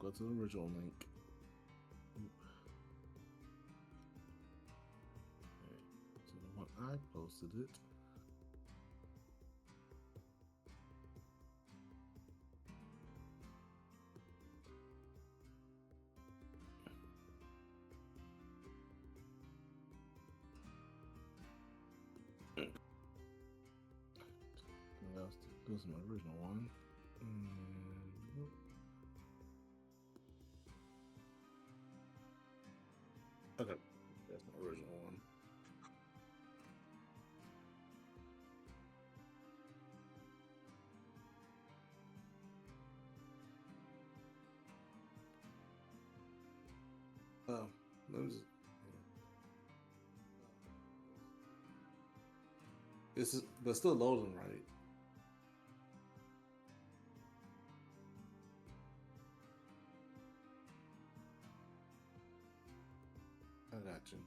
go to the original link. Okay, to the one I posted it. This is my original one. Okay, that's my original one. Oh, this is, but still loading, right? I got you.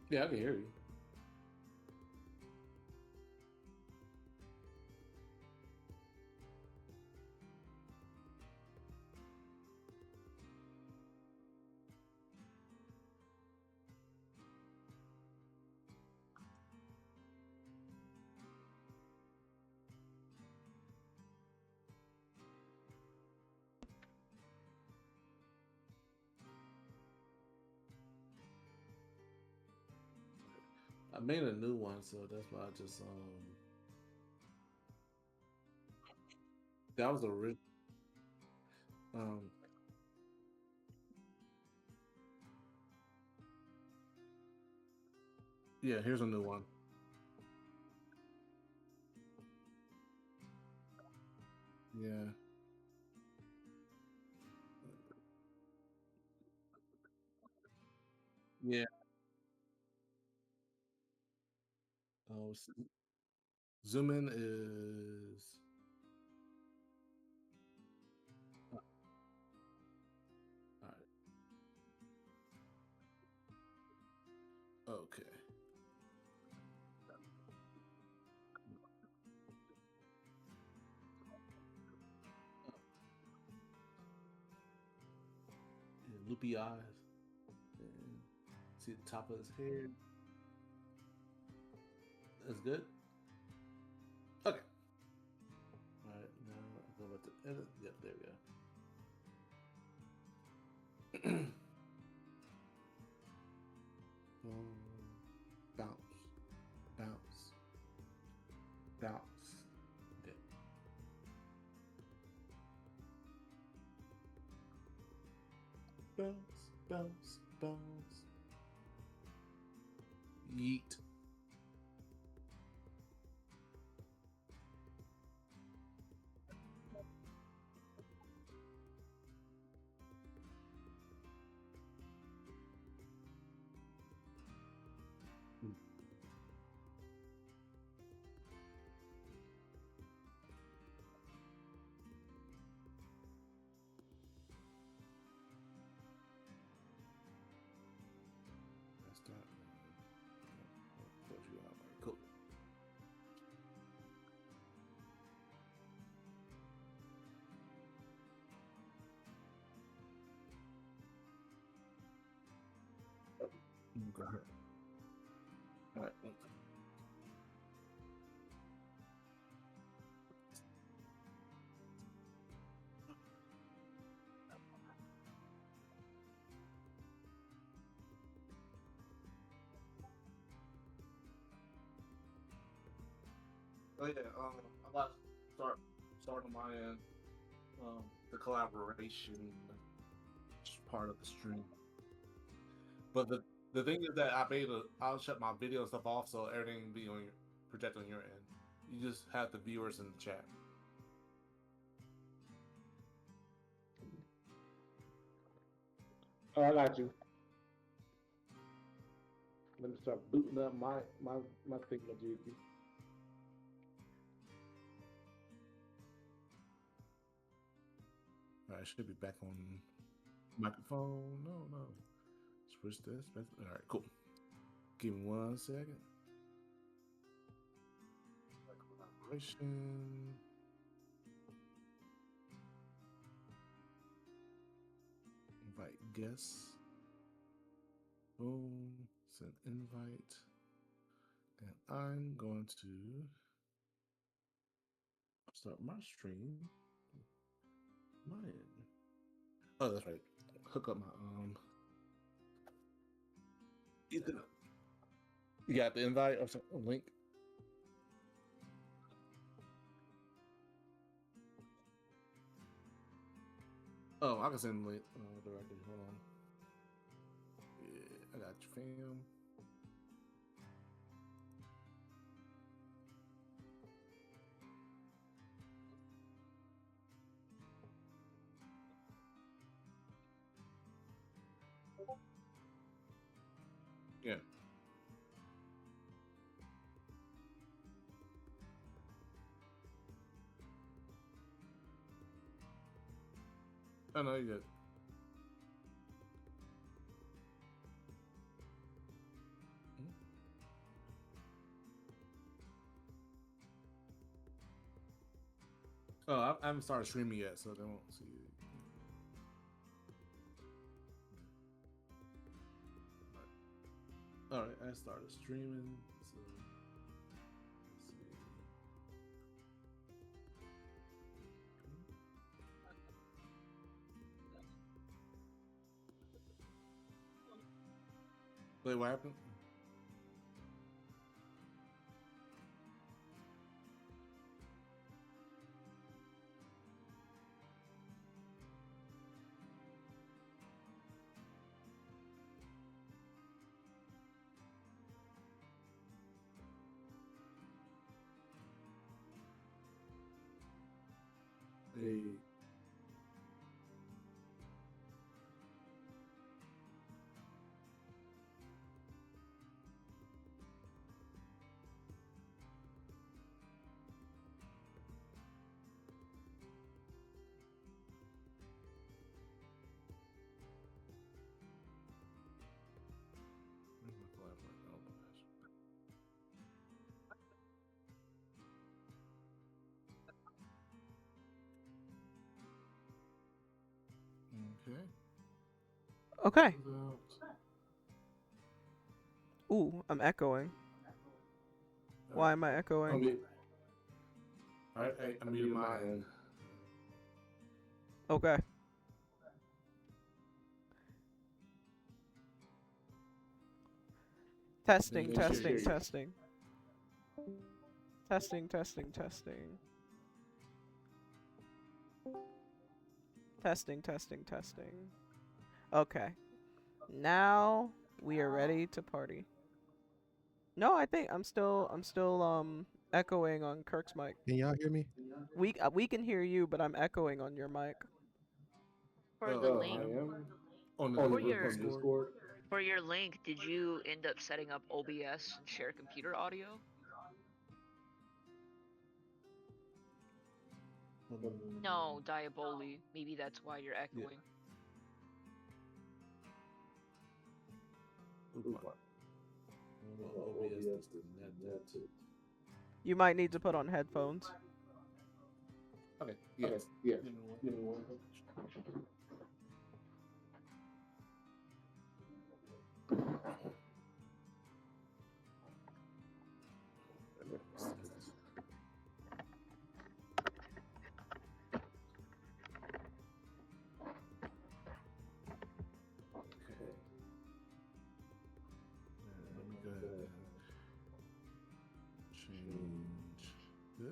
Yeah, I can hear you. I made a new one, so that's why I just that was the original. Yeah, here's a new one. Yeah. Yeah. Oh, zoom in is. All right. Okay. And loopy eyes. And see the top of his head. That's good. Okay. All right. Now I go back to edit. Yep. There we go. Bounce, bounce, bounce. Okay. Bounce, bounce, bounce. Yeet. That's that. Close you out. Cool. Go ahead. All right. Oh yeah, I got start on my end. The collaboration part of the stream. But the thing is that I'll shut my video and stuff off so everything be on your project on your end. You just have the viewers in the chat. Oh, I got you. Let me start booting up my thingamajiggy. All right, I should be back on microphone. No. Switch this. All right, cool. Give me 1 second. Collaboration. Invite guests. Boom. Send invite. And I'm going to start my stream. Oh, that's right. Hook up my You got the invite or something, link? Oh, I can send the link directly. Hold on. Yeah, I got you, fam. Yeah. I know you good. Oh, I haven't started streaming yet, so they won't see you. All right, I started streaming. So let's see. Wait, what happened? Hey. Okay. Okay. Ooh, I'm echoing. Why am I echoing? Alright, I'm muting my end. Okay. Testing, testing, testing. Testing, testing, testing. Testing, testing, testing. Okay. Now we are ready to party. No, I think I'm still echoing on Kirk's mic. Can y'all hear me? We can hear you, but I'm echoing on your mic. For the link, On for Discord. for your link, did you end up setting up OBS and share computer audio? No, Diaboli. Maybe that's why you're echoing. You might need to put on headphones. Okay. Yes. Okay. Yeah. Give me one.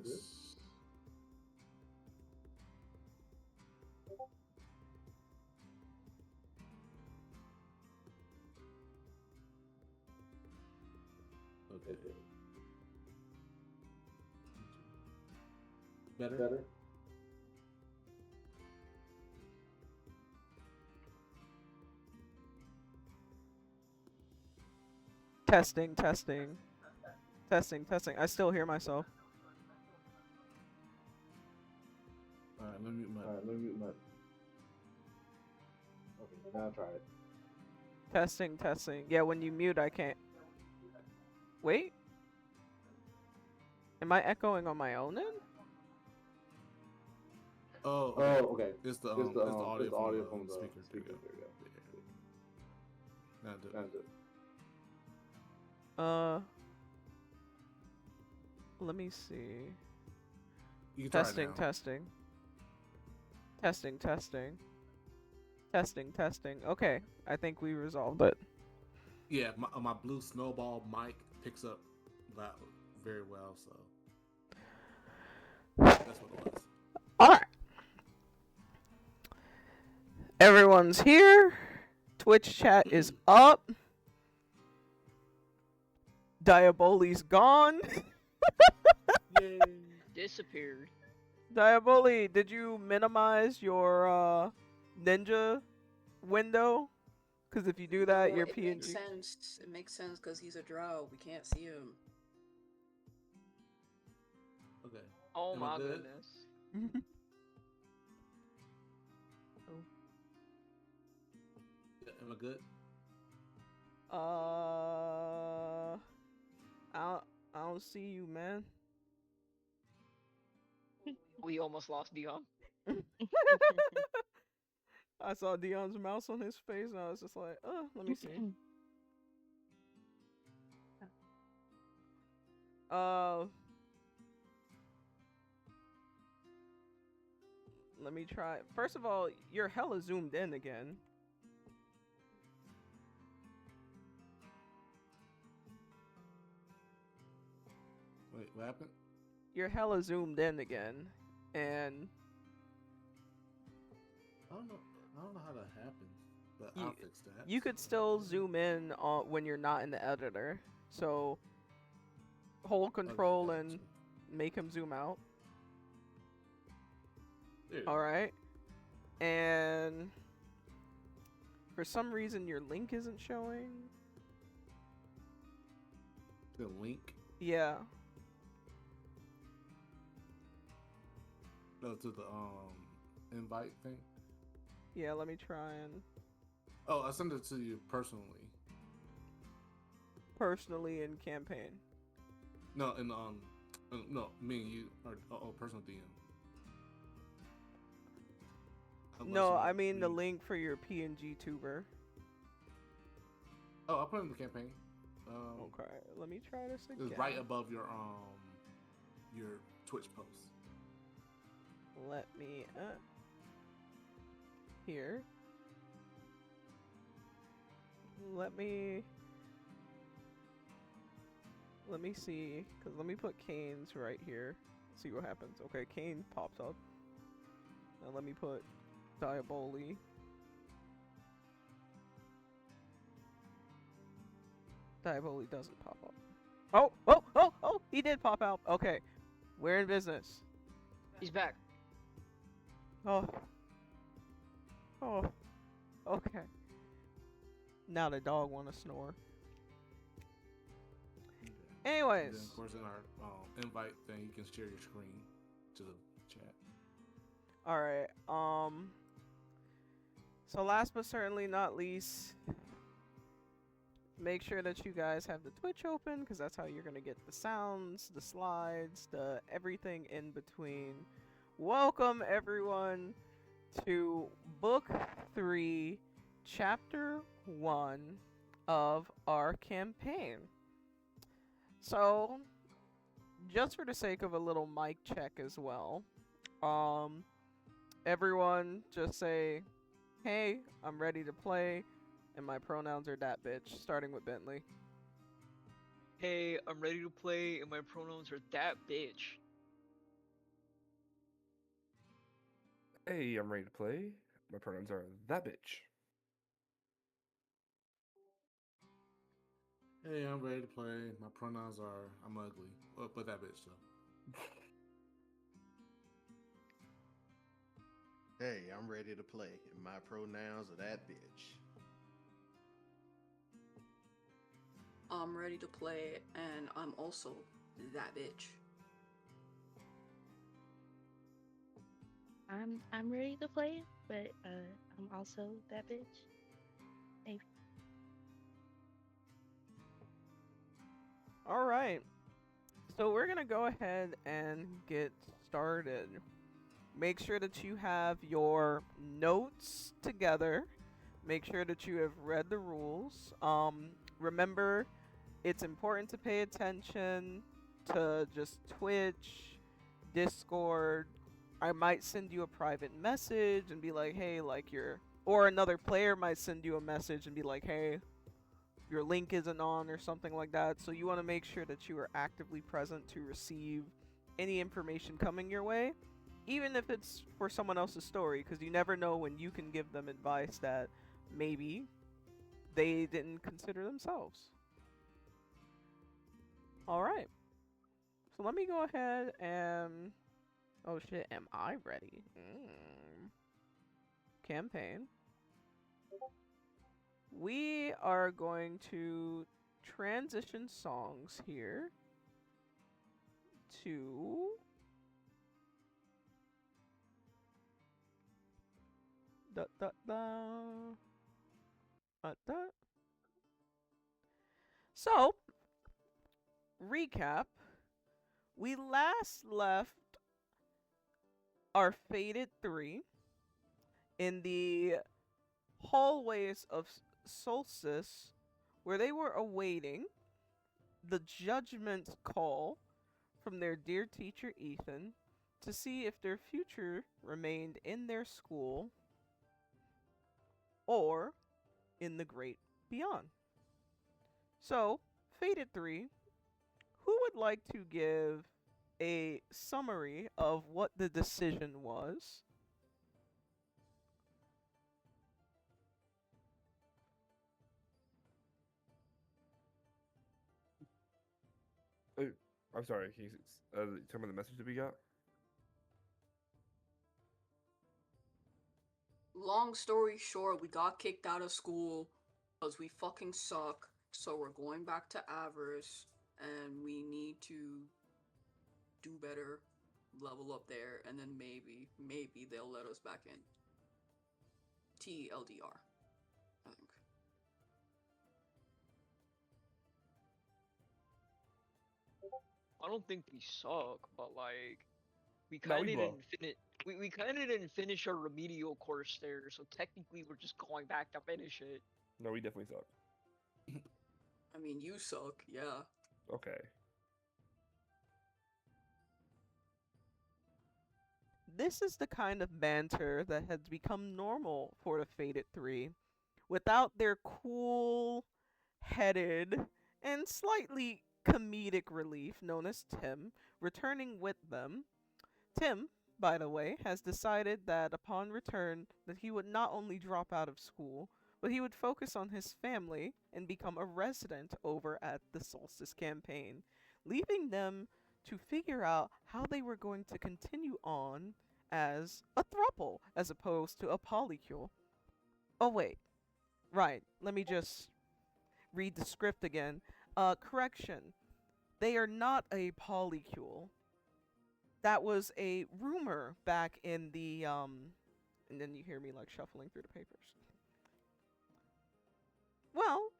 This. Okay. Better. Testing, testing. Testing, testing. I still hear myself. Alright, let me mute my. Okay, now try it. Testing, testing. Yeah, when you mute, I can't. Wait. Am I echoing on my own then? Oh, Oh, okay. okay. It's the It's the audio from the speaker. There speaker. you go. There you go. That's it. Let me see. You can try it Testing, now. testing. Testing, testing. Testing, testing. Okay, I think we resolved it. Yeah, my blue snowball mic picks up that very well, so that's what it was. Alright. Everyone's here. Twitch chat is up. Diaboli's gone. Yay! Disappeared. Diaboli, did you minimize your ninja window? Because if you do that, No, your it PNG. makes sense. It makes sense because he's a drow. We can't see him. Okay. Oh Am I my good? goodness. Am I good? I don't see you, man. We almost lost Dion. I saw Dion's mouse on his face, and I was just like, let me see. Let me try. First of all, you're hella zoomed in again. Wait, what happened? You're hella zoomed in again, and I don't know how that happened, but You- I'll fix that. you could still zoom in on when you're not in the editor. So hold control Okay, and gotcha. make him zoom out. There you go. All right. And for some reason your link isn't showing. The link. Yeah. No, to the invite thing. Yeah, let me try and Oh, I sent it to you personally. personally in campaign. No, in no, me and you are personal DM. Unless No, you I want mean the me- link for your PNG tuber. Oh, I'll put it in the campaign. Okay, let me try this again. It's right above your Twitch post. Let me here. Let me see, cause let me put Cain's right here. See what happens. Okay, Cain pops up. Now let me put Diaboli. Diaboli doesn't pop up. Oh! He did pop out. Okay, we're in business. He's back. Oh. Okay. Now the dog wanna snore. And Anyways. then, of course, in our invite thing, you can share your screen to the chat. Alright, so last but certainly not least, make sure that you guys have the Twitch open, because that's how you're going to get the sounds, the slides, the everything in between. Welcome, everyone, to Book 3, Chapter 1 of our campaign. So, just for the sake of a little mic check as well, everyone just say, hey, I'm ready to play, and my pronouns are that bitch, starting with Bentley. Hey, I'm ready to play, and my pronouns are that bitch. Hey, I'm ready to play. My pronouns are that bitch. Hey, I'm ready to play. My pronouns are I'm ugly, but that bitch though. Hey, I'm ready to play. And my pronouns are that bitch. I'm ready to play, and I'm also that bitch. I'm ready to play, but I'm also that bitch. Maybe. Alright, so we're gonna go ahead and get started. make sure that you have your notes together. Make sure that you have read the rules. Remember, it's important to pay attention to just Twitch, Discord. I might send you a private message and be like, hey, like or another player might send you a message and be like, hey, your link isn't on or something like that. So you want to make sure that you are actively present to receive any information coming your way, even if it's for someone else's story, because you never know when you can give them advice that maybe they didn't consider themselves. Alright. So let me go ahead and... Oh shit, am I ready? Campaign. We are going to transition songs here to... Da, da, da. Da. So, recap. We last left our Fated 3 in the hallways of Solstice, where they were awaiting the judgment call from their dear teacher Ethan to see if their future remained in their school or in the great beyond. So, Fated 3, who would like to give a summary of what the decision was? I'm sorry. Can you tell me the message that we got? Long story short, we got kicked out of school because we fucking suck. So we're going back to Avarus, and we need to do better, level up there, and then maybe they'll let us back in. TLDR, I think. I don't think we suck, but like we No, kind of we didn't finish. We kind of didn't finish our remedial course there, so technically we're just going back to finish it. No, we definitely suck. I mean, you suck, yeah. Okay. This is the kind of banter that has become normal for the Fated 3, without their cool-headed and slightly comedic relief known as Tim returning with them. Tim, by the way, has decided that upon return that he would not only drop out of school, but he would focus on his family and become a resident over at the Solstice campaign, leaving them to figure out how they were going to continue on as a throuple as opposed to a polycule. Oh wait, right, let me just read the script again. Correction, they are not a polycule. That was a rumor back in the, and then you hear me like shuffling through the papers. Well,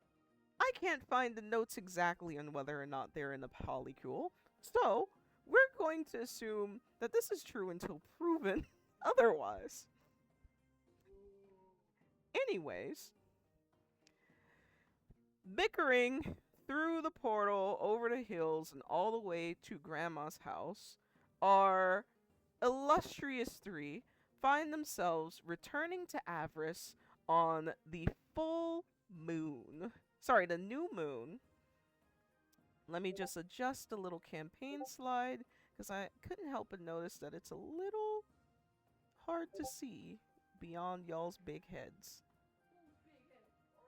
I can't find the notes exactly on whether or not they're in a polycule, so we're going to assume that this is true until proven otherwise. Anyways, bickering through the portal over the hills and all the way to Grandma's house, our illustrious 3 find themselves returning to Avarus on the full moon. Sorry, the new moon. Let me just adjust a little campaign slide, because I couldn't help but notice that it's a little hard to see beyond y'all's big heads.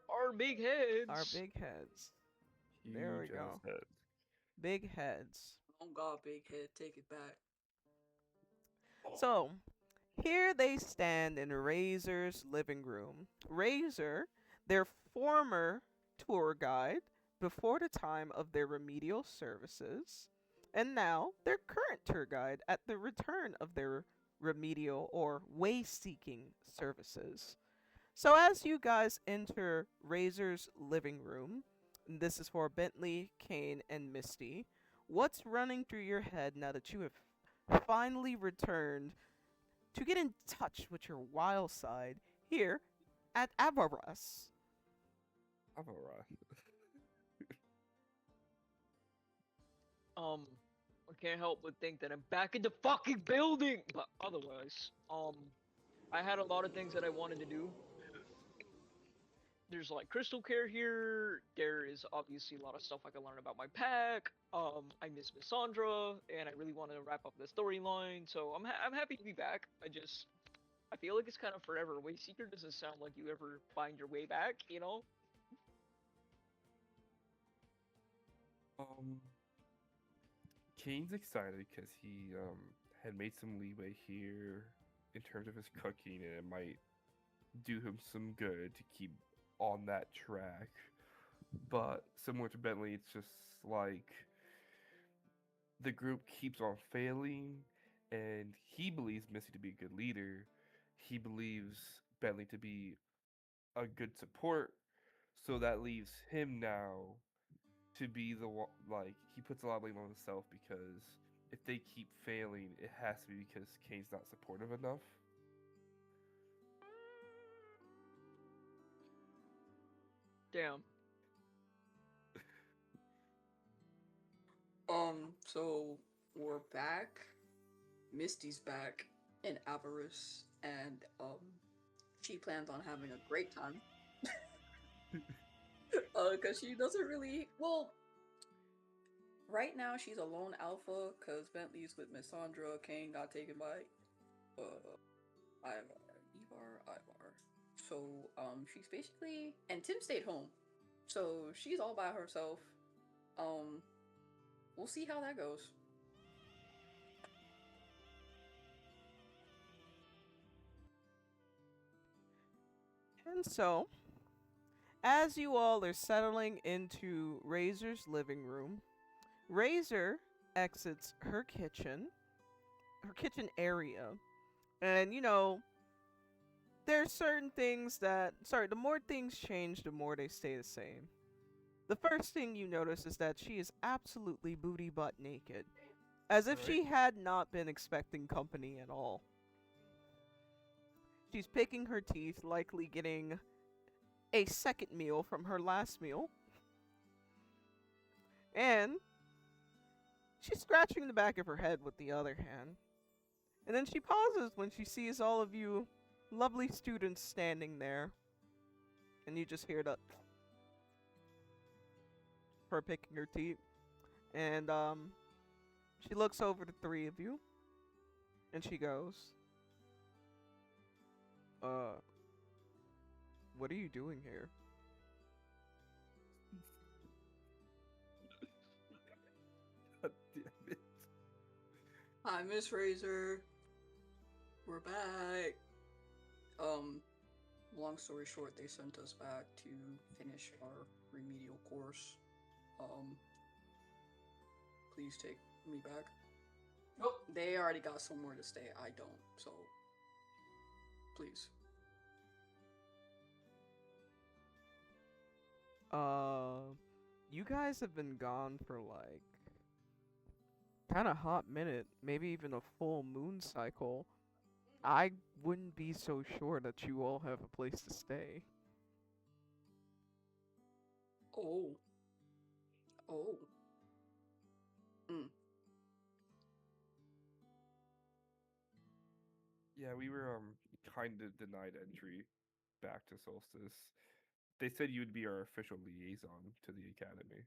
Our big heads. Our big heads. There we Huge go. ass head. Big heads. Oh god, big head, take it back. So, here they stand in Razor's living room. Razor, their former tour guide before the time of their remedial services, and now their current tour guide at the return of their remedial or way-seeking services. So as you guys enter Razor's living room, and this is for Bentley, Cain, and Misty, what's running through your head now that you have finally returned to get in touch with your wild side here at Avarus. Avarus. I can't help but think that I'm back in the fucking building. But otherwise, I had a lot of things that I wanted to do. There's like crystal care here. There is obviously a lot of stuff I can learn about my pack. I miss Miss Sandra, and I really wanted to wrap up the storyline. So I'm happy to be back. I feel like it's kind of forever. Wayseeker doesn't sound like you ever find your way back, you know? Cain's excited because he had made some leeway here in terms of his cooking, and it might do him some good to keep on that track. But similar to Bentley, it's just like the group keeps on failing, and he believes Misty to be a good leader. He believes Bentley to be a good support, so that leaves him now to be the one. Like, he puts a lot of blame on himself because if they keep failing, it has to be because Cain's not supportive enough. Damn. So we're back. Misty's back in Avarus, and she plans on having a great time. Cause she doesn't really, well, right now she's a lone alpha cause Bentley's with Miss Sandra. Cain got taken by Ivar. So she's basically, and Tim stayed home, so she's all by herself. We'll see how that goes. And so, as you all are settling into Razor's living room, Razor exits her kitchen area. And, you know, there are certain things that, the more things change, the more they stay the same. The first thing you notice is that she is absolutely booty butt naked, as if she had not been expecting company at all. She's picking her teeth, likely getting a second meal from her last meal. And she's scratching the back of her head with the other hand. And then she pauses when she sees all of you lovely students standing there. And you just hear that her picking her teeth. And she looks over the three of you. And she goes, what are you doing here? God damn it. Hi, Miss Razor. We're back. Long story short, they sent us back to finish our remedial course. Please take me back. Nope, they already got somewhere to stay. I don't, so please. You guys have been gone for like kind of hot minute, maybe even a full moon cycle. I wouldn't be so sure that you all have a place to stay. Oh. Oh. Yeah, we were kind of denied entry back to Solstice. They said you would be our official liaison to the academy.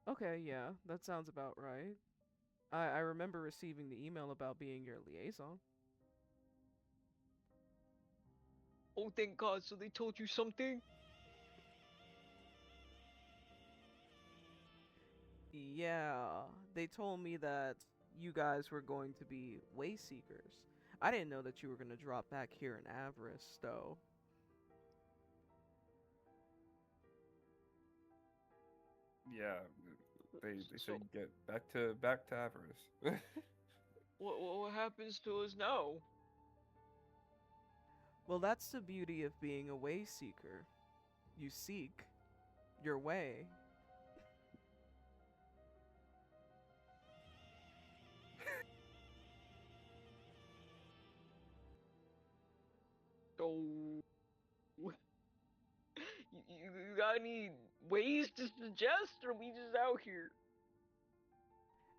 Okay, yeah, that sounds about right. I remember receiving the email about being your liaison. Oh, thank God. So they told you something? Yeah, they told me that you guys were going to be way seekers. I didn't know that you were going to drop back here in Avarus, though. Yeah, they So- said get back to Avarus. What happens to us now? Well, that's the beauty of being a way seeker. You seek your way. So, you got any ways to suggest, or we just out here?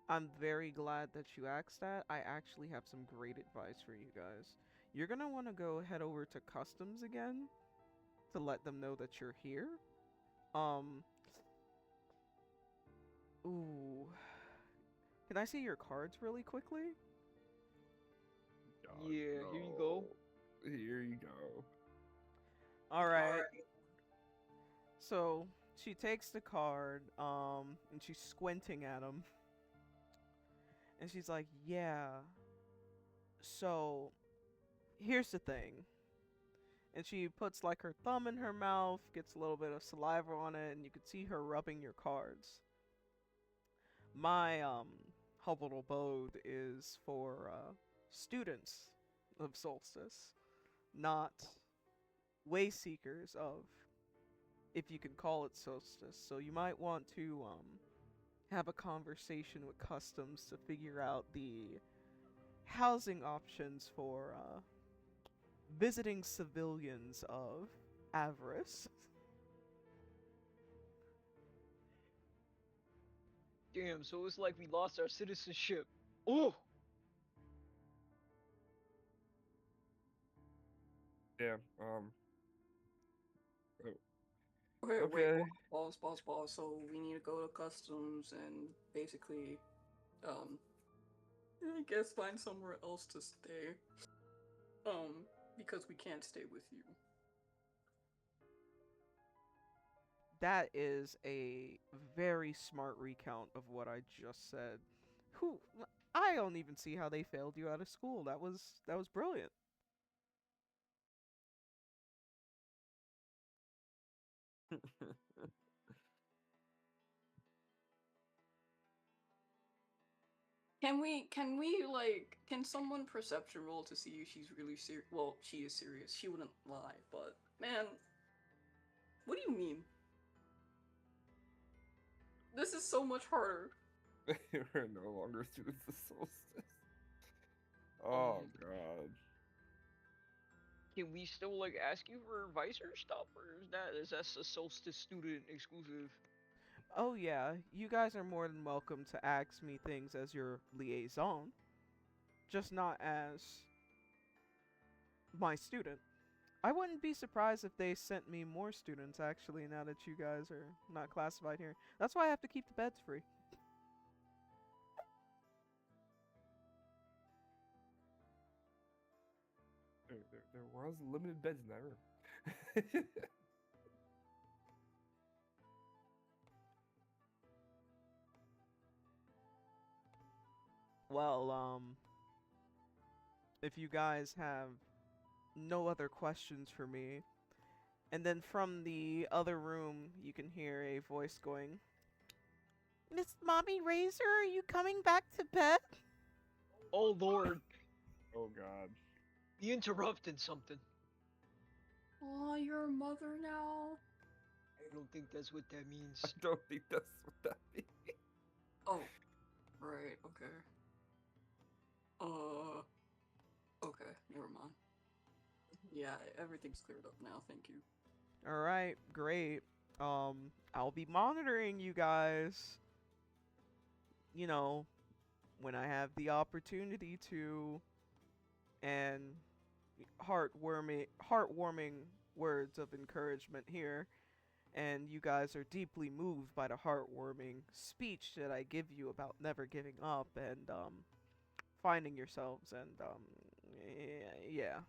I'm very glad that you asked that. I actually have some great advice for you guys. You're gonna want to go head over to customs again to let them know that you're here. Um, ooh. Can I see your cards really quickly? God, Yeah, here you go. no. Here you go. Alright. So, she takes the card, and she's squinting at him. And she's like, yeah. So, here's the thing. And she puts like her thumb in her mouth, gets a little bit of saliva on it, and you can see her rubbing your cards. My humble abode is for students of Solstice, not way seekers of, if you can call it Solstice. So you might want to have a conversation with customs to figure out the housing options for visiting civilians of Avarus. Damn, so it's like we lost our citizenship. Oh! Yeah. Wait, Okay. pause. So we need to go to customs and basically, I guess find somewhere else to stay. Because we can't stay with you. That is a very smart recount of what I just said. Who? I don't even see how they failed you out of school. That was brilliant. Can someone perception roll to see if she's really serious? Well, she is serious. She wouldn't lie, but man, what do you mean? This is so much harder. We're no longer students of Solstice. Oh god. Can we still like ask you for advice or stuff, or is that a Solstice student exclusive? Oh yeah, you guys are more than welcome to ask me things as your liaison, just not as my student. I wouldn't be surprised if they sent me more students actually now that you guys are not classified here. That's why I have to keep the beds free. There was limited beds in that room. Well, if you guys have no other questions for me, and then from the other room you can hear a voice going, Miss Mommy Razor, are you coming back to bed? Oh lord, Oh god. you interrupted something. Oh, you're a mother now? I don't think that's what that means. I don't think that's what that means. Oh, right, okay. Okay, never mind. Yeah, everything's cleared up now, thank you. Alright, great. I'll be monitoring you guys. You know, when I have the opportunity to, and heartwarming words of encouragement here, and you guys are deeply moved by the heartwarming speech that I give you about never giving up and finding yourselves, and yeah.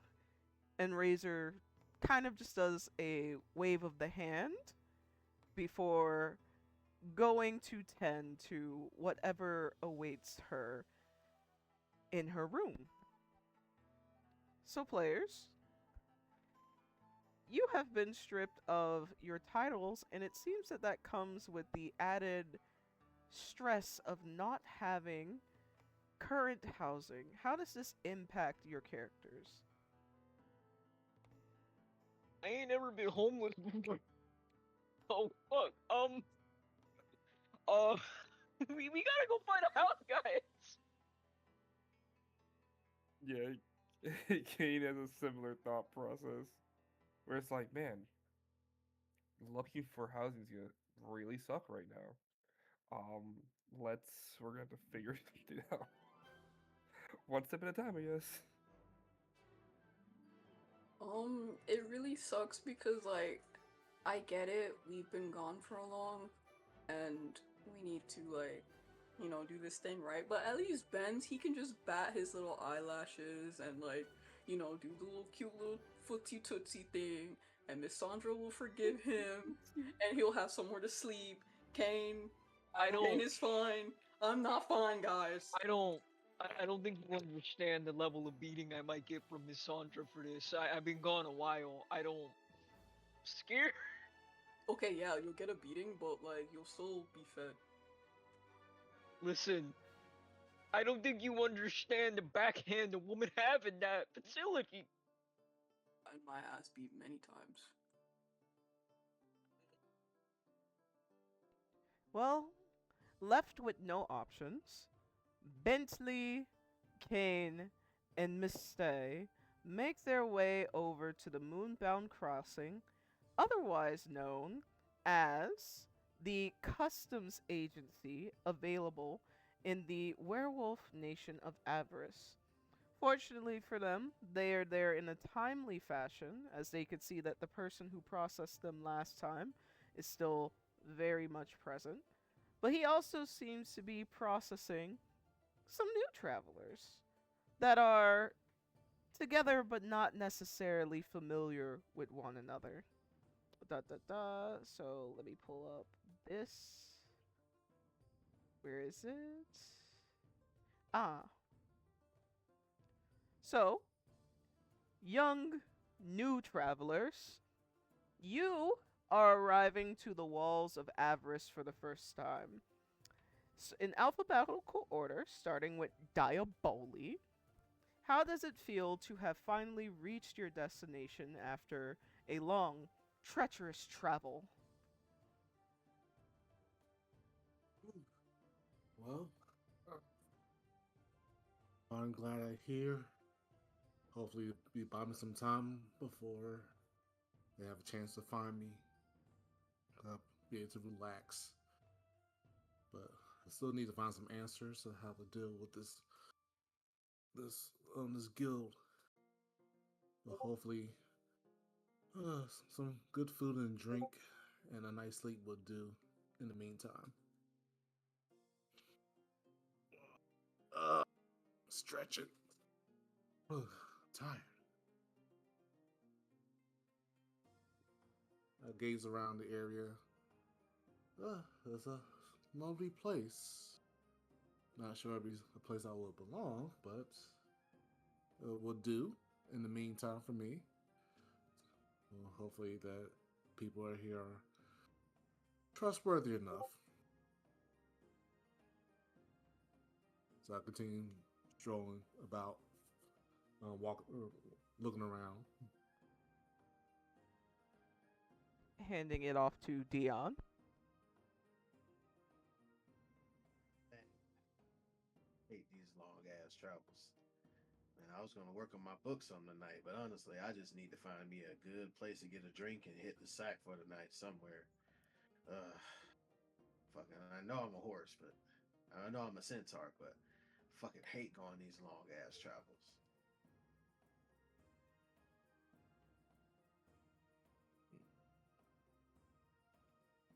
And Razor kind of just does a wave of the hand before going to tend to whatever awaits her in her room. So, players, you have been stripped of your titles, and it seems that that comes with the added stress of not having current housing. How does this impact your characters? I ain't never been homeless before. Oh fuck. We gotta go find a house, guys. Yeah, Cain has a similar thought process where it's like, man, looking for housing is gonna really suck right now. We're gonna have to figure something out. One step at a time, I guess. It really sucks because, like, I get it, we've been gone for long, and we need to, like, you know, do this thing right, but at least Ben's, he can just bat his little eyelashes and, like, you know, do the little cute little footsie tootsie thing, and Miss Sandra will forgive him, and he'll have somewhere to sleep. Cain is fine. I'm not fine, guys. I don't think you understand the level of beating I might get from Miss Sandra for this. I've been gone a while. I don't scared. Okay, yeah, you'll get a beating, but, like, you'll still be fed. Listen, I don't think you understand the backhand a woman have in that facility. And my ass beat many times. Well, left with no options, Bentley, Cain, and Misty make their way over to the Moonbound Crossing, otherwise known as the customs agency available in the werewolf nation of Avarus. Fortunately for them, they are there in a timely fashion, as they could see that the person who processed them last time is still very much present. But he also seems to be processing some new travelers that are together but not necessarily familiar with one another. So let me pull up this. Where is it? Ah. So, young new travelers, you are arriving to the walls of Avarus for the first time. In alphabetical order, starting with Diaboli, how does it feel to have finally reached your destination after a long, treacherous travel? Well, I'm glad I'm here. Hopefully, be by me some time before they have a chance to find me. Be able to relax. But I still need to find some answers on how to deal with this guild. But hopefully, some good food and drink and a nice sleep would do in the meantime. Stretching. Tired. I gaze around the area. It's a lovely place. Not sure it'd be a place I would belong, but it will do in the meantime for me. Well, hopefully that people are here are trustworthy enough. So I continue strolling about, looking around. Handing it off to Dion. Hate these long ass travels. Man, I was gonna work on my books on the night, but honestly, I just need to find me a good place to get a drink and hit the sack for the night somewhere. Fucking, I know I'm a horse, but I know I'm a centaur, but fucking hate going these long ass travels.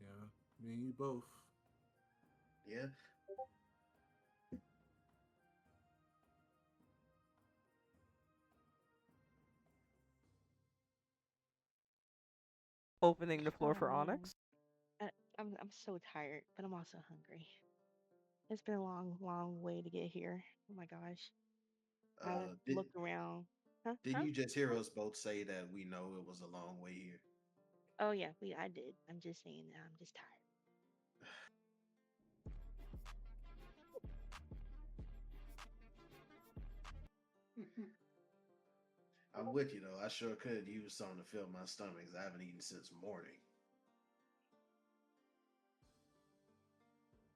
Yeah, me and you both. Yeah. Opening the floor for Onyx. I'm so tired, but I'm also hungry. It's been a long, long way to get here. Oh my gosh. I look around. Huh? Didn't Huh? you just hear us both say that we know it was a long way here? Oh yeah, I did. I'm just saying that I'm just tired. I'm with you though. I sure could use something to fill my stomach. I haven't eaten since morning.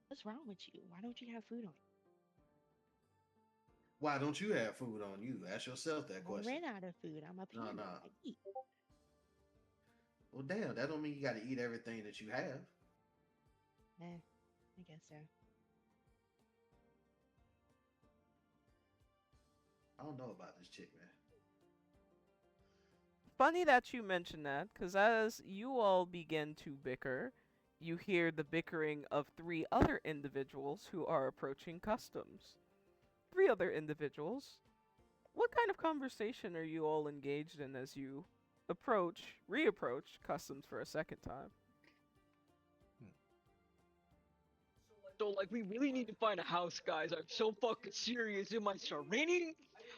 What's wrong with you? Why don't you have food on? Why don't you have food on you? Ask yourself that I question. ran out of food. I'm a No, panda. no. I eat. Well, damn, that don't mean you got to eat everything that you have. I guess so. I don't know about this chick, man. Funny that you mention that, because as you all begin to bicker, you hear the bickering of 3 other individuals who are approaching customs. 3 other individuals. What kind of conversation are you all engaged in as you reapproach customs for a second time? So like we really need to find a house, guys. I'm so fucking serious. It might start raining.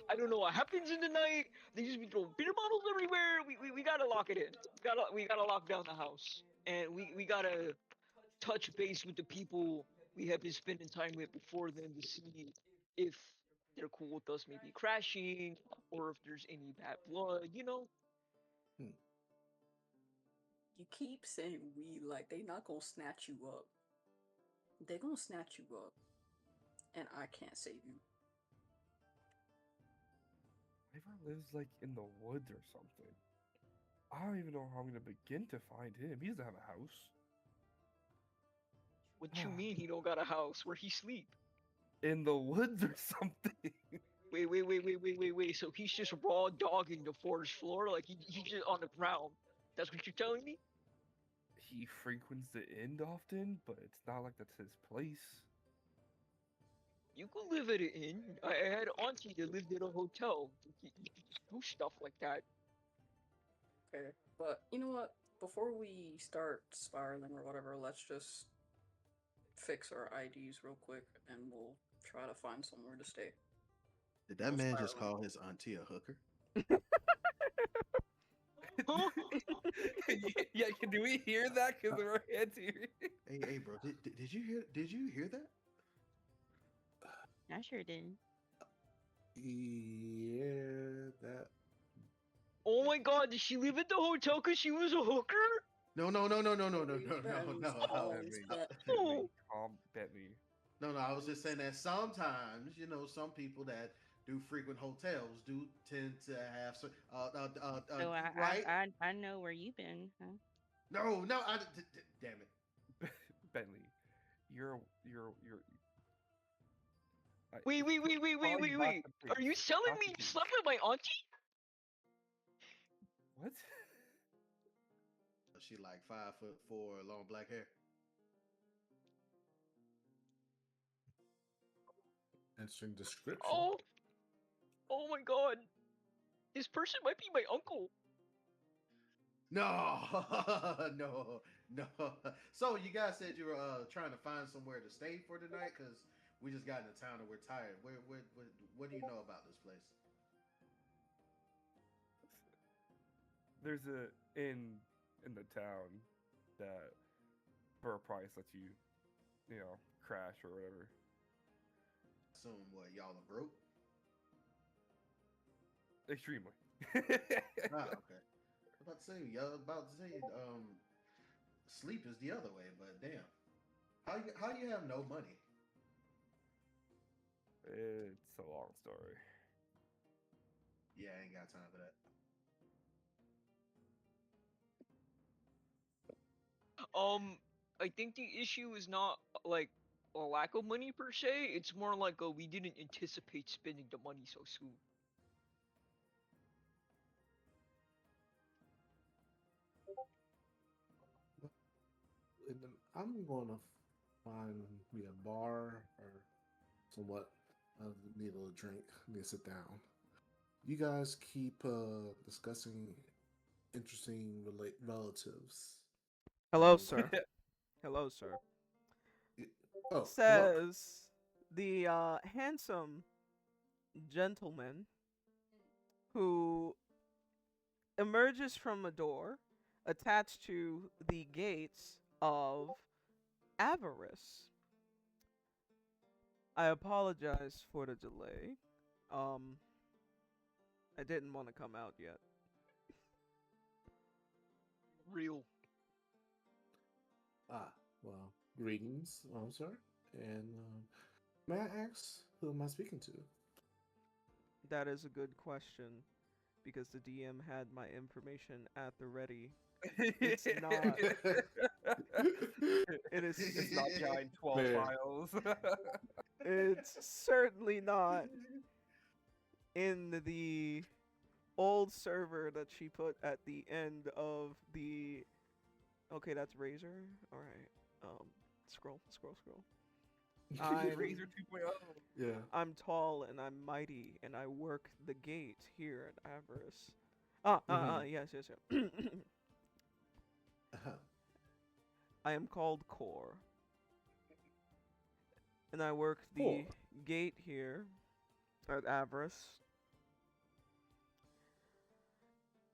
I don't know what happens in the night. They just be throwing beer bottles everywhere. We gotta lock it in. We gotta lock down the house. And we gotta touch base with the people we have been spending time with before then to see if they're cool with us maybe crashing or if there's any bad blood, you know? You keep saying we, like they not gonna snatch you up. They gonna snatch you up, and I can't save you. Ivor lives like in the woods or something. I don't even know how I'm gonna begin to find him. He doesn't have a house. What you mean he don't got a house? Where he sleep? In the woods or something. Wait. So he's just raw dogging the forest floor? Like he's just on the ground. That's what you're telling me? He frequents the inn often, but it's not like that's his place. You could live at an inn. I had an auntie that lived at a hotel. You could just do stuff like that. Okay, but you know what? Before we start spiraling or whatever, let's just fix our IDs real quick, and we'll try to find somewhere to stay. Did that No man just spiraling. call his auntie a hooker? Huh? Yeah, do we hear that? Because we're heads here. Hey, bro, did you hear? Did you hear that? I sure did. Yeah, that. Oh my god, did she live at the hotel because she was a hooker? No. Always bet. Oh. Bentley. No. I was just saying that sometimes, some people that do frequent hotels do tend to have So right. I know where you've been, huh? No, damn it, Bentley, you're. Wait. Are you telling me you slept with my auntie? What? She like 5'4", long black hair. Interesting description. Oh my god. This person might be my uncle. No. So you guys said you were trying to find somewhere to stay for tonight because we just got into town and we're tired. What do you know about this place? There's a inn in the town that for a price lets you, crash or whatever. So what, y'all are broke? Extremely. Okay. About to say, sleep is the other way, but damn. How you have no money? It's a long story. Yeah, I ain't got time for that. I think the issue is not like a lack of money per se. It's more like we didn't anticipate spending the money so soon. I'm going to find me a bar or somewhat. I need a little drink. I need to sit down. You guys keep discussing interesting relatives. Hello, sir. Hello, sir. Oh, Says the handsome gentleman who emerges from a door attached to the gates of Avarus. I apologize for the delay. I didn't want to come out yet. Real. well, greetings, sir. And may I ask who am I speaking to? That is a good question because the DM had my information at the ready. It's not. It is. It's not giant 12 Fair. files. It's certainly not in the old server that she put at the end of the. Okay, that's Razor. All right. Scroll. I'm Razor 2.0. Yeah. I'm tall and I'm mighty and I work the gate here at Avarus. Yes. Uh-huh. I am called Core. And I work the Core. gate here at Avarus.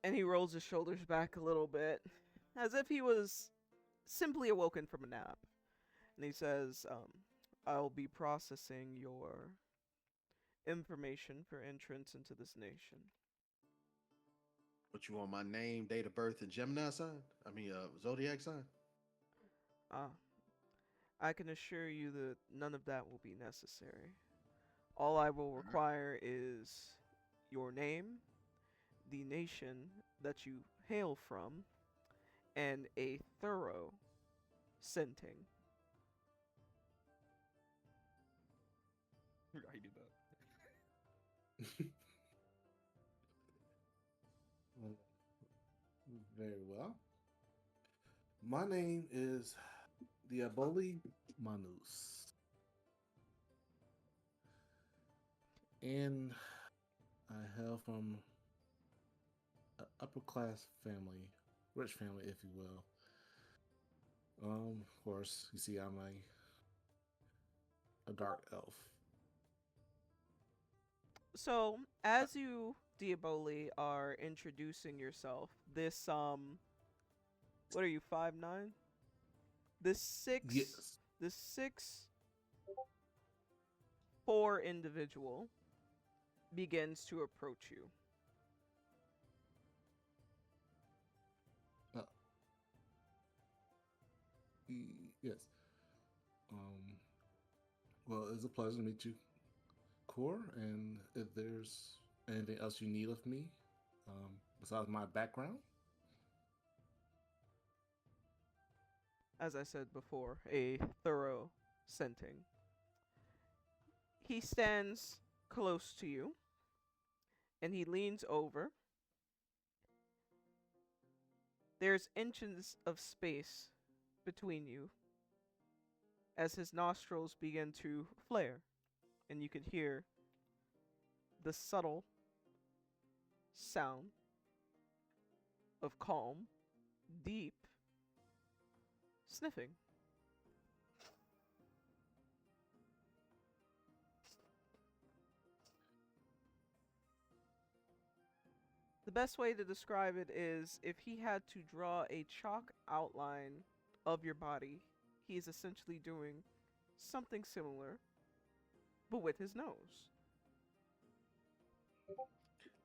And he rolls his shoulders back a little bit, as if he was simply awoken from a nap. And he says, I'll be processing your information for entrance into this nation. What you want? My name, date of birth, and Gemini sign? Zodiac sign? I can assure you that none of that will be necessary. All I will require is your name, the nation that you hail from, and a thorough scenting. I did that. Very well. My name is Diaboli Manus. And I hail from an upper class family, rich family, if you will. Of course, you see, I'm a dark elf. So, as you, Diaboli, are introducing yourself, this, what are you, 5'9"? This Yes. 6'4" individual begins to approach you. Yes. Well, it's a pleasure to meet you, Core. And if there's anything else you need of me, besides my background, As I said before, a thorough scenting. He stands close to you, and he leans over. There's inches of space between you as his nostrils begin to flare, and you can hear the subtle sound of calm, deep sniffing. The best way to describe it is if he had to draw a chalk outline of your body, he is essentially doing something similar, but with his nose.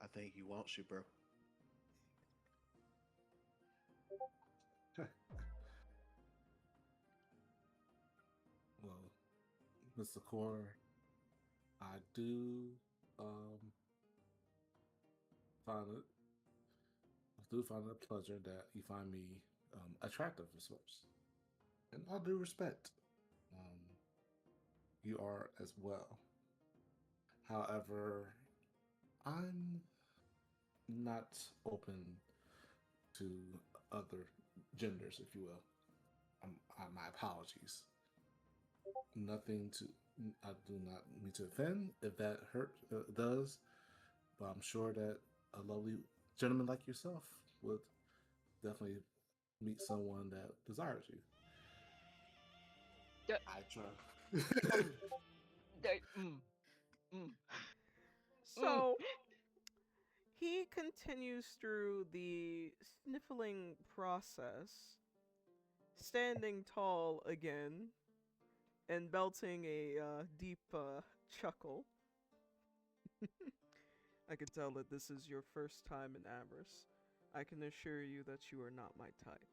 I think he wants you, bro. well, Mr. Core, I do find it a pleasure that you find me attractive as such, and all due respect, you are as well. However, I'm not open to other genders, if you will. My apologies. Nothing to. I do not mean to offend if that hurt does, but I'm sure that a lovely gentleman like yourself would definitely meet someone that desires you. Yeah. I try. So he continues through the sniffling process, standing tall again, and belting a deep chuckle. I can tell that this is your first time in Avarus. I can assure you that you are not my type.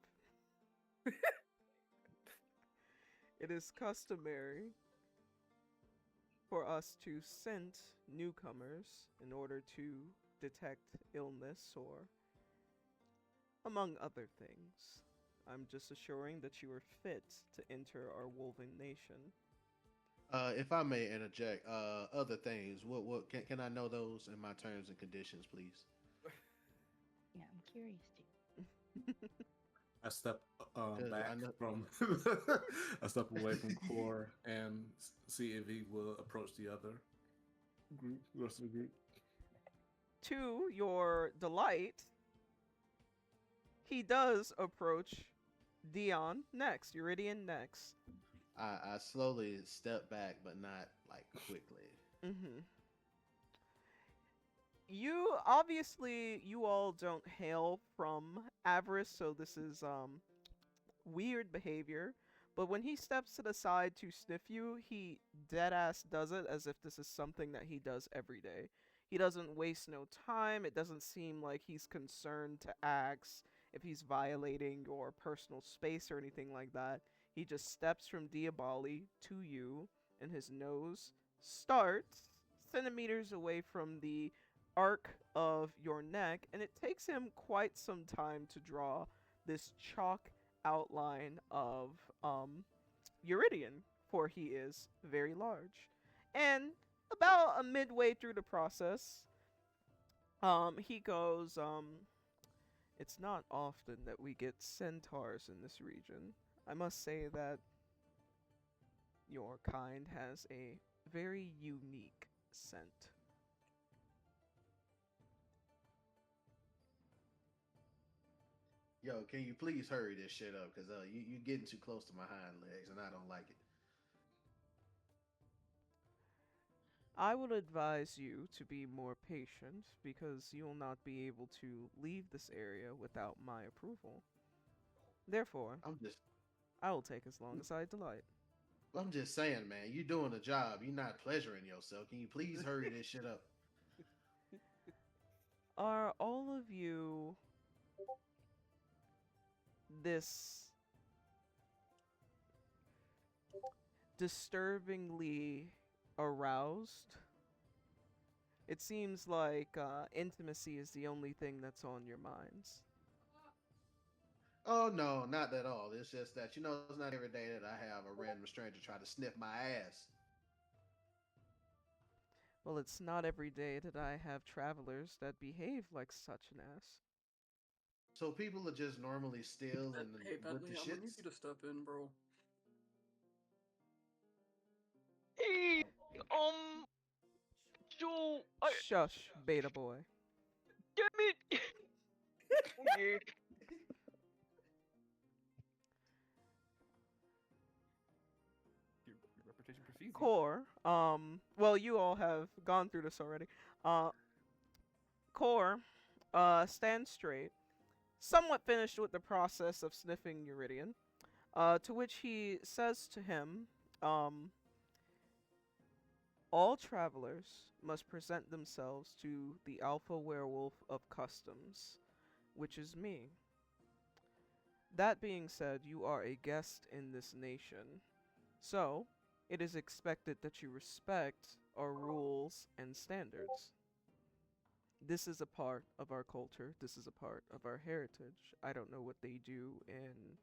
It is customary for us to scent newcomers in order to detect illness or among other things. I'm just assuring that you are fit to enter our Wolven Nation. If I may interject, other things. What can I know those in my terms and conditions, please? Yeah, I'm curious too. I step 'Cause back I know. from I step away from Core and see if he will approach the other group, rest of the group. To your delight, he does approach Dion next, Eurydion next. I slowly step back, but not like quickly. Mm-hmm. You all don't hail from Avarus, so this is weird behavior. But when he steps to the side to sniff you, he deadass does it as if this is something that he does every day. He doesn't waste no time. It doesn't seem like he's concerned to ask if he's violating your personal space or anything like that. He just steps from Diaboli to you, and his nose starts centimeters away from the arc of your neck, and it takes him quite some time to draw this chalk outline of Eurydion, for he is very large. And about a midway through the process, he goes, it's not often that we get centaurs in this region. I must say that your kind has a very unique scent. Yo, can you please hurry this shit up? Cause you getting too close to my hind legs, and I don't like it. I would advise you to be more patient because you will not be able to leave this area without my approval. Therefore, I'm just I will take as long as I delight. I'm just saying, man. You doing a job. You're not pleasuring yourself. Can you please hurry this shit up? Are all of you this disturbingly aroused? It seems like intimacy is the only thing that's on your minds. Oh no, not at all. It's just that it's not every day that I have a random stranger try to sniff my ass. Well, it's not every day that I have travelers that behave like such an ass. So people are just normally still and Hey with Bentley, the I'm gonna need shits. you to step in, bro. Hey, Joe, Shush, beta boy. damn it! Okay. Your reputation precedes you. Core, well, you all have gone through this already. Core, stands straight, somewhat finished with the process of sniffing Eurydion, to which he says to him, all travelers must present themselves to the Alpha Werewolf of Customs, which is me. That being said, you are a guest in this nation, so it is expected that you respect our rules and standards. This is a part of our culture. This is a part of our heritage. I don't know what they do in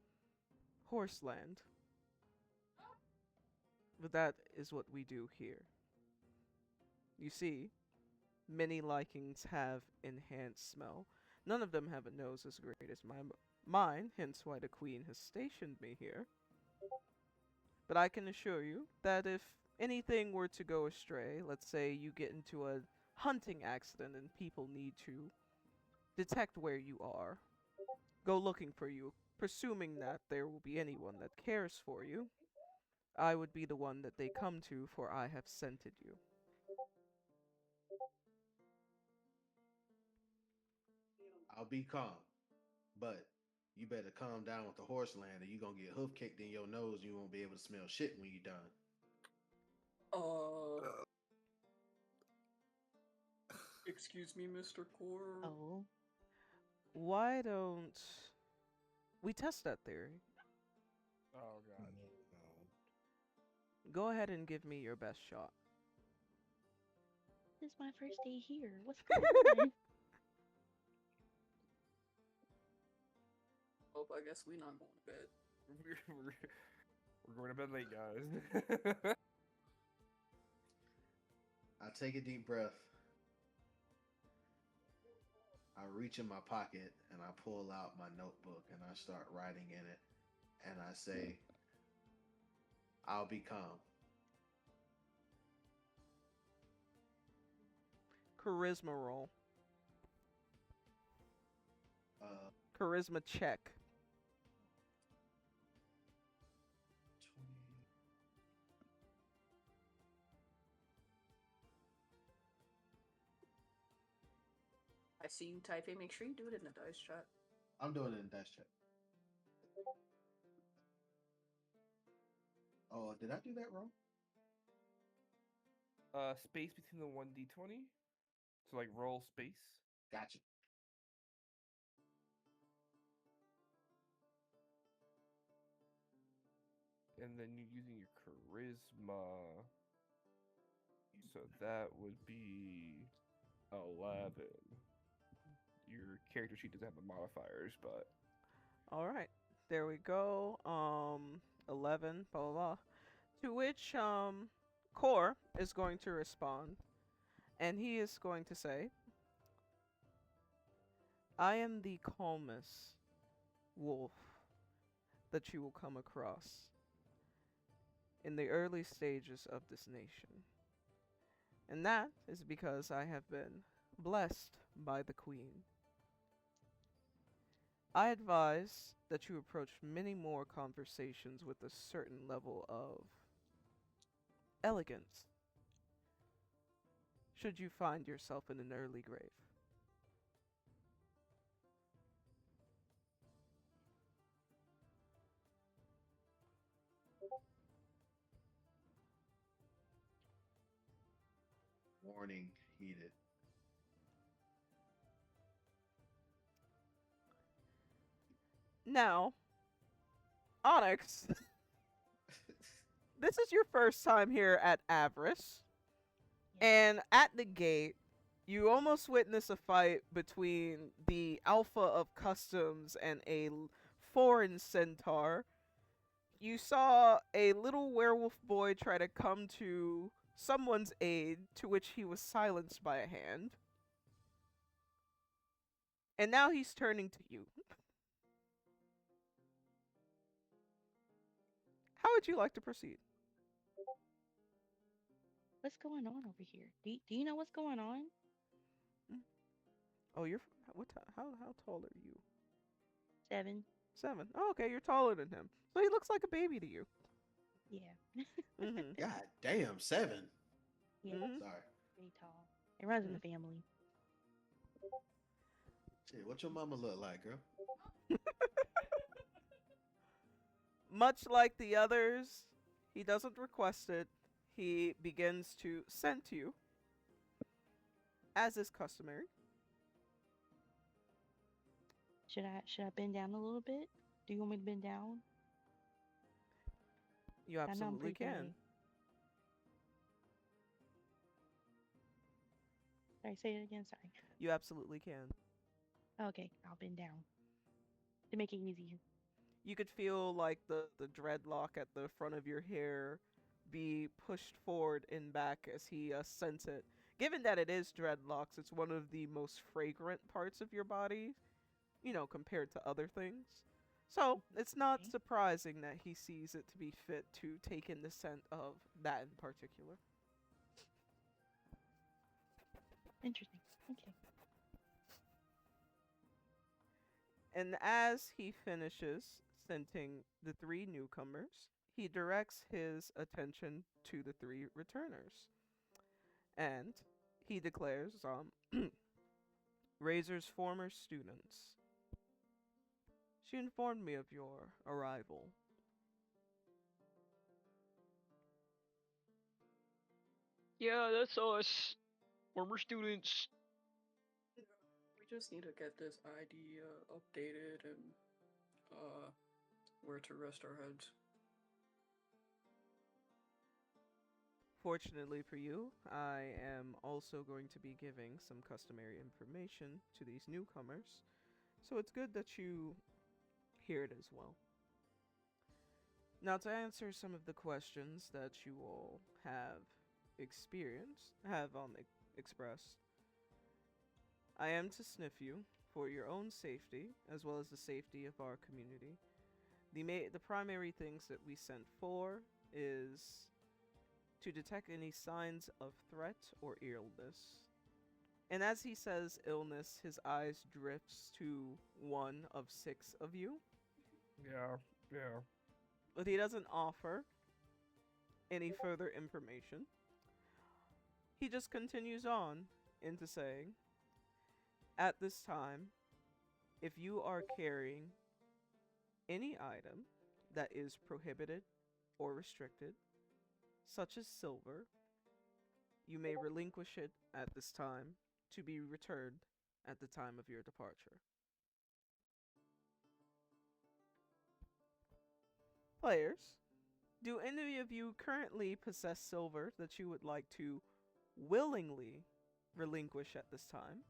Horseland, but that is what we do here. You see, many Lycans have enhanced smell. None of them have a nose as great as mine, hence why the queen has stationed me here. But I can assure you that if anything were to go astray, let's say you get into a hunting accident and people need to detect where you are, go looking for you, presuming that there will be anyone that cares for you, I would be the one that they come to, for I have scented you. I'll be calm, but you better calm down with the horse land, or you gonna get hoof kicked in your nose. And you won't be able to smell shit when you're done. Excuse me, Mr. Core. Oh, Why don't we test that theory? Oh god. Go ahead and give me your best shot. This is my first day here. What's going on? Oh, I guess we not going to bed. We're going to bed late, guys. I take a deep breath. I reach in my pocket and I pull out my notebook and I start writing in it. And I say, I'll be calm. Charisma roll. Charisma check. 20. I see you typing. Make sure you do it in the dice chat. I'm doing it in dash check. Oh, did I do that wrong? Space between the 1d20. So like roll space. Gotcha. And then you're using your charisma. So that would be 11. Your character sheet doesn't have the modifiers, but All right, there we go. 11, blah blah blah. To which Core is going to respond, and he is going to say, "I am the calmest wolf that you will come across in the early stages of this nation, and that is because I have been blessed by the Queen. I advise that you approach many more conversations with a certain level of elegance should you find yourself in an early grave." Warning heeded. Now, Onyx, this is your first time here at Avarus, and at the gate, you almost witness a fight between the Alpha of Customs and a foreign centaur. You saw a little werewolf boy try to come to someone's aid, to which he was silenced by a hand. And now he's turning to you. How would you like to proceed? What's going on over here? Do you know what's going on? Oh, you're how tall are you? 7. 7. Oh, okay, you're taller than him. So he looks like a baby to you. Yeah. Mm-hmm. God damn, 7. Yeah. Mhm. Sorry. Pretty tall. It runs in the family. Shit, what your mama look like, girl? Much like the others, he doesn't request it. He begins to scent you, as is customary. Should I bend down a little bit? Do you want me to bend down? You I know I'm absolutely pretty can. big. Sorry, say it again. Sorry. You absolutely can. Okay, I'll bend down to make it easier. You could feel like the dreadlock at the front of your hair be pushed forward and back as he scents it. Given that it is dreadlocks, it's one of the most fragrant parts of your body, compared to other things. So it's not Okay. surprising that he sees it to be fit to take in the scent of that in particular. Interesting. Okay. And as he finishes scenting the 3 newcomers, he directs his attention to the 3 returners. And he declares, Razor's former students. She informed me of your arrival. Yeah, that's us. Former students. We just need to get this ID updated and where to rest our heads. Fortunately for you, I am also going to be giving some customary information to these newcomers, so it's good that you hear it as well. Now, to answer some of the questions that you all have expressed, I am to sniff you for your own safety, as well as the safety of our community. The primary things that we sent for is to detect any signs of threat or illness. And as he says illness, his eyes drifts to one of 6 of you. Yeah. But he doesn't offer any further information. He just continues on into saying, at this time, if you are carrying any item that is prohibited or restricted, such as silver, you may relinquish it at this time to be returned at the time of your departure. Players, do any of you currently possess silver that you would like to willingly relinquish at this time?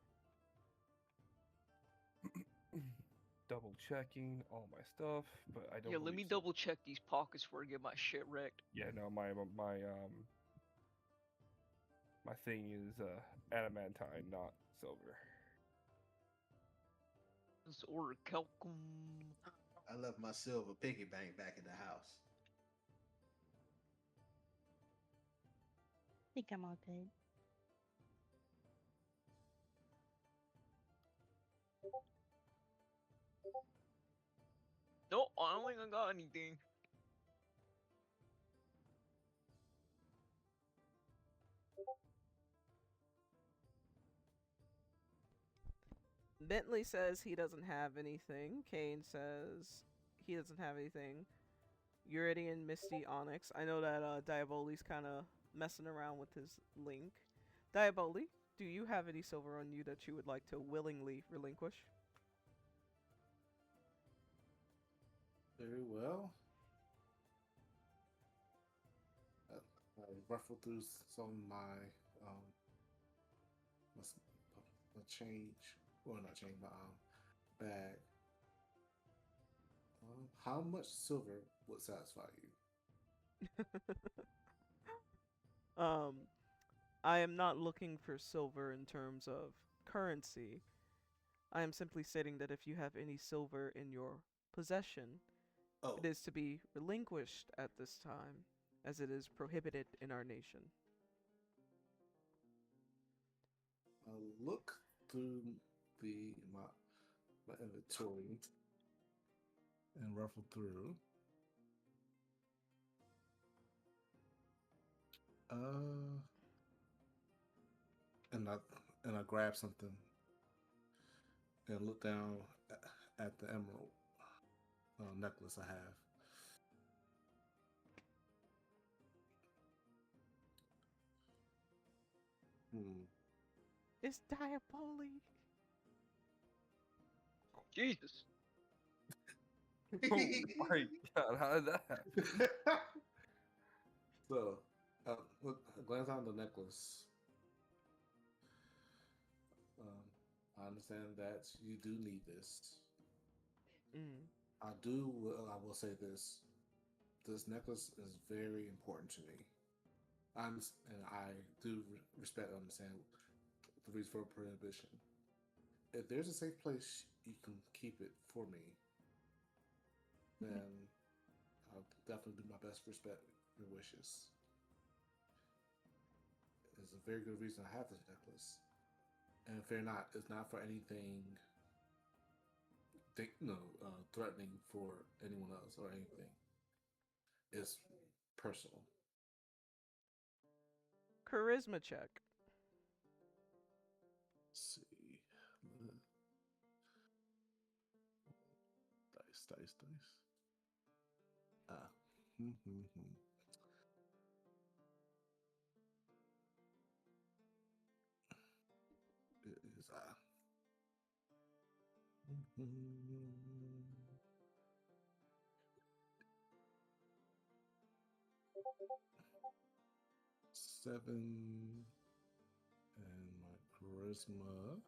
Double checking all my stuff, but I don't. Yeah, let me believe so. double check these pockets before I get my shit wrecked. Yeah, no, my thing is adamantine, not silver. Let's order Kelcum. I left my silver piggy bank back in the house. I think I'm all good. No, I don't think I got anything. Bentley says he doesn't have anything. Cain says he doesn't have anything. Eurydion, Misty, Onyx. I know that Diaboli's kind of messing around with his link. Diaboli, do you have any silver on you that you would like to willingly relinquish? Very well. I ruffled through some of my change, well, not change, my bag. How much silver would satisfy you? I am not looking for silver in terms of currency. I am simply stating that if you have any silver in your possession, it is to be relinquished at this time, as it is prohibited in our nation. I'll look through my inventory and ruffle through. And I grab something and look down at the emerald necklace I have. It's Diaboli. Jesus. Oh my god, how did that happen? So, look, I glance on the necklace. I understand that you do need this. I will say this. This necklace is very important to me. And I do respect and understand the reason for prohibition. If there's a safe place you can keep it for me, then I'll definitely do my best to respect your wishes. It's a very good reason I have this necklace. And fear not, it's not for anything threatening for anyone else or anything. It's personal. Charisma check. Let's see. Dice. It is 7, and my charisma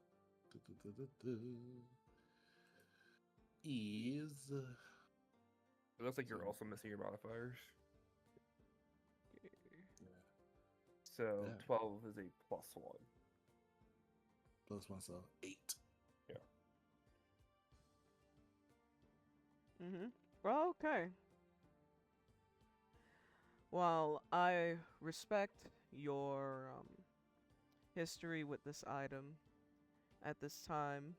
is. It looks like you're also missing your modifiers. Yeah. So Yeah. 12 is a +1. Plus myself 8. Yeah. Okay. While I respect your history with this item, at this time,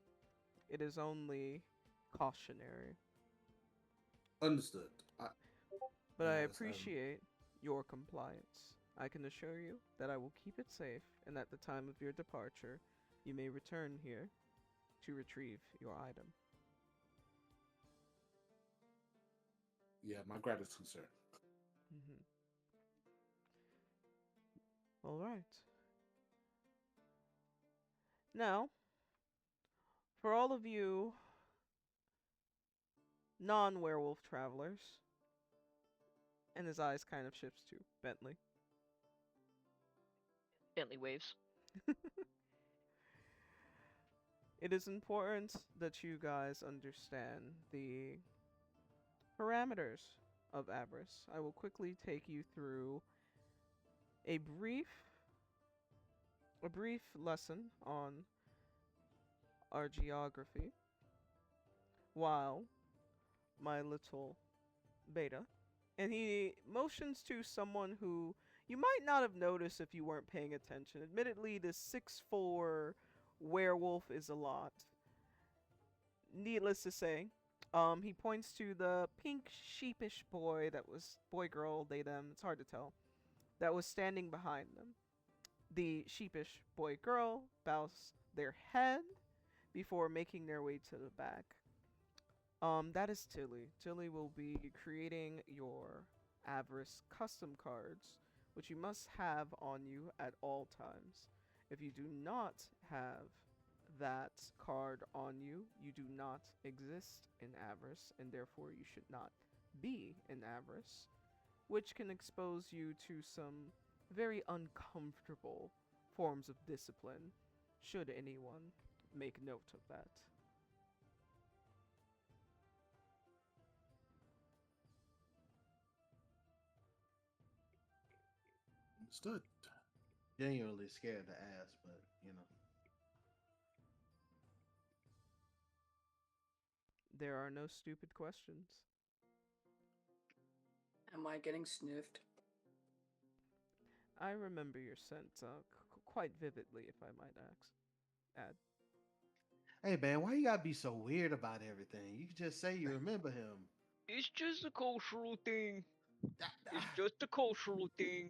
it is only cautionary. Understood. But I Yes, appreciate your compliance. I can assure you that I will keep it safe, and at the time of your departure, you may return here to retrieve your item. Yeah, my gratitude, sir. All right. Now, for all of you non-werewolf travelers, and his eyes kind of shifts to Bentley. Bentley waves. It is important that you guys understand the parameters of Avarus. I will quickly take you through a brief lesson on our geography while my little beta, and he motions to someone who you might not have noticed if you weren't paying attention. Admittedly, this 6'4" werewolf is a lot. Needless to say, he points to the pink sheepish boy girl, they, them, it's hard to tell, that was standing behind them. The sheepish boy girl bows their head before making their way to the back. That is Tilly. Tilly will be creating your Avarus custom cards, which you must have on you at all times. If you do not have that card on you, you do not exist in Avarus, and therefore you should not be in Avarus, which can expose you to some very uncomfortable forms of discipline, should anyone make note of that. Understood. Genuinely scared to ask, but you know. There are no stupid questions. Am I getting sniffed? I remember your scent quite vividly, if I might add. Hey man, why you gotta be so weird about everything? You can just say you remember him. It's just a cultural thing. It's just a cultural thing.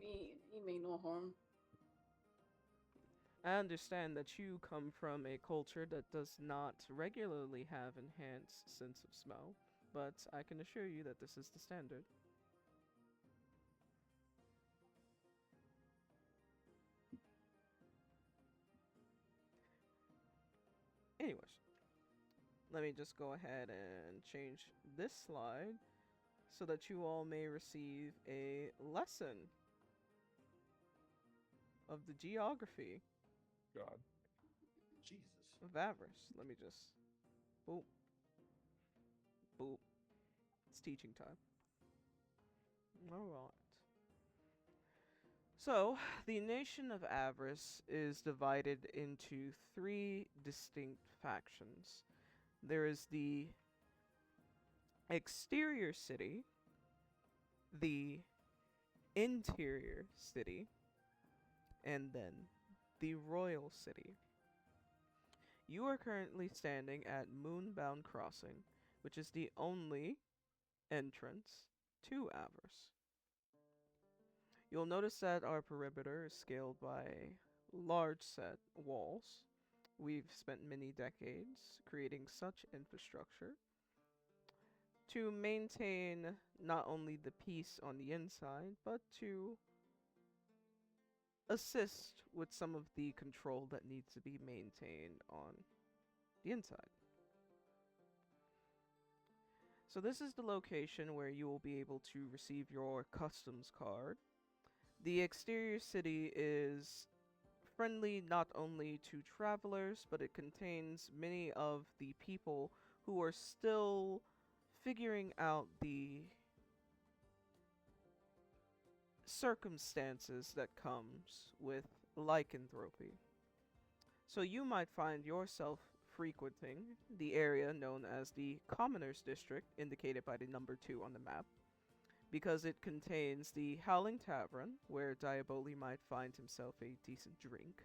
He made no harm. I understand that you come from a culture that does not regularly have enhanced sense of smell, but I can assure you that this is the standard. Anyways, let me just go ahead and change this slide so that you all may receive a lesson of the geography God. Jesus. of Avarus. Let me just boop. Boop. It's teaching time. Alright. So, the nation of Avarus is divided into 3 distinct factions. There is the exterior city, the interior city, and then the royal city. You are currently standing at Moonbound Crossing, which is the only entrance to Avarus. You'll notice that our perimeter is scaled by large set walls. We've spent many decades creating such infrastructure to maintain not only the peace on the inside, but to assist with some of the control that needs to be maintained on the inside. So this is the location where you will be able to receive your customs card. The exterior city is friendly not only to travelers, but it contains many of the people who are still figuring out the circumstances that comes with lycanthropy. So you might find yourself frequenting the area known as the Commoners District, indicated by the number 2 on the map, because it contains the Howling Tavern, where Diaboli might find himself a decent drink,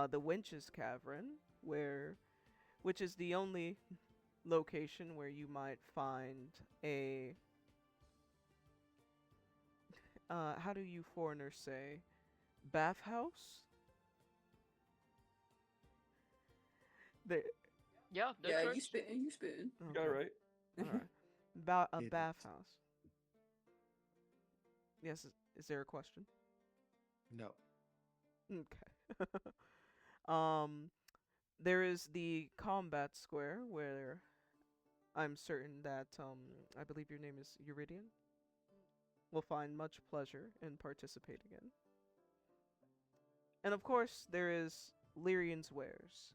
the Wench's Cavern, which is the only location where you might find a how do you foreigners say, bathhouse? Yeah, that's Yeah, right. you spitting, you spitting. You got it right. Alright. A It is. bathhouse. Yes, is there a question? No. Okay. There is the combat square where I'm certain that, I believe your name is Eurydion, will find much pleasure in participating in. And of course, there is Lyrian's Wares,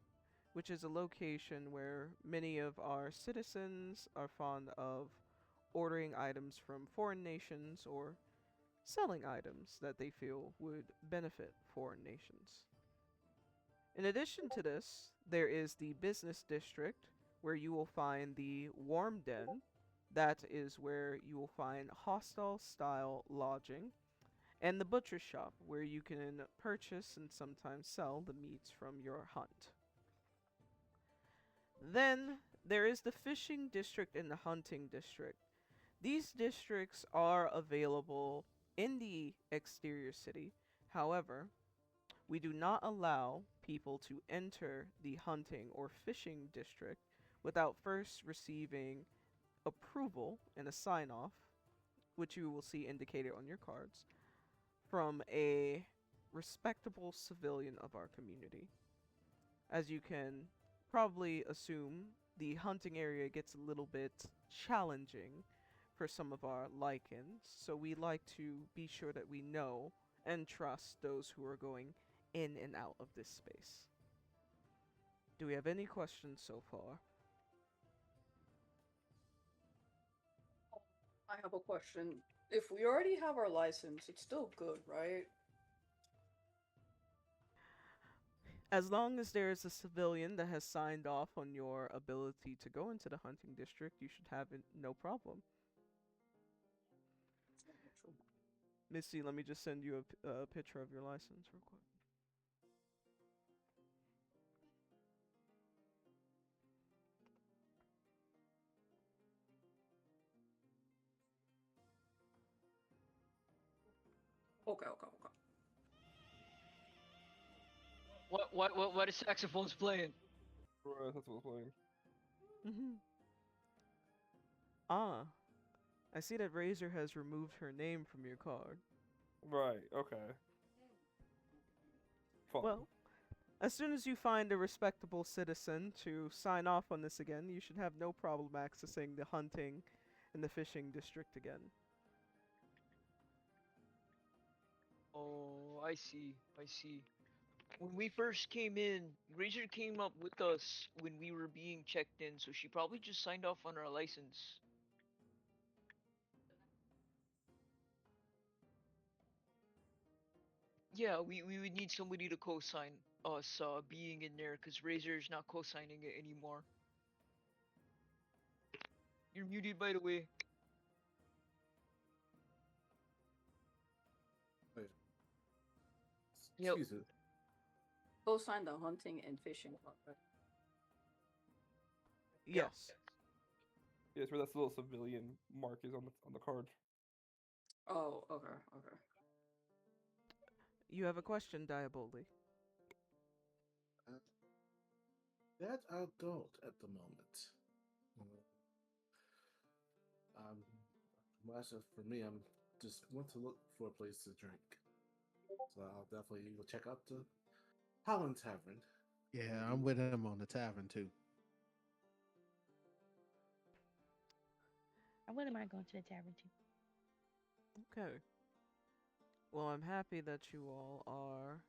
which is a location where many of our citizens are fond of ordering items from foreign nations or selling items that they feel would benefit foreign nations. In addition to this, there is the business district where you will find the Warm Den. That is where you will find hostile style lodging, and the butcher shop where you can purchase and sometimes sell the meats from your hunt. Then there is the fishing district and the hunting district. These districts are available in the exterior city. However, we do not allow people to enter the hunting or fishing district without first receiving approval and a sign off, which you will see indicated on your cards, from a respectable civilian of our community. As you can probably assume, the hunting area gets a little bit challenging for some of our Lycans, so we like to be sure that we know and trust those who are going in and out of this space. Do we have any questions so far? I have a question. If we already have our license, it's still good, right? As long as there is a civilian that has signed off on your ability to go into the hunting district, you should have it no problem. Misty, let me just send you a picture of your license real quick. Okay, okay, okay. What is saxophones playing? Right, that's what I'm playing. Mm-hmm. Ah, I see that Razor has removed her name from your card. Right, okay. Fun. Well, as soon as you find a respectable citizen to sign off on this again, you should have no problem accessing the hunting and the fishing district again. Oh, I see. I see. When we first came in, Razor came up with us when we were being checked in, so she probably just signed off on our license. Yeah, we would need somebody to co-sign us being in there, because Razor's not co-signing it anymore. You're muted, by the way. Wait. Yep. Excuse me. Go sign the hunting and fishing contract. Yes. Yeah, it's where that little civilian mark is on the card. Oh, okay, okay. You have a question, Diaboli? That I don't at the moment. Myself, for me, I'm just want to look for a place to drink. So I'll definitely go check out the Howland Tavern. Yeah, I'm with him on the tavern too. I wouldn't mind going to the tavern too. Okay. Well, I'm happy that you all are.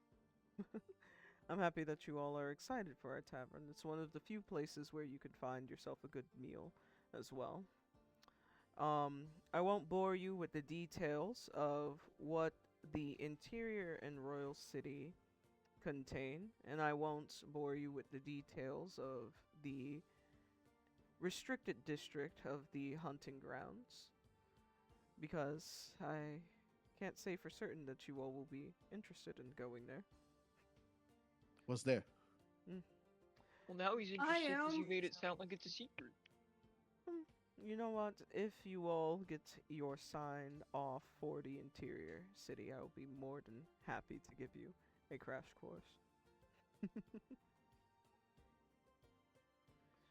I'm happy that you all are excited for our tavern. It's one of the few places where you could find yourself a good meal as well. I won't bore you with the details of what the interior and royal city contain, and I won't bore you with the details of the restricted district of the hunting grounds, because I can't say for certain that you all will be interested in going there. What's there? Well, now he's I interested because you am. made it sound like it's a secret. You know what? If you all get your sign off for the interior city, I will be more than happy to give you a crash course.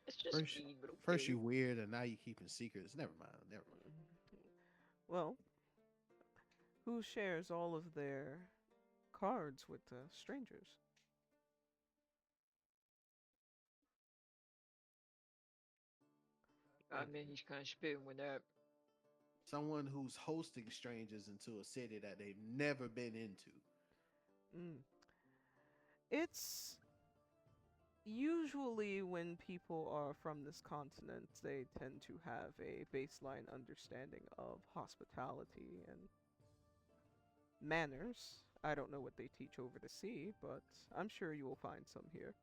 It's just First, mean, but first okay. you weird, and now you keeping secrets. Never mind. Never mind. Well, who shares all of their cards with strangers? I mean, he's kind of spitting with that. Someone who's hosting strangers into a city that they've never been into. Mm. It's usually when people are from this continent, they tend to have a baseline understanding of hospitality and manners. I don't know what they teach over the sea, but I'm sure you will find some here.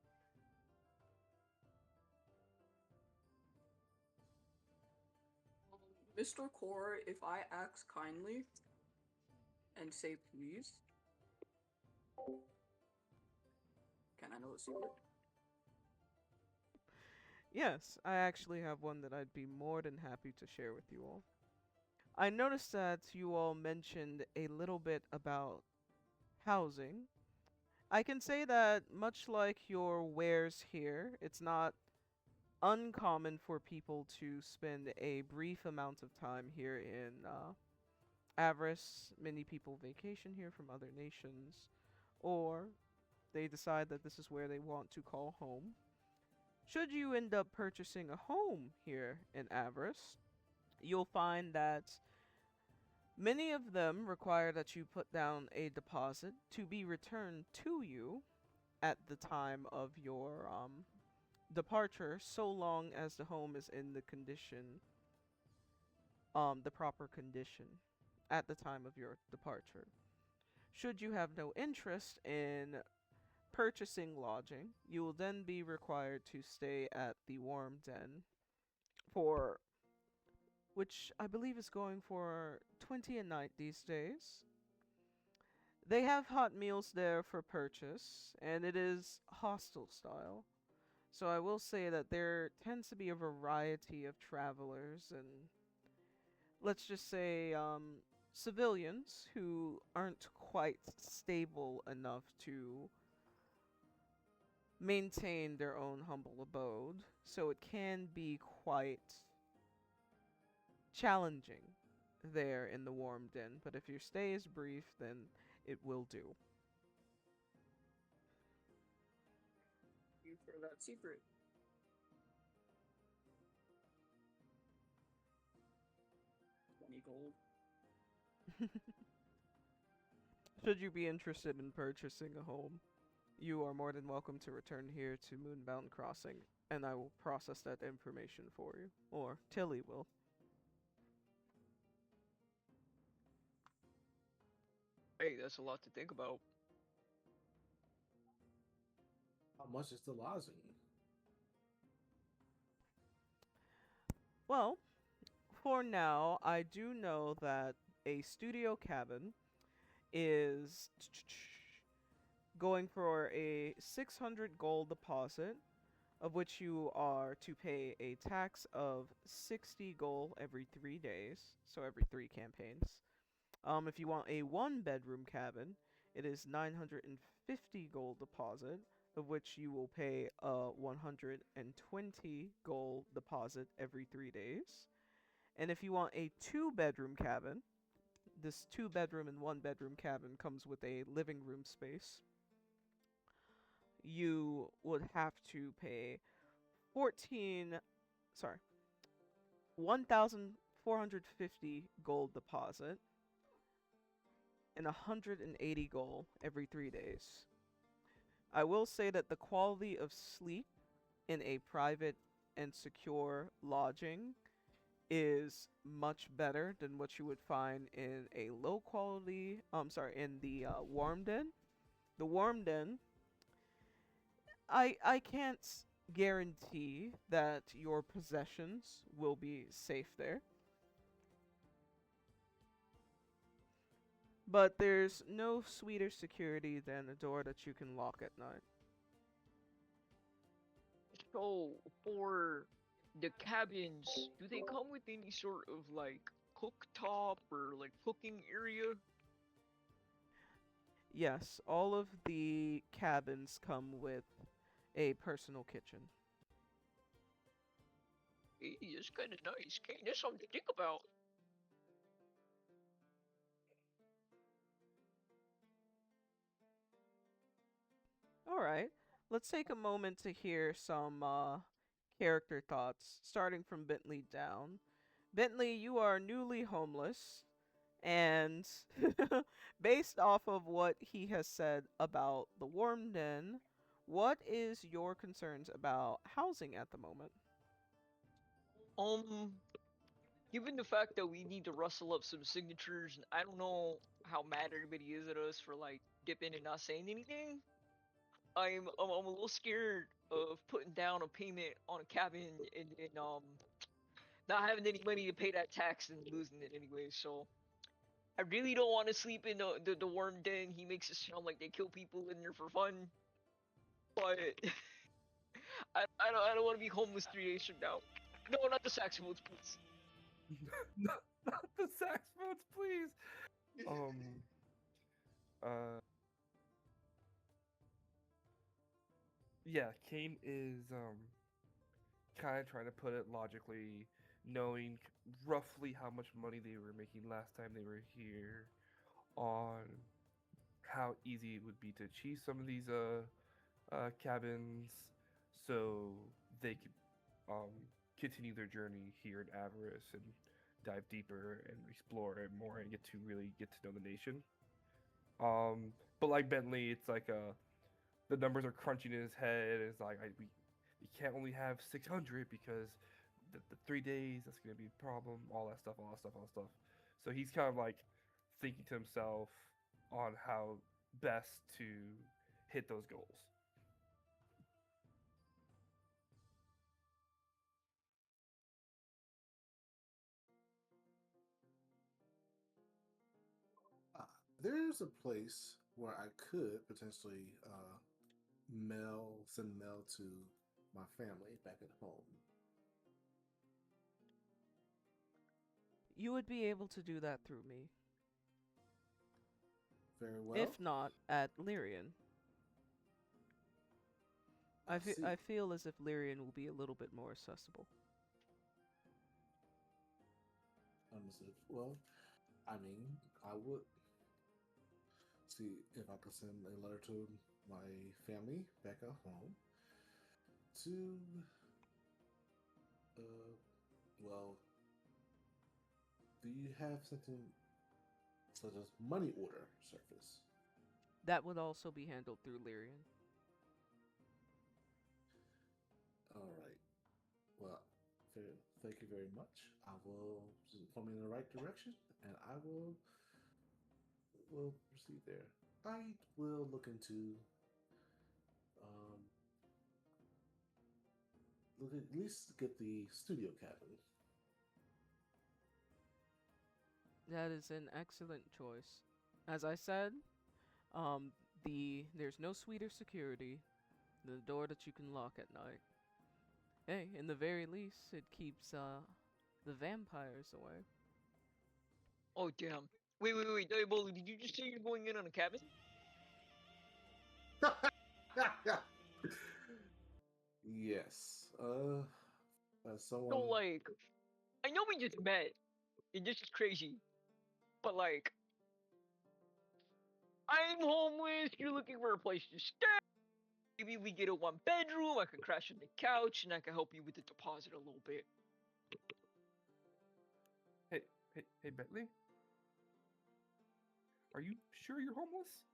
Mr. Core, if I ask kindly and say please, can I know a secret? Yes, I actually have one that I'd be more than happy to share with you all. I noticed that you all mentioned a little bit about housing. I can say that much like your wares here, it's not uncommon for people to spend a brief amount of time here in Avarus. Many people vacation here from other nations, or they decide that this is where they want to call home. Should you end up purchasing a home here in Avarus, you'll find that many of them require that you put down a deposit to be returned to you at the time of your departure, so long as the home is in the condition, the proper condition at the time of your departure. Should you have no interest in purchasing lodging, you will then be required to stay at the Warm Den for which I believe is going for 20 a night these days. They have hot meals there for purchase, and it is hostel style. So I will say that there tends to be a variety of travelers and let's just say civilians who aren't quite stable enough to maintain their own humble abode. So it can be quite challenging there in the Warm Den, but if your stay is brief, then it will do. You for that secret. Gold. Should you be interested in purchasing a home, you are more than welcome to return here to Moonbound Crossing, and I will process that information for you. Or Tilly will. Hey, that's a lot to think about. How much is the lodging? Well, for now, I do know that a studio cabin is going for a 600 gold deposit, of which you are to pay a tax of 60 gold every 3 days, so every 3 campaigns. If you want a 1-bedroom cabin, it is 950 gold deposit, of which you will pay a 120 gold deposit every 3 days. And if you want a 2-bedroom cabin, this 2-bedroom and 1-bedroom cabin comes with a living room space. You would have to pay 1,400 450 gold deposit, and 180 gold every 3 days. I will say that the quality of sleep in a private and secure lodging is much better than what you would find in a low quality, in the warm den. The warm den, I can't guarantee that your possessions will be safe there. But there's no sweeter security than a door that you can lock at night. So, for the cabins, do they come with any sort of like cooktop or like cooking area? Yes, all of the cabins come with a personal kitchen. Hey, it's kind of nice. Cain, that's something to think about. Alright, let's take a moment to hear some character thoughts, starting from Bentley down. Bentley, you are newly homeless, and based off of what he has said about the warm den, what is your concerns about housing at the moment? Um, Given the fact that we need to rustle up some signatures, and I don't know how mad everybody is at us for like dipping and not saying anything, I'm a little scared of putting down a payment on a cabin and not having any money to pay that tax and losing it anyway. So I really don't want to sleep in the worm den. He makes it sound like they kill people in there for fun, but I don't want to be homeless 3 days from now. No, not the saxophones, please. Not the saxophones, please. Uh. Yeah, Cain is kind of trying to put it logically, knowing roughly how much money they were making last time they were here, on how easy it would be to achieve some of these cabins, so they could continue their journey here in Avarus and dive deeper and explore it more and get to really get to know the nation. But like Bentley, it's like the numbers are crunching in his head. It's like we can't only have 600 because the 3 days that's gonna be a problem. All that stuff, all that stuff, all that stuff. So he's kind of like thinking to himself on how best to hit those goals. There's a place where I could potentially send mail to my family back at home. You would be able to do that through me. Very well. If not, at Lyrian. I feel as if Lyrian will be a little bit more accessible. Understood. Well, I mean, I would see if I could send a letter to my family back at home to, well, do you have something such as money order service? That would also be handled through Lyrian. All right. Well, thank you very much. I will point me in the right direction, and I will proceed there. I will look into at least get the studio cabin. That is an excellent choice. As I said, there's no sweeter security than the door that you can lock at night. Hey, in the very least, it keeps the vampires away. Oh damn! Wait, Diaboli, did you just say you're going in on a cabin? Yes. As So someone. like, I know we just met, and this is crazy, but like, I'm homeless. You're looking for a place to stay. Maybe we get a 1 bedroom. I could crash on the couch, and I can help you with the deposit a little bit. Hey, Bentley? Are you sure you're homeless?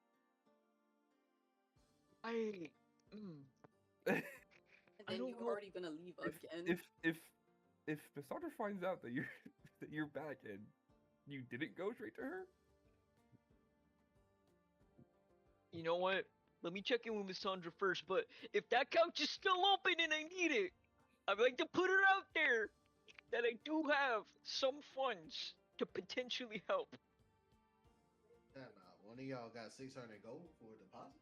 I. And I then don't you're know. already gonna leave again. If Cassandra finds out that you're that you're back and you didn't go straight to her, You know what? Let me check in with Miss Sandra first, but if that couch is still open and I need it, I'd like to put it out there that I do have some funds to potentially help. One of y'all got 600 gold for a deposit?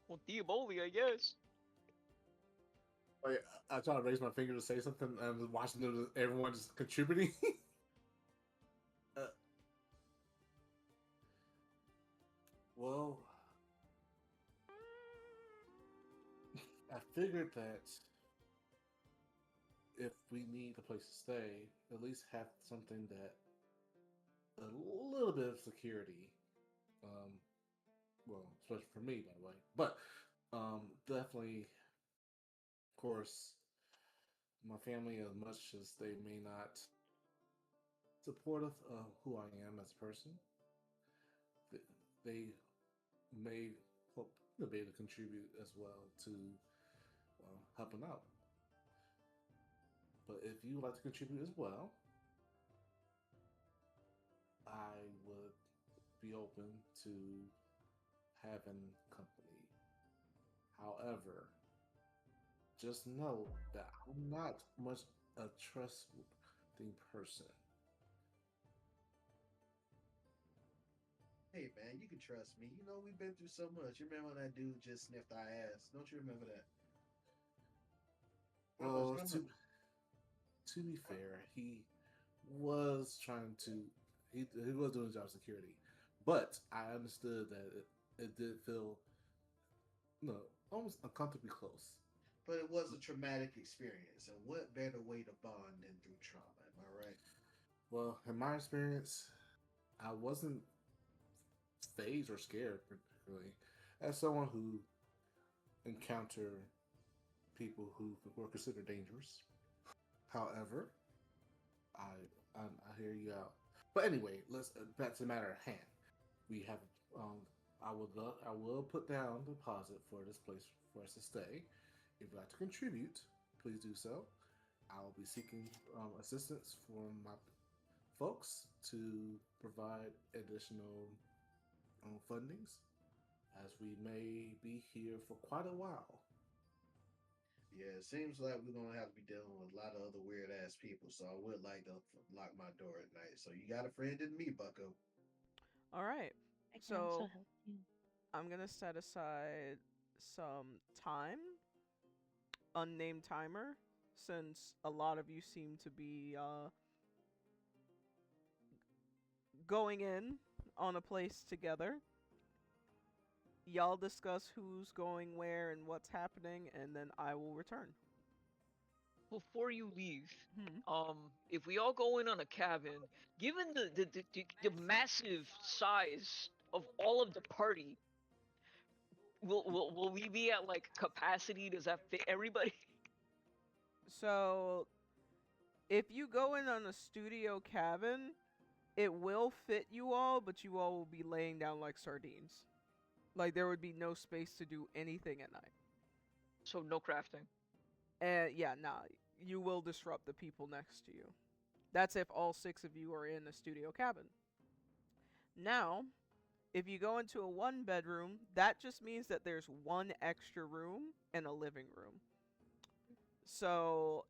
Well, Diaboli, I guess. Like, I try to raise my finger to say something, and I'm watching everyone just contributing. Well, I figured that if we need a place to stay, at least have something that a little bit of security. Well, especially for me, by the way. But definitely, of course, my family, as much as they may not supportive of who I am as a person, they may hope to be able to contribute as well to helping out. But if you would like to contribute as well, I would be open to having company. However, just know that I'm not much a trustworthy person. Hey man, you can trust me. You know we've been through so much. You remember when that dude just sniffed our ass? Don't you remember that? Well, to be fair, he was trying to he was doing job security, but I understood that it did feel almost uncomfortably close. But it was a traumatic experience, and what better way to bond than through trauma? Am I right? Well, in my experience, I wasn't phased or scared particularly. As someone who encountered people who were considered dangerous. However, I I hear you out. But anyway, let's back to the matter at hand. We have I will put down the deposit for this place for us to stay. If you'd like to contribute, please do so. I will be seeking assistance from my folks to provide additional fundings, as we may be here for quite a while. Yeah, it seems like we're gonna have to be dealing with a lot of other weird ass people. So I would like to lock my door at night. So you got a friend in me, Bucko. All right. I can also So help you. I'm gonna set aside some time, unnamed timer, since a lot of you seem to be going in on a place together. Y'all discuss who's going where and what's happening, and then I will return. Before you leave, Hmm. if we all go in on a cabin, given the massive size of all of the party, will we be at like capacity? Does that fit everybody? So, if you go in on a studio cabin, it will fit you all, but you all will be laying down like sardines. Like, there would be no space to do anything at night. So no crafting. And yeah, nah, you will disrupt the people next to you. That's if all 6 of you are in a studio cabin. Now, if you go into a 1-bedroom, that just means that there's 1 extra room and a living room. So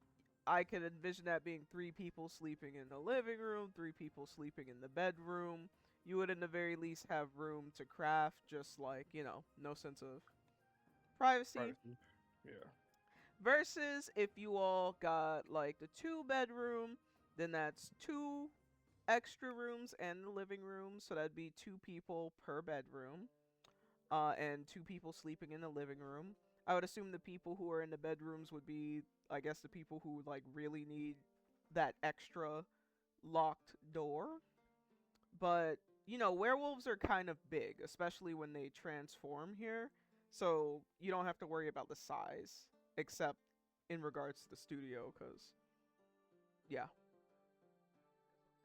I could envision that being 3 people sleeping in the living room, 3 people sleeping in the bedroom. You would, in the very least, have room to craft, just like, no sense of privacy. Yeah. Versus if you all got like the 2-bedroom, then that's 2 extra rooms and the living room, so that'd be 2 people per bedroom, and 2 people sleeping in the living room. I would assume the people who are in the bedrooms would be, I guess, the people who like really need that extra locked door. But werewolves are kind of big, especially when they transform here, so you don't have to worry about the size, except in regards to the studio, because yeah.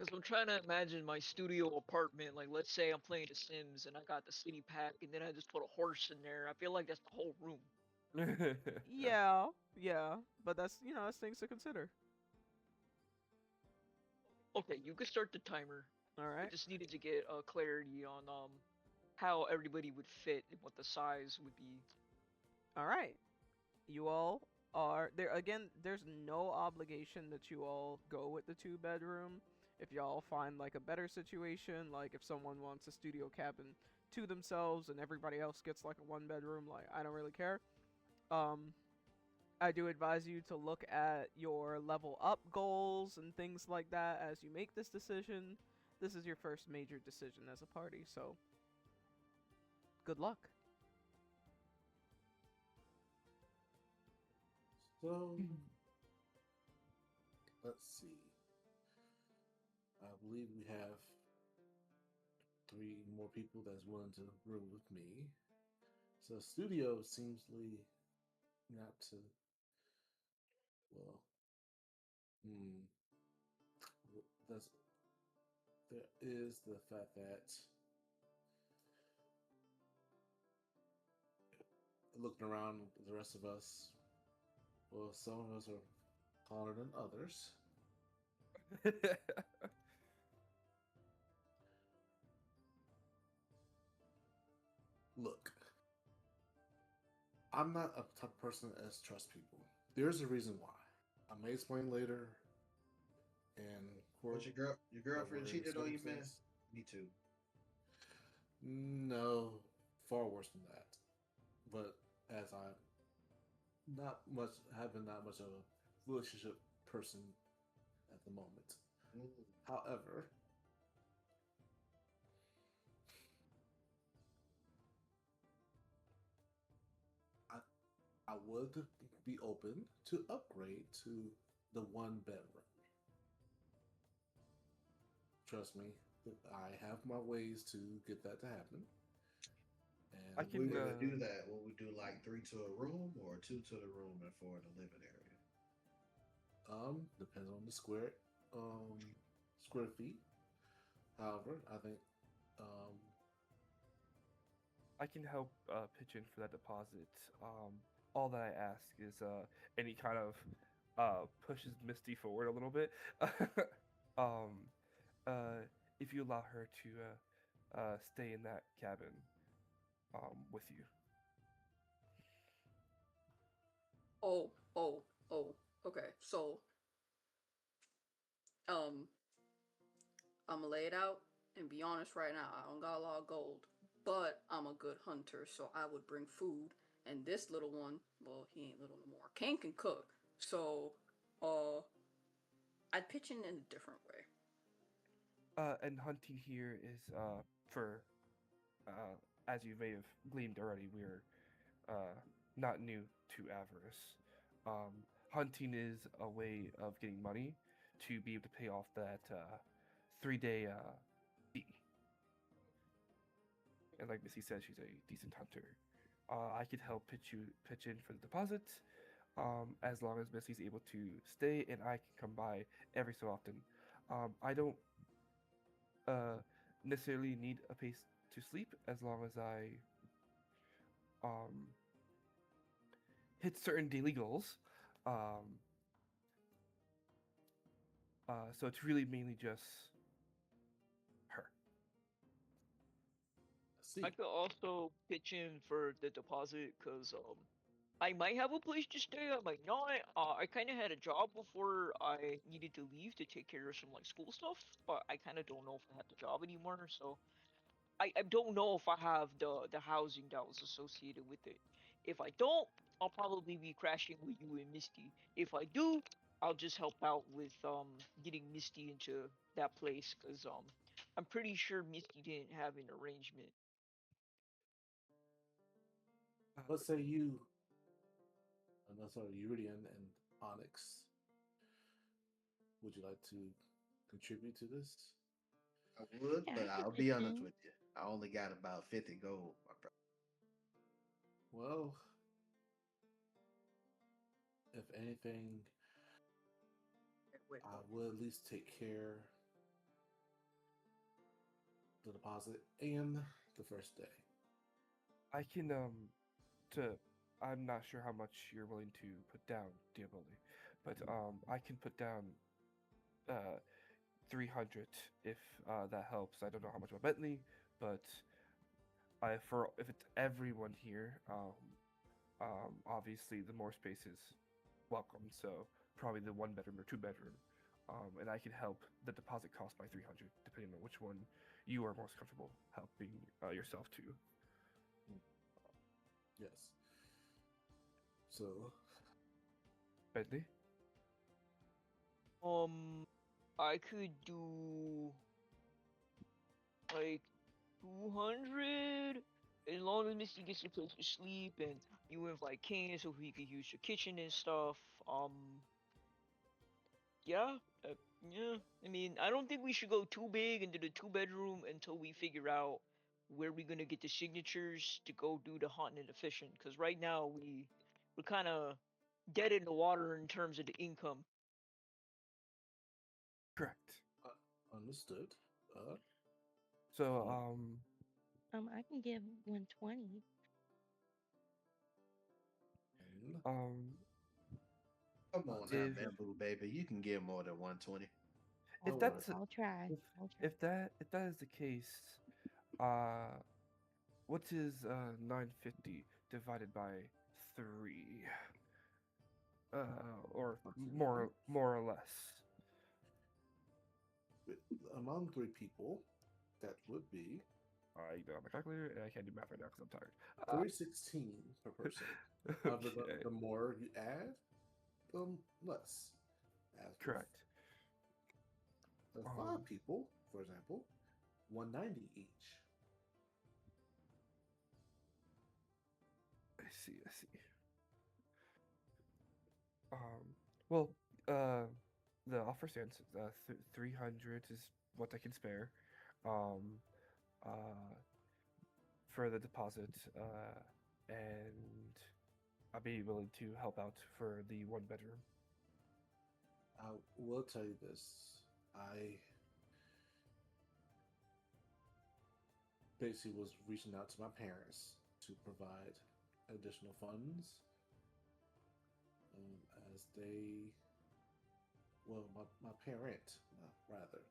Because I'm trying to imagine my studio apartment. Like, let's say I'm playing The Sims and I got the city pack, and then I just put a horse in there. I feel like that's the whole room. Yeah, yeah, but that's that's things to consider. Okay, you could start the timer. All I right, just needed to get clarity on how everybody would fit and what the size would be. all right. You all are there again. There's no obligation that you all go with the 2 bedroom. If y'all find like a better situation, like if someone wants a studio cabin to themselves and everybody else gets like a 1 bedroom, like I don't really care. Um, I do advise you to look at your level up goals and things like that as you make this decision. This is your first major decision as a party, so good luck. So, let's see. I believe we have 3 more people that's willing to room with me. So, studio seemsly not to. Well, hmm. That's, there is the fact that looking around the rest of us, well, some of us are taller than others. Look, I'm not a type of person as trust people. There's a reason why. I may explain later. And Was your girlfriend cheated on you, man? Me too. No, far worse than that. But as I having not much of a relationship person at the moment. However, I would be open to upgrade to the 1 bedroom. Trust me, I have my ways to get that to happen. And I If we can. were to do that, will we do like 3 to a room or 2 to the room and 4 in the living area? Depends on the square feet. However, I think I can help pitch in for that deposit. All that I ask is any kind of pushes Misty forward a little bit. um, if you allow her to stay in that cabin with you. Oh, oh, oh. Okay, so um, I'm gonna lay it out and be honest right now. I don't got a lot of gold, but I'm a good hunter, so I would bring food. And this little one, well, he ain't little no more. Cain can cook, so I'd pitch in a different way. And hunting here is for as you may have gleaned already, we're not new to Avarus. Hunting is a way of getting money to be able to pay off that 3-day fee. And like Missy said, she's a decent hunter. I could help pitch in for the deposit, as long as Missy's able to stay and I can come by every so often. I don't necessarily need a place to sleep as long as I um, hit certain daily goals. Um, so it's really mainly just her. I could also pitch in for the deposit because I might have a place to stay. I might not. I kind of had a job before I needed to leave to take care of some like school stuff, but I kind of don't know if I have the job anymore. So I don't know if I have the housing that was associated with it. If I don't, I'll probably be crashing with you and Misty. If I do, I'll just help out with getting Misty into that place because I'm pretty sure Misty didn't have an arrangement. let's say you, sorry, Eurydion and Onyx. Would you like to contribute to this? I would, Yeah, but I I'll could be pitch honest in. with you. I only got about 50 gold, my brother. Well, if anything, Wait, I would at least take care the deposit and the first day. I can to I'm not sure how much you're willing to put down, Diaboli, but I can put down 300 if that helps. I don't know how much about Bentley, but if it's everyone here, obviously the more space is welcome. So probably the 1 bedroom or 2 bedroom, and I can help the deposit cost by 300, depending on which one you are most comfortable helping yourself to. Yes. So, Bentley? I could do like 200 as long as Misty gets a place to sleep and you have like Cain so he could use your kitchen and stuff. Yeah, yeah. I mean, I don't think we should go too big into the 2 bedroom until we figure out where we're gonna get the signatures to go do the hunting and the fishing. Cause right now we're kind of dead in the water in terms of the income. Correct. understood. So, I can give 120. And Come on now, Did- Bamboo baby. You can get more than 120. if I that's I'll try. if, I'll try. if that is the case, what is 950 divided by 3? Or more or less. among 3 people, that would be I don't have my calculator and I can't do math right now because I'm tired. 316 per person. However, Okay. the more you add, the less. As with Correct. The 5 people, for example, 190 each. I see. Well, the offer stands. 300 is what I can spare. For the deposit, and I'll be willing to help out for the 1 bedroom. I will tell you this. I basically was reaching out to my parents to provide additional funds as my parent, rather,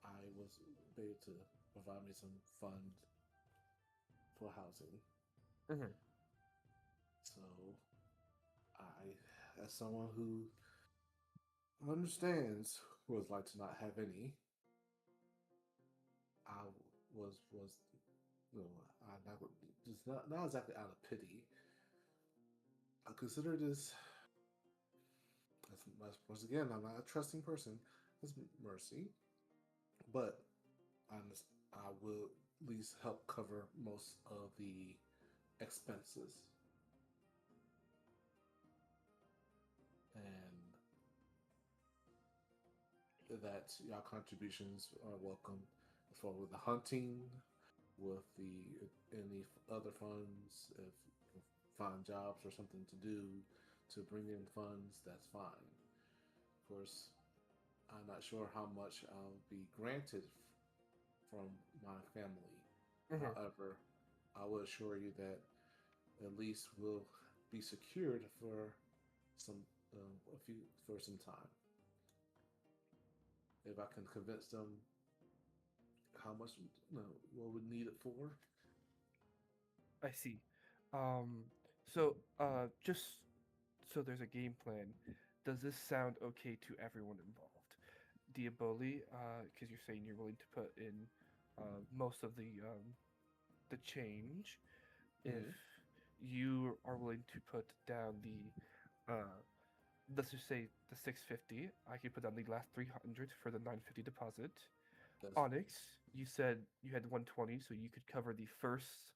I was able to provide me some fund for housing. Mm-hmm. So, as someone who understands what it's like to not have any, I was not exactly out of pity. I consider this as once again, I'm not a trusting person. It's mercy, but I will at least help cover most of the expenses. And that your contributions are welcome for with the hunting, with any other funds, if you find jobs or something to do to bring in funds, that's fine. Of course, I'm not sure how much I'll be granted from my family. Mm-hmm. However, I will assure you that at least we'll be secured for some time. If I can convince them how much what we need it for. I see. Just so there's a game plan. Does this sound okay to everyone involved? Diaboli, because you're saying you're willing to put in most of the change. Mhm. If you are willing to put down let's just say the 650, I can put down the last 300 for the 950 deposit. That's Onyx, you said you had 120, so you could cover the first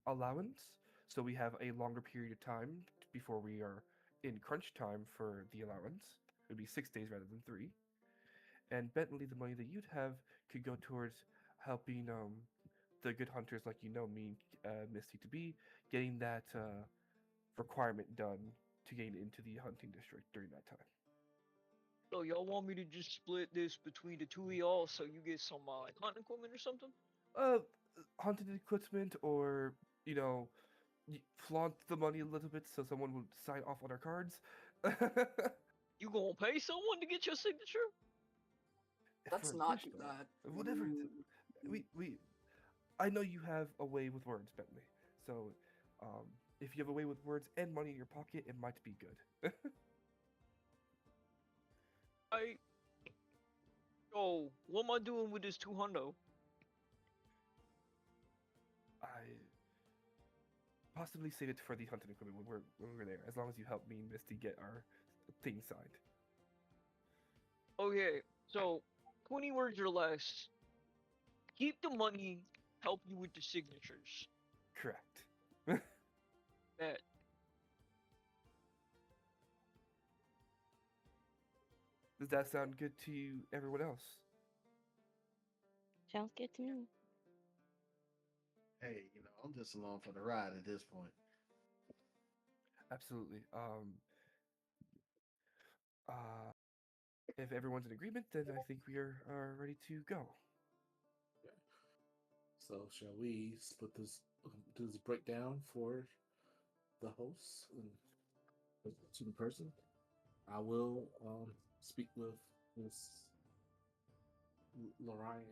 allowance. So we have a longer period of time before we are in crunch time for the allowance. It would be 6 days rather than 3. And Bentley, the money that you'd have could go towards helping the good hunters like me, Misty to be, getting that requirement done to gain into the hunting district during that time. So y'all want me to just split this between the two of y'all so you get some like hunting equipment or something? Uh, Haunted equipment, or you know, flaunt the money a little bit so someone would sign off on our cards. You gonna pay someone to get your signature? Let's For a not dish, do though. that. Whatever. We. I know you have a way with words, Bentley. So, if you have a way with words and money in your pocket, it might be good. Yo, what am I doing with this 200? I possibly save it for the hunting equipment when we're there, as long as you help me and Misty get our thing signed. Okay, so 20 words or less. Keep the money, help you with the signatures. Correct. Bet. Does that sound good to everyone else? Sounds good to me. Hey, I'm just along for the ride at this point. Absolutely. If everyone's in agreement, then I think we are ready to go. Okay. So shall we split this, do this breakdown for the hosts and to the person? I will speak with Miss Lyrian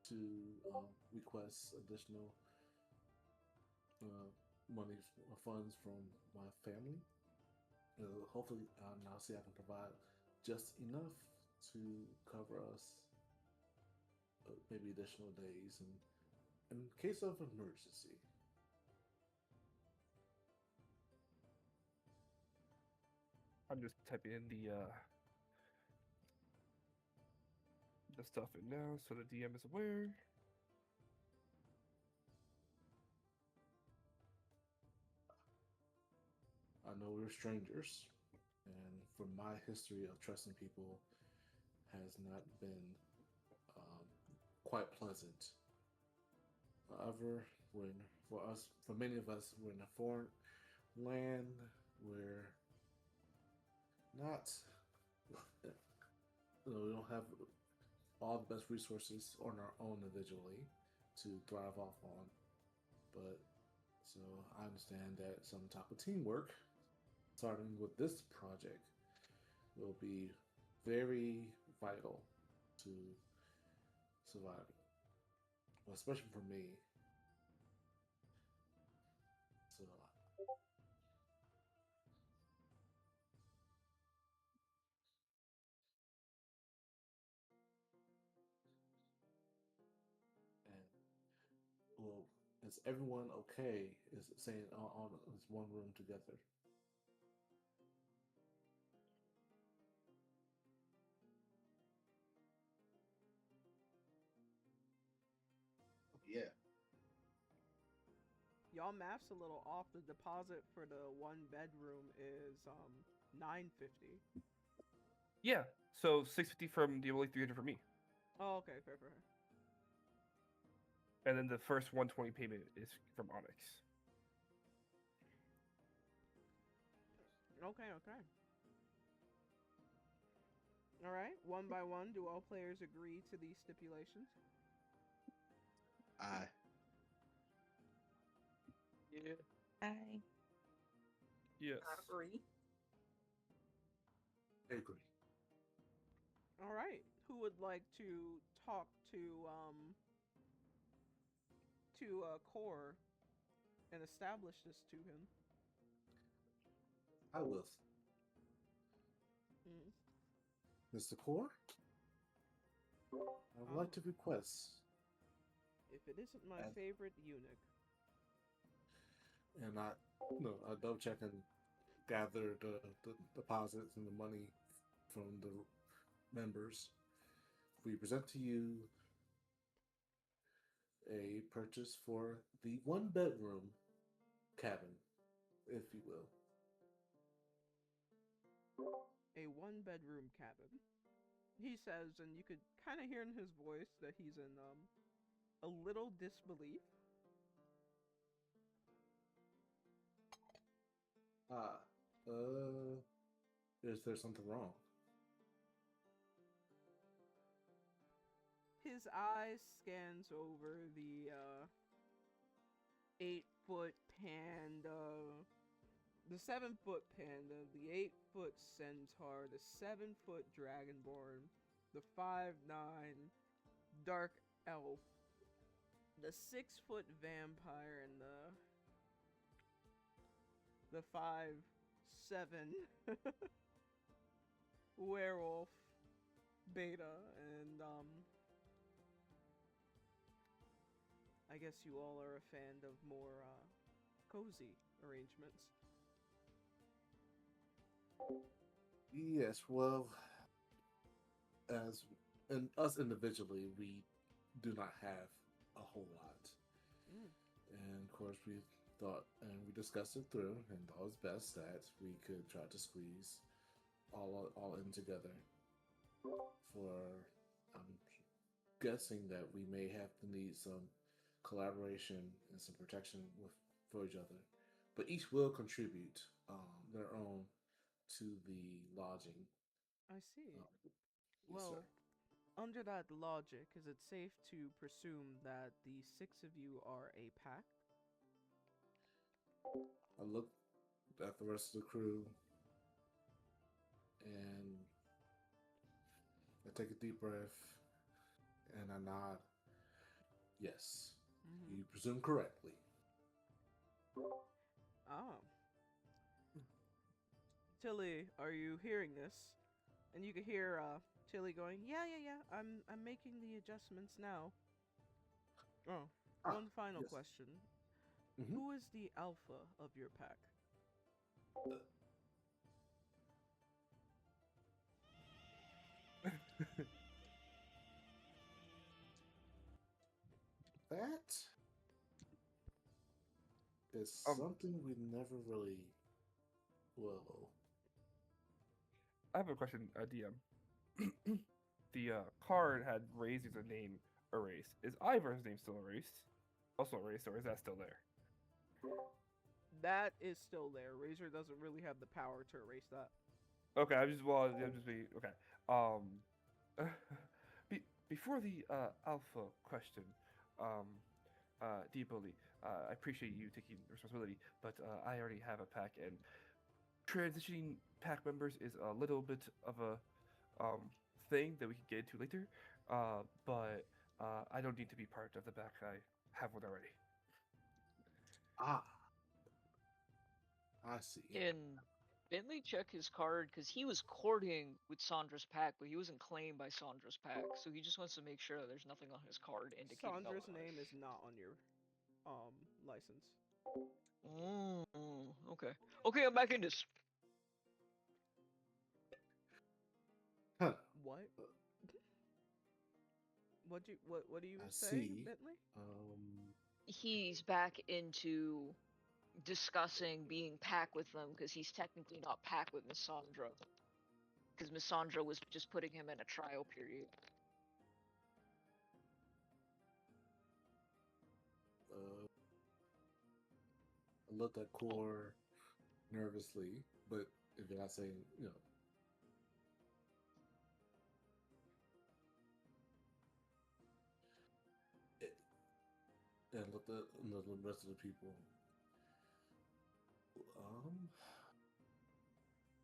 to request additional money funds from my family. Hopefully, I'll see I can provide just enough to cover us maybe additional days in case of emergency. I'm just typing in the stuff in now so the DM is aware. I know we're strangers, and from my history of trusting people has not been quite pleasant. However, for many of us, we're in a foreign land. We're not, we don't have all the best resources on our own individually to thrive off on. But so I understand that some type of teamwork, starting with this project, will be very vital to surviving, well, especially for me. So, and well, is everyone okay? Is saying on this one room together? Yeah. Y'all math's a little off. The deposit for the one bedroom is $950. Yeah. So 650 from Diaboli, 300 from me, Oh, okay, fair. and then the first 120 payment is from Onyx. Okay. All right. One by one, do all players agree to these stipulations? I Yeah. I Yes. Agree. I agree. All right. Who would like to talk to Core and establish this to him? I will. Mm. Mr. Core, I would like to request, If it isn't my As- favorite eunuch. and I double check and gather the deposits and the money from the members. We present to you a purchase for the one bedroom cabin, if you will. A one bedroom cabin. He says, and you could kind of hear in his voice that he's in a little disbelief. Ah, uh, Is there something wrong? His eyes scans over the 8-foot panda, the 7-foot panda, the 8-foot centaur, the 7-foot dragonborn, the 5'9" dark elf, the 6-foot vampire, and the 5'7" werewolf beta, and I guess you all are a fan of more cozy arrangements. Yes, well, as and us individually, we do not have a whole lot. Mm. And of course, we thought and we discussed it through, and thought it was best that we could try to squeeze all in together. For I'm guessing that we may have to need some collaboration and some protection for each other, but each will contribute their own to the lodging. I see. Yes, Well, sir. under that logic, is it safe to presume that the 6 of you are a pack? I look at the rest of the crew and I take a deep breath and I nod. Yes, Mm-hmm. you presume correctly. Ah. Tilly, are you hearing this? And you can hear Tilly going, yeah. I'm making the adjustments now. Oh, one final Yes. question. Mhm. Who is the alpha of your pack? That is something we never really. Well, I have a question, DM. The card had Razor's name erased. Is Ivor's name still erased? Also erased, or is that still there? That is still there. Razor doesn't really have the power to erase that. Okay, I'm just being okay. Before the alpha question, um, Diaboli, I appreciate you taking responsibility, but I already have a pack, and transitioning pack members is a little bit of a thing that we can get into later. But I don't need to be part of the pack. I have one already. ah, I see. Can Bentley check his card? Because he was courting with Sandra's pack, but he wasn't claimed by Sandra's pack, so he just wants to make sure that there's nothing on his card indicating Sandra's otherwise. name is not on your license. Okay. Okay, I'm back in this. Huh. What? What do you I say, see. Bentley? He's back into discussing being pack with them because he's technically not pack with Miss Sandra. Because Miss Sandra was just putting him in a trial period. I looked at Core nervously, but if you're not saying, and looked at the rest of the people.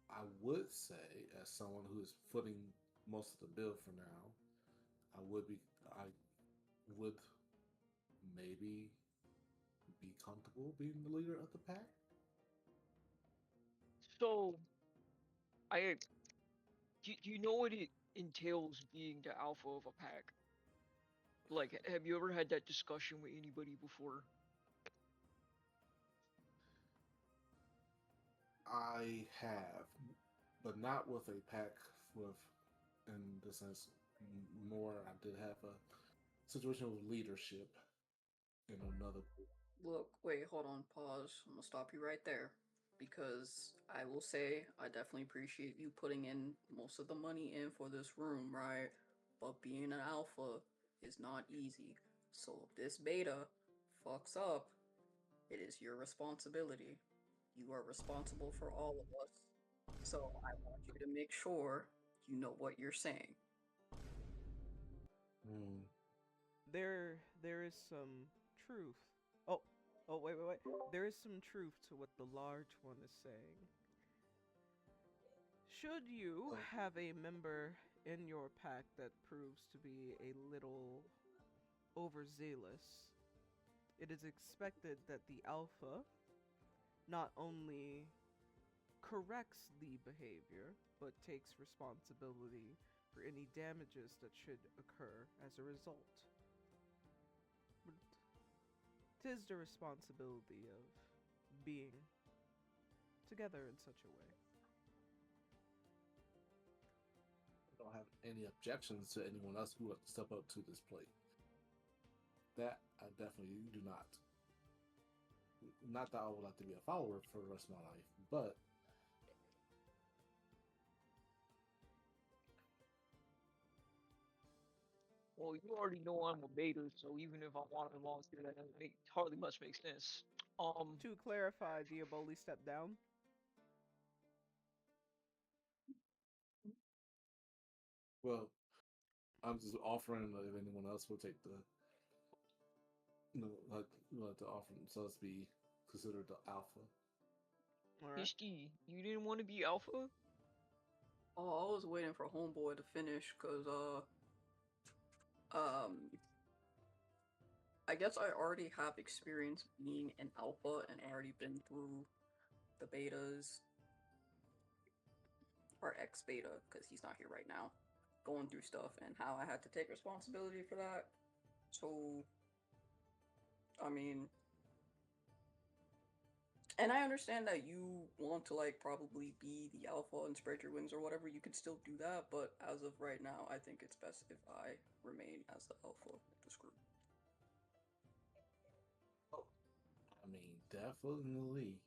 I would say, as someone who is footing most of the bill for now, I would maybe be comfortable being the leader of the pack. So, do you know what it entails being the alpha of a pack? Like, have you ever had that discussion with anybody before? I have, but not with a pack with, in the sense, more. I did have a situation with leadership in another. Look, wait, hold on, pause. I'm gonna stop you right there. Because I will say, I definitely appreciate you putting in most of the money in for this room, right? But being an alpha is not easy. So if this beta fucks up, it is your responsibility. You are responsible for all of us. So I want you to make sure you know what you're saying. There is some truth. Oh, wait. There is some truth to what the large one is saying. Should you have a member in your pack that proves to be a little overzealous, it is expected that the alpha not only corrects the behavior, but takes responsibility for any damages that should occur as a result. But 'tis the responsibility of being together in such a way. I don't have any objections to anyone else who would step up to this plate. That I definitely do not. Not that I would like to be a follower for the rest of my life, but Well, you already know I'm a beta, so even if I want to volunteer, that doesn't hardly much make sense. To clarify, Diaboli stepped down. well, I'm just offering if anyone else will take the, like to offer themselves to be considered the alpha. Alright. Misty, you didn't want to be alpha? Oh, I was waiting for Homeboy to finish, cause I guess I already have experience being an alpha and already been through the betas, or ex-beta, because he's not here right now, going through stuff and how I had to take responsibility for that. So, I mean, and I understand that you want to like probably be the alpha and spread your wings or whatever. You could still do that, but as of right now, I think it's best if I remain as the alpha of this group. I mean, definitely.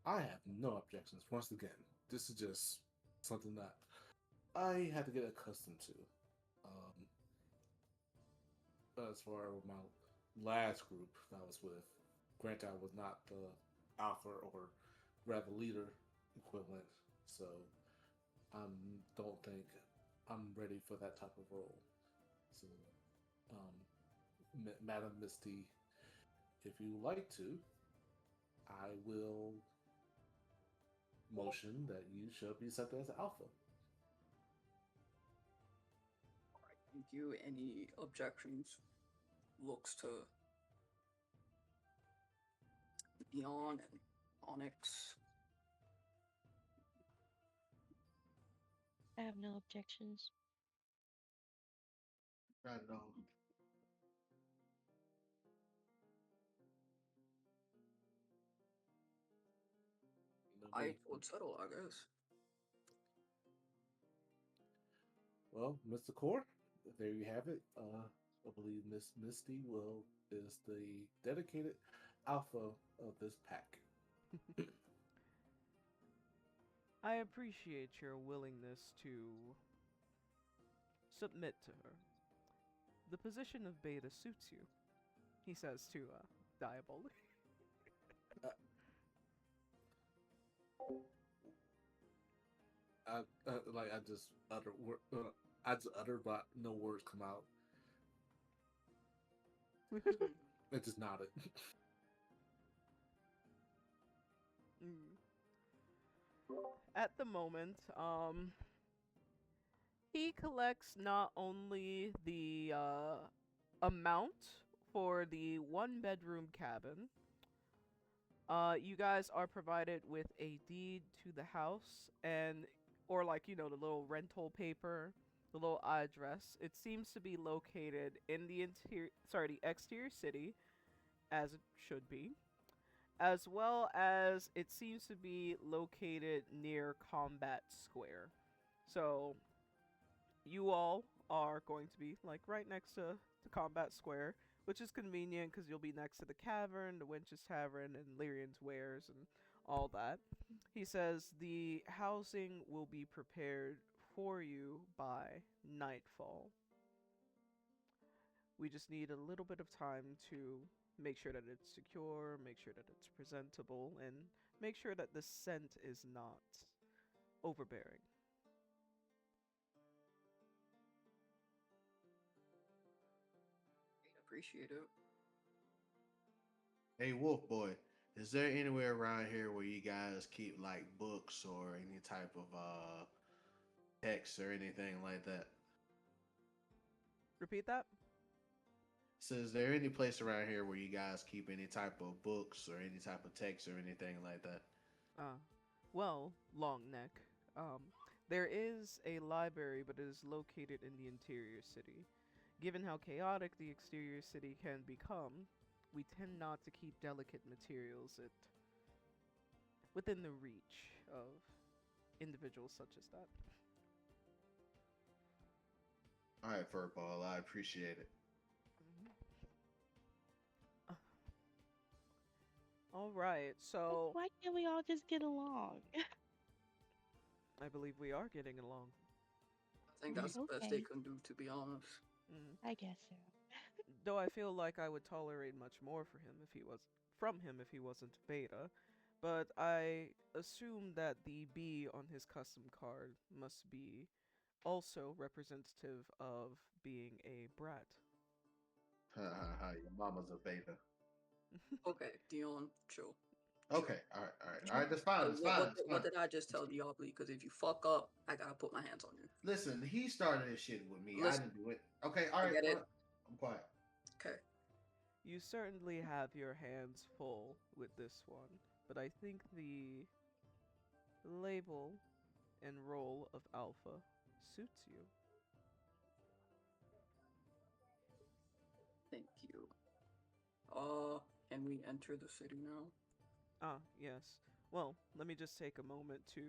I have no objections. Once again, this is just something that I had to get accustomed to. As far as my last group that I was with, granted, I was not the alpha or rather leader equivalent, so I don't think I'm ready for that type of role. So, Madam Misty, if you like to, I will motion that you shall be accepted as alpha. Alright, thank you. Any objections? Looks to Dion and Onyx. I have no objections. Not at all. I would settle, I guess. Well, Mr. Core, there you have it. I believe Miss Misty is the dedicated alpha of this pack. I appreciate your willingness to submit to her. The position of beta suits you, he says to Diaboli. I just utter I just utter, but no words come out. I just nodded. At the moment, he collects not only the amount for the 1-bedroom cabin. You guys are provided with a deed to the house or like, the little rental paper, the little address. It seems to be located in the exterior city, as it should be, as well as it seems to be located near Combat Square. So you all are going to be like right next to Combat Square, which is convenient because you'll be next to the Cavern, the Winch's Tavern, and Lyrian's Wares and all that. He says the housing will be prepared for you by nightfall. We just need a little bit of time to make sure that it's secure, make sure that it's presentable, and make sure that the scent is not overbearing. Appreciate it. Hey, Wolf Boy, is there anywhere around here where you guys keep like books or any type of text or anything like that? Repeat that? So, is there any place around here where you guys keep any type of books or any type of text or anything like that? Well, long neck. Um, there is a library, but it is located in the interior city. Given how chaotic the exterior city can become, we tend not to keep delicate materials within the reach of individuals such as that. All right, Furball, I appreciate it. All right, so Why can't we all just get along? I believe we are getting along. I think that's the best they Okay. can do, to be honest. I guess so. Though I feel like I would tolerate much more for him if he wasn't beta, but I assume that the B on his custom card must be also representative of being a brat. Ha ha ha! Your mama's a beta. Okay, Dion, chill. Okay, all right. That's fine. It's fine. It's What fine. did I just tell Diaboli? Because if you fuck up, I gotta put my hands on you. Listen, he started this shit with me. I Listen. didn't do it. Okay, all I right. get it. I'm quiet. Okay. You certainly have your hands full with this one, but I think the label and role of Alpha suits you. Thank you. Can we enter the city now? Ah, yes. Well, let me just take a moment to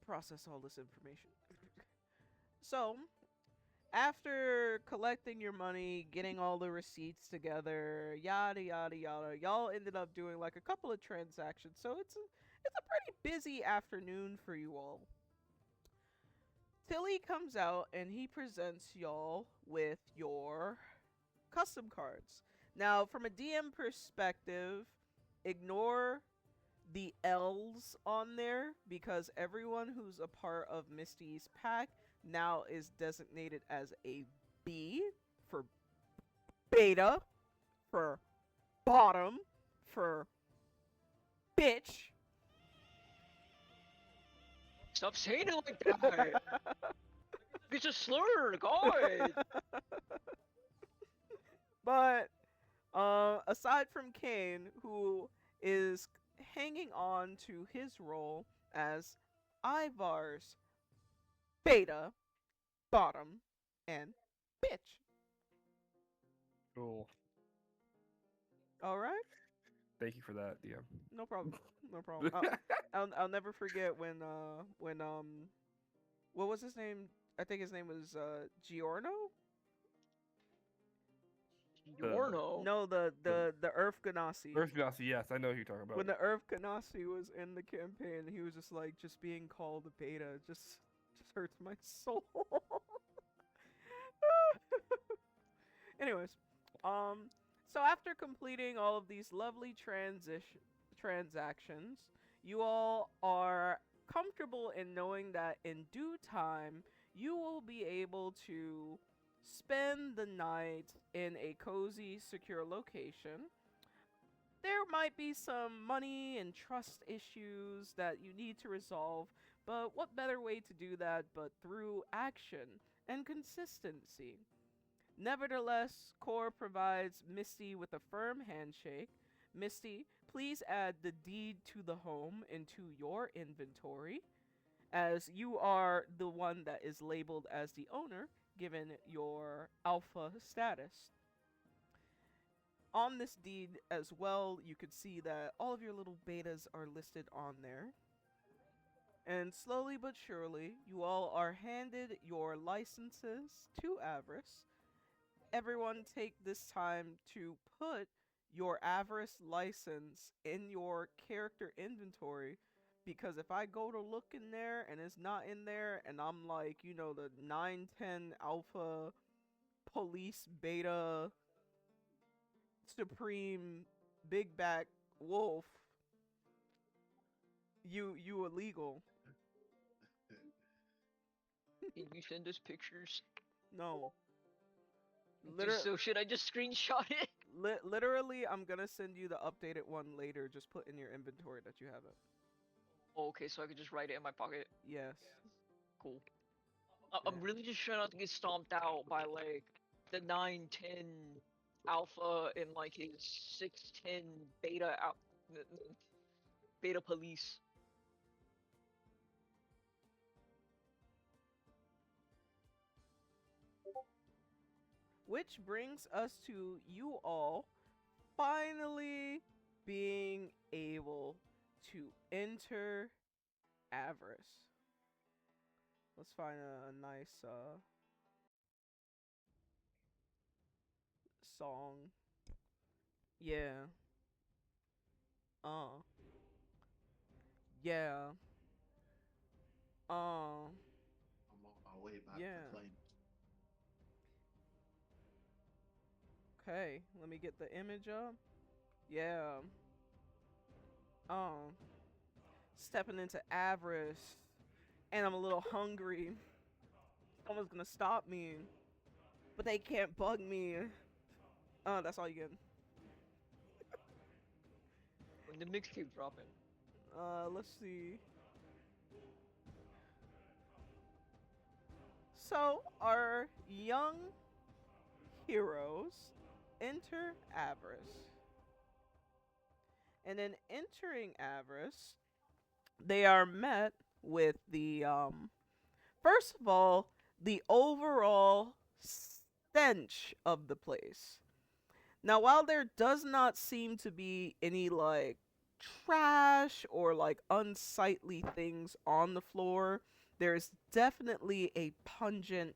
process all this information. So, after collecting your money, getting all the receipts together, yada yada yada, y'all ended up doing like a couple of transactions. So it's a pretty busy afternoon for you all. Tilly comes out and he presents y'all with your custom cards. Now, from a DM perspective, ignore the L's on there because everyone who's a part of Misty's pack now is designated as a B for beta, for bottom, for bitch. Stop saying it like that. It's a slur, God. But aside from Cain, who is hanging on to his role as Avarus, beta, bottom, and bitch. Cool. All right. Thank you for that, DM. No problem. No problem. I'll never forget when what was his name? I think his name was Giorno. Giorno. No, the Earth Ganassi. Earth Ganassi, yes, I know who you're talking about. When the Earth Ganassi was in the campaign, he was just like, just being called a beta just hurts my soul. Anyways, so after completing all of these lovely transactions, you all are comfortable in knowing that in due time, you will be able to spend the night in a cozy, secure location. There might be some money and trust issues that you need to resolve, but what better way to do that but through action and consistency? Nevertheless, Core provides Misty with a firm handshake. Misty, please add the deed to the home into your inventory, as you are the one that is labeled as the owner, given your alpha status. On this deed as well, you could see that all of your little betas are listed on there. And slowly but surely, you all are handed your licenses to Avarus. Everyone take this time to put your Avarus license in your character inventory, because if I go to look in there and it's not in there and I'm like, you know, the 910 alpha police beta supreme big back wolf, You illegal. Can you send us pictures? No. So should I just screenshot it? Literally, I'm gonna send you the updated one later. Just put in your inventory that you have it. Oh, okay, so I could just write it in my pocket. Yes. Cool. I'm really just trying not to get stomped out by like the 910 alpha and like his 610 beta police. Which brings us to you all finally being able to enter Avarus. Let's find a nice song. Yeah. Yeah. I'm on my way back Yeah. to claim. Okay, let me get the image up. Yeah. Stepping into Avarus, and I'm a little hungry. Someone's gonna stop me, but they can't bug me. That's all you get. When the mixtape dropping? Let's see. So, our young heroes enter Avarus. And then entering Avarus, they are met with the, first of all, the overall stench of the place. Now, while there does not seem to be any, like, trash or, like, unsightly things on the floor, there's definitely a pungent,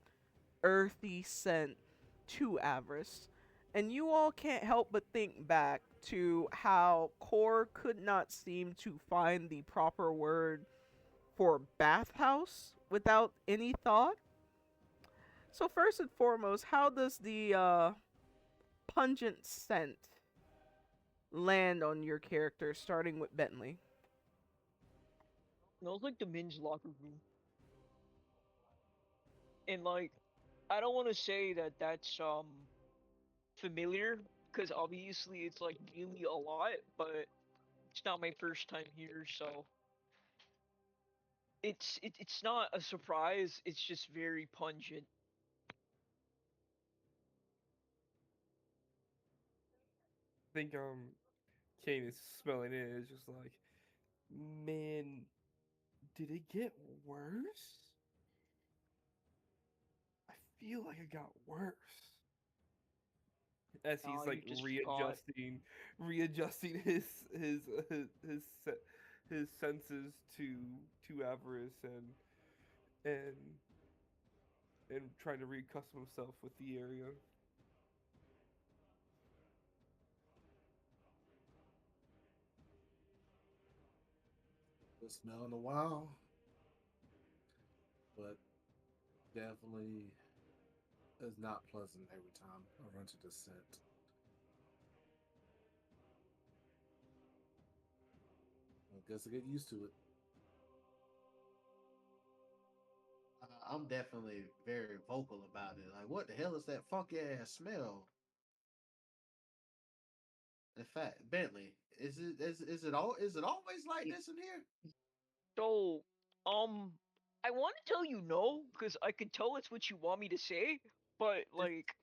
earthy scent to Avarus. And you all can't help but think back to how Core could not seem to find the proper word for bathhouse without any thought. So first and foremost, how does the pungent scent land on your character, starting with Bentley? Smells like the men's locker room. And like, I don't want to say that that's familiar, because obviously it's like really a lot, but it's not my first time here, so it's not a surprise. It's just very pungent. I think Cain is smelling it. It's just like, man, did it get worse? I feel like it got worse. As he's Oh, like you just readjusting his senses to Avarus and and trying to reaccustom himself with the area. It's smell in a while, but definitely is not pleasant every time I run to the scent. I guess I get used to it. I'm definitely very vocal about it. Like, what the hell is that funky ass smell? In fact, Bentley, is it always like this in here? So, I want to tell you no, because I can tell it's what you want me to say, but like,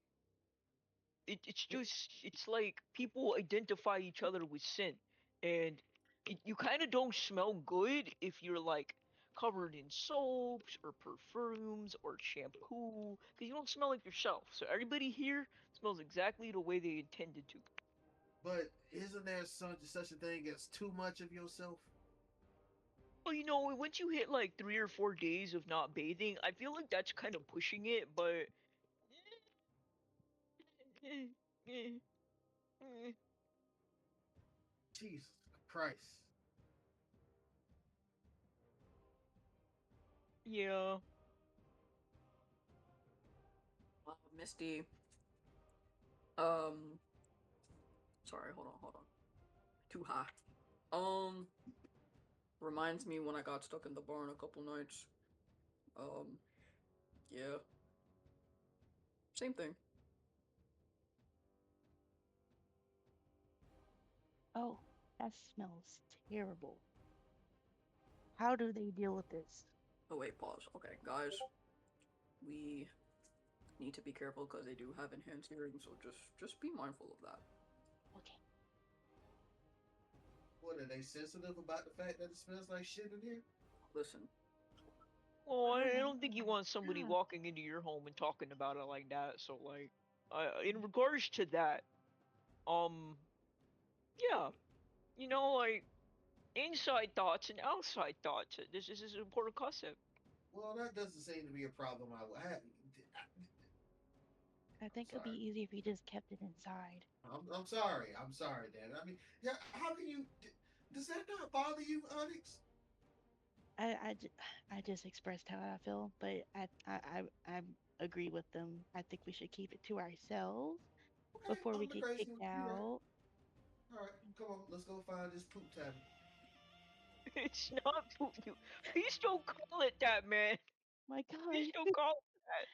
it's like people identify each other with scent, and you kind of don't smell good if you're like covered in soaps or perfumes or shampoo, because you don't smell like yourself. So everybody here smells exactly the way they intended to. But isn't there such a thing as too much of yourself? Well, once you hit like 3 or 4 days of not bathing, I feel like that's kind of pushing it, but Jesus Christ. yeah. Misty. Sorry, hold on. Too high. Reminds me when I got stuck in the barn a couple nights. Yeah. Same thing. Oh, that smells terrible. How do they deal with this? Oh wait, pause. Okay, guys. We need to be careful because they do have enhanced hearing, so just be mindful of that. Okay. What, are they sensitive about the fact that it smells like shit in here? Listen. Oh, I don't think you want somebody Yeah. walking into your home and talking about it like that. So, like, in regards to that, yeah, you know, like inside thoughts and outside thoughts. This is an important concept. Well, that doesn't seem to be a problem I would have. I think it'd be Sorry. easy if you just kept it inside. I'm sorry. I'm sorry, Dan. I mean, yeah, how can you. Does that not bother you, Onyx? I just expressed how I feel, but I agree with them. I think we should keep it to ourselves Okay, before we I'm the get crazy kicked one. You're right. out. All right, come on. Let's go find this poop time. It's not food. Please don't call it that, man. My Please God. don't call it that.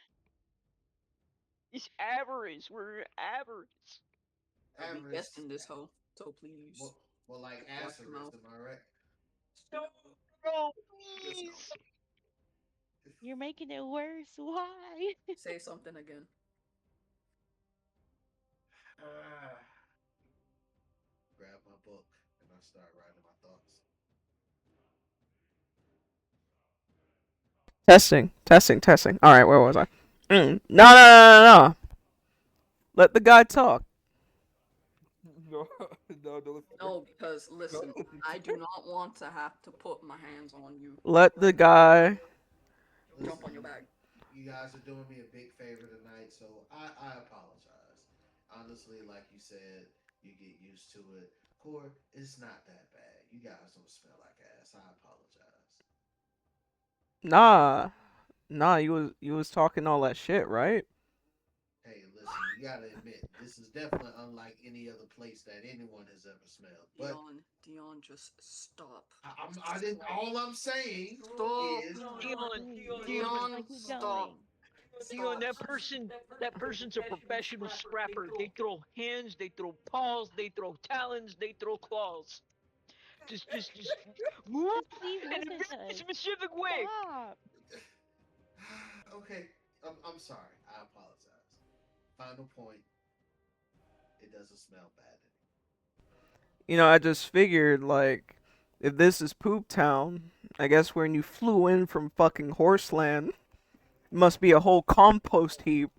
It's Avarus. We're Avarus. We guessed Average. in this hoe, so please Well, well, like watch your Acerus, mouth. am I right? No, no, Just no. please. You're making it worse. Why? Say something again. Ah. Grab my book and I start writing my thoughts. Testing. All right, where was I? No. Let the guy talk. No, no. No, because listen, I do not want to have to put my hands on you. Let the guy. Jump on your bag. You guys are doing me a big favor tonight, so I apologize. Honestly, like you said, you get used to it. Core, it's not that bad. You guys don't smell like ass. I apologize. Nah. You was talking all that shit, right? Hey, listen, you gotta admit, this is definitely unlike any other place that anyone has ever smelled. But Dion, just stop. I didn't. All I'm saying Stop. is, Dion, Looks Dion, like we're stop. going. Dion, Stop. that person's a professional scrapper. They throw hands, they throw paws, they throw talons, they throw claws. Just move Just please in a listen to very us. specific way. Stop. okay, I'm sorry. I apologize. Final point. It doesn't smell bad I just figured, like, if this is Poop Town, I guess when you flew in from fucking Horseland, it must be a whole compost heap.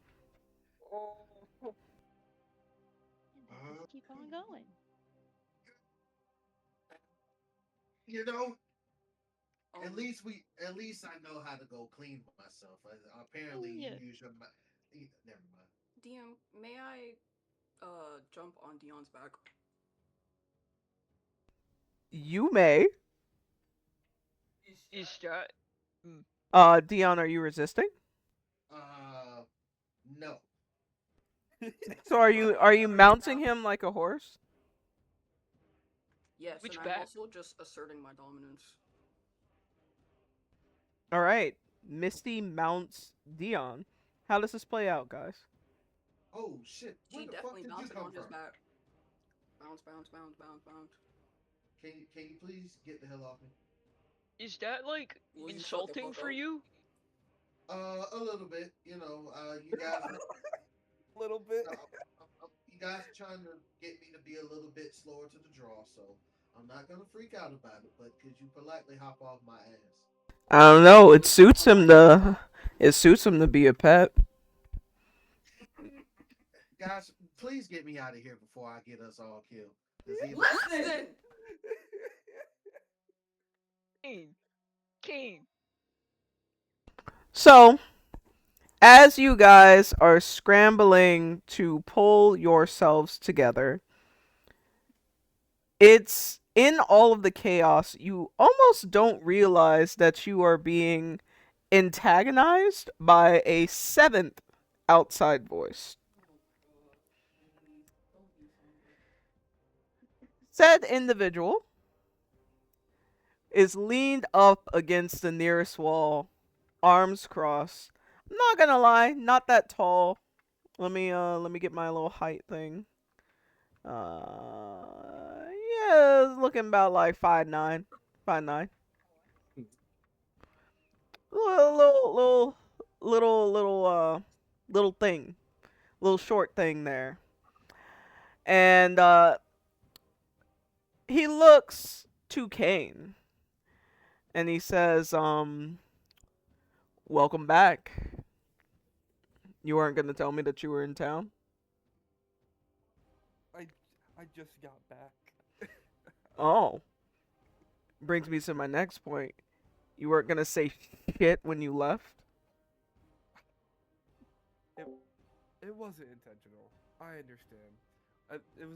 And then just keep on going. You know, at least I know how to go clean myself. Apparently, you Yeah. use your never mind. DM, may I jump on Dion's back? You may. Is that? Dion, are you resisting? No. So are you mounting him like a horse? Yes, Which and I'm back? also just asserting my dominance. All right. Misty mounts Dion. How does this play out, guys? Oh shit! Where She the fuck definitely did you bouncing come on his from? back. Bounce. Can you please get the hell off me? Is that like Will you shut the insulting fuck for up? you? A little bit. You know, you guys. A little bit. You guys are trying to get me to be a little bit slower to the draw, so I'm not gonna freak out about it. But could you politely hop off my ass? I don't know. It suits him to be a pet. Guys, please get me out of here before I get us all killed. Listen! Cain. So, as you guys are scrambling to pull yourselves together, it's in all of the chaos, you almost don't realize that you are being antagonized by a seventh outside voice. Said individual is leaned up against the nearest wall, arms crossed. I'm not gonna lie, not that tall. Let me get my little height thing. Yeah, it's looking about like 5'9", 5'9". Little thing, little short thing there, and he looks to Cain, and he says, "Welcome back. You weren't gonna tell me that you were in town." I just got back. Oh, brings me to my next point. You weren't gonna say shit when you left. It wasn't intentional. I understand. It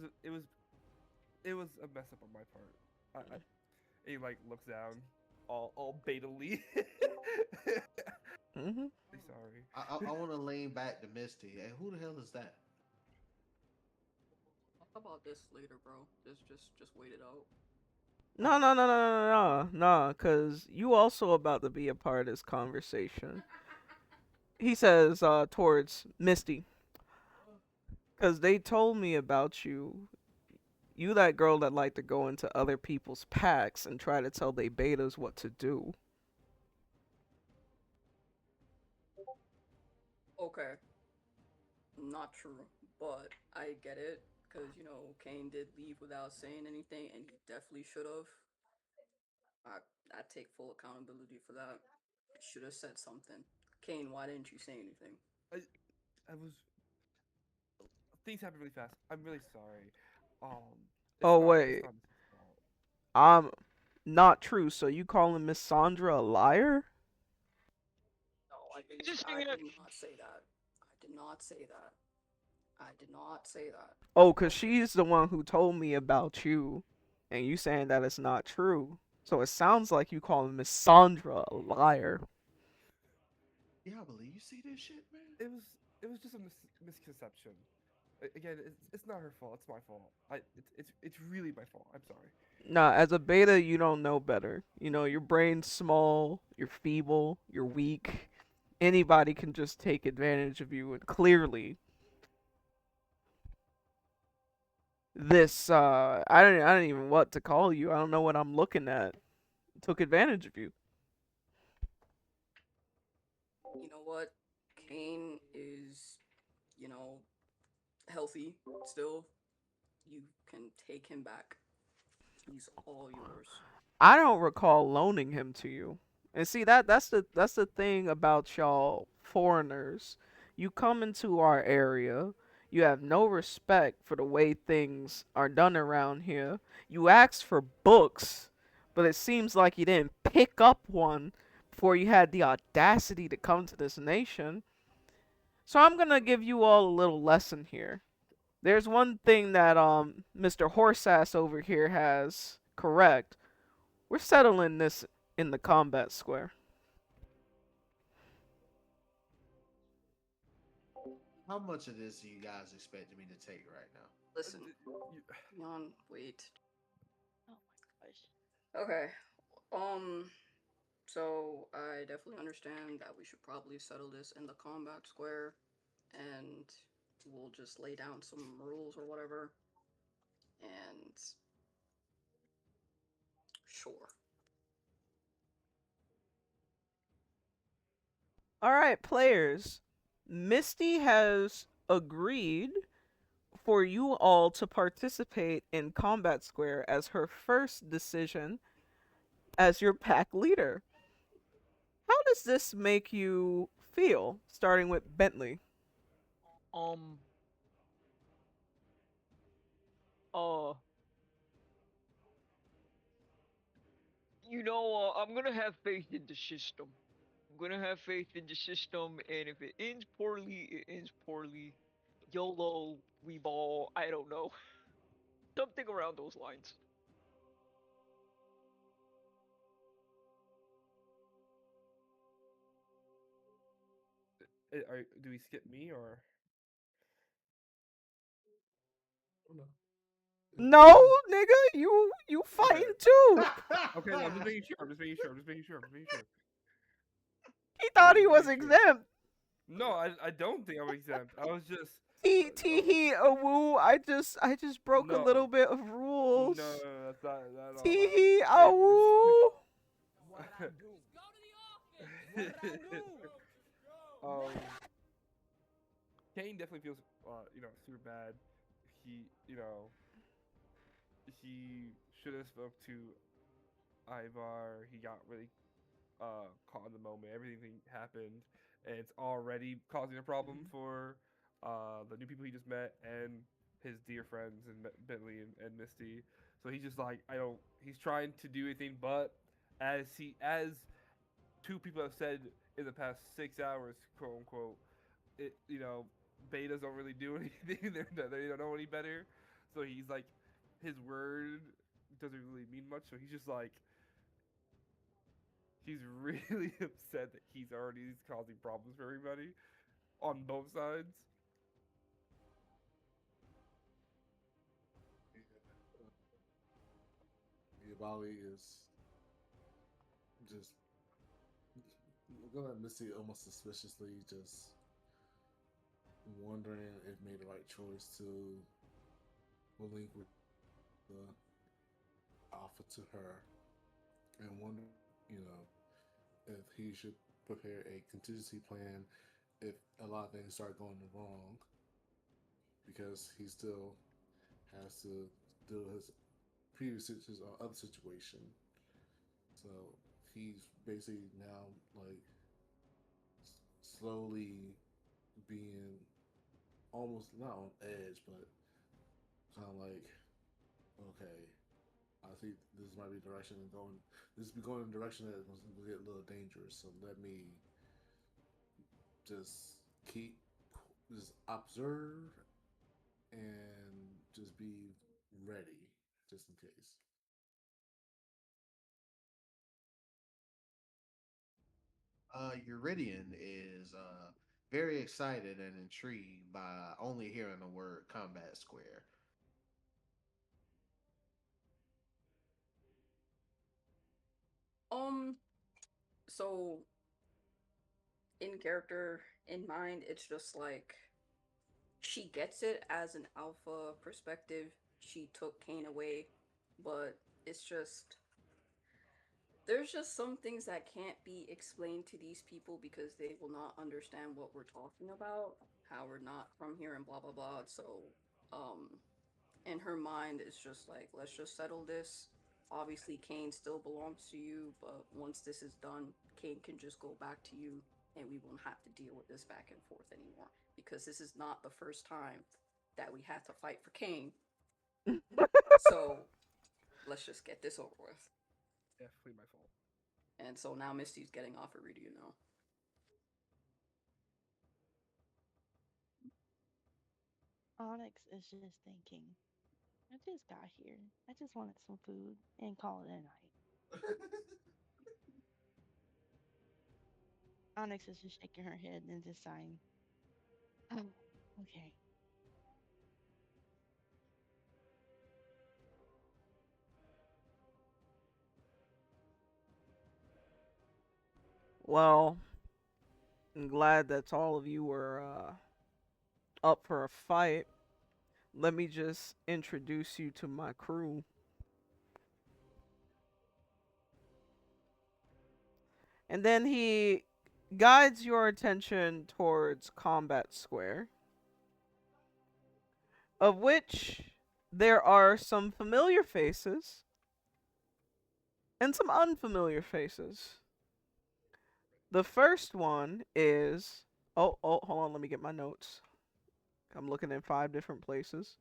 was a mess up on my part. He like looks down, all betally. Mm-hmm. Sorry. I want to lean back to Misty. Hey, who the hell is that? Talk about this later, bro. Just wait it out. No, cause you also about to be a part of this conversation. He says, towards Misty, cause they told me about you. You that girl that like to go into other people's packs and try to tell they betas what to do. Okay, not true, but I get it because Cain did leave without saying anything, and he definitely should have. I I take full accountability for that. Should have said something. Cain, why didn't you say anything? I was things happen really fast. I'm really sorry. Oh It's wait, not his fault. not true. So you calling Miss Sandra a liar? No, Just I hanging out. did not say that. I did not say that. I did not say that. Oh, cause she's the one who told me about you, and you saying that it's not true. So it sounds like you calling Miss Sandra a liar. Diaboli, you see this shit, man? It was just a misconception. Again, it's not her fault. It's my fault. It's really my fault. I'm sorry. Nah, as a beta, you don't know better. You know, your brain's small, you're feeble, you're weak. Anybody can just take advantage of you, and clearly, this I don't even what to call you. I don't know what I'm looking at. Took advantage of you. You know what? Cain is, you know, healthy still. You can take him back. He's all yours. I don't recall loaning him to you. And see that's the thing about y'all foreigners. You come into our area, you have no respect for the way things are done around here. You asked for books, but it seems like you didn't pick up one before you had the audacity to come to this nation. So I'm gonna give you all a little lesson here. There's one thing that Mr. Horsass over here has correct. We're settling this in the combat square. How much of this are you guys expecting me to take right now? Listen, Jan, wait. Oh my gosh. Okay. Um. So I definitely understand that we should probably settle this in the combat square, and we'll just lay down some rules or whatever. And sure. Alright, players. Misty has agreed for you all to participate in Combat Square as her first decision as your pack leader. How does this make you feel, starting with Bentley? Um. Uh. I'm gonna have faith in the system. I'm gonna have faith in the system, and if it ends poorly, it ends poorly. YOLO, we ball. I don't know. Something around those lines. Do we skip me or? Oh, no. No, nigga, you fighting too. Okay, I'm just making sure. I'm just making sure. He thought he Just was making sure. exempt. No, I don't think I'm exempt. I was just. Tee hee a woo. I just broke a No. little bit of rules. No, that's not at all. Tee hee a woo. um, Cain definitely feels, super bad. He, he should have spoke to Ivar. He got really caught in the moment. Everything happened, and it's already causing a problem for the new people he just met and his dear friends and Bentley and Misty. So he's just like, he's trying to do anything, but as two people have said in the past 6 hours, quote unquote, betas don't really do anything. They don't know any better. So he's like, his word doesn't really mean much. So he's just like, he's really upset that he's already causing problems for everybody on both sides. Diaboli is just looking at Misty almost suspiciously, just wondering if made the right choice to relinquish the offer to her, and wonder, if he should prepare a contingency plan if a lot of things start going wrong, because he still has to deal with his his other situation. So he's basically now like slowly being almost not on edge, but kind of like, okay, I think this might be direction and going. This be going in a direction that will get a little dangerous. So let me just just observe and just be ready, just in case. Eurydion is very excited and intrigued by only hearing the word combat square. Um, so in character, in mind, it's just like she gets it as an alpha perspective. She took Cain away, but it's just there's just some things that can't be explained to these people because they will not understand what we're talking about, how we're not from here and blah blah blah. So, um, in her mind, it's just like, let's just settle this. Obviously, Cain still belongs to you, but once this is done, Cain can just go back to you, and we won't have to deal with this back and forth anymore. Because this is not the first time that we had to fight for Cain. So, let's just get this over with. Definitely my fault. And so now Misty's getting off Eurydion now. Onyx is just thinking, I just got here. I just wanted some food and call it a night. Onyx is just shaking her head and just sighing. Oh, okay. Well, I'm glad that all of you were up for a fight. Let me just introduce you to my crew. And then he guides your attention towards Combat Square, of which there are some familiar faces and some unfamiliar faces. The first one is... Oh, hold on, let me get my notes. I'm looking in 5 different places.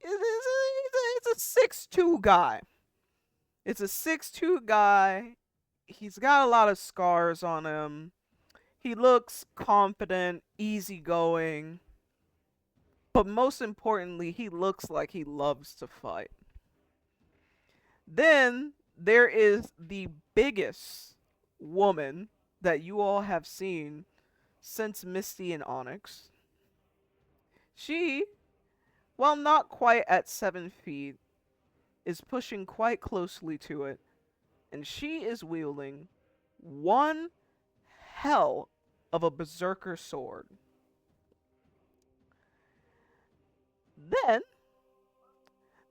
It's a 6'2" guy. It's a 6'2" guy. He's got a lot of scars on him. He looks confident, easygoing. But most importantly, he looks like he loves to fight. Then there is the biggest woman that you all have seen since Misty and Onyx. She while not quite at 7 feet, is pushing quite closely to it, and she is wielding one hell of a berserker sword. Then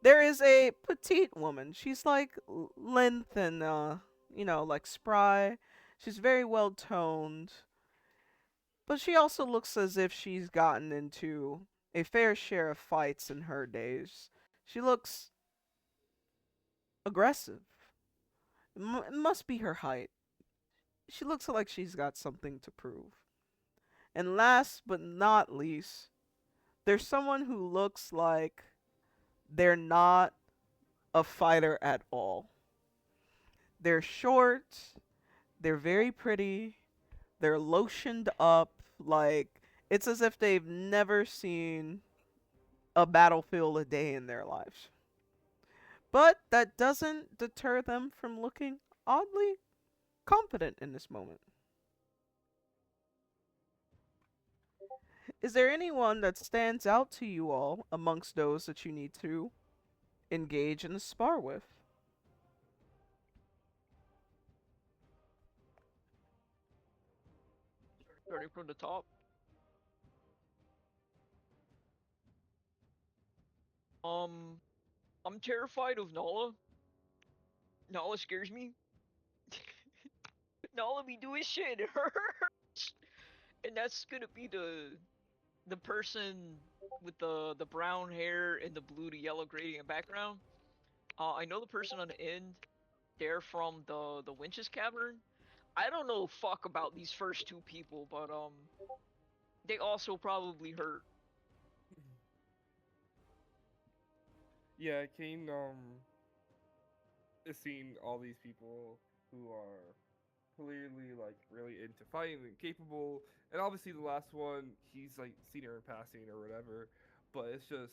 there is a petite woman. She's like length and like spry. She's very well toned, but she also looks as if she's gotten into a fair share of fights in her days. She looks aggressive. It must be her height. She looks like she's got something to prove. And last but not least, there's someone who looks like they're not a fighter at all. They're short, they're very pretty, they're lotioned up, like it's as if they've never seen a battlefield a day in their lives. But that doesn't deter them from looking oddly confident in this moment. Is there anyone that stands out to you all amongst those that you need to engage in a spar with? Starting from the top. I'm terrified of Nala. Nala scares me. Nala be doing shit. It hurts. And that's gonna be the person with the brown hair and the blue to yellow gradient background. I know the person on the end. They're from the Winch's Cavern. I don't know fuck about these first two people, but they also probably hurt. Yeah, Cain is seeing all these people who are clearly like really into fighting and capable, and obviously the last one he's like seen her in passing or whatever, but it's just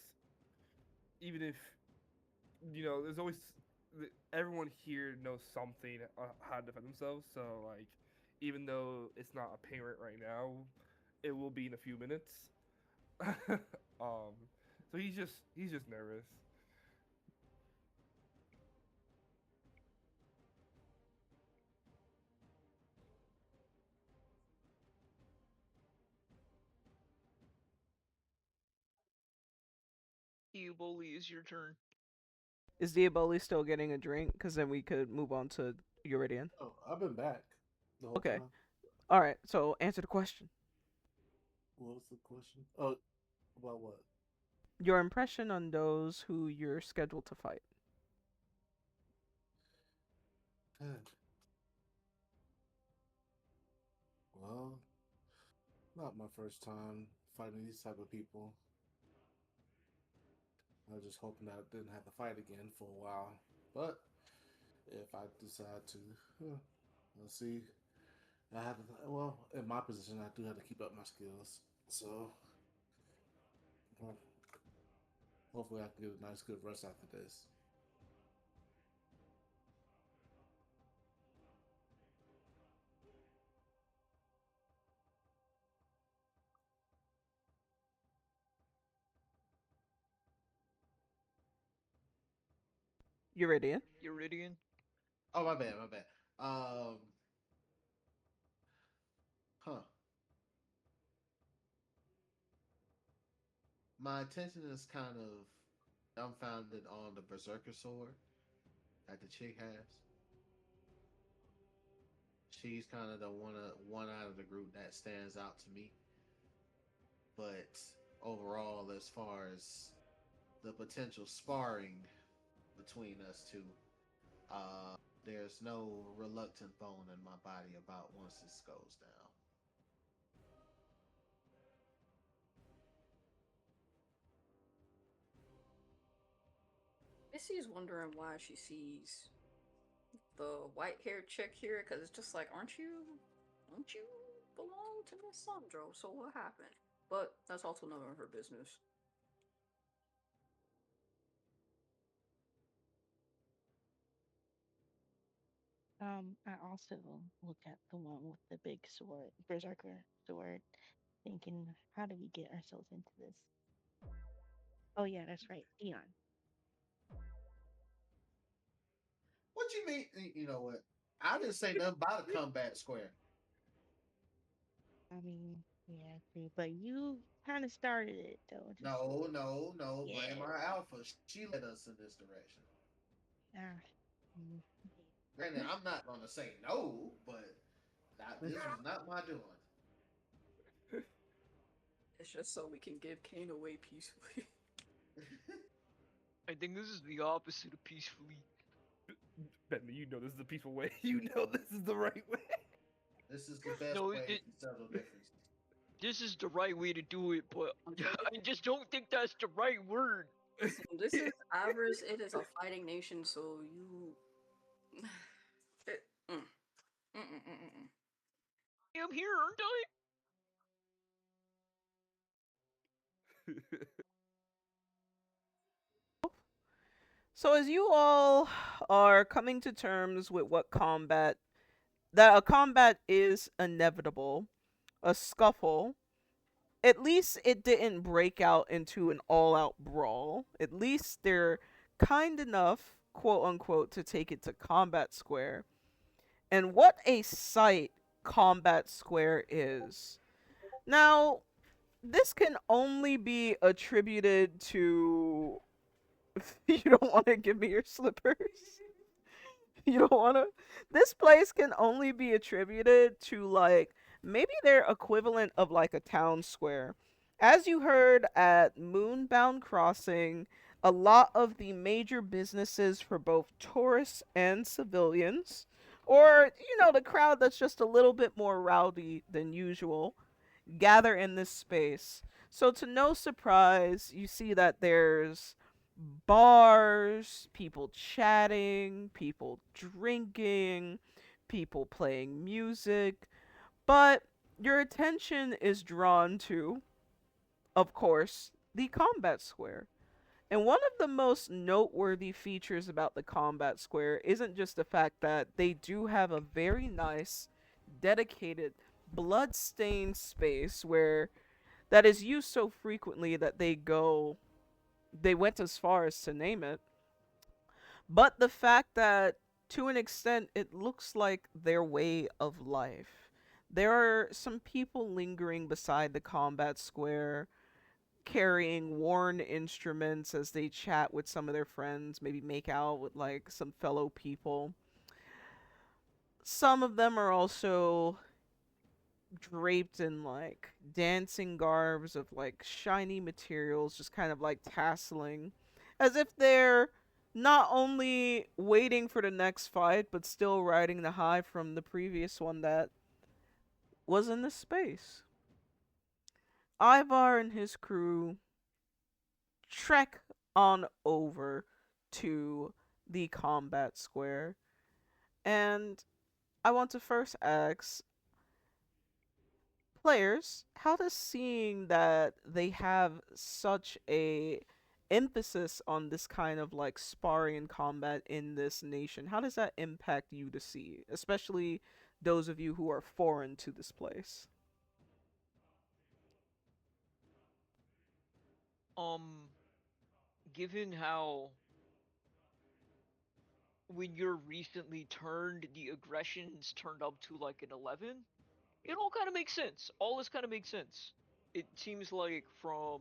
even if there's always everyone here knows something how to defend themselves. So like, even though it's not apparent right now, it will be in a few minutes. So he's just nervous. Diaboli, is your turn. Is Diaboli still getting a drink? Because then we could move on to Eurydion. Oh, I've been back the whole Okay. time. Alright, so answer the question. What was the question? Oh, about what? Your impression on those who you're scheduled to fight. Well, not my first time fighting these type of people. I was just hoping that I didn't have to fight again for a while. But if I decide to, let's see. I have well, in my position, I do have to keep up my skills. So hopefully, I can get a nice, good rest after this. Eurydion. Eurydion. Oh, my bad, my bad. Um, huh. My attention is kind of dumbfounded on the Berserker sword that the chick has. She's kind of the one out of the group that stands out to me. But overall, as far as the potential sparring between us two, there's no reluctant bone in my body about once this goes down. Missy's wondering why she sees the white haired chick here, because it's just like, don't you belong to Miss Sandro? So what happened? But that's also none of her business. I also look at the one with the big sword, berserker sword, thinking, how do we get ourselves into this? Oh yeah, that's right, Dion. What you mean? You know what? I didn't say nothing about a combat square. I mean, yeah, true. But you kind of started it though. Just No, no, no. Blame yeah. our alpha. She led us in this direction. Ah, mm, Granted, I'm not gonna say no, but this was not my doing. It's just so we can give Cain away peacefully. I think this is the opposite of peacefully. Bentley, you know this is the peaceful way. You know this is the right way. This is the best No, way to settle differences. this is the right way to do it, but Okay. I just don't think that's the right word. Listen, this is Avarus. It is a fighting nation, so you. It, mm, mm, mm, mm, mm, mm. I'm here, aren't I? So as you all are coming to terms with that a combat is inevitable, a scuffle, at least it didn't break out into an all-out brawl. At least they're kind enough, quote unquote, to take it to combat square. And what a sight combat square is. Now, this can only be attributed to you don't want to give me your slippers. You don't want to. This place can only be attributed to like maybe their equivalent of like a town square. As you heard at Moonbound Crossing, a lot of the major businesses for both tourists and civilians, or the crowd that's just a little bit more rowdy than usual, gather in this space. So to no surprise, you see that there's bars, people chatting, people drinking, people playing music, but your attention is drawn to, of course, the combat square. And one of the most noteworthy features about the combat square isn't just the fact that they do have a very nice, dedicated, blood-stained space where that is used so frequently that they went as far as to name it. But the fact that, to an extent, it looks like their way of life. There are some people lingering beside the combat square, carrying worn instruments as they chat with some of their friends, maybe make out with like some fellow people. Some of them are also draped in like dancing garbs of like shiny materials, just kind of like tasseling, as if they're not only waiting for the next fight, but still riding the high from the previous one that was in the space. Ivar and his crew trek on over to the combat square, and I want to first ask players, how does seeing that they have such a emphasis on this kind of like sparring and combat in this nation, how does that impact you to see, especially those of you who are foreign to this place? Um, given how when you're recently turned, the aggression's turned up to like an 11, it all kind of makes sense. All this kind of makes sense. It seems like from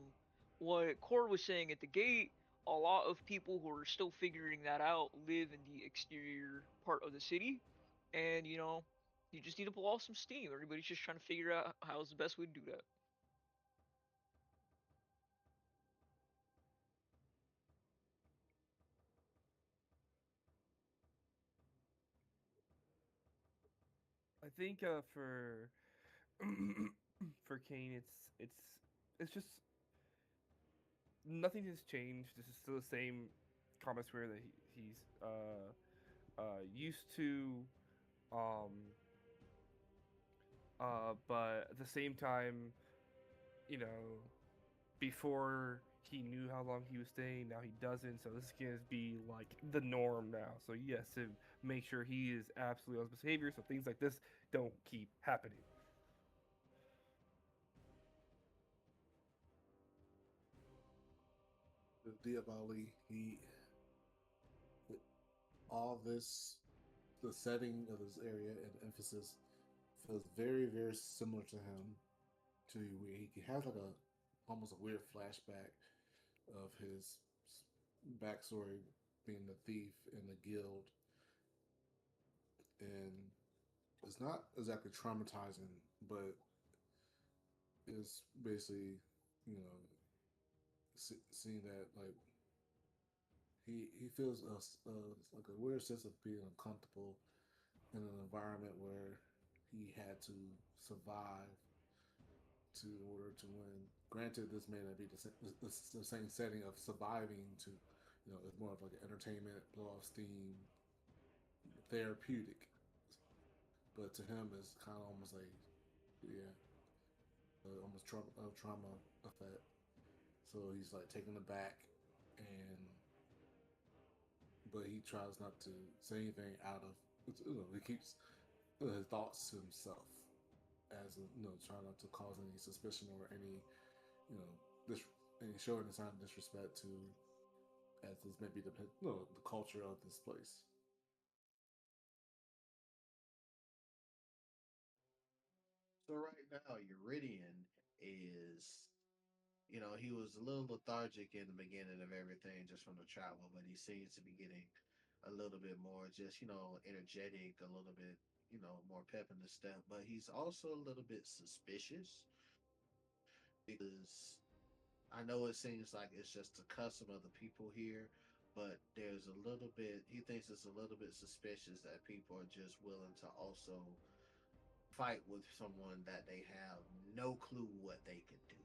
what Core was saying at the gate, a lot of people who are still figuring that out live in the exterior part of the city, and you just need to blow off some steam. Everybody's just trying to figure out how's the best way to do that. I think for for Cain, it's just nothing has changed. This is still the same combat square that he's used to. Um, but at the same time, you know, before he knew how long he was staying, now he doesn't. So this is gonna be like the norm now. So yes, to make sure he is absolutely on his behavior, so things like this don't keep happening. Diaboli, all this, the setting of this area and emphasis feels very, very similar to him. To where he has like a almost a weird flashback of his backstory being the thief in the guild, and it's not exactly traumatizing, but it's basically, you know, seeing that like he feels like a weird sense of being uncomfortable in an environment where he had to survive to in order to win. Granted, this may not be the same setting of surviving to, you know, it's more of like an entertainment, blow off steam, therapeutic. But to him, it's kind of almost like, yeah, almost trauma effect. So he's like taken aback, and but he tries not to say anything out of, you know, he keeps his thoughts to himself as a, you know, trying not to cause any suspicion or any, you know, this any showing any sign of disrespect to, as this may be the, you know, the culture of this place. So right now, Eurydion is, he was a little lethargic in the beginning of everything just from the travel, but he seems to be getting a little bit more just, energetic, a little bit, more pep in the step. But he's also a little bit suspicious because I know it seems like it's just the custom of the people here, but there's a little bit, he thinks it's a little bit suspicious that people are just willing to also fight with someone that they have no clue what they can do.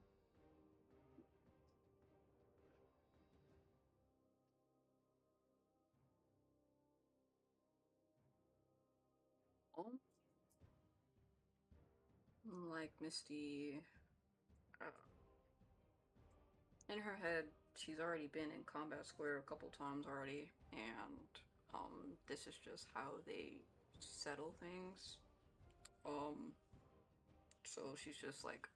Um, like Misty, uh, in her head, she's already been in Combat Square a couple times already, and this is just how they settle things. Um, so she's just like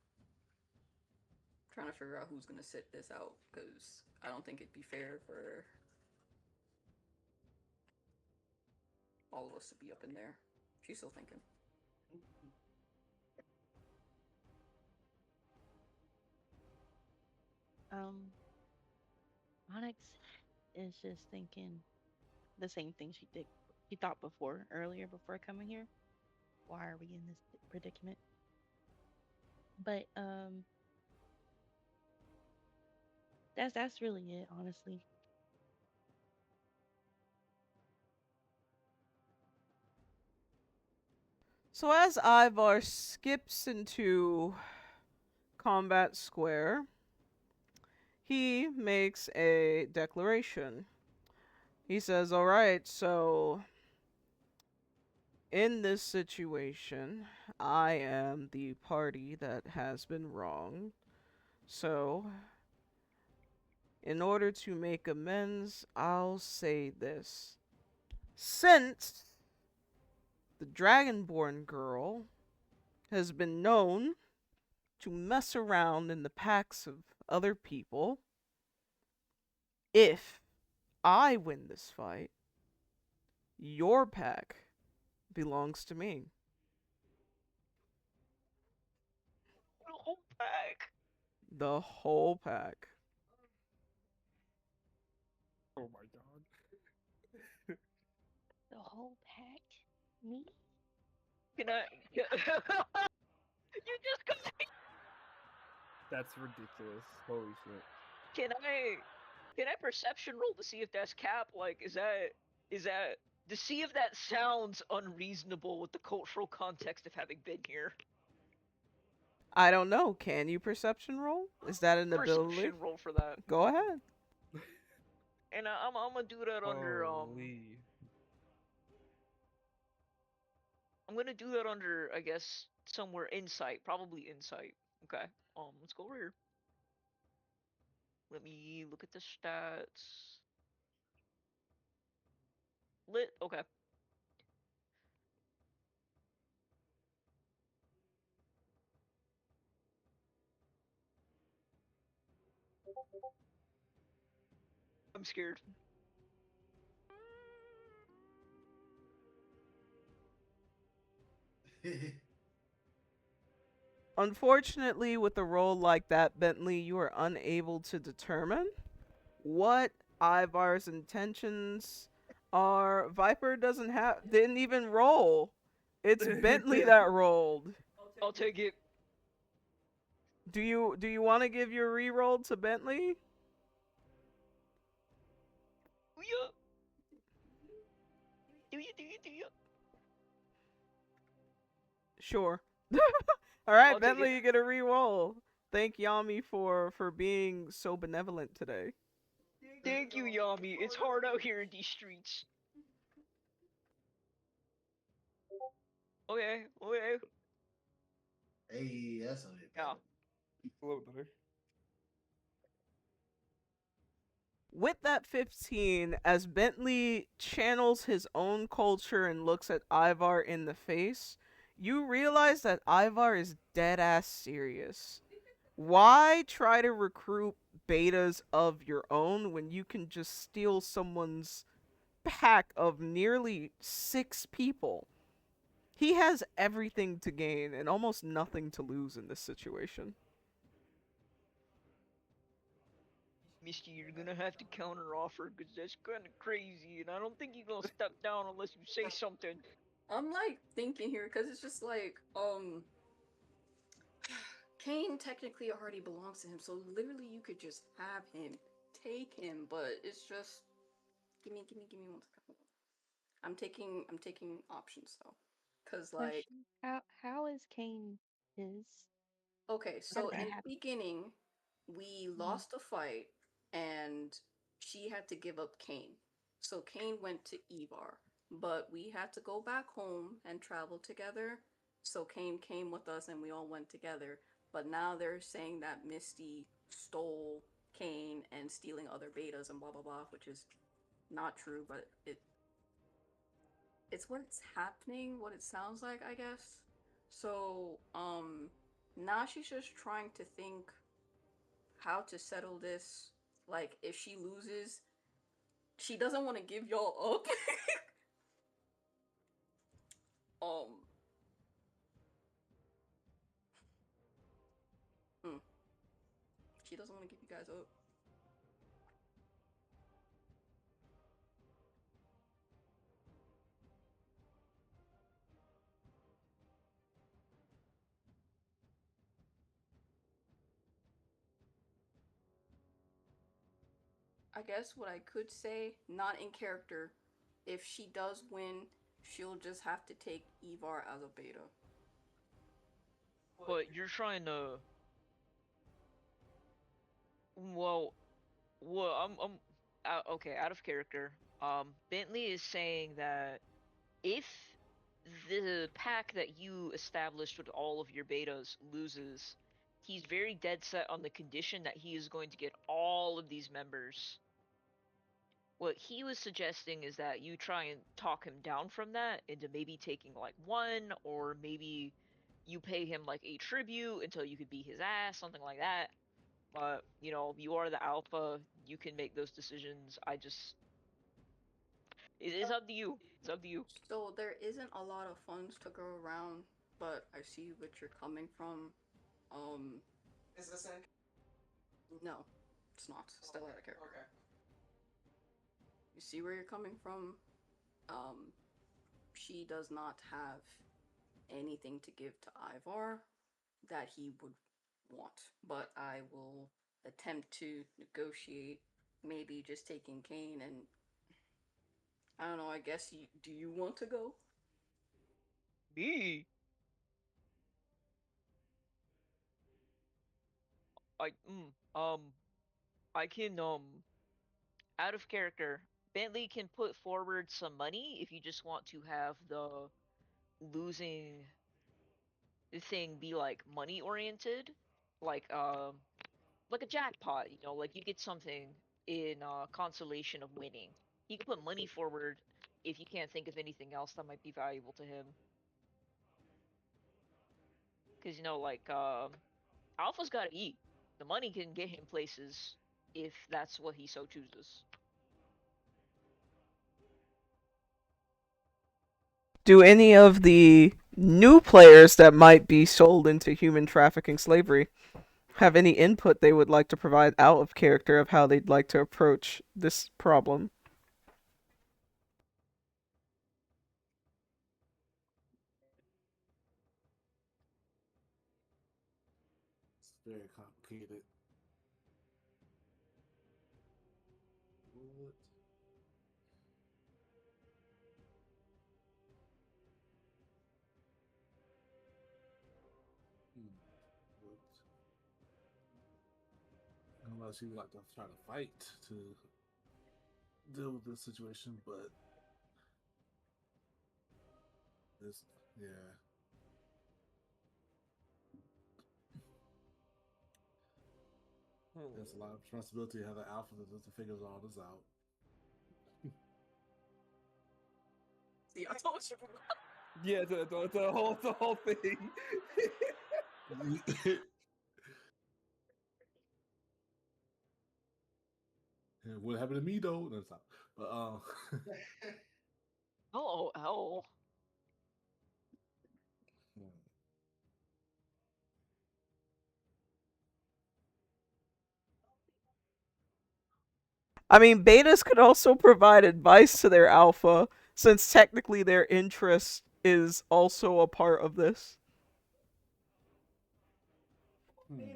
trying to figure out who's gonna sit this out because I don't think it'd be fair for all of us to be up in there. She's still thinking. Um, Onyx is just thinking the same thing she thought before, earlier, before coming here. Why are we in this predicament? But that's really it, honestly. So as Ivar skips into Combat Square, he makes a declaration. He says, "Alright, so in this situation, I am the party that has been wronged. So, in order to make amends, I'll say this. Since the Dragonborn girl has been known to mess around in the packs of other people, if I win this fight, your pack belongs to me." The whole pack. The whole pack. Oh my god. The whole pack? Me? Can I? You just got. That's ridiculous. Holy shit. Can I? Can I perception roll to see if that's cap? Like, is that to see if that sounds unreasonable with the cultural context of having been here? I don't know. Can you perception roll? Is that an ability? Perception roll for that. Go ahead. And I'm gonna do that under Holy. I'm gonna do that under, I guess, somewhere insight, probably insight. Okay. Let's go over here. Let me look at the stats. Lit. Okay. I'm scared. Unfortunately, with a role like that, Bentley, you are unable to determine what Ivar's intentions are. Viper didn't even roll. It's Bentley that rolled. I'll take it. Do you want to give your re-roll to Bentley? Yeah. Do you? Sure. All right, I'll take Bentley, it. you get a re-roll. Thank Yami for being so benevolent today. Thank you, Yami. It's hard out here in these streets. Okay. Hey, that's a bit Yeah. better. Hello there. With that 15, as Bentley channels his own culture and looks at Ivar in the face, you realize that Ivar is dead ass serious. Why try to recruit betas of your own when you can just steal someone's pack of nearly 6 people? He has everything to gain and almost nothing to lose in this situation. Misty, you're gonna have to counter offer because that's kind of crazy, and I don't think you're gonna step down unless you say something. I'm like thinking here because it's just like Cain technically already belongs to him, so literally you could just have him, take him, but it's just give me 1 second. I'm taking options though, cause like Question: how is Cain his? okay, How so did that in the happen? beginning we Mhm. lost a fight and she had to give up Cain, so Cain went to Ivar, but we had to go back home and travel together. So Cain came with us and we all went together. But now they're saying that Misty stole Cain and stealing other betas and blah blah blah, which is not true, but it's what's happening, what it sounds like, I guess. So, now she's just trying to think how to settle this. Like, if she loses, she doesn't want to give y'all up. um, hmm, she doesn't want to give you guys up. I guess what I could say, not in character, if she does win, she'll just have to take Ivar as a beta. But you're trying to. Well, okay, out of character. Bentley is saying that if the pack that you established with all of your betas loses, he's very dead set on the condition that he is going to get all of these members. What he was suggesting is that you try and talk him down from that into maybe taking like one, or maybe you pay him like a tribute until you could beat his ass, something like that. But, you are the alpha, you can make those decisions. It's up to you. It's up to you. So there isn't a lot of funds to go around, but I see what you're coming from. Um, Is this in? no, it's not. Still out of character. Okay. You see where you're coming from? She does not have anything to give to Ivar that he would want, but I will attempt to negotiate, maybe just taking Cain and I don't know, I guess do you want to go? Me? I, I can, out of character, Bentley can put forward some money if you just want to have the losing thing be like money oriented, like like a jackpot, like you get something in consolation of winning. He can put money forward if you can't think of anything else that might be valuable to him. Because like Alpha's gotta eat. The money can get him places if that's what he so chooses. Do any of the new players that might be sold into human trafficking slavery have any input they would like to provide out of character of how they'd like to approach this problem? It's very complicated. What? What? Unless you like to try to fight to deal with this situation, but this, yeah. There's a lot of responsibility to have the alpha to figure all this out. See, I told you. Yeah, the whole thing. Yeah, what happened to me though? No, stop. But Oh. I mean, betas could also provide advice to their alpha, since technically their interest is also a part of this.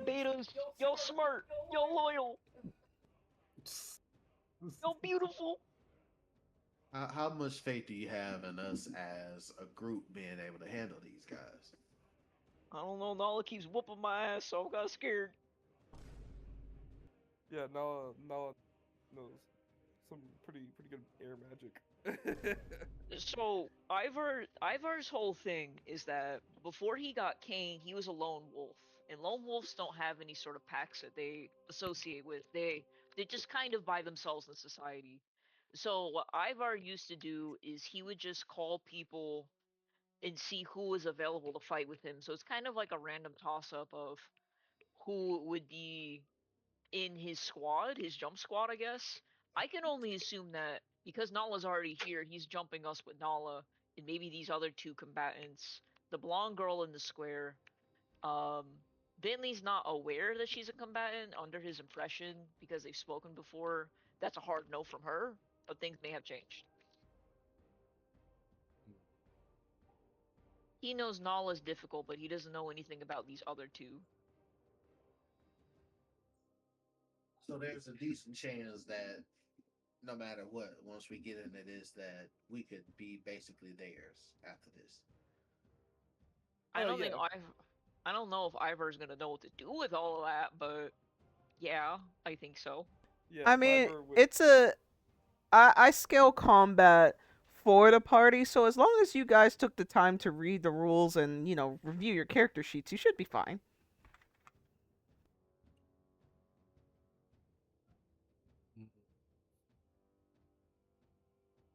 Betas, y'all smart, y'all loyal, y'all beautiful. How much faith do you have in us as a group being able to handle these guys? I don't know, Nala keeps whooping my ass, so I got scared. Yeah, Nala knows some pretty good air magic. So Ivar's whole thing is that before he got Cain, he was a lone wolf, and lone wolves don't have any sort of packs that they associate with. They just kind of by themselves in society. So what Ivar used to do is he would just call people and see who was available to fight with him. So it's kind of like a random toss up of who would be in his squad, his jump squad, I guess. I can only assume that because Nala's already here, he's jumping us with Nala and maybe these other two combatants. The blonde girl in the square. Um, Bentley's not aware that she's a combatant under his impression because they've spoken before. That's a hard no from her, but things may have changed. He knows Nala's difficult, but he doesn't know anything about these other two. So there's a decent chance that no matter what, once we get into this, that we could be basically theirs after this. I Oh don't yeah, think I don't know if Ivar's gonna know what to do with all of that, but yeah, I think so. yeah. I mean, Ivor with it's a I scale combat for the party, so as long as you guys took the time to read the rules and, review your character sheets, you should be fine.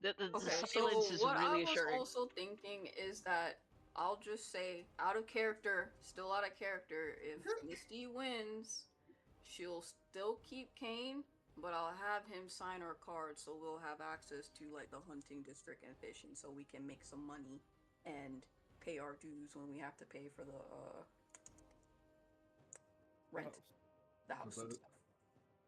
The Okay, silence so is what I really was assuring. also thinking is that I'll just say, out of character, still out of character, if Misty wins, she'll still keep Cain, but I'll have him sign our card so we'll have access to like the hunting district and fishing so we can make some money and pay our dues when we have to pay for the rent, house. the house and But- stuff.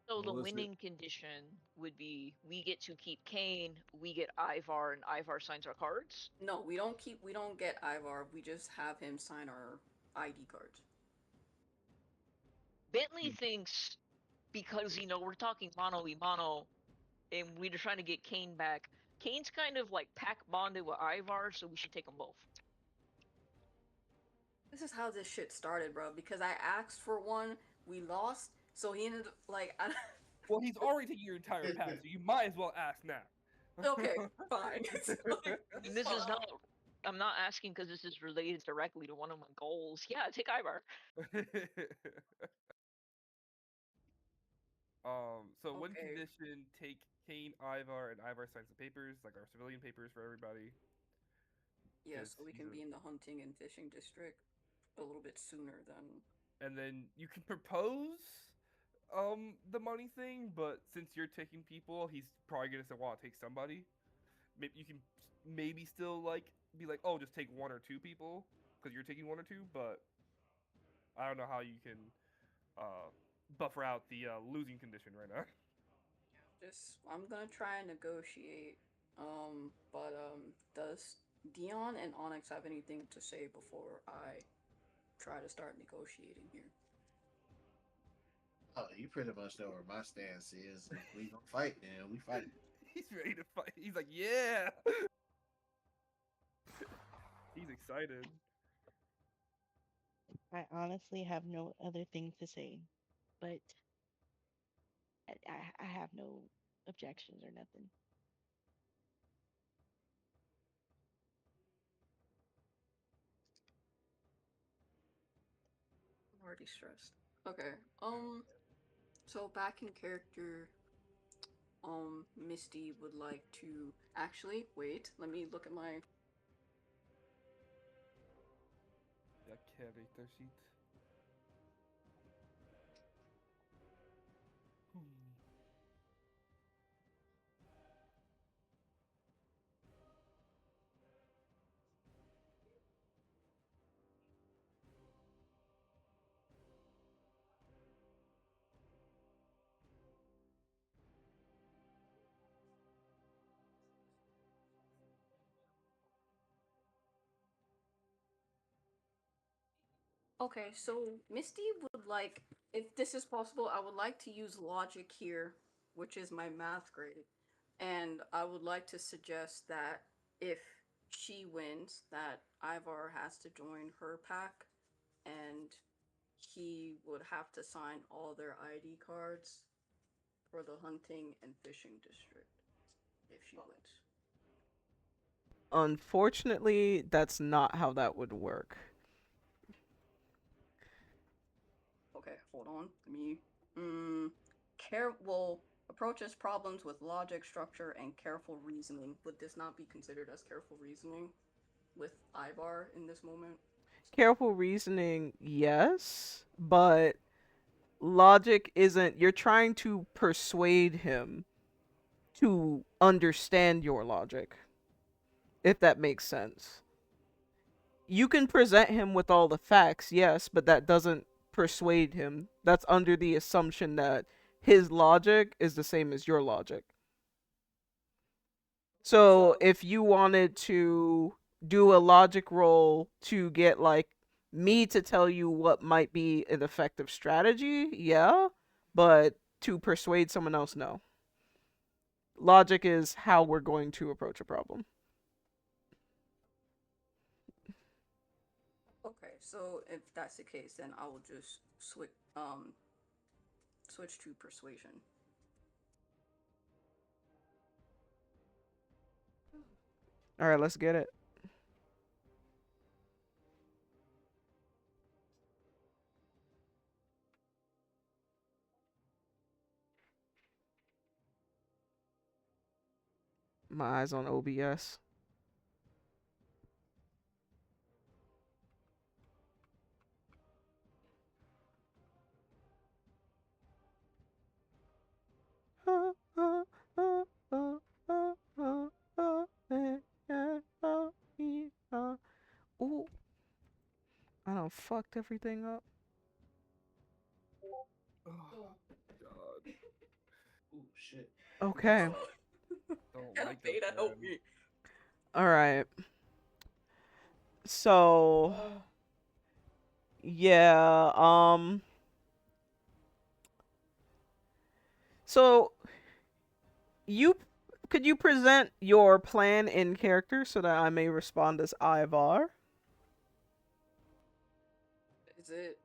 So the Well, is it- winning condition would be we get to keep Cain, we get Ivar, and Ivar signs our cards. No, we don't get Ivar, we just have him sign our ID cards. Bentley thinks because we're talking mano y mano, and we're trying to get Cain back. Cain's kind of like pack bonded with Ivar, so we should take them both. This is how this shit started, bro. Because I asked for one, we lost, so he ended up like. Well, he's already taking your entire pack, so you might as well ask now. Okay, fine. This is not. I'm not asking because this is related directly to one of my goals. Yeah, take Ivar. So one Okay. condition: take Cain, Ivar, and Ivar signs the papers, like our civilian papers for everybody. Yeah, 'Cause so we he's can a- be in the hunting and fishing district a little bit sooner than. And then you can propose the money thing, but since you're taking people, he's probably gonna want to take somebody. you can maybe still like be like, oh, just take 1 or 2 people because you're taking 1 or 2, but I don't know how you can buffer out the losing condition right now. I'm gonna try and negotiate. Does Dion and Onyx have anything to say before I try to start negotiating here? Oh, you pretty much know where my stance is. If we gonna fight, then we fight. He's ready to fight. He's like, yeah. He's excited. I honestly have no other thing to say, but I have no objections or nothing. I'm already stressed. Okay. So back in character, Misty would like to actually wait. Let me look at my. Jag character sheet. Okay, so Misty would like, if this is possible, I would like to use logic here, which is my math grade. And I would like to suggest that if she wins, that Ivar has to join her pack and he would have to sign all their ID cards for the hunting and fishing district if she wins. Unfortunately, that's not how that would work. Okay, hold on. Let me. Approaches problems with logic, structure, and careful reasoning. Would this not be considered as careful reasoning with Ivar in this moment? Careful reasoning, yes, but logic isn't. You're trying to persuade him to understand your logic, if that makes sense. You can present him with all the facts, yes, but that doesn't persuade him. That's under the assumption that his logic is the same as your logic. So if you wanted to do a logic roll to get like me to tell you what might be an effective strategy, yeah, but to persuade someone else, no. Logic is how we're going to approach a problem. Okay, so if that's the case, then I will just switch to persuasion. All right, let's get it. My eyes on OBS. Ooh. I done fucked everything up. Oh, God. Ooh, shit. Okay. Don't like Beta, that. help me. Alright. So yeah, so could you present your plan in character so that I may respond as Ivar? Is it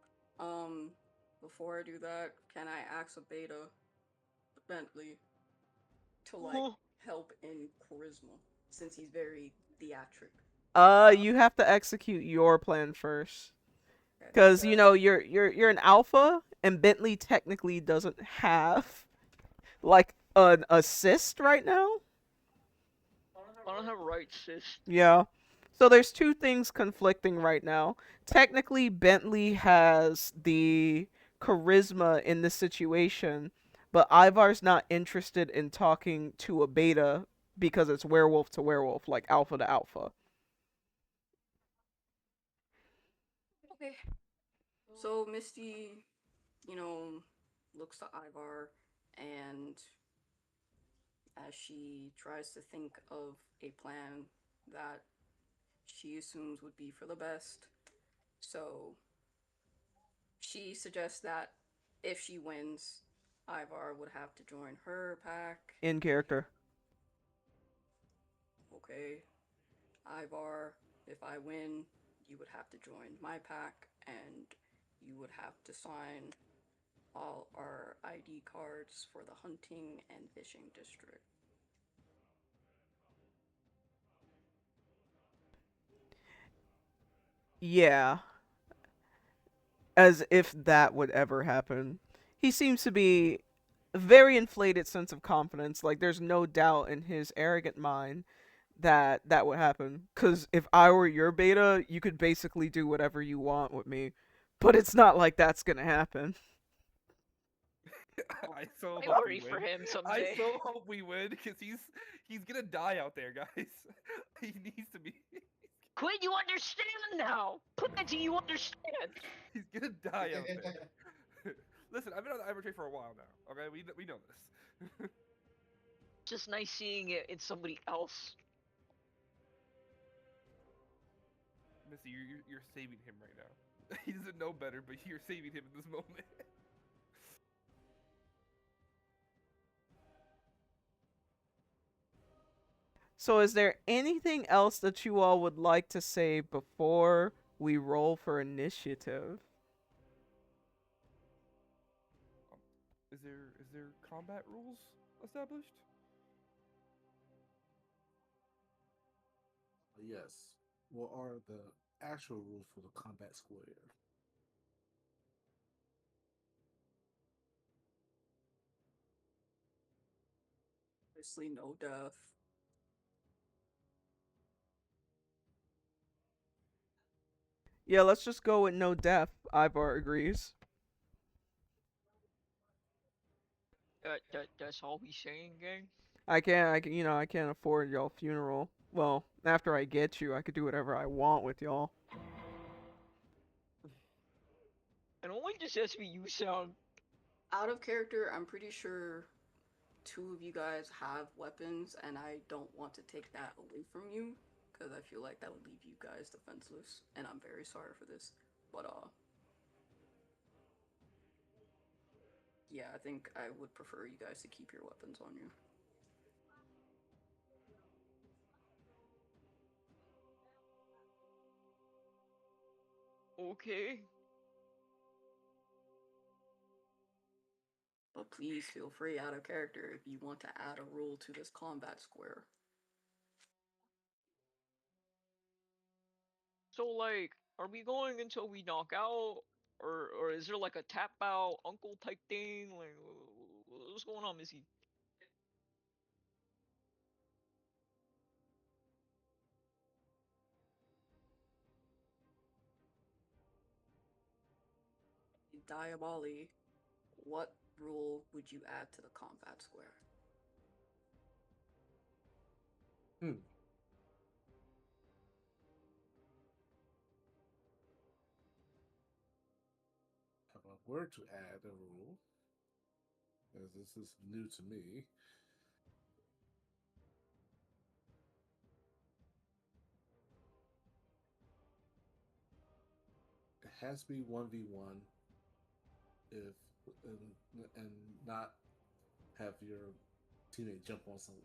before I do that, can I ask a beta Bentley to like help in charisma since he's very theatric? You have to execute your plan first. Okay, Cause so you know you're an alpha, and Bentley technically doesn't have like an assist right now. I don't have right assist. Yeah. So there's two things conflicting right now. Technically, Bentley has the charisma in this situation, but Ivar's not interested in talking to a beta because it's werewolf to werewolf, like alpha to alpha. Okay. So Misty, you know, looks to Ivar, and as she tries to think of a plan that she assumes would be for the best, so she suggests that if she wins, Ivar would have to join her pack. In character. Okay, Ivar, if I win, you would have to join my pack, and you would have to sign all our ID cards for the hunting and fishing district. Yeah. As if that would ever happen. He seems to be a very inflated sense of confidence. Like, there's no doubt in his arrogant mind that that would happen. Because if I were your beta, you could basically do whatever you want with me. But it's not like that's gonna happen. I so I hope worry we for win. him I someday. so hope we win because he's gonna die out there, guys. He needs to be. Quinn, you understand now! Planty, you understand! He's gonna die out there. Listen, I've been on the Ivory Trade for a while now. Okay, we know this. Just nice seeing it in somebody else. Misty, you're saving him right now. He doesn't know better, but you're saving him in this moment. So, is there anything else that you all would like to say before we roll for initiative? Is there combat rules established? Yes. What are the actual rules for the combat square? Obviously, no death. Yeah, let's just go with no death. Ivar agrees. That's all we saying, gang? I can't afford y'all funeral. Well, after I get you, I could do whatever I want with y'all. And only just SVU sound. Out of character, I'm pretty sure two of you guys have weapons, and I don't want to take that away from you, because I feel like that would leave you guys defenseless, and I'm very sorry for this. But, yeah, I think I would prefer you guys to keep your weapons on you. Okay. But please feel free out of character if you want to add a rule to this combat square. So, like, are we going until we knock out? Or is there like a tap out uncle type thing? Like, what's going on, Missy? Diaboli, what rule would you add to the combat square? If I were to add a rule, as this is new to me, it has to be 1v1 if and not have your teammate jump on someone.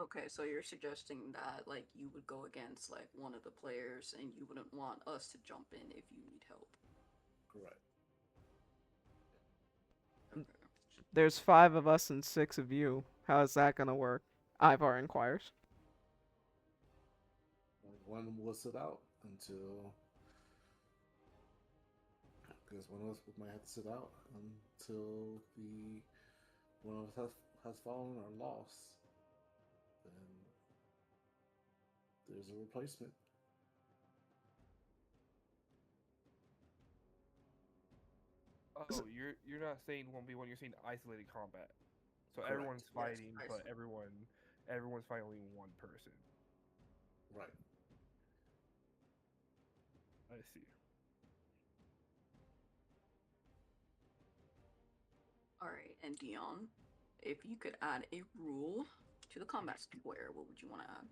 Okay, so you're suggesting that, like, you would go against, like, one of the players and you wouldn't want us to jump in if you need help. Correct. Okay. There's 5 of us and 6 of you. How is that gonna work? Ivar inquires. One will sit out until, because one of us might have to sit out until the one of us has fallen or lost. Then there's a replacement. Oh, you're not saying 1v1. You're saying isolated combat. So Correct, everyone's yes, fighting, I but see. everyone's fighting only one person. Right. I see. Alright, and Dion, if you could add a rule to the combat square, what would you want to add?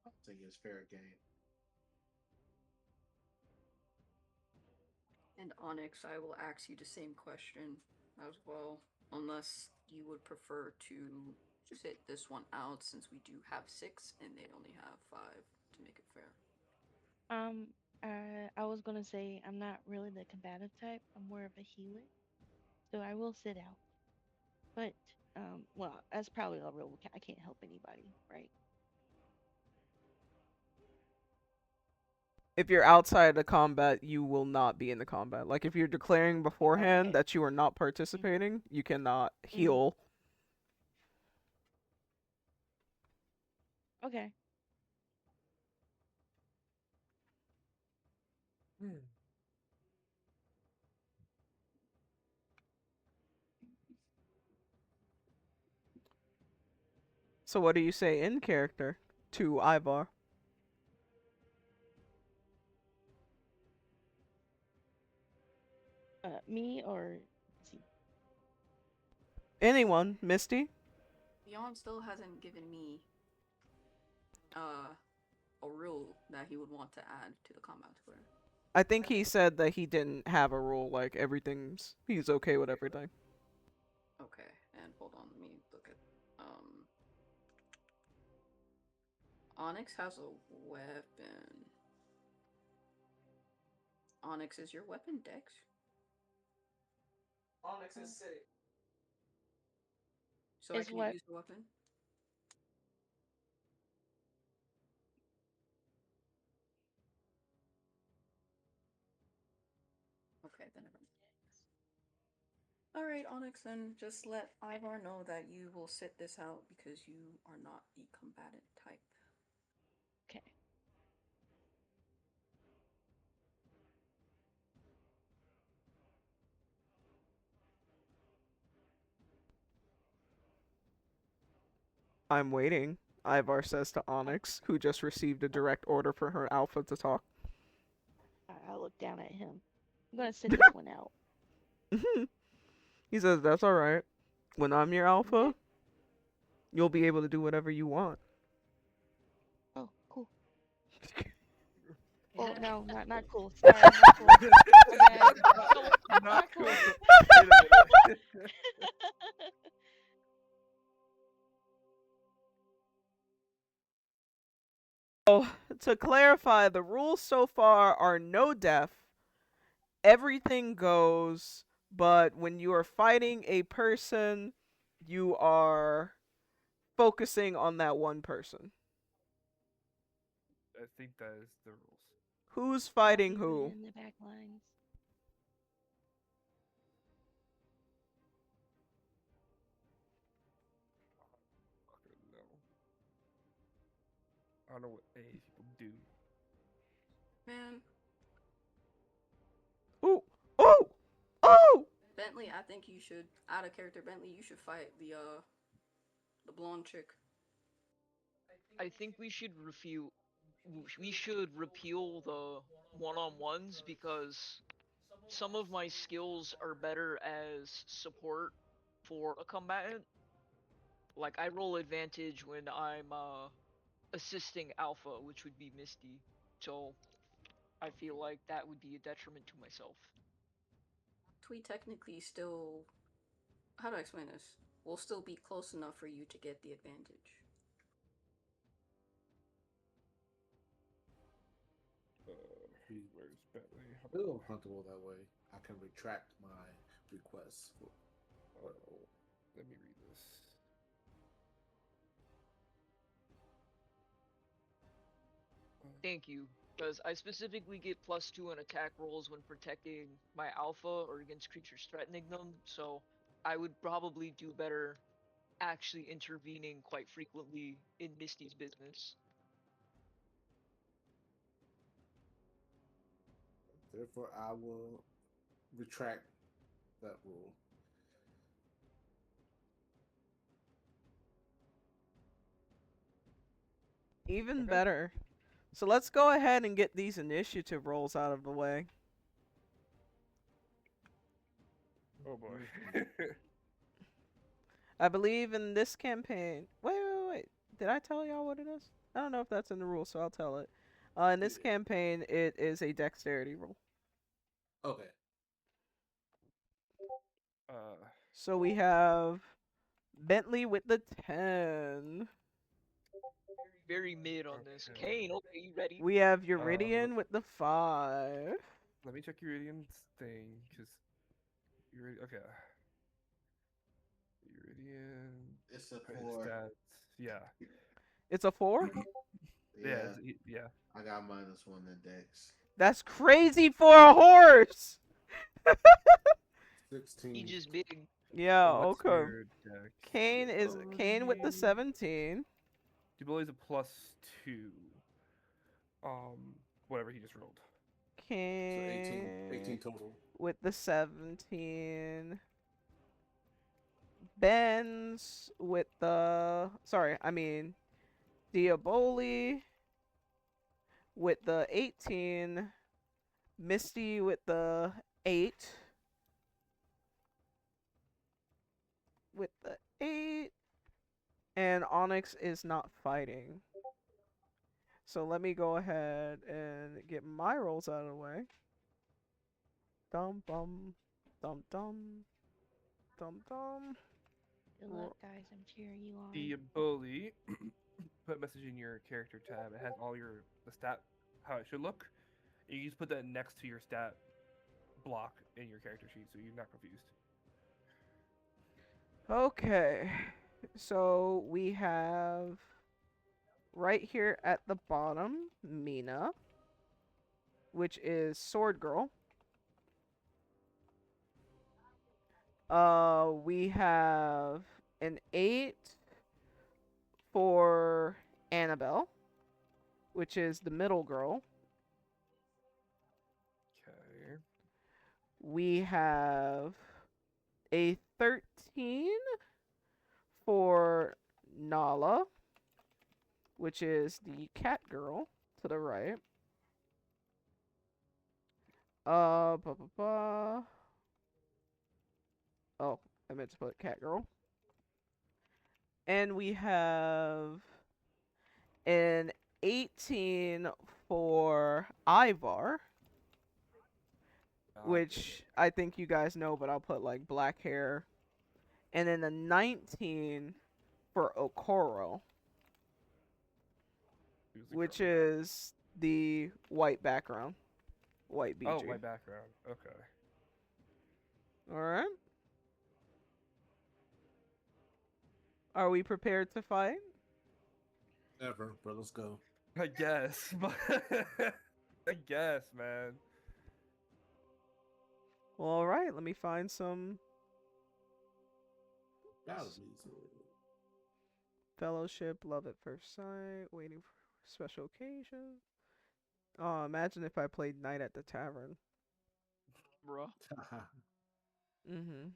I think it's fair game. And Onyx, I will ask you the same question as well, unless you would prefer to sit this one out since we do have 6 and they only have 5 to make it fair. Um, I was gonna say I'm not really the combative type. I'm more of a healer, so I will sit out. But well, that's probably a rule. I can't help anybody, right? If you're outside the combat, you will not be in the combat. Like if you're declaring beforehand Okay. that you are not participating, you cannot heal. Okay. So what do you say in character to Ivar? Me or see. Anyone, Misty? Dion still hasn't given me a rule that he would want to add to the combat square. I think he said that he didn't have a rule, like he's okay with everything. Okay, and hold on, let me look at Onyx has a weapon. Onyx, is your weapon Dex? Onyx is sick. So I Is can't what? use the weapon? Okay, then never mind. Alright, Onyx, then just let Ivar know that you will sit this out because you are not the combatant type. Okay. I'm waiting, Ivar says to Onyx, who just received a direct order for her alpha to talk. I look down at him. I'm gonna sit this one out. He says, that's alright. When I'm your alpha, you'll be able to do whatever you want. Oh, cool. Oh no, not cool. Sorry, not cool. My bad. Not cool. cool. Wait a minute. So, to clarify, the rules so far are no death, everything goes, but when you are fighting a person, you are focusing on that one person. I think that is the rules. Who's I'll fighting be who? in the back lines. Fucking no. I don't know what any people do. Man, Ooh! Oh! Oh! Bentley, I think you should, out of character Bentley, you should fight the blonde chick. I think we should repeal the one-on-ones because some of my skills are better as support for a combatant. Like I roll advantage when I'm assisting Alpha, which would be Misty. So I feel like that would be a detriment to myself. We technically still, how do I explain this? We'll still be close enough for you to get the advantage. Where's Bentley? feel comfortable that way, I can retract my request. Oh, let me read this. Thank you, because I specifically get +2 on attack rolls when protecting my alpha or against creatures threatening them, so I would probably do better actually intervening quite frequently in Misty's business. Therefore, I will retract that rule. Even Okay. better. So let's go ahead and get these initiative rolls out of the way. Oh boy. I believe in this campaign. Wait. Did I tell y'all what it is? I don't know if that's in the rules, so I'll tell it. In this Yeah. campaign, it is a dexterity roll. Okay. So we have Bentley with the 10. Very mid on this. Okay. Cain, okay, you ready? We have Eurydion with the 5. Let me check Eurydian's thing, because okay. Eurydion. It's a his 4. stats. Yeah. It's a 4? Yeah. Yeah. I got -1 in Dex. That's crazy for a horse! 16. He just big. Yeah, What's okay. your dex? Cain with the 17. Diaboli's a +2. Whatever he just rolled. So 18 Cain total. with the 17. Ben's with the... Diaboli with the 18. Misty with the 8. With the 8. And Onyx is not fighting. So let me go ahead and get my rolls out of the way. Dum bum. Dum dum. Dum dum. Good luck, guys. I'm cheering you on. Diaboli. Put a message in your character tab. It has all the stat, how it should look. And you just put that next to your stat block in your character sheet, so you're not confused. Okay. So we have right here at the bottom Mina, which is Sword Girl. We have an 8 for Annabelle, which is the middle girl. Okay. We have a 13 for Nala, which is the cat girl to the right. Oh, I meant to put cat girl. And we have an 18 for Ivar, which I think you guys know, but I'll put like black hair. And then a 19 for Okoro, which is the white background. White BG. Oh, white background. Okay. Alright. Are we prepared to fight? Never, but let's go. I guess, but I guess, man. Well, alright, let me find some fellowship, love at first sight, waiting for special occasion. Oh, imagine if I played Night at the Tavern. Bruh. Mm-hmm.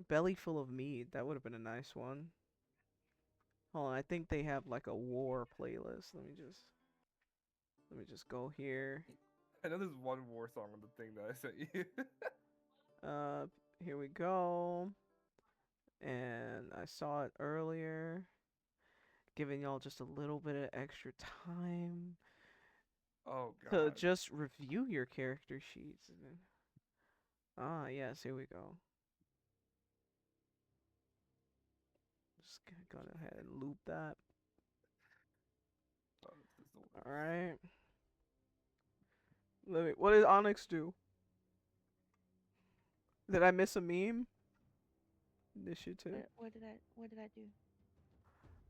Belly full of mead. That would have been a nice one. Hold on, I think they have like a war playlist. Let me just go here. I know there's one war song on the thing that I sent you. Here we go. And I saw it earlier. Giving y'all just a little bit of extra time. Oh god. To just review your character sheets. Ah, yes, here we go. Just gonna go ahead and loop that. Alright. What did Onyx do? Did I miss a meme? Initiative. What did I do?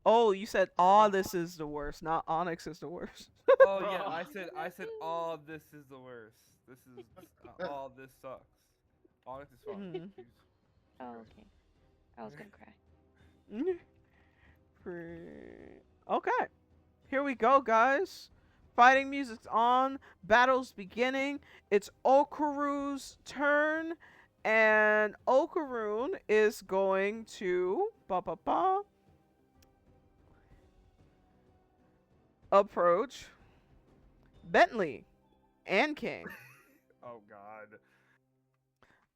Oh, you said, "Aw, this is the worst," not Onyx is the worst. Oh yeah, Bruh. I said, oh, this is the worst. This is, oh, this sucks. Onyx is fine. Mhm. He's Oh, great. okay. I was gonna cry. Okay, here we go, guys. Fighting music's on. Battle's beginning. It's Okaru's turn, and Okaru is going to approach Bentley and Cain. Oh god.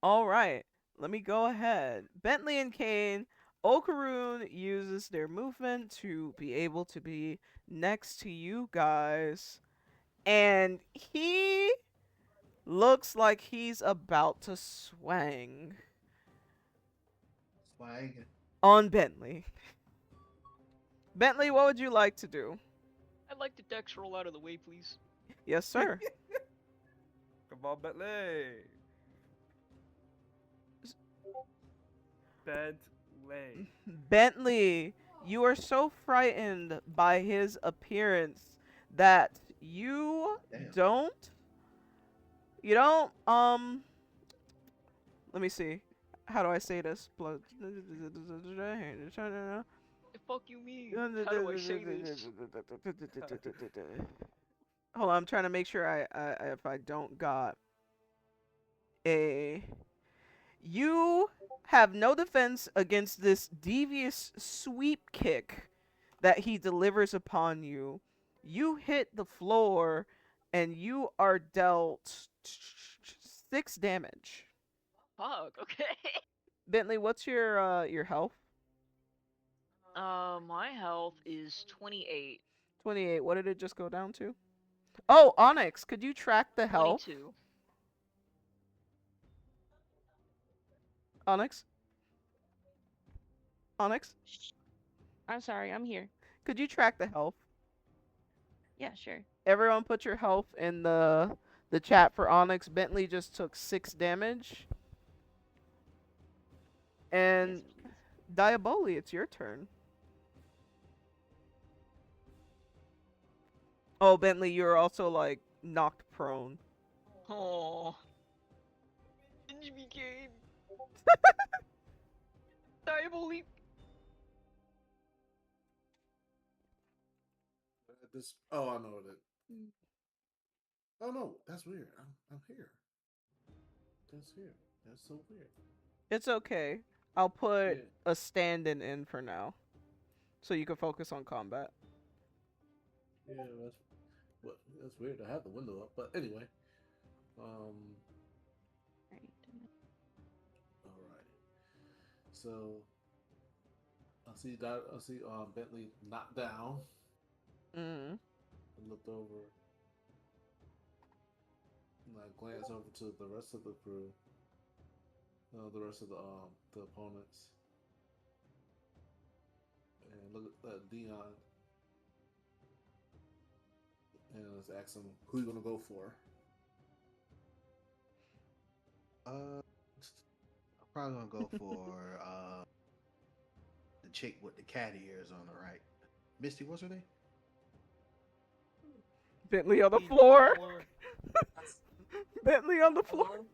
All right, let me go ahead. Bentley and Cain. Okaroon uses their movement to be able to be next to you guys. And he looks like he's about to swing Swag. on Bentley. Bentley, what would you like to do? I'd like the dex roll out of the way, please. Yes, sir. Come on, Bentley. Bentley. Bentley, you are so frightened by his appearance that you Damn. don't let me see. How do I say this? The fuck you mean? How do I say this? Hold on, I'm trying to make sure I if I don't got a. You have no defense against this devious sweep kick that he delivers upon you. You hit the floor and you are dealt 6 damage. Fuck, okay. Bentley, what's your health? My health is 28. 28. What did it just go down to? Oh, Onyx, could you track the health? 22. Onyx? Onyx? I'm sorry, I'm here. Could you track the health? Yeah, sure. Everyone put your health in the chat for Onyx. Bentley just took 6 damage. And Yes, please. Diaboli, it's your turn. Oh, Bentley, you're also like knocked prone. Oh. Binge became. Diaboli. This. Oh, I know that. Oh no, that's weird. I'm here. That's weird. That's so weird. It's okay. I'll put Yeah. a stand-in in for now, so you can focus on combat. Yeah, that's weird. I have the window up, but anyway. All right. So I see Bentley knocked down. Mm-hmm. I looked over and I glanced over to the rest of the crew. The rest of the opponents. And look at Dion. And let's ask him who you gonna go for. I'm probably gonna go for the chick with the cat ears on the right. Misty, what's her name? Bentley on the He's floor. floor. Bentley on the floor.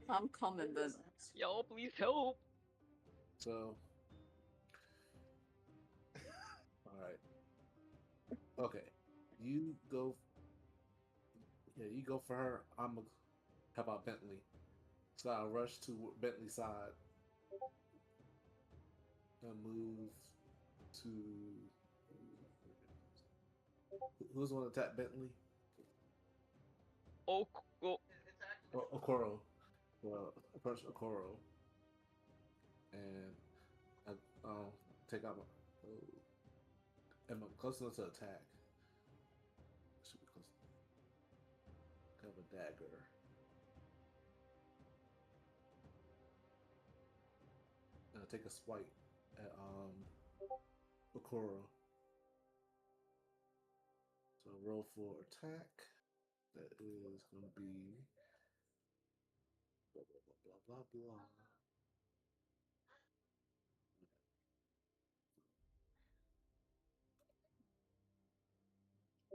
I'm coming, Ben. Y'all, please help. So, all right. Okay, you go. Yeah, you go for her. How about Bentley? So I rush to Bentley's side and move to. Who's going to attack Bentley? Oh, oh. Okoro. Well, approach Okoro. And I take out my. Am I close enough to attack? Should be close. I have a dagger. And I take a swipe at Okoro. So roll for attack. That is going to be blah blah blah blah blah.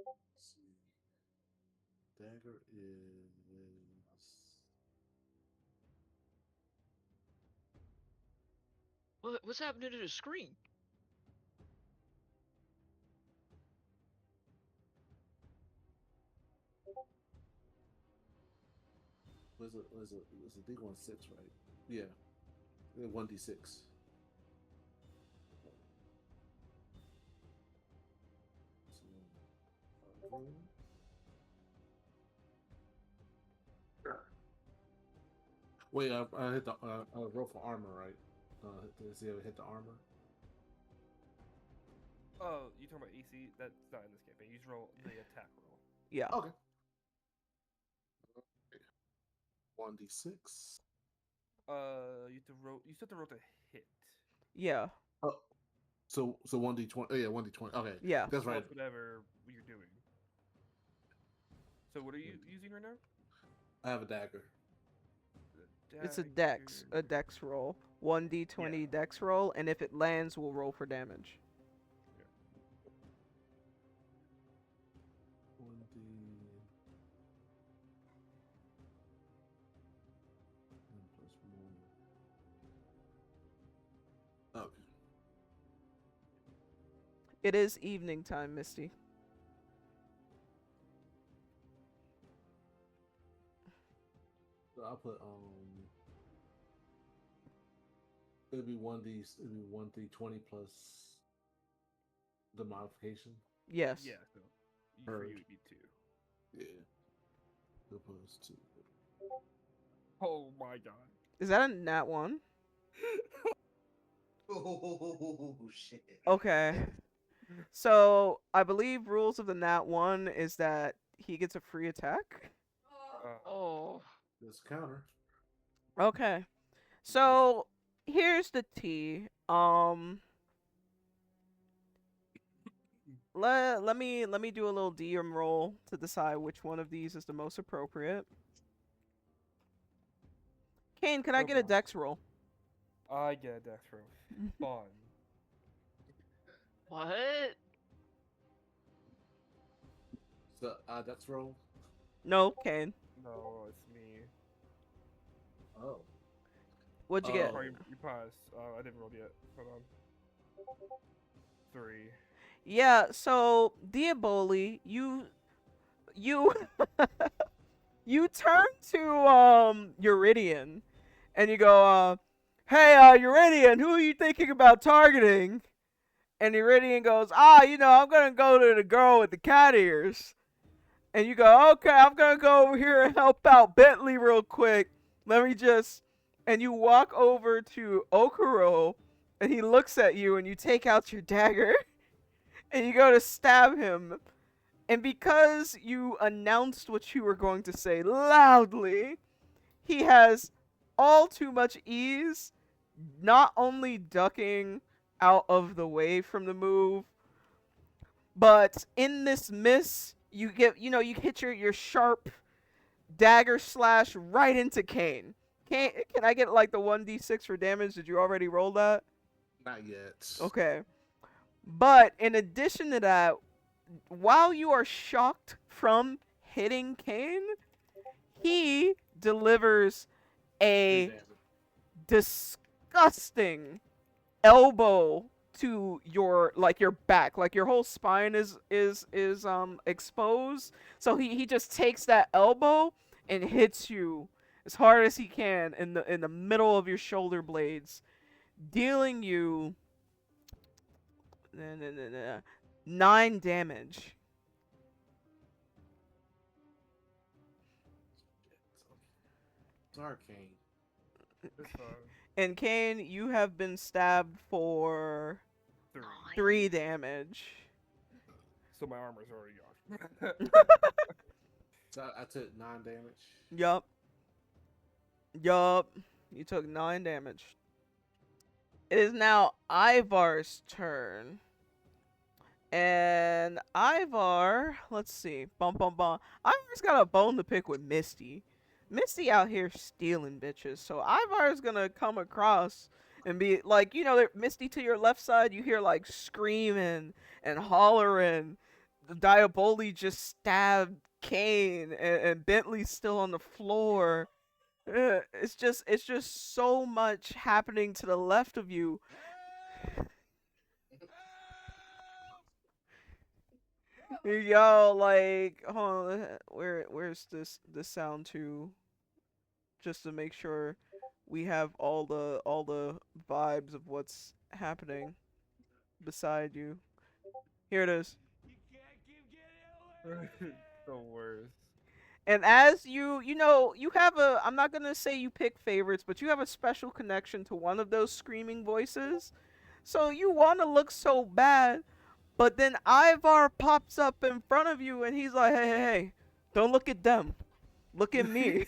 Let's see. Dagger is What's happening to the screen? was a D16, right? Yeah. 1d6. Wait, I hit the roll for armor, right? Does he ever hit the armor? Oh, you talking about AC? That's not in this campaign. You just roll the attack roll. Yeah. Okay. 1d6. You have to roll. You still have to roll to hit. Yeah. Oh, so 1d20. Oh yeah, 1d20. Okay. Yeah. That's right. Whatever you're doing. So what are you using right now? I have a dagger. It's a dex roll. 1d20 dex roll, and if it lands, we'll roll for damage. 1d. Plus more. Okay. It is evening time, Misty. So I'll put it'll be 1d20 plus the modification. Yes. Yeah. So for you it'd be 2. Yeah. Opposed to. Oh my god. Is that a nat 1? Oh shit. Okay. So I believe rules of the nat 1 is that he gets a free attack. Oh. This counter. Okay. So here's the tea. Let me do a little DM roll to decide which one of these is the most appropriate. Cain, can I get a dex roll? I get a dex roll. Fun. What? So dex roll. No, Cain. No, it's me. Oh. What'd you get? Oh. You paused. I didn't roll yet. Hold on. 3. Yeah, so Diaboli, you you turn to Eurydion and you go, hey, Eurydion, who are you thinking about targeting? And Eurydion goes, I'm gonna go to the girl with the cat ears. And you go, okay, I'm gonna go over here and help out Bentley real quick. And you walk over to Okoro, and he looks at you, and you take out your dagger, and you go to stab him. And because you announced what you were going to say loudly, he has all too much ease, not only ducking out of the way from the move, but in this miss, you hit your sharp dagger slash right into Cain. Can I get like the 1d6 for damage? Did you already roll that? Not yet. Okay. But in addition to that, while you are shocked from hitting Cain, he delivers a disgusting elbow to your back, like your whole spine is exposed. So he just takes that elbow and hits you as hard as he can in the middle of your shoulder blades, dealing you 9 damage. Sorry, Cain. It's fine. And Cain, you have been stabbed for 3 damage. So my armor's already gone. So I took 9 damage. Yup. You took 9 damage. It is now Ivar's turn. And Ivar, let's see. Bum bum bum. Ivar's got a bone to pick with Misty. Misty out here stealing bitches. So Ivar's gonna come across and be like, Misty to your left side, you hear like screaming and hollering. The Diaboli just stabbed Cain, and Bentley's still on the floor. It's just so much happening to the left of you. Yo, like, hold on, where's this sound to, just to make sure we have all the vibes of what's happening beside you. Here it is. The worst. And as you have a, I'm not gonna say you pick favorites, but you have a special connection to one of those screaming voices. So you want to look so bad, but then Ivar pops up in front of you and he's like, hey, don't look at them. Look at me.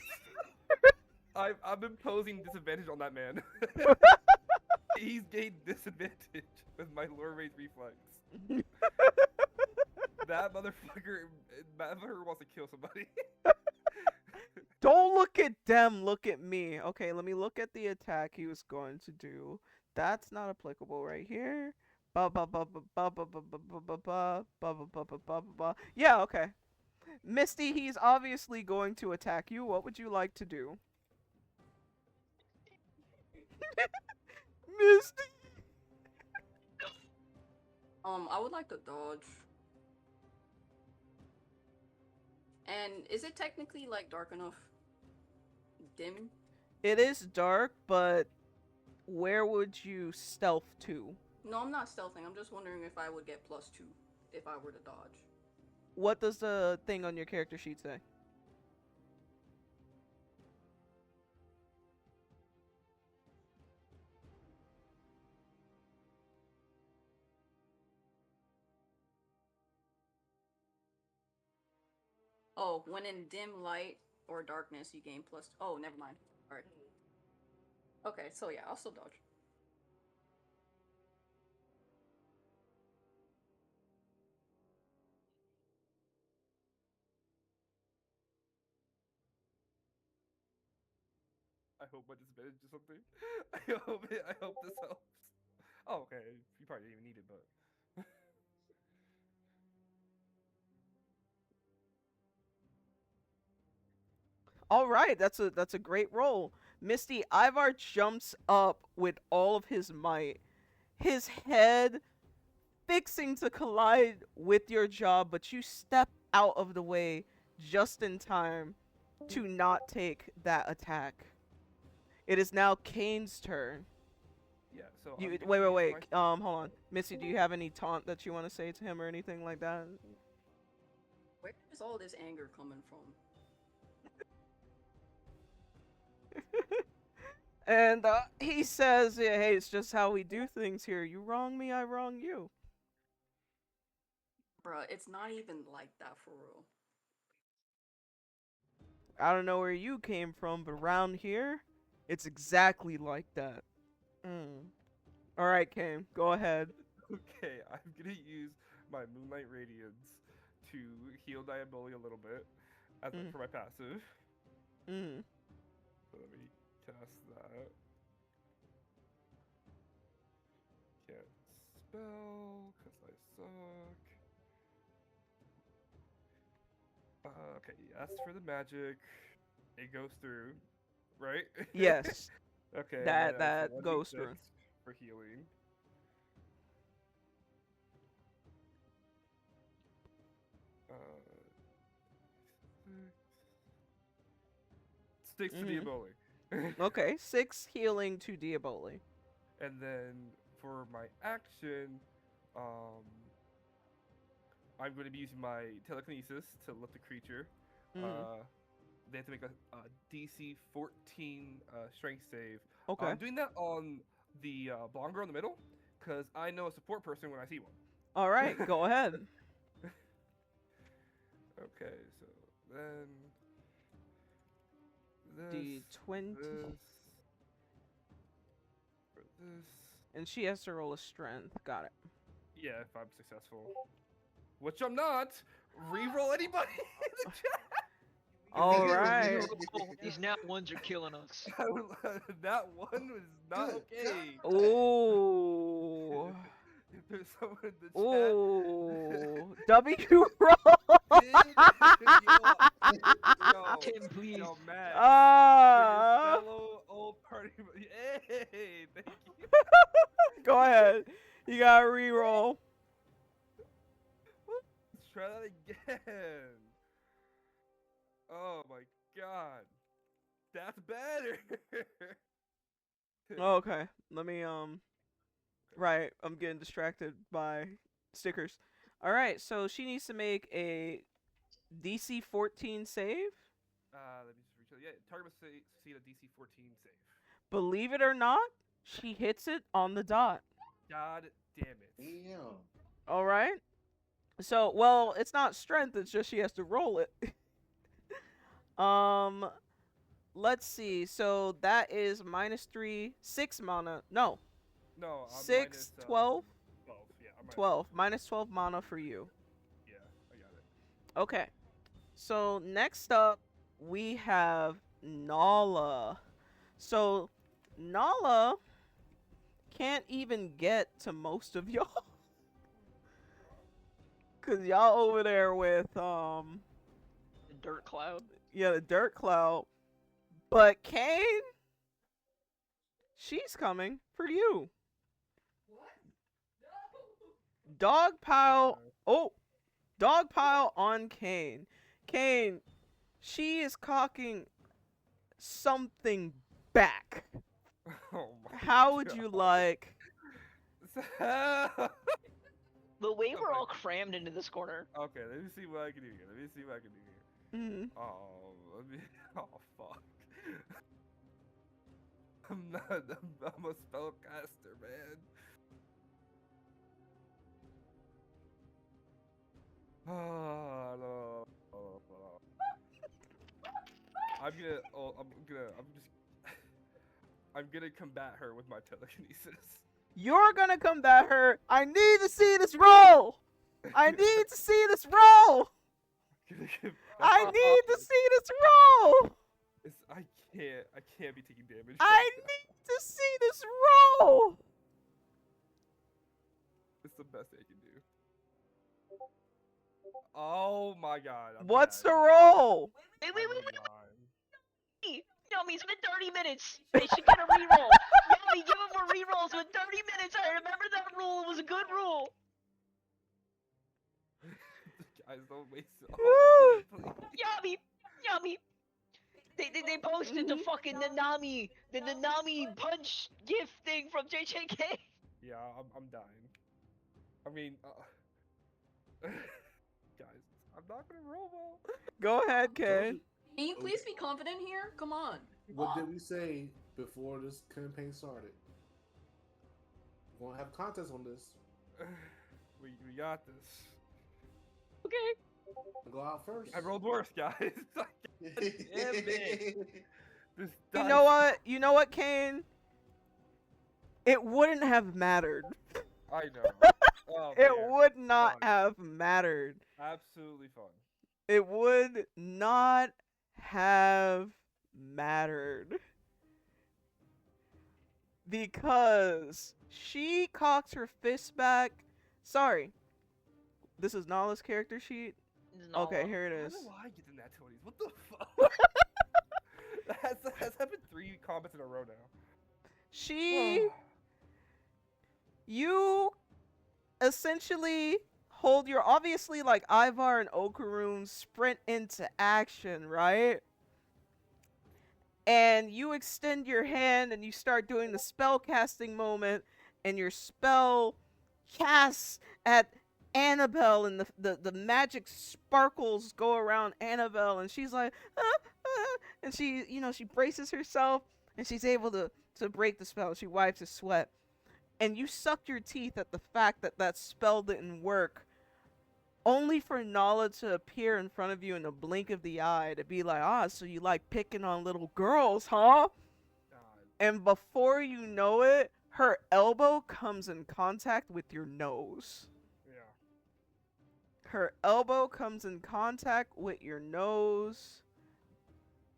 I'm imposing disadvantage on that man. He's gained disadvantage with my lure raise reflex. That motherfucker wants to kill somebody. Don't look at them, look at me. Okay, let me look at the attack he was going to do. That's not applicable right here. Ba ba ba ba ba ba ba ba ba ba ba ba ba ba ba ba ba. Yeah, okay. Misty, he's obviously going to attack you. What would you like to do? Misty. I would like to dodge. And is it technically like dark enough? Dim? It is dark, but where would you stealth to? No, I'm not stealthing. I'm just wondering if I would get +2 if I were to dodge. What does the thing on your character sheet say? Oh, when in dim light or darkness, you gain plus. Oh, never mind. Alright. Okay, so yeah, I'll still dodge. I hope my disadvantage is something. I hope this helps. Oh, okay. You probably didn't even need it, but. All right, that's a great roll. Misty, Ivar jumps up with all of his might. His head fixing to collide with your jaw, but you step out of the way just in time to not take that attack. It is now Cain's turn. Yeah, so. You I'm gonna wait, use wait. my- Hold on, Misty. Do you have any taunt that you want to say to him or anything like that? Where is all this anger coming from? And he says, yeah, hey, it's just how we do things here. You wrong me, I wrong you. Bruh, it's not even like that for real. I don't know where you came from, but around here, it's exactly like that. Alright, Cain, go ahead. Okay, I'm gonna use my Moonlight Radiance to heal Diaboli a little bit as for my passive. So let me cast that. Can't spell because I suck. Okay, that's for the magic. It goes through, right? Yes. Okay. That goes through. For healing. Sticks to Diaboli. Okay, 6 healing to Diaboli. And then for my action, I'm going to be using my telekinesis to lift the creature. They have to make a DC 14 strength save. Okay. I'm doing that on the blonde girl in the middle because I know a support person when I see one. All right, go ahead. Okay, so then D20. this, for this. And she has to roll a strength. Got it. Yeah, if I'm successful. Which I'm not. Reroll anybody in the chat. All right. These nat ones are killing us. That one was not Good okay. Ooh. If there's someone in the chat. Ooh. W roll. Tim, please. Yo, Max. Ah. Fellow old party. Hey, thank you. Go ahead. You gotta reroll. Let's try that again. Oh my god. That's better. Okay. Let me right, I'm getting distracted by stickers. All right, so she needs to make a DC 14 save. Let me just reach. Yeah, target must succeed a DC 14 save. Believe it or not, she hits it on the dot. God damn it. Damn. All right. So, well, it's not strength, it's just she has to roll it. Let's see. So that is -3, 6 mana. No. No, I'm 6, minus, 12? 12. Yeah, I'm minus 12. -12 mana for you. Yeah, I got it. Okay. So next up, we have Nala. So Nala can't even get to most of y'all. Cause y'all over there with The dirt cloud. yeah, the dirt cloud. But Cain, she's coming for you. Dog pile. Oh, dog pile on Cain. Cain, she is cocking something back. Oh my How would you like? The way we're Okay. all crammed into this corner. Okay, let me see what I can do here. Let me see what I can do here. Mm, Let me. Oh fuck. I'm a spellcaster, man. Oh no. I'm gonna combat her with my telekinesis. you're gonna combat her. I need to see this roll. I need to see this roll. I need to see this roll. I can't be taking damage. I need to see this roll. It's the best I can do. Oh my god. What's the roll? Wait. Wait. Yummy, it's been 30 minutes. They should get a reroll. Yummy, give them a reroll. It's been 30 minutes. I remember that rule. It was a good rule. Guys, don't waste it all, please. Yummy. They posted the fucking Nanami, the Nanami punch gift thing from JJK. Yeah, I'm dying. I mean, guys, I'm not gonna roll well. Go ahead, Kay. Can you please be confident here? Come on. What did we say before this campaign started? We won't have a contest on this. We got this. Okay. I'll go out first. I rolled worse, guys. Damn it. This You dice- know what? You know what, Cain? It wouldn't have mattered. I know. Oh, It man. would not Fine. have mattered. Absolutely fun. It would not have mattered. Because she cocked her fist back. Sorry. This is Nala's character sheet. Okay, here it I is. don't know why I get the nat 20s. What the fuck? That's happened 3 combats in a row now. She. You essentially hold your. Obviously, like Ivar and Okaroon sprint into action, right? And you extend your hand and you start doing the spell casting moment, and your spell casts at Annabelle, and the magic sparkles go around Annabelle, and she's like, and she, she braces herself, and she's able to break the spell. She wipes her sweat, and you suck your teeth at the fact that that spell didn't work, only for Nala to appear in front of you in a blink of the eye to be like, so you like picking on little girls, huh? God. And before you know it, her elbow comes in contact with your nose. Her elbow comes in contact with your nose,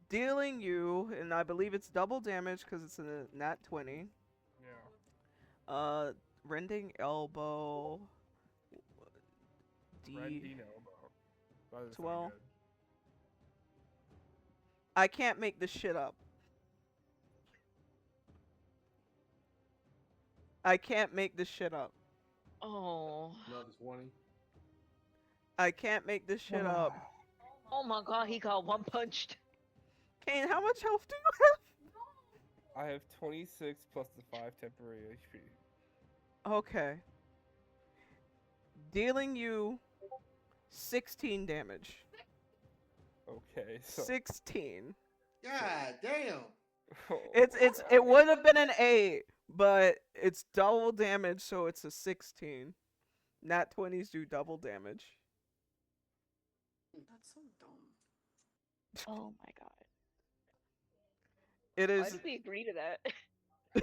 dealing you, and I believe it's double damage because it's a nat 20. Yeah. Rending elbow. Rending elbow. That doesn't sound 12. good. I can't make this shit up. I can't make this shit up. Oh. Another 20. I can't make this shit up. Oh my god, he got one punched. Cain, how much health do you have? I have 26 plus the 5 temporary HP. Okay. Dealing you 16 damage. Okay, so 16. God damn. It would have been an 8, but it's double damage, so it's a 16. Nat 20s do double damage. That's so dumb. Oh my god. It Why is. did we agree to that? You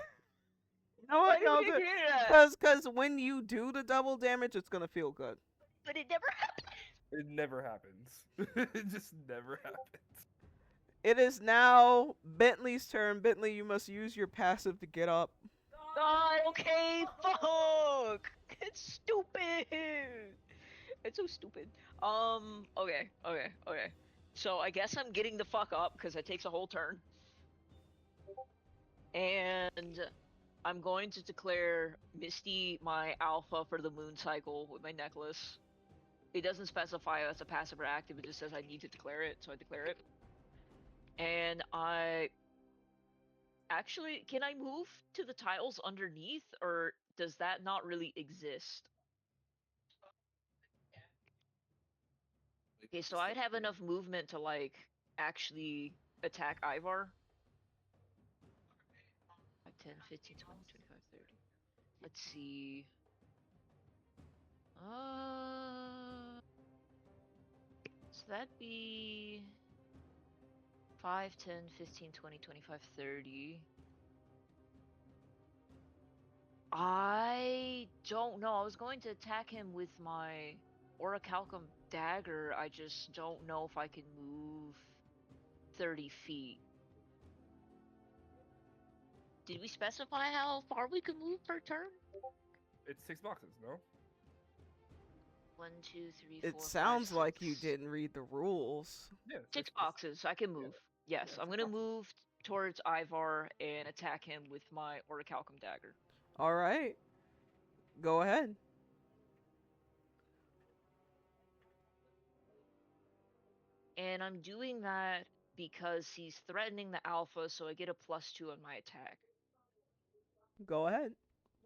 know Why what? did No, we agree to that? because when you do the double damage, it's gonna feel good. But it never happened. it never happens. It just never happens. It is now Bentley's turn. Bentley, you must use your passive to get up. God, okay, fuck! It's stupid! It's so stupid. Okay. So I guess I'm getting the fuck up, because it takes a whole turn. And I'm going to declare Misty my alpha for the moon cycle with my necklace. It doesn't specify as a passive or active, it just says I need to declare it, so I declare it. And Actually, can I move to the tiles underneath, or does that not really exist? Okay, so I'd have enough movement to, like, actually attack Ivar. 5, 10, 15, 20, 25, 30. Let's see. So that'd be 5, 10, 15, 20, 25, 30. I don't know. I was going to attack him with my Orichalcum dagger. I just don't know if I can move 30 feet. Did we specify how far we can move per turn? It's 6 boxes, no? 1, 2, 3, 4, It sounds 5, like you 6. didn't read the rules. Yeah. 6 boxes. I can move. Yes, Yeah, I'm 6 gonna boxes. move towards Ivar and attack him with my Orichalcum dagger. All right. Go ahead. And I'm doing that because he's threatening the alpha, so I get a +2 on my attack. Go ahead.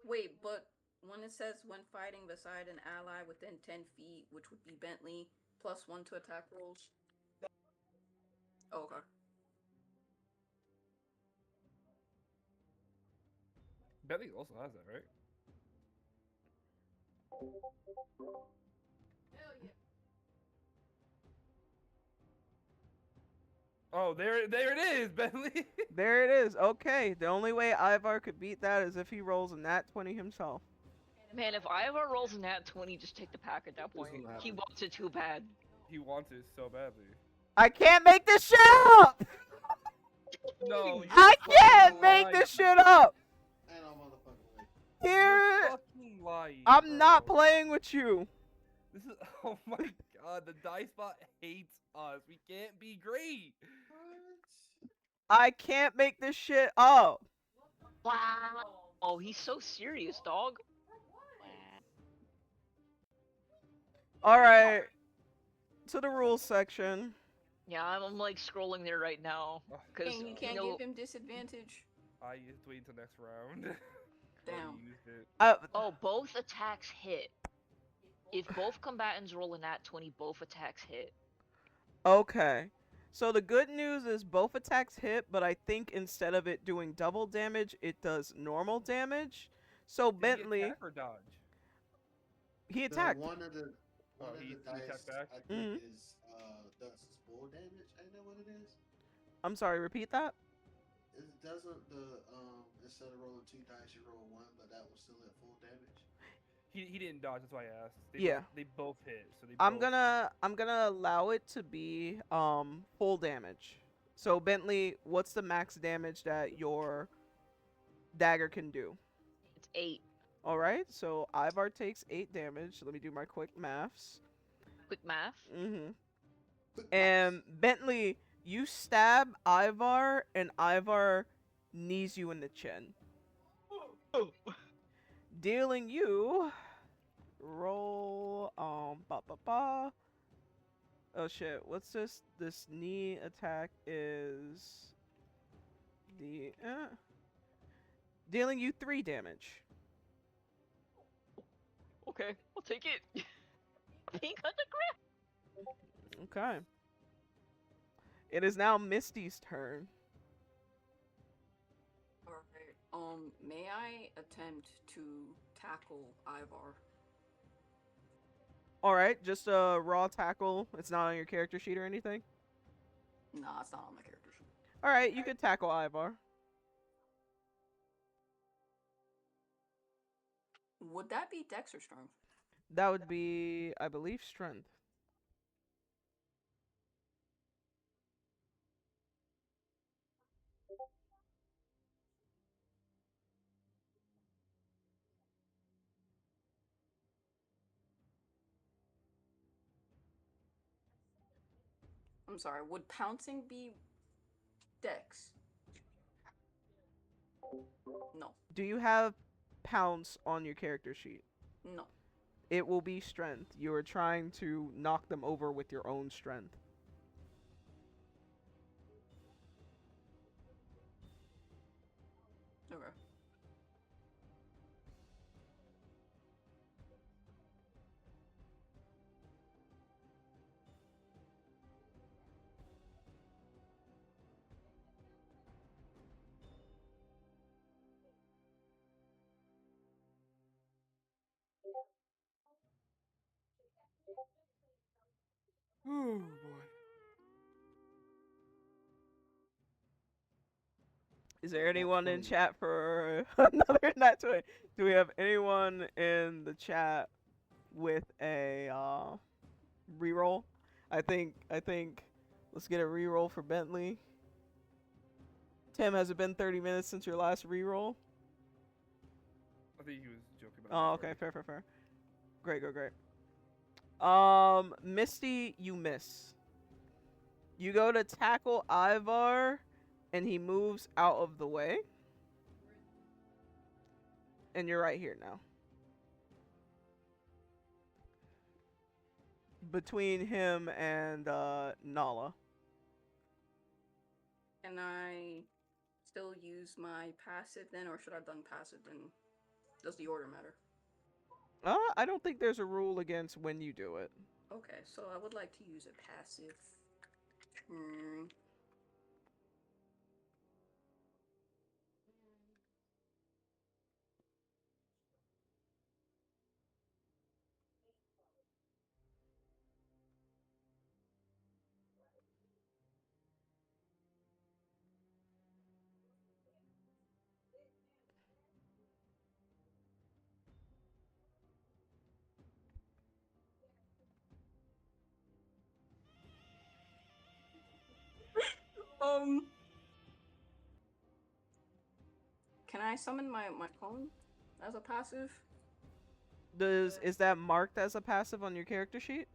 Wait, but when it says when fighting beside an ally within 10 feet, which would be Bentley, +1 to attack rolls. Oh, okay. Bentley also has that, right? Hell yeah. Oh, there it is, Bentley. There it is. Okay. The only way Ivar could beat that is if he rolls a nat 20 himself. Man, if Ivar rolls a nat 20, just take the pack at that This point. won't He happen. wants it too bad. He wants it so badly. I can't make this shit up! No, you're I can't fucking make lying. this shit up! Ain't no motherfucking way. Here, You're fucking lying. I'm not bro. playing with you. This is. Oh my god, the dice bot hates us. We can't be great. I can't make this shit up. Wow. Oh, he's so serious, dog. Alright. To the rules section. Yeah, I'm like scrolling there right now. Cause Dang, you can't give him disadvantage. I used to wait until next round. Damn. I used it. Oh, both attacks hit. If both combatants roll a nat 20, both attacks hit. Okay. So the good news is both attacks hit, but I think instead of it doing double damage, it does normal damage. So Did Bentley, he attack or dodge? he attacked. One of the he dice attacked back? I think is does full damage. Ain't that what it is? I'm sorry, repeat that? It doesn't the instead of rolling 2 dice, you roll 1, but that was still at full damage. He didn't dodge. That's why I asked. Yeah. They both hit. So they. I'm gonna allow it to be full damage. So Bentley, what's the max damage that your dagger can do? It's 8. All right. So Ivar takes 8 damage. Let me do my quick maths. Quick math. And Bentley, you stab Ivar, and Ivar knees you in the chin, Oh. dealing you. Roll. Oh shit. What's this? This knee attack is the dealing you 3 damage. Okay, I'll take it. Pink on the ground. Okay. It is now Misty's turn. Alright, may I attempt to tackle Ivar? Alright, just a raw tackle. It's not on your character sheet or anything? Nah, it's not on my character sheet. Alright, you can tackle Ivar. Would that be Dex or Strength? That would be, I believe, strength. I'm sorry, would pouncing be Dex? No. Do you have pounce on your character sheet? No. It will be strength. You are trying to knock them over with your own strength. Okay. Oh boy. Is there Nat anyone in 20. chat for another nat 20? Do we have anyone in the chat with a reroll? I think let's get a reroll for Bentley. Tim, has it been 30 minutes since your last reroll? I think he was joking about. Oh, that okay, already. fair. Great. Misty, you miss. You go to tackle Ivar, and he moves out of the way. And you're right here now. Between him and Nala. Can I still use my passive then, or should I have done passive then? Does the order matter? I don't think there's a rule against when you do it. Okay, so I would like to use a passive. Can I summon my clone as a passive? Is that marked as a passive on your character sheet?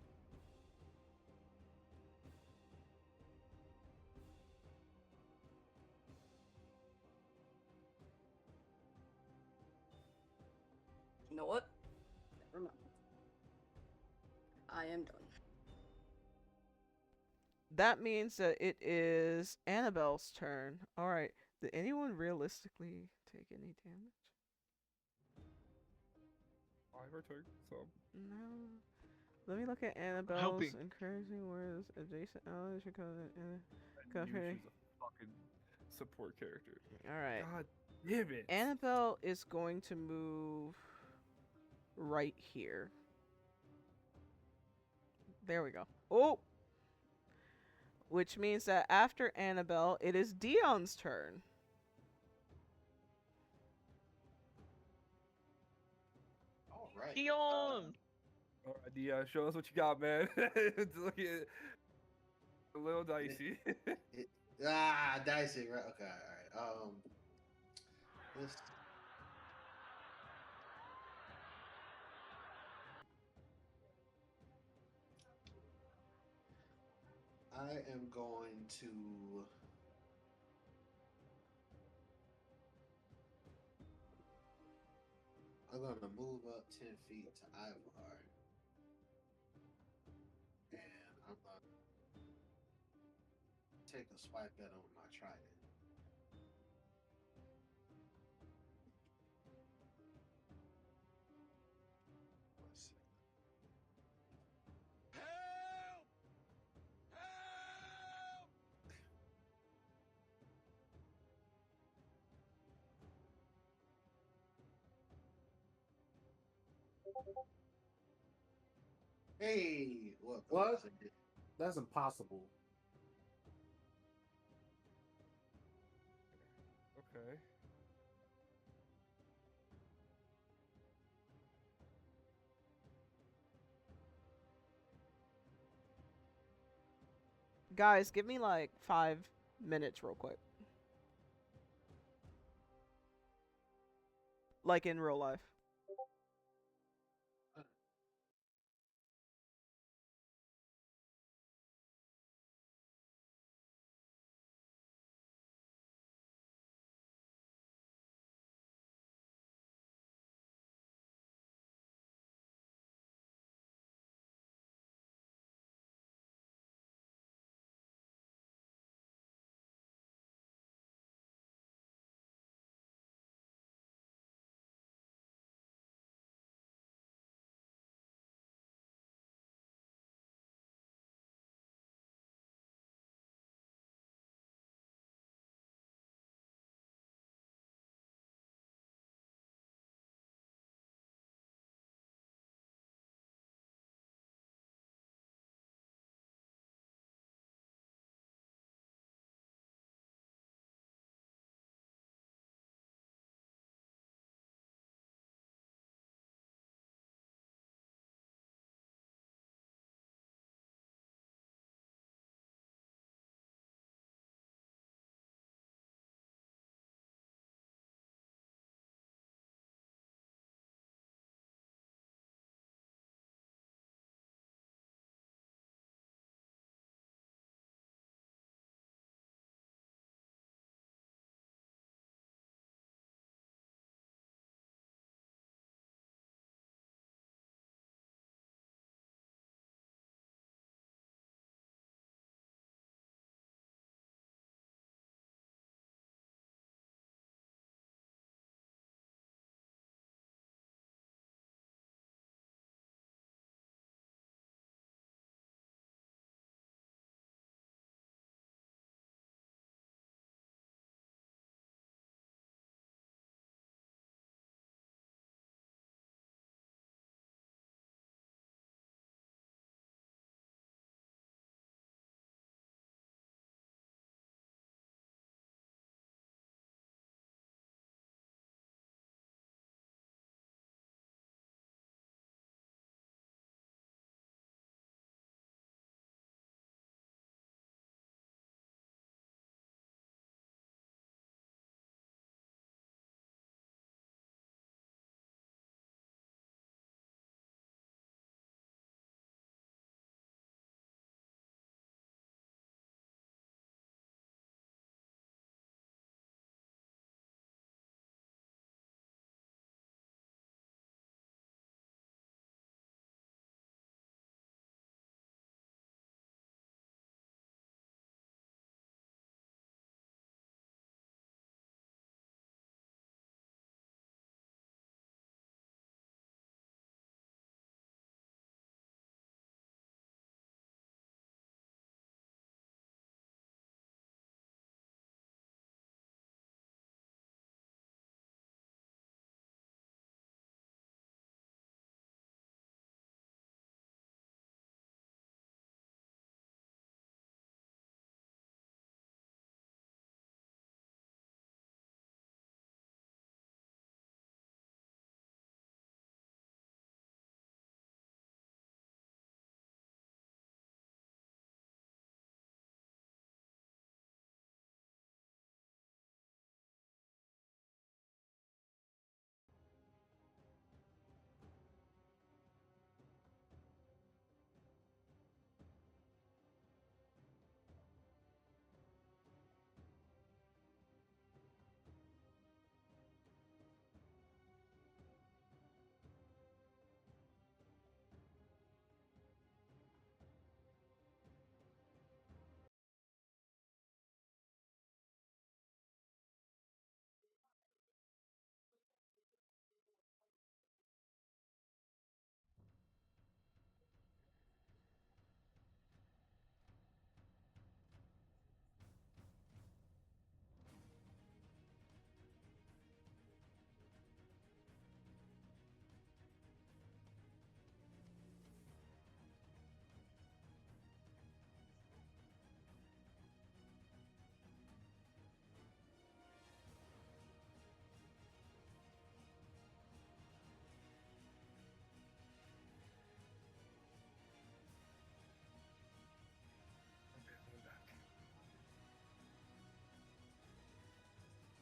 You know what? Never mind. I am done. That means that it is Annabelle's turn. Alright. Did anyone realistically take any damage? Ivar took some. No. Let me look at Annabelle's Helping. encouraging words. Adjacent allies should call it. I knew she was a fucking support character. Alright. God damn it. Annabelle is going to move right here. There we go. Oh! Which means that after Annabelle, it is Dion's turn. All right. Alright. Keon! Alright, Dia, show us what you got, man. It's looking a little dicey. Dicey, right? Okay, all right. This. I am going to. I'm going to move up 10 feet to Ivar. And I'm going to take a swipe at him with my trident. Let's see. Help! Help! Hey! What? What? That's impossible. Okay. Guys, give me like 5 minutes real quick. Like in real life.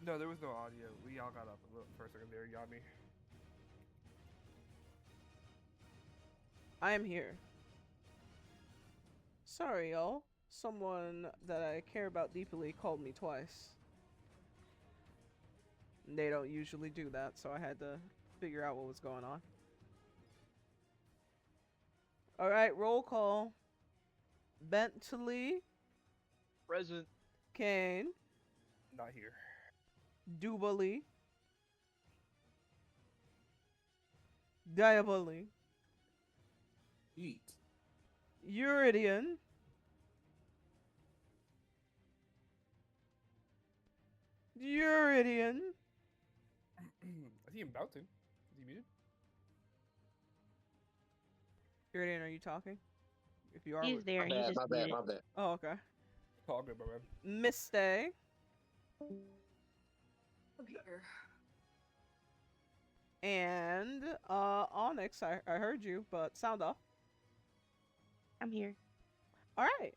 No, there was no audio. We all got up a little for a second there. You got me. I am here. Sorry, y'all. Someone that I care about deeply called me twice. They don't usually do that, so I had to figure out what was going on. Alright, roll call. Bentley, Present. Cain, Not here. Diaboli, Diaboli, Eat. Eurydion, Eurydion, I see him bouncing. Is he muted? Eurydion, are you talking? If you are, He's there. My He's bad, just my bad, muted. my bad. oh, okay. All good, my man. Misty, Here. and Onyx, I heard you, but sound off. I'm here. Alright.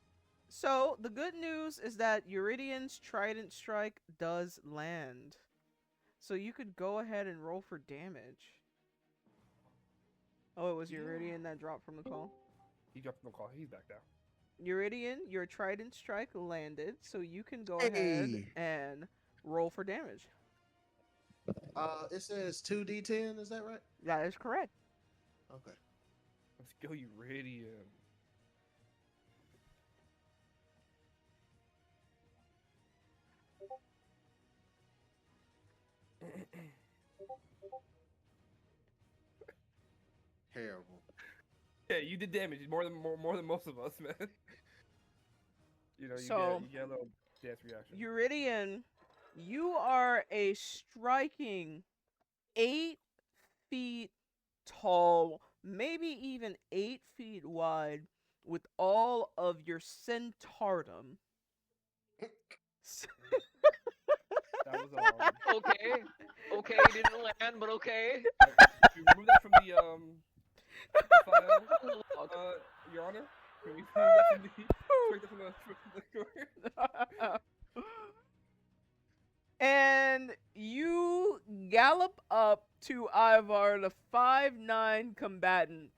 So, the good news is that Eurydian's Trident Strike does land. So you could go ahead and roll for damage. Oh, it was Eurydion that dropped from the call? He dropped the call. He's back now. Eurydion, your Trident Strike landed, so you can go ahead and roll for damage. It says 2d10. Is that right? That is correct. Okay. Let's go, Eurydion. Terrible. Yeah, you did damage more than most of us, man. You know, So- you get a little dance reaction. Eurydion, you are a striking 8 feet tall, maybe even 8 feet wide, with all of your centardom. That was Okay. Okay, didn't land, but okay. If you remove that from the file, Your Honor, can we remove that from the strike that from the corner? And you gallop up to Ivar, the 5'9" combatant,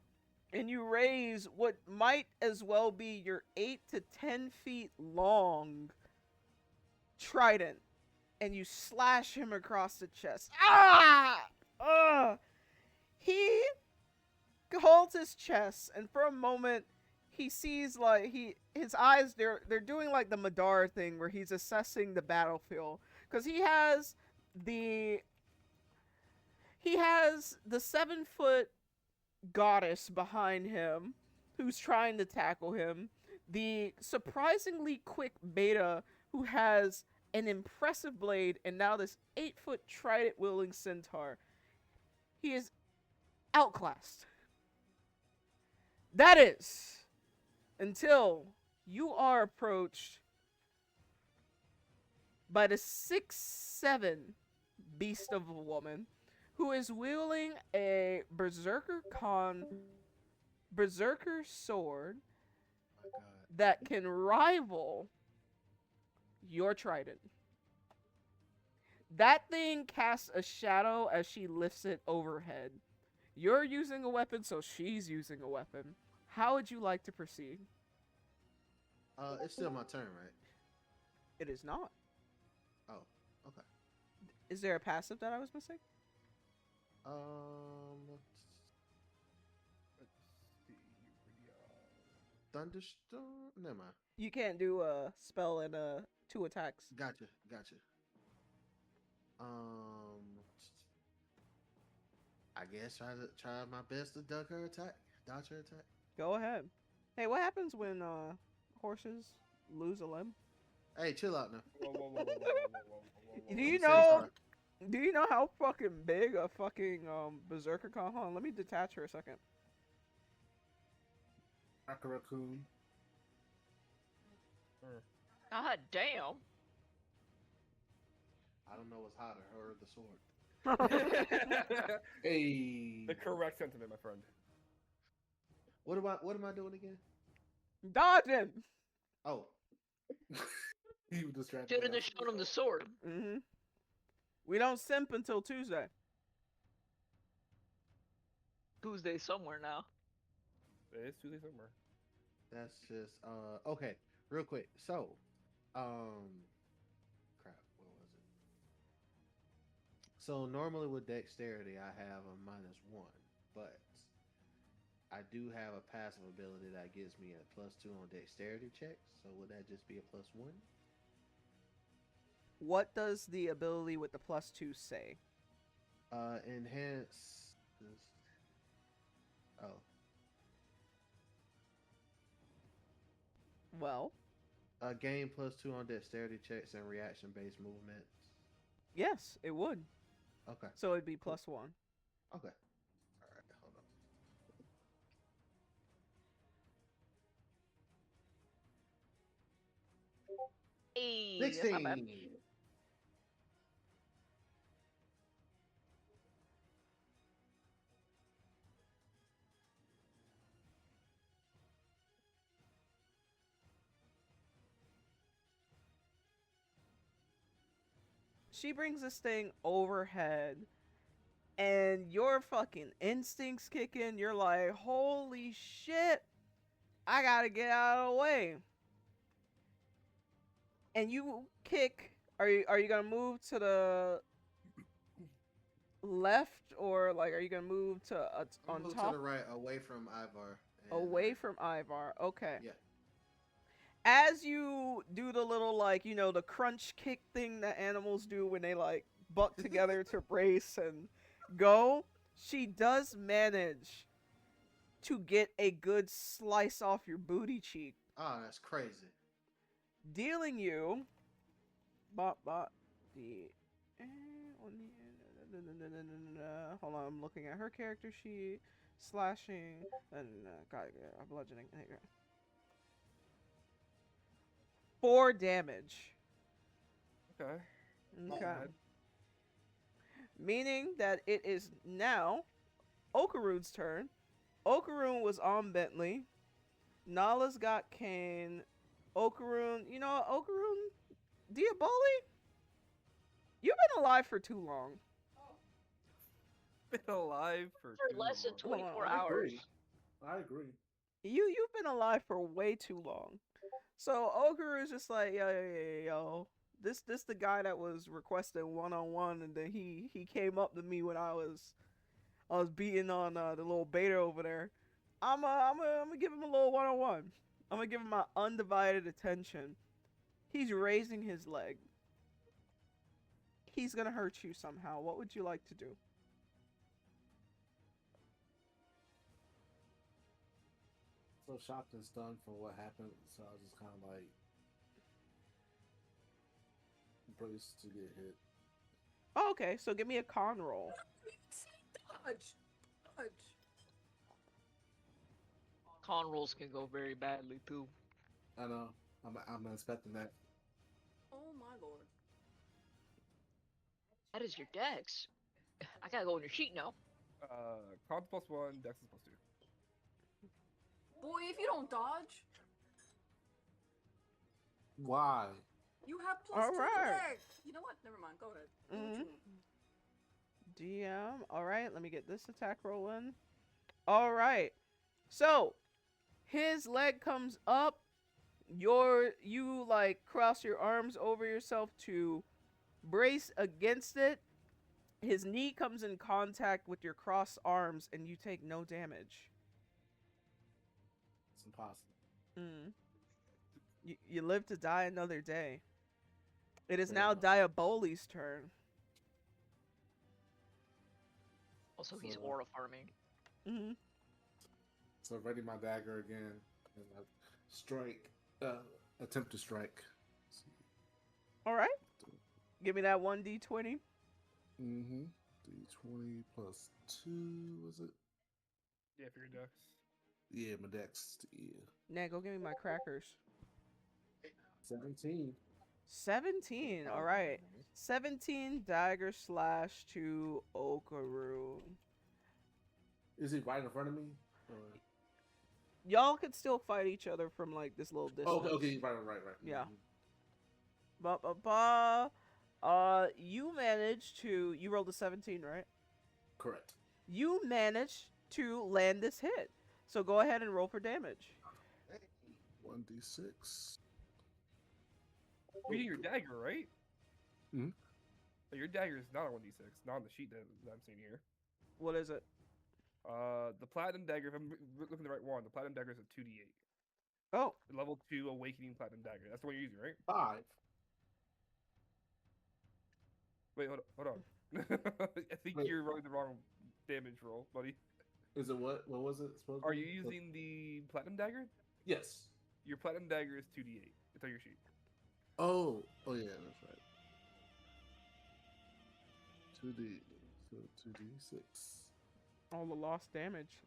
and you raise what might as well be your 8 to 10 feet long trident, and you slash him across the chest. Ah! He holds his chest, and for a moment, he sees like his eyes they're doing like the Madar thing where he's assessing the battlefield. Because he has the 7-foot goddess behind him who's trying to tackle him. The surprisingly quick beta who has an impressive blade, and now this 8-foot trident wielding centaur. He is outclassed. That is until you are approached by the 6'7" beast of a woman who is wielding a berserker sword My God. that can rival your trident. That thing casts a shadow as she lifts it overhead. You're using a weapon, so she's using a weapon. How would you like to proceed? It's still my turn, right? It is not. Oh, okay. Is there a passive that I was missing? Let's see, Thunderstorm. Never mind. You can't do a spell and 2 attacks. Gotcha. I guess try my best to dodge her attack. Go ahead. Hey, what happens when horses lose a limb? Hey, chill out now. Whoa. Do you I'm know? sorry. Do you know how fucking big a fucking berserker con? Hold on, let me detach her a second. Like a raccoon. God damn. I don't know what's hotter, her or the sword. Hey. The correct sentiment, my friend. What am I doing again? Dodging. Oh, He was distracted. Shouldn't have shown him the sword. Mm-hmm. We don't simp until Tuesday. Tuesday somewhere now. It is Tuesday somewhere. That's just okay. Real quick. So, crap. What was it? So normally with dexterity, I have a -1, but I do have a passive ability that gives me a +2 on dexterity checks. So would that just be a +1? What does the ability with the +2 say? Enhance. Oh, Well, gain +2 on dexterity checks and reaction-based movements. yes, it would. Okay. So it'd be +1. Okay. All right. Hold on. Hey, that's not bad. 16. She brings this thing overhead, and your fucking instincts kick in. You're like, holy shit, I gotta get out of the way. And you kick. Are you gonna move to the left, or like are you gonna move to on Move top? to the right, away from Ivar. and, Away from Ivar. Okay. Yeah. As you do the little, like, you know, the crunch kick thing that animals do when they like butt together to brace and go, she does manage to get a good slice off your booty cheek, Oh, that's crazy. dealing you hold on, I'm looking at her character sheet. Slashing and bludgeoning. 4 damage. Okay. Okay. bad. Meaning that it is now Okarune's turn. Okarune was on Bentley. Nala's got Cain. Okarune, you know what, Okarune? Diaboli? You've been alive for too long. Been alive for For too less than long. 24 I hours. agree. I agree. You've been alive for way too long. So Okarune's just like, yo. This the guy that was requesting one-on-one, and then he came up to me when I was beating on the little beta over there. I'm gonna give him a little one-on-one. I'm gonna give him my undivided attention. He's raising his leg. He's gonna hurt you somehow. What would you like to do? So shocked and stunned for what happened, so I was just kind of like braced to get hit. Oh, okay, so give me a con roll. Dodge. Dodge. Con rolls can go very badly too. I know. I'm expecting that. Oh my lord. That is your dex. I gotta go on your sheet now. Con +1, Dex is +2. Boy, if you don't dodge, Why? you have +2 Alright. dex. You know what? Never mind. Go ahead. Do what Mhm. you want. DM. Alright, let me get this attack roll in. Alright. So, his leg comes up. You like cross your arms over yourself to brace against it. His knee comes in contact with your crossed arms, and you take no damage. It's impossible. You live to die another day. It is Fair now enough. Diaboli's turn. Also, he's So- aura farming. Mm-hmm. So ready my dagger again, and I strike. Attempt to strike. All right. Give me that 1d20. Mm-hmm. D20 plus 2, was it? Yeah, for your Dex. Yeah, my dex. Yeah. Nah, go give me my crackers. 17. 17. All right. 17 dagger slash to Okarune. Is he right in front of me? Or... Y'all could still fight each other from like this little distance. Oh, okay, right. Yeah. Mhm. Ba ba ba. You managed to. You rolled a 17, right? Correct. You managed to land this hit. So go ahead and roll for damage. 1d6. You're using your dagger, right? Mhm. Your dagger is not a 1d6, not on the sheet that I'm seeing here. What is it? The platinum dagger, if I'm looking at the right one, the platinum dagger is a 2d8. Oh, Level 2 awakening platinum dagger. That's the one you're using, right? 5. Wait, hold on. I think Wait. you're rolling the wrong damage roll, buddy. Is it what? What was it supposed to Are be? you using the platinum dagger? Yes. Your platinum dagger is 2d8. It's on your sheet. Oh yeah, that's right. 2d, so 2d6. all the lost damage.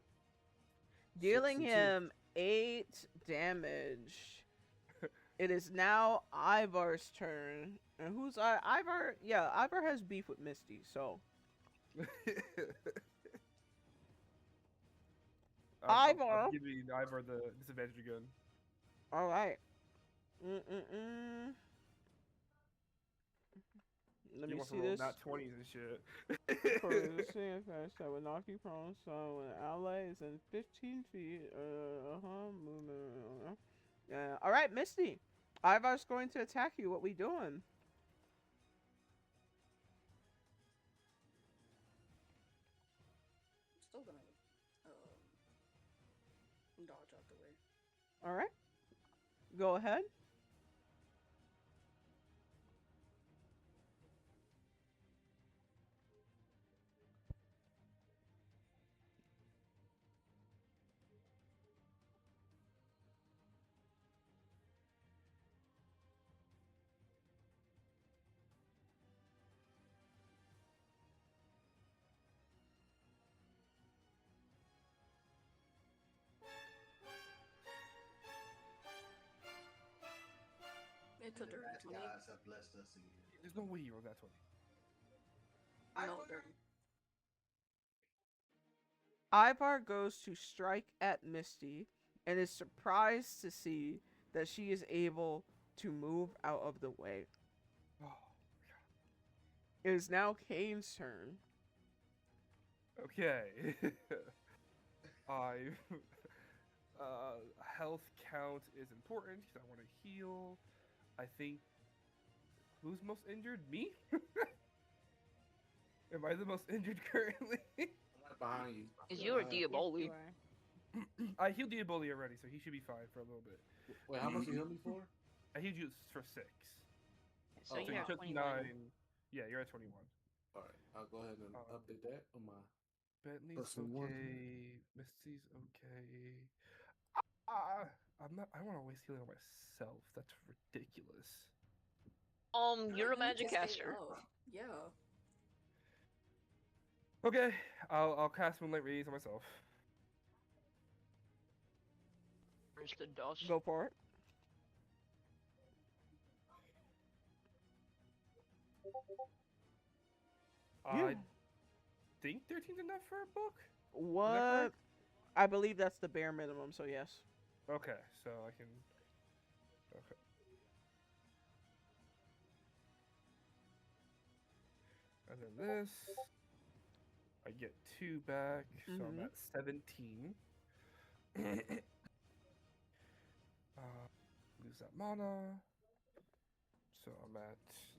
Dealing 62. him 8 damage. It is now Ivar's turn. And who's Ivar? Yeah, Ivar has beef with Misty, so. Ivar. I'm giving Ivar the disadvantage again. Alright. Let me see this. Not 20s and shit. For the same effects that would knock you prone, so when an ally is in 15 feet, movement. Alright, Misty. Ivar's going to attack you. What we doing? I'm still gonna dodge out the way. Alright. Go ahead. It's a dirty 20. Guys have blessed us again. There's no way you rolled that 20. No, dirty. Ivar goes to strike at Misty and is surprised to see that she is able to move out of the way. Oh, It is now Cain's turn. okay. Health count is important because I want to heal. I think. Who's most injured? Me? Am I the most injured currently? I'm right behind you. Is you or Yes, Diaboli? you are. I healed Diaboli already, so he should be fine for a little bit. Wait, how much you heal me for? I healed you for 6. So Oh, you So you have took 21. 9. Yeah, you're at 21. Alright, I'll go ahead and update that on my. Bentley's Person one. okay. Misty's okay. I'm not. I don't want to waste healing on myself. That's ridiculous. You're a You magic just stay caster. up. Yeah. Okay, I'll cast Moonlight Rays on myself. Where's the dust? Go for it. Yeah. I think 13's enough for a book. What? correct? I believe that's the bare minimum, so yes. Okay, so I can. Okay. And then this, I get 2 back, so I'm Mhm. at 17. Lose that mana. So I'm at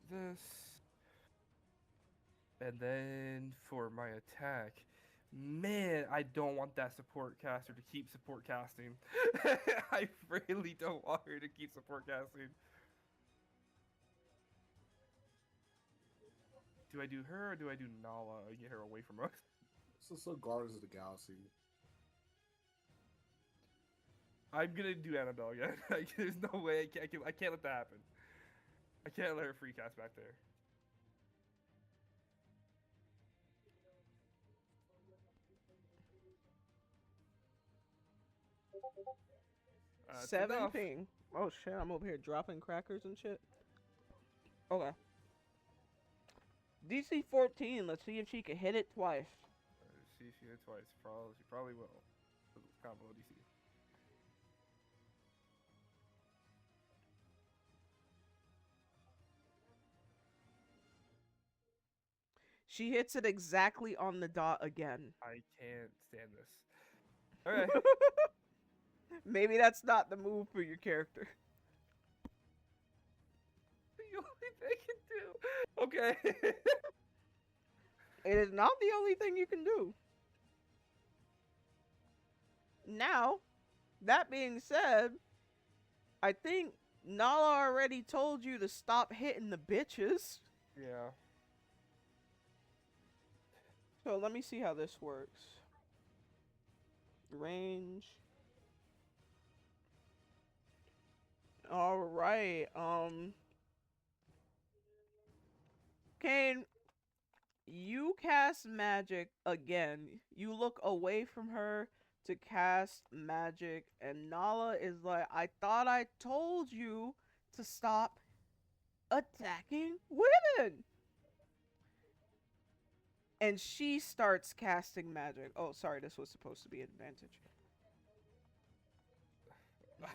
this. And then for my attack, man, I don't want that support caster to keep support casting. I really don't want her to keep support casting. Do I do her or do I do Nala and get her away from us? So Guardians of the Galaxy. I'm gonna do Annabelle again. There's no way I can't let that happen. I can't let her free cast back there. That's enough. 17. Oh shit, I'm over here dropping crackers and shit. Okay. DC 14, let's see if she can hit it twice. See if she hit twice. She probably will. Combo DC. She hits it exactly on the dot again. I can't stand this. Okay. Maybe that's not the move for your character. The only thing I can do. Okay. It is not the only thing you can do. Now, that being said, I think Nala already told you to stop hitting the bitches. Yeah. So let me see how this works. Range. Alright, Cain, you cast magic again. You look away from her to cast magic, and Nala is like, I thought I told you to stop attacking women. And she starts casting magic. Oh, sorry, this was supposed to be advantage.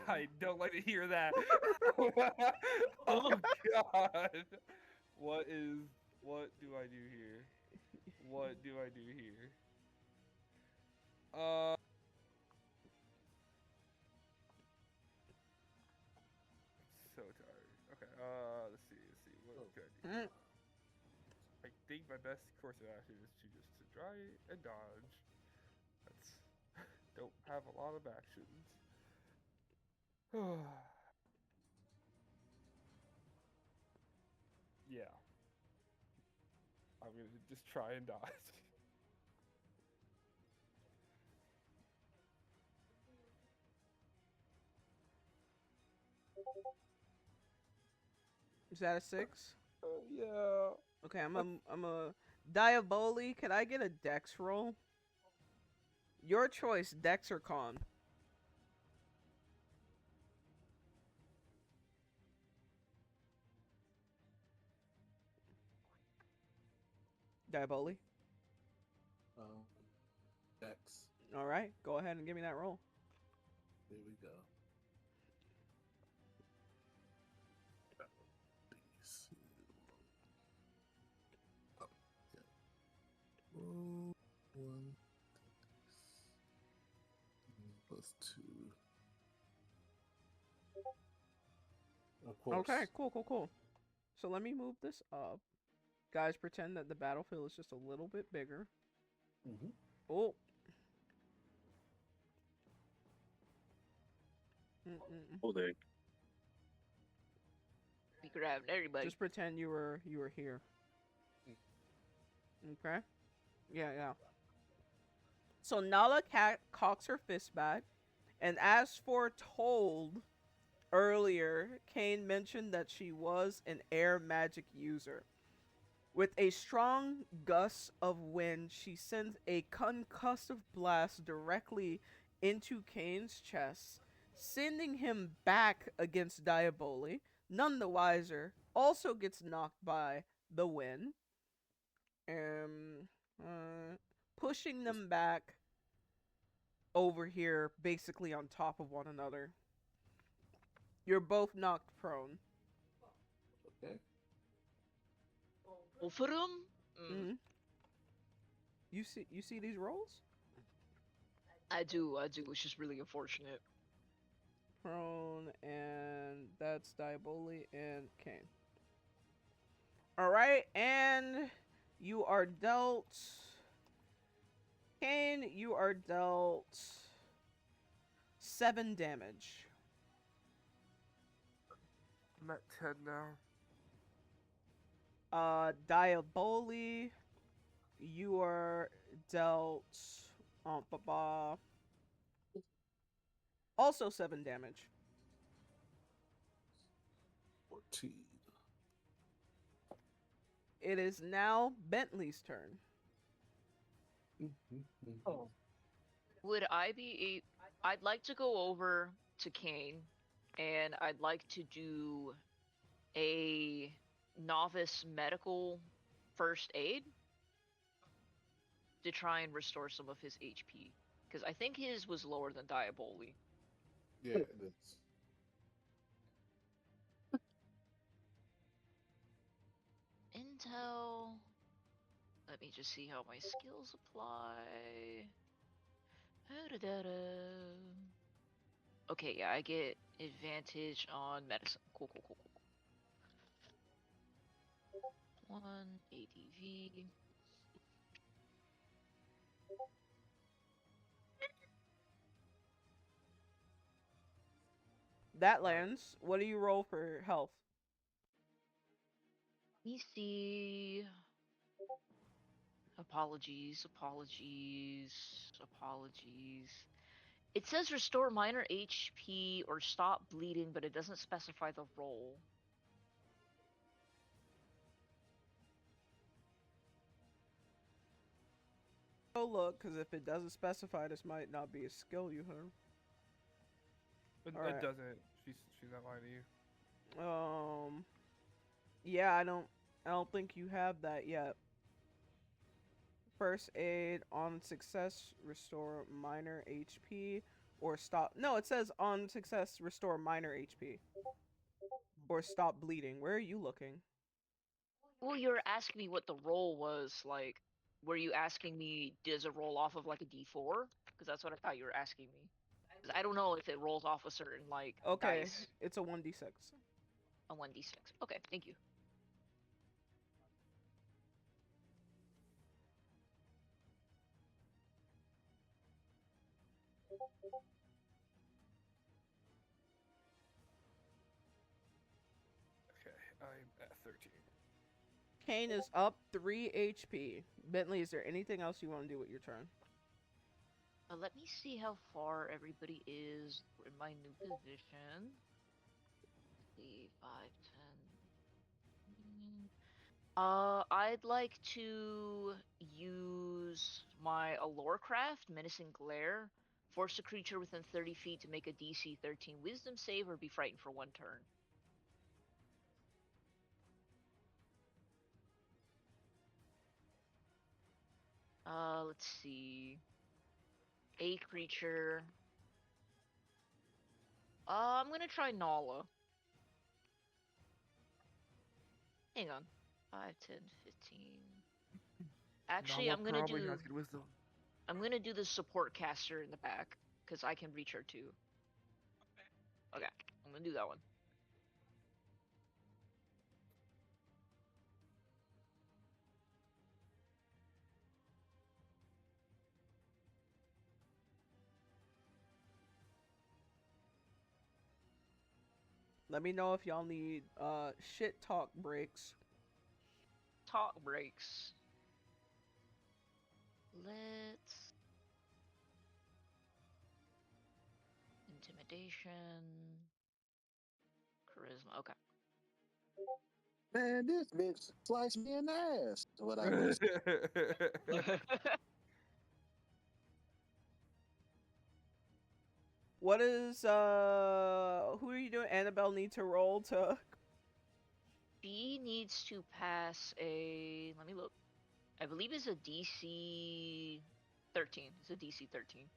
I don't like to hear that. Oh god. What do I do here? What do I do here? So tired. Okay, let's see. What can I do? I think my best course of action is to just to try and dodge. That's don't have a lot of actions. Yeah. I'm gonna just try and dodge. Is that a 6? Yeah. Okay, I'm a Diaboli. Can I get a dex roll? Your choice, dex or con. Diaboli. Dex. All right, go ahead and give me that roll. There we go. Roll 1 plus 2. Of course. Okay, cool. So let me move this up. Guys, pretend that the battlefield is just a little bit bigger. Oh. Oh, there. We grabbed everybody. Just pretend you were here. Okay. Yeah. So Nala cocks her fist back, and as foretold earlier, Cain mentioned that she was an air magic user. With a strong gust of wind, she sends a concussive blast directly into Cain's chest, sending him back against Diaboli. None the wiser, also gets knocked by the wind, pushing them back over here, basically on top of one another. You're both knocked prone. Okay. Both of them? Mm-hmm. You see these rolls? I do. It's just really unfortunate. Prone, and that's Diaboli and Cain. Alright, and you are dealt... Cain, you are dealt 7 damage. I'm at 10 now. Diaboli, you are dealt also 7 damage. 14. It is now Bentley's turn. Oh. Would I be I'd like to go over to Cain, and I'd like to do a novice medical first aid to try and restore some of his HP, because I think his was lower than Diaboli. Yeah, it is. Intel. Let me just see how my skills apply. Da-da-da-da. Okay, yeah, I get advantage on medicine. Cool, cool, cool, cool. 1 ADV. That lands. What do you roll for health? Let me see. Apologies. It says restore minor HP or stop bleeding, but it doesn't specify the roll. Go look, because if it doesn't specify, this might not be a skill you have. It Alright. doesn't. She's not lying to you. Yeah, I don't think you have that yet. First aid on success, restore minor HP, or stop. No, it says on success, restore minor HP, or stop bleeding. Where are you looking? Well, you're asking me what the roll was, like, were you asking me, does it roll off of, like, a d4? Because that's what I thought you were asking me. 'Cause I don't know if it rolls off a certain, like, Okay, dice. it's a 1d6. A 1d6. Okay, thank you. Okay, I'm at 13. Cain is up 3 HP. Bentley, is there anything else you want to do with your turn? Let me see how far everybody is in my new position. Let's see, 5, 10. I'd like to use my Allorecraft, Menacing Glare, force a creature within 30 feet to make a DC 13 Wisdom save or be frightened for 1 turn. Let's see. A creature. I'm gonna try Nala. Hang on. 5, 10, 15. Actually, Nala I'm gonna probably do. has good wisdom. I'm gonna do the support caster in the back because I can reach her too. Okay, I'm gonna do that one. Let me know if y'all need shit talk breaks. Talk breaks. Let's intimidation, charisma. Okay. Man, this bitch sliced me in the ass. What I missed. What is who are you doing? Annabelle need to roll to. She needs to pass a. Let me look. I believe it's a DC 13. It's a DC 13.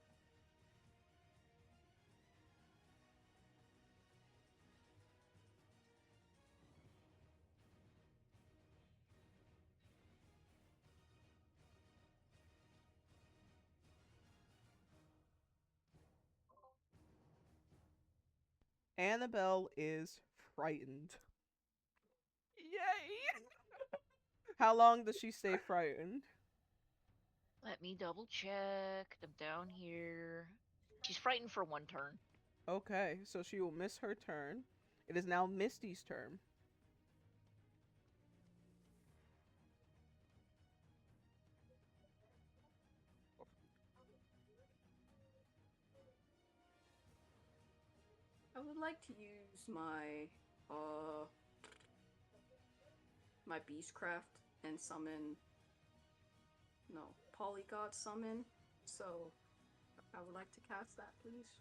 Annabelle is frightened. Yay! How long does she stay frightened? Let me double check. I'm down here. She's frightened for 1 turn. Okay, so she will miss her turn. It is now Misty's turn. I would like to use my my beastcraft and summon Polygod summon. So I would like to cast that, please.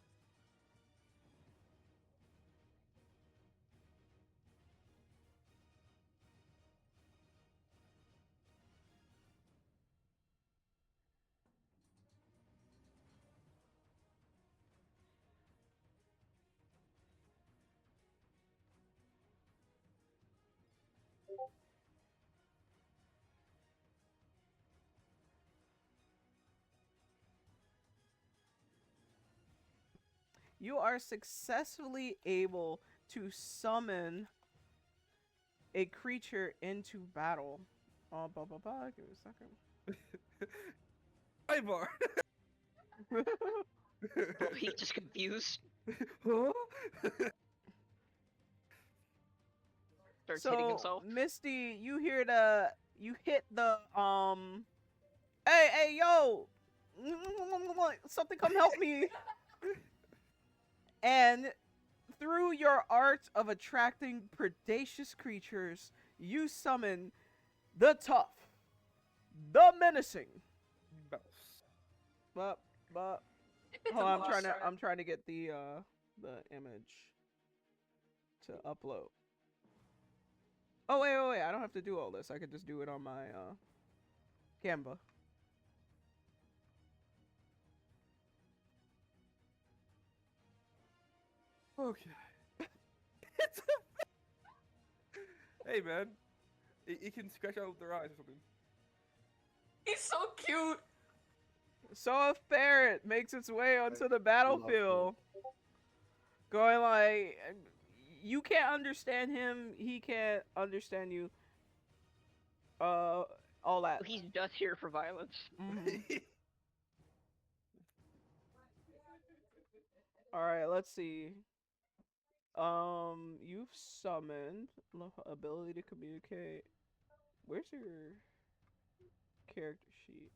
you are successfully able to summon a creature into battle. Oh, blah, blah, blah. Give me a second. Ivar. Oh, he's just confused. Huh? Starts hitting So, himself. Misty, you hear you hit the, hey, yo! Something come help me! And through your art of attracting predacious creatures, you summon the tough, the menacing. Mouse. But It's hold a on, must. I'm trying to get the image to upload. Oh wait, I don't have to do all this. I could just do it on my Canva. Okay. Hey man, it can scratch out their eyes or something. He's so cute. So a ferret makes its way onto the battlefield, going like, you can't understand him, he can't understand you. All that. He's just here for violence. All right, let's see. You've summoned ability to communicate. Where's your character sheet?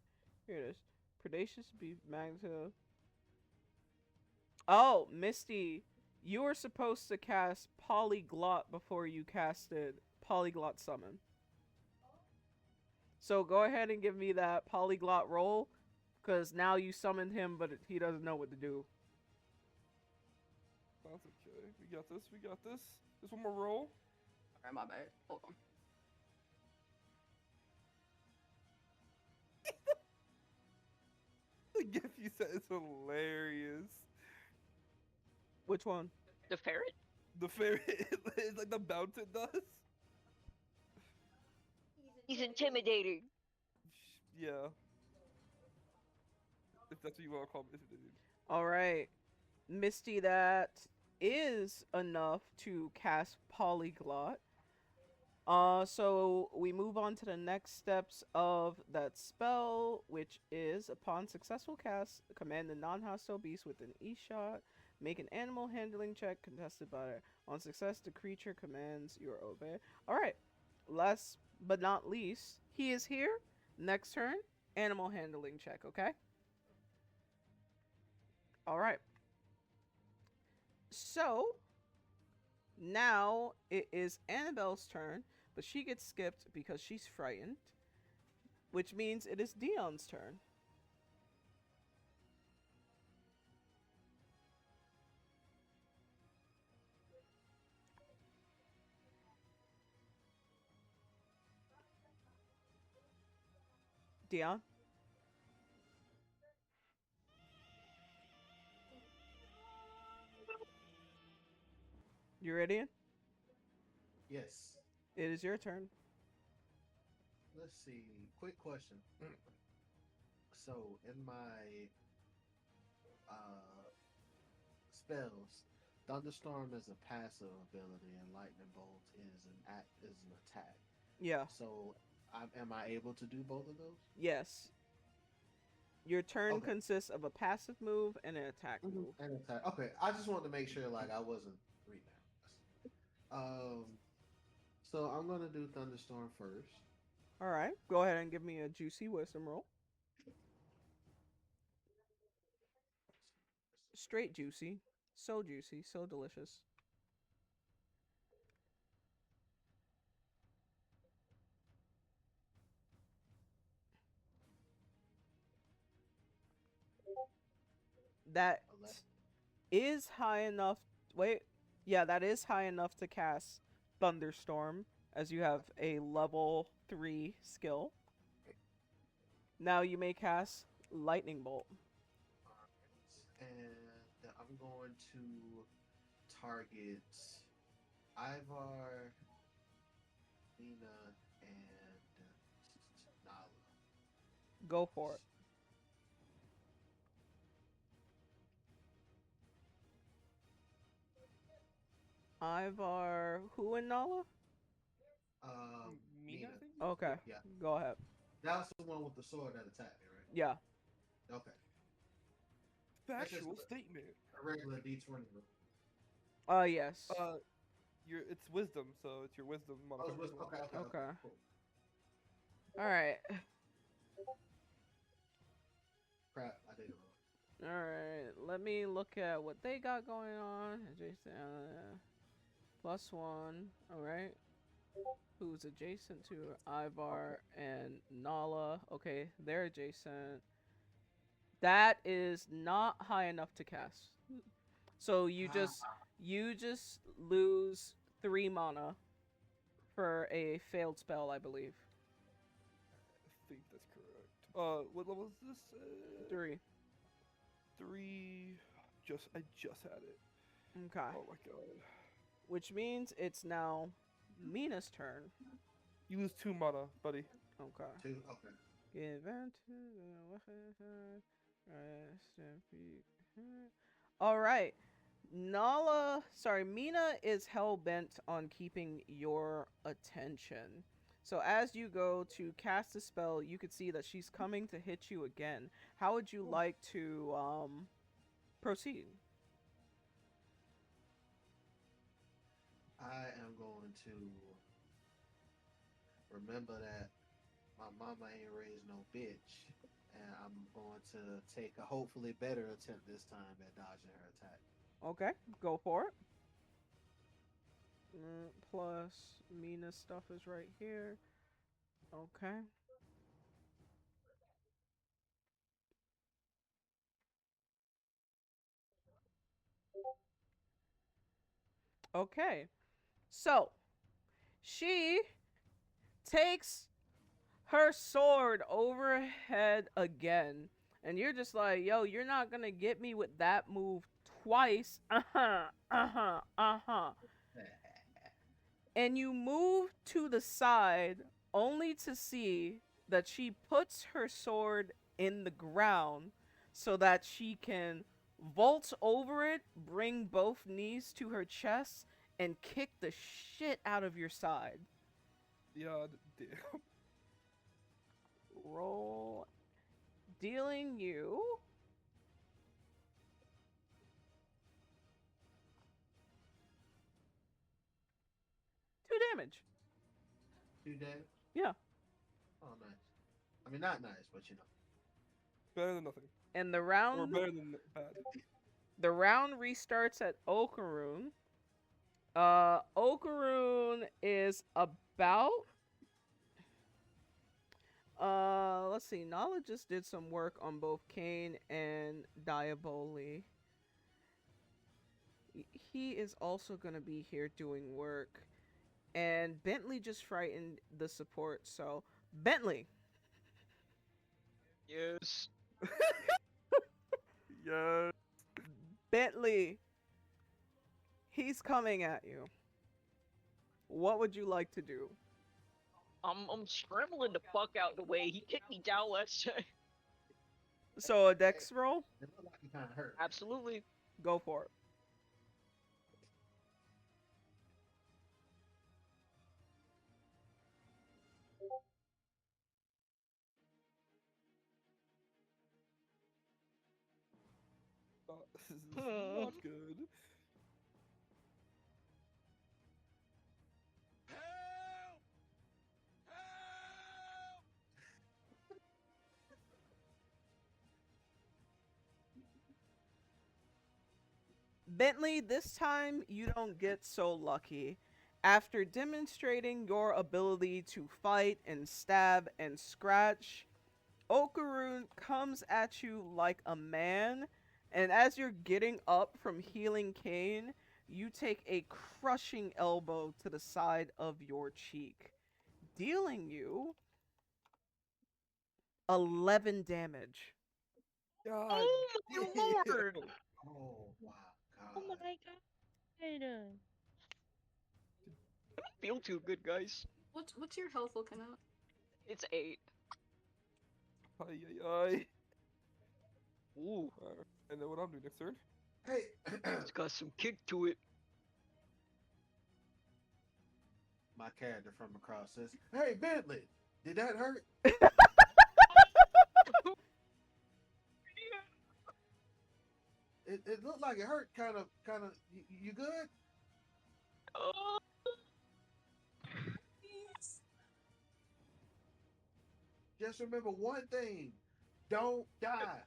Here it is. Predacious beef magneto. Oh, Misty, you were supposed to cast Polyglot before you casted Polyglot Summon. So go ahead and give me that Polyglot roll, because now you summoned him, but he doesn't know what to do. That's okay. We got this. We got this. Just one more roll. Alright, my bad. Hold on. The gift you said is hilarious. Which one? The ferret? The ferret is like the bounce it does. He's intimidating. Yeah. If that's what you want to call it, dude. All right, Misty, that is enough to cast Polyglot. So we move on to the next steps of that spell, which is upon successful cast, command the non-hostile beast within earshot. Make an animal handling check contested by on success. The creature commands your obey. All right, last but not least, he is here. Next turn, animal handling check. Okay. All right. So now it is Annabelle's turn, but she gets skipped because she's frightened, which means it is Dion's turn. Dion? Eurydion? Yes. It is your turn. Let's see. Quick question. So in my spells, thunderstorm is a passive ability, and lightning bolt is an attack. Yeah. So, am I able to do both of those? Yes. Your turn Okay. consists of a passive move and an attack move. An attack. Okay, I just wanted to make sure like I wasn't reading that. So I'm gonna do thunderstorm first. All right. Go ahead and give me a juicy wisdom roll. Straight juicy. So juicy. So delicious. That 11. is high enough. Wait. Yeah, that is high enough to cast Thunderstorm, as you have a level 3 skill. Now you may cast Lightning Bolt. And I'm going to target Ivar, Nina, and Nala. Go for it. Ivar, who and Nala? Mina. I think? Okay, Yeah. go ahead. That's the one with the sword that attacked me, right? Yeah. Okay. That's just Factual a- statement. A regular D20 roll. Yes. It's wisdom, so it's your wisdom Oh, modifier. it's okay, okay, okay. Okay. Cool. All right. Crap, I did it wrong. All right. Let me look at what they got going on. Adjacent +1. All right. Who's adjacent to Ivar and Nala? Okay, they're adjacent. That is not high enough to cast. So you just lose 3 mana for a failed spell, I believe. I think that's correct. What level is this? 3. 3. I just had it. Okay. Oh my god. Which means it's now Mina's turn. You lose 2 mana, buddy. Okay. 2, okay. Give all right. Mina is hell bent on keeping your attention. So as you go to cast a spell, you could see that she's coming to hit you again. How would you like to proceed? I am going to remember that my mama ain't raised no bitch, and I'm going to take a hopefully better attempt this time at dodging her attack. Okay, go for it. Plus, Mina's stuff is right here. Okay. Okay. So, she takes her sword overhead again. And you're just like, yo, you're not gonna get me with that move twice. And you move to the side only to see that she puts her sword in the ground so that she can vault over it, bring both knees to her chest, and kick the shit out of your side. Yeah, damn. Roll. Dealing you 2 damage. 2 damage? Yeah. Oh, nice. I mean, not nice, but you know. Better than nothing. And the Or round better than bad. the round restarts at Okaroon. Okaroon is about let's see, Nala just did some work on both Cain and Diaboli. He is also gonna be here doing work. And Bentley just frightened the support, so Bentley. Yes. Yeah. Bentley. He's coming at you. What would you like to do? I'm scrambling the fuck out the way. He kicked me down last time. So a dex roll? It looked like he kind of hurt. Absolutely. Go for it. This is not good. Bentley, this time you don't get so lucky. After demonstrating your ability to fight and stab and scratch, Okaroon comes at you like a man, and as you're getting up from healing Cain, you take a crushing elbow to the side of your cheek, dealing you 11 damage. God. Oh my lord! Oh, my God. Oh my god. I don't feel too good, guys. What's your health looking at? It's 8. Ay, ay, ay. Ooh, And then what I'm doing next turn? Hey, it's got some kick to it. my character from across says, "Hey, Bentley, did that hurt?" It looked like it hurt. Kind of. You good? Oh, Just remember one thing: don't die.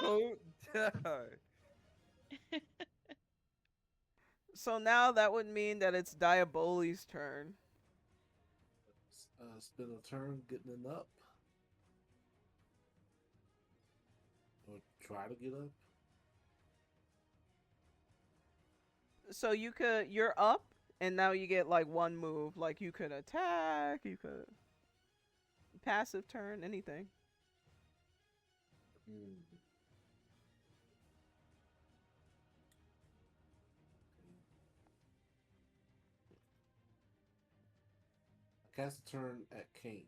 Don't die. So now that would mean that it's Diaboli's turn. Spend a turn getting it up. Or try to get up. So you're up, and now you get like one move. Like you could attack, you could passive turn, anything. I cast a turn at Cain.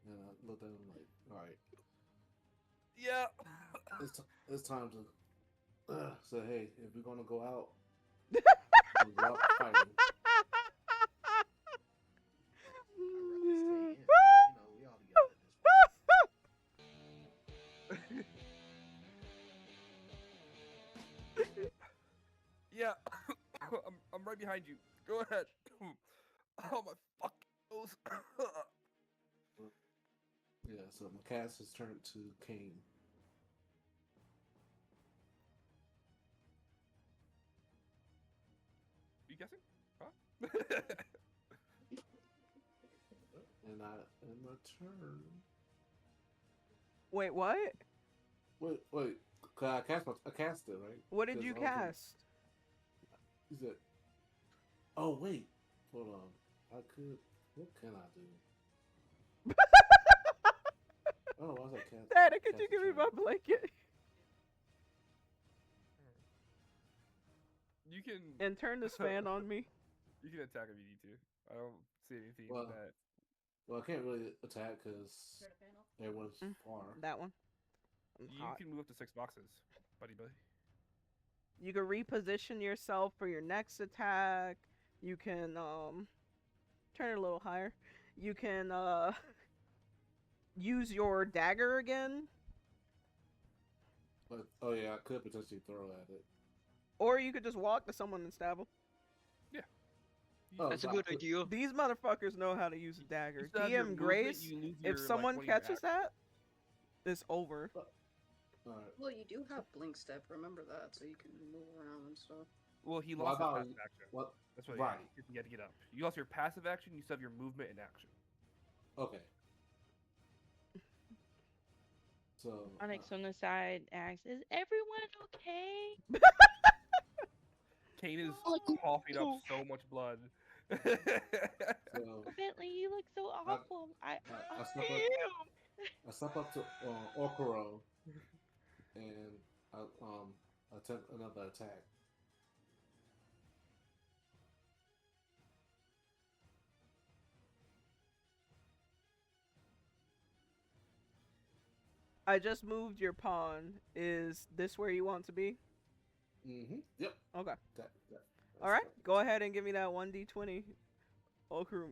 And I looked at him like, alright. Yeah. It's time to say, hey, if we're gonna go out, we'll go out fighting. I'd rather stay in, but, we all together at this point. Yeah. I'm right behind you. Go ahead. Oh my fuck nose. Yeah, so my cast has turned to Cain. You guessing? Huh? And in my turn. Wait, what? Wait. I cast it, right? What did you cast? He said, oh, wait. Hold on. What can I do? Oh, why is that cast? Daddy, could you give me my blanket? You can And turn this fan on me. You can attack if you need to. I don't see anything Well, that. Well, I can't really attack because everyone's far. That one. You can move up to 6 boxes, buddy. You can reposition yourself for your next attack. You can turn it a little higher. You can use your dagger again. But oh yeah, I could potentially throw at it. Or you could just walk to someone and stab them. Yeah. Oh, that's a good idea. These motherfuckers know how to use a dagger. Instead of your DM movement, Grace, you lose if your, someone one of your catches that, it's over. Alright. Well, you do have blink step. Remember that, so you can move around and stuff. Well, he Well, lost his I thought- passive action. What? That's what Right. you had to get up. You lost your passive action. You still have your movement and action. Okay. So. Onyx on the side asks, "Is everyone okay?" Cain is coughing up so much blood. So Bentley, you look so awful. I step up to Okoro and I attempt another attack. I just moved your pawn. Is this where you want to be? Mm-hmm. Yep. Okay. That's All right. correct. Go ahead and give me that 1d20. Okra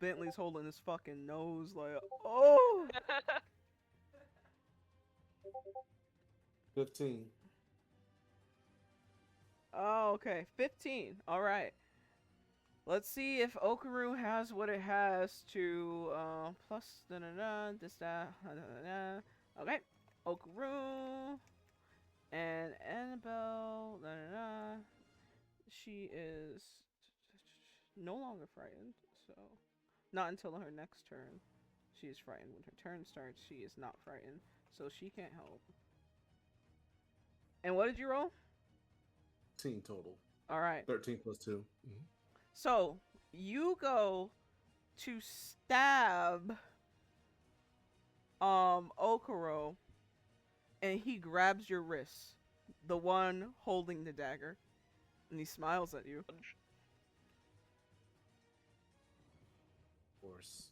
Bentley's holding his fucking nose like, oh. 15. Oh, okay. 15. All right. Let's see if Okaru has what it has to plus this that. Okay. Okaru and Annabelle. She is no longer frightened, so not until her next turn. She is frightened. When her turn starts, she is not frightened, so she can't help. And what did you roll? 13 total. All right. 13 plus 2. Mm-hmm. So you go to stab Okoro, and he grabs your wrist, the one holding the dagger, and he smiles at you. Of course.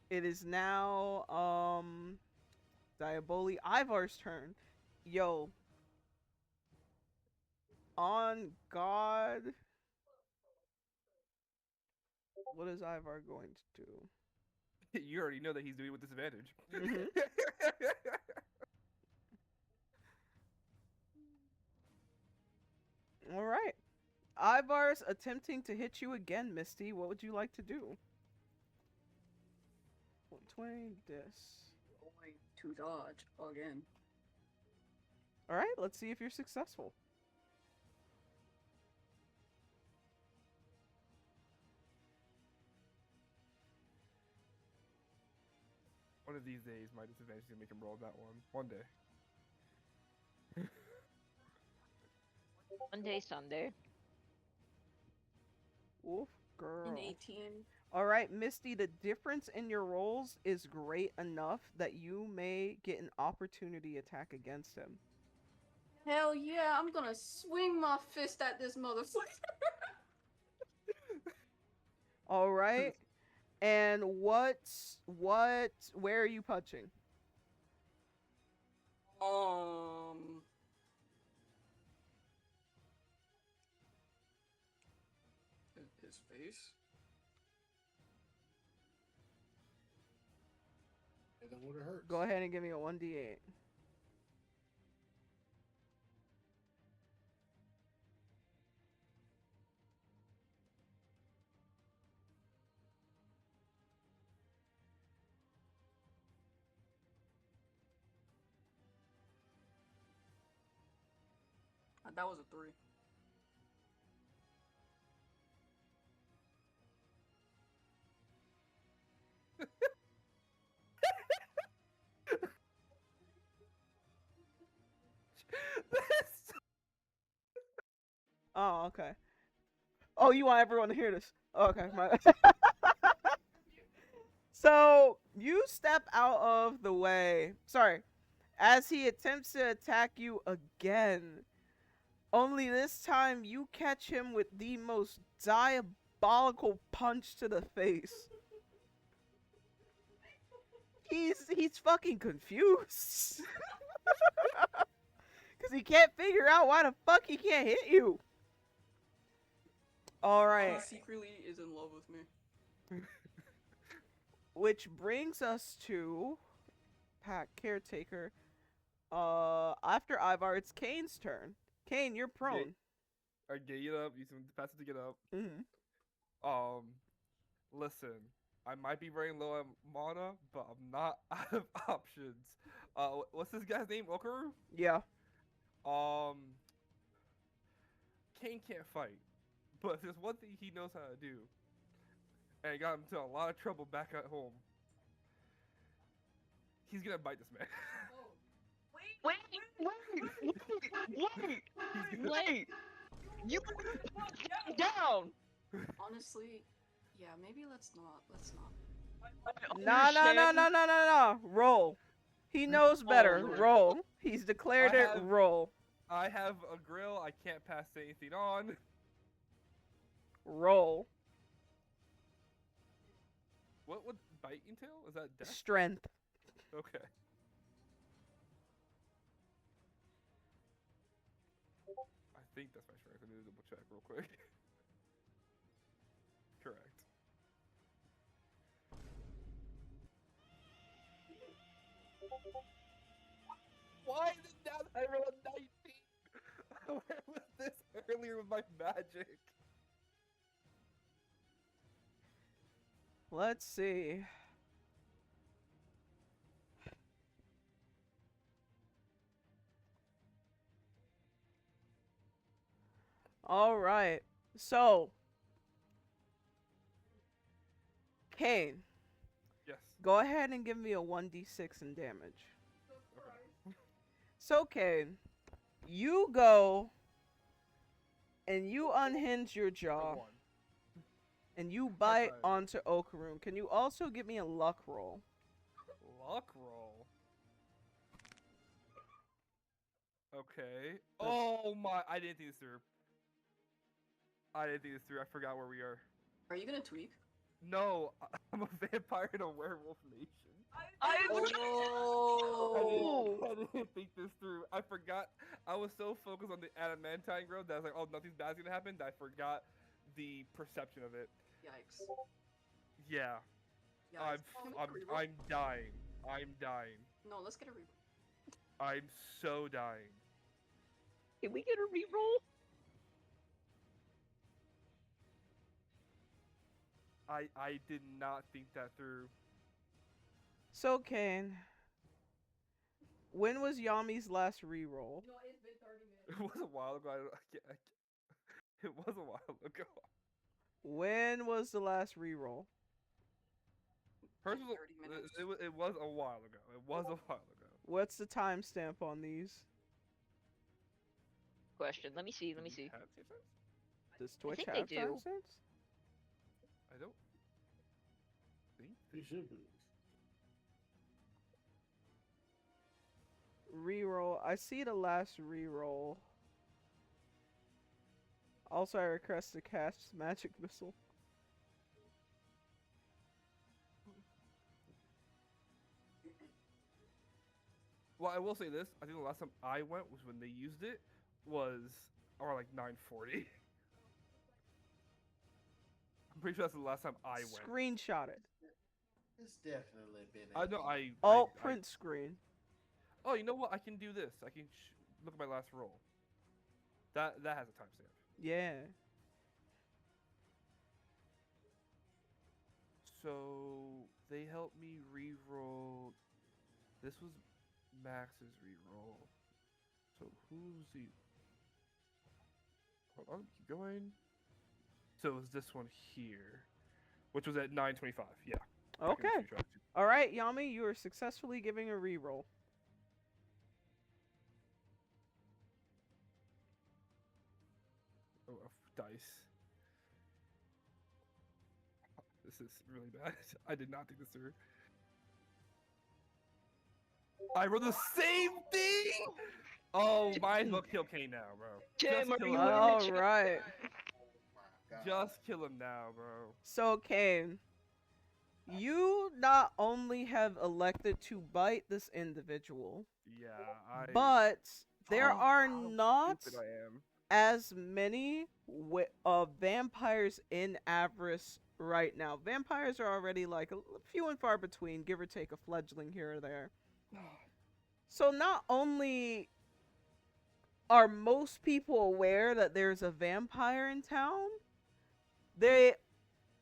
It is now Diaboli Ivar's turn. Yo. On God. What is Ivar going to do? You already know that he's doing it with disadvantage. Mhm. All right. Ivar's attempting to hit you again, Misty. What would you like to do? 120 this. Going to dodge again. All right, let's see if you're successful. One of these days, my disadvantage is gonna make him roll that one. One day. Monday, Sunday. Oof, girl. An 18. All right, Misty, the difference in your rolls is great enough that you may get an opportunity attack against him. Hell yeah, I'm gonna swing my fist at this motherfucker. All right. And where are you punching? His face. And then what it hurts. Go ahead and give me a 1d8. That was a 3. Oh, okay. Oh, you want everyone to hear this? Okay. So, you step out of the way. Sorry. As he attempts to attack you again. Only this time, you catch him with the most diabolical punch to the face. He's fucking confused. Because he can't figure out why the fuck he can't hit you. Alright. He secretly is in love with me. Which brings us to Pack Caretaker. After Ivar, it's Cain's turn. Cain, you're prone. I get up. Use some passive to get up. Mm-hmm. Listen. I might be running low on mana, but I'm not out of options. What's this guy's name? Okaru? Yeah. Cain can't fight, but there's one thing he knows how to do, and it got him into a lot of trouble back at home. He's gonna bite this man. Wait! You down! Honestly, yeah, maybe let's not. No. Roll. He knows better. Roll. He's declared it. Roll. I have a grill. I can't pass anything on. Roll. What would bite entail? Is that death? Strength. Okay. I think that's my strength. I need to double check real quick. Correct. Why did that I roll a 19? Where was this earlier with my magic? Let's see. All right. So, Cain. Yes. Go ahead and give me a 1d6 in damage. Okay. So, Cain, you go and you unhinge your jaw and you bite onto Okaroon. Can you also give me a luck roll? Luck roll? Okay. Oh my, I didn't think this through. I forgot where we are. Are you gonna tweak? No, I'm a vampire in a werewolf nation. Oh! I didn't think this through. I forgot. I was so focused on the adamantine growth that I was like, oh, nothing's bad's gonna happen, that I forgot the perception of it. Yikes. Yeah. Guys, can we get a reroll? I'm dying. I'm dying. No, let's get a reroll. I'm so dying. Can we get a reroll? I did not think that through. So, Cain, when was Yami's last reroll? You know, it's been 30 minutes. It was a while ago. It was a while ago. When was the last reroll? First of all, 30 minutes. it was a while ago. It was a while ago. What's the timestamp on these? Question. Let me see. Do you have TFS? Does Twitch think have they do. timestamps? I don't think You should be. Reroll. I see the last reroll. Also, I request to cast Magic Missile. Well, I will say this. I think the last time I went was when they used it was around like 9:40. I'm pretty sure that's the last time I went. Screenshot it. It's definitely been. I know. Alt print screen. Oh, you know what? I can do this. I can look at my last roll. That has a timestamp. Yeah. So they helped me re-roll. This was Max's re-roll. So who's the? Hold on, keep going. So it was this one here, which was at 9:25. Yeah. Okay. All right, Yami, you are successfully giving a reroll. Oh, dice. This is really bad. I did not think this through. I wrote the same thing. Oh, might as well kill Cain now, bro. Tim, Just are kill you him in now. the All chat? right. Just kill him now, bro. So, Cain, you not only have elected to bite this individual, Yeah, but there Oh, are how not stupid I am. as many vampires in Avarus right now. Vampires are already like a few and far between, give or take a fledgling here or there. So not only are most people aware that there's a vampire in town, they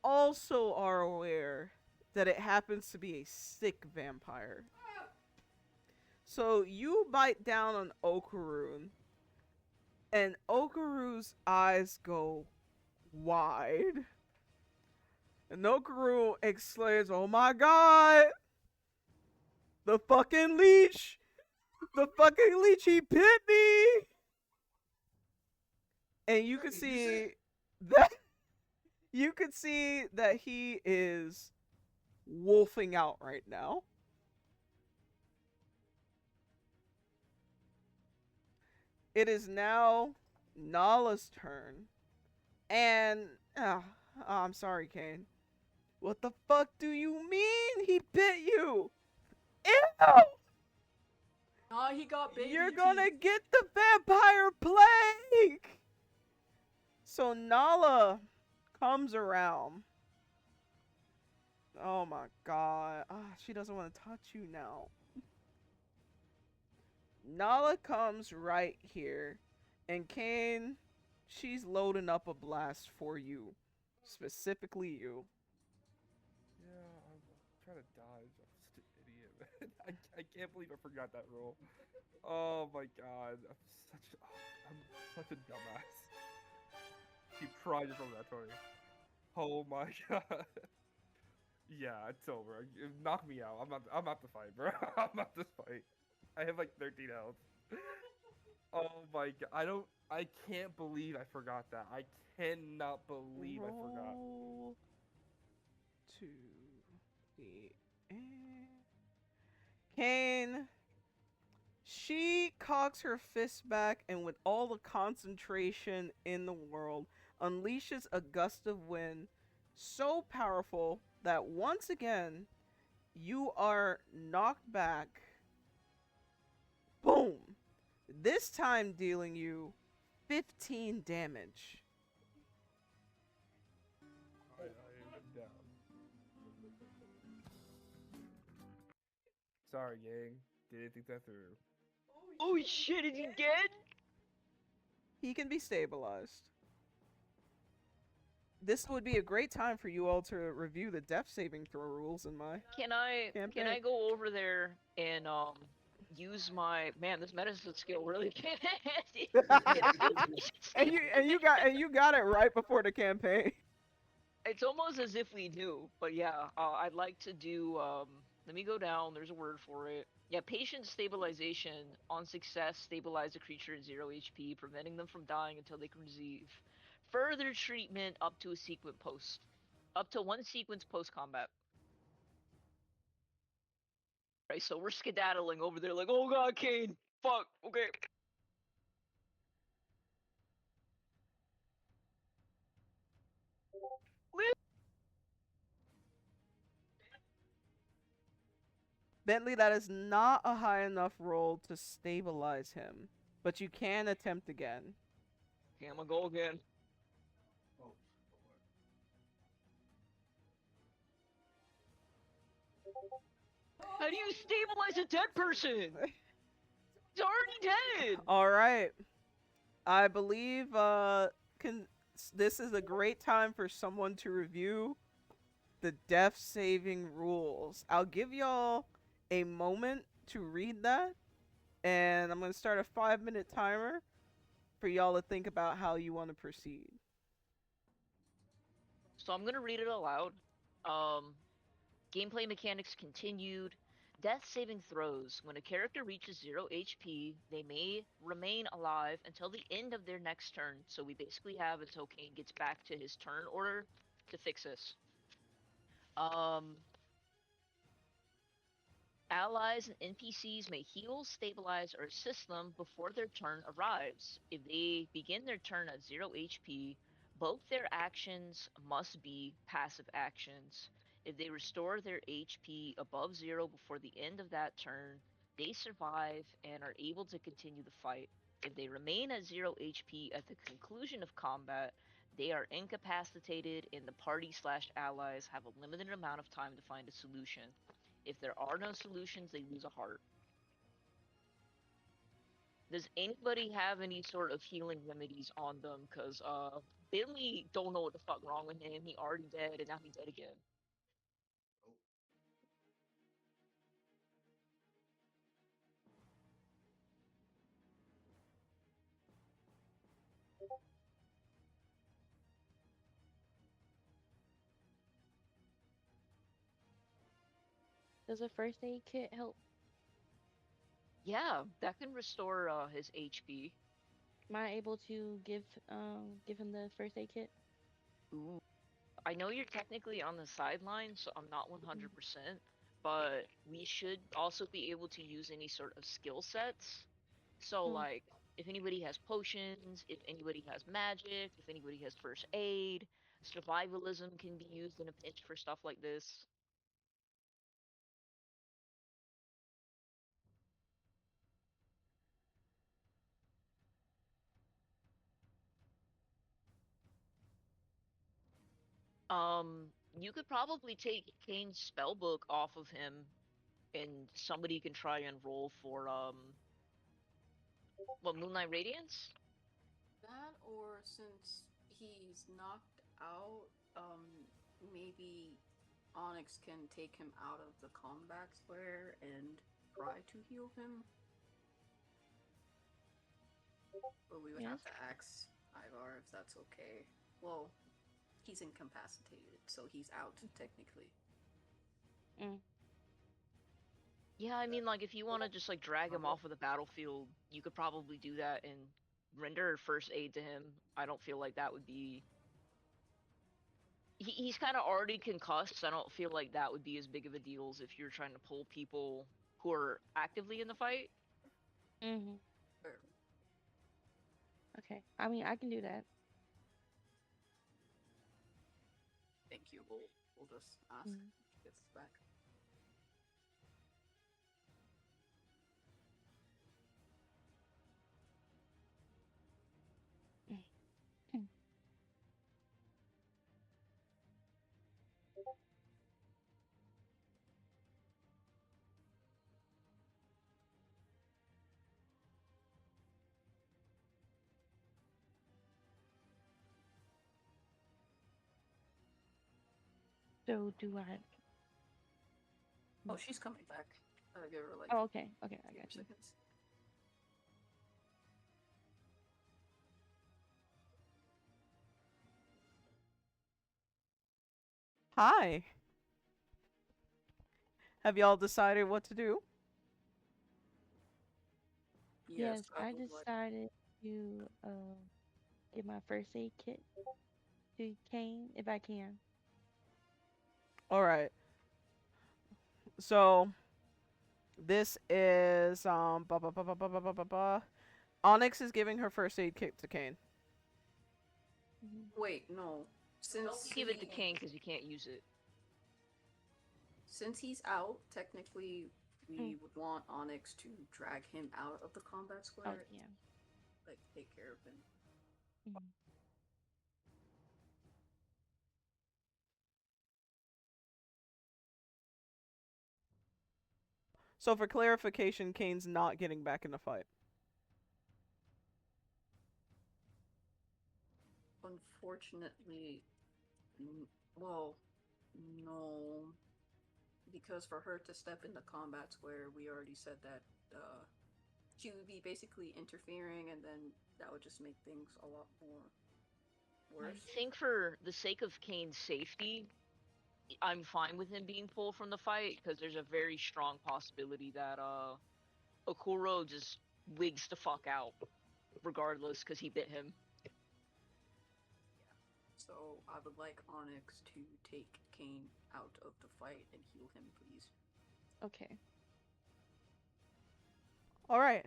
also are aware that it happens to be a sick vampire. So you bite down on Okaroon, and Okaru's eyes go wide. And Okaru exclaims, "Oh my god! The fucking leech! The fucking leech, he bit me!" And you can see that he is wolfing out right now. It is now Nala's turn. And I'm sorry, Cain. What the fuck do you mean he bit you? Ew! Nah, he got baby You're teeth. gonna get the vampire plague! So Nala comes around. Oh my god. She doesn't want to touch you now. Nala comes right here. And Cain, she's loading up a blast for you. Specifically you. Yeah, I'm trying to dodge. I'm such an idiot, man. I can't believe I forgot that roll. Oh my god, I'm such a dumbass. He probably just rolled that 20. Oh my god. Yeah, it's over. Knock me out. I'm not to fight, bro. I'm not to fight. I have like 13 health. Oh my god. I can't believe I forgot that. I cannot believe I forgot. Roll to the end. Cain, she cocks her fist back and with all the concentration in the world, unleashes a gust of wind so powerful that once again, you are knocked back. Boom! This time dealing you 15 damage. I am down. Sorry, gang. Didn't think that through. Oh shit, is he dead? He can be stabilized. This would be a great time for you all to review the death saving throw rules in my Can I campaign. go over there and use my this medicine skill really came in handy. and you got it right before the campaign. It's almost as if we knew, but yeah, I'd like to do let me go down, there's a word for it. Yeah, patient stabilization. On success, stabilize a creature at 0 HP, preventing them from dying until they can receive further treatment up to one sequence post combat. Right, so we're skedaddling over there like, oh god, Cain, fuck, okay. Bentley, that is not a high enough roll to stabilize him, but you can attempt again. Okay, I'm gonna go again. Oh, How do you stabilize a dead person? He's already dead! Alright. I believe this is a great time for someone to review the death saving rules. I'll give y'all a moment to read that, and I'm going to start a 5-minute timer for y'all to think about how you want to proceed. So I'm gonna read it aloud. Gameplay mechanics continued. Death saving throws. When a character reaches 0 HP, they may remain alive until the end of their next turn. So we basically have until Cain gets back to his turn order to fix this. Allies and NPCs may heal, stabilize, or assist them before their turn arrives. If they begin their turn at 0 HP, both their actions must be passive actions. If they restore their HP above 0 before the end of that turn, they survive and are able to continue the fight. If they remain at 0 HP at the conclusion of combat, they are incapacitated and the party/allies have a limited amount of time to find a solution. If there are no solutions, they lose a heart. Does anybody have any sort of healing remedies on them? Cause Bentley don't know what the fuck wrong with him. He already dead and now he's dead again. Does a first aid kit help? Yeah, that can restore his HP. Am I able to give him the first aid kit? Ooh. I know you're technically on the sideline, so I'm not 100%, but we should also be able to use any sort of skill sets. So, like, if anybody has potions, if anybody has magic, if anybody has first aid, survivalism can be used in a pinch for stuff like this. You could probably take Cain's spellbook off of him, and somebody can try and roll for, what, Moonlight Radiance? That, or since he's knocked out, maybe Onyx can take him out of the combat square and try to heal him. But we would have to ask Ivar if that's okay. Well, he's incapacitated, so he's out technically. Yeah, I mean, like, if you want to just, like, drag him off of the battlefield, you could probably do that and render first aid to him. I don't feel like that would be... He's kind of already concussed, so I don't feel like that would be as big of a deal as if you're trying to pull people who are actively in the fight. Okay, I mean, I can do that. Thank you. We'll just ask if he gets back. So do I? Oh, she's coming back. Give her like Oh, okay. Okay, I 2 got you. seconds. Hi. Have y'all decided what to do? Yes, I would like. decided to get my first aid kit to Cain if I can. All right. So this is Onyx is giving her first aid kit to Cain. Wait, no. Since Give it to Cain because you can't use it. Since he's out, technically, we would want Onyx to drag him out of the combat Oh square. yeah. Like, take care of him. Mhm. So for clarification, Cain's not getting back in the fight. Unfortunately, well, no. Because for her to step in the combat square, we already said that she would be basically interfering, and then that would just make things a lot more worse. I think for the sake of Cain's safety, I'm fine with him being pulled from the fight because there's a very strong possibility that Okuro just wigs the fuck out, regardless, because he bit him. So I would like Onyx to take Cain out of the fight and heal him, please. Okay. All right.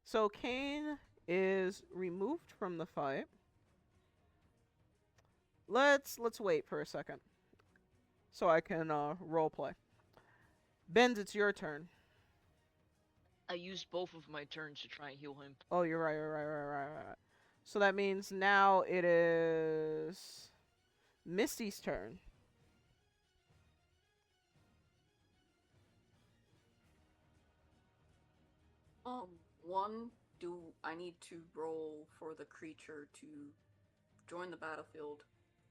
So Cain is removed from the fight. Let's wait for a second, so I can role play. Benz, it's your turn. I used both of my turns to try and heal him. Oh, you're right. So that means now it is Misty's turn. One, do I need to roll for the creature to join the battlefield?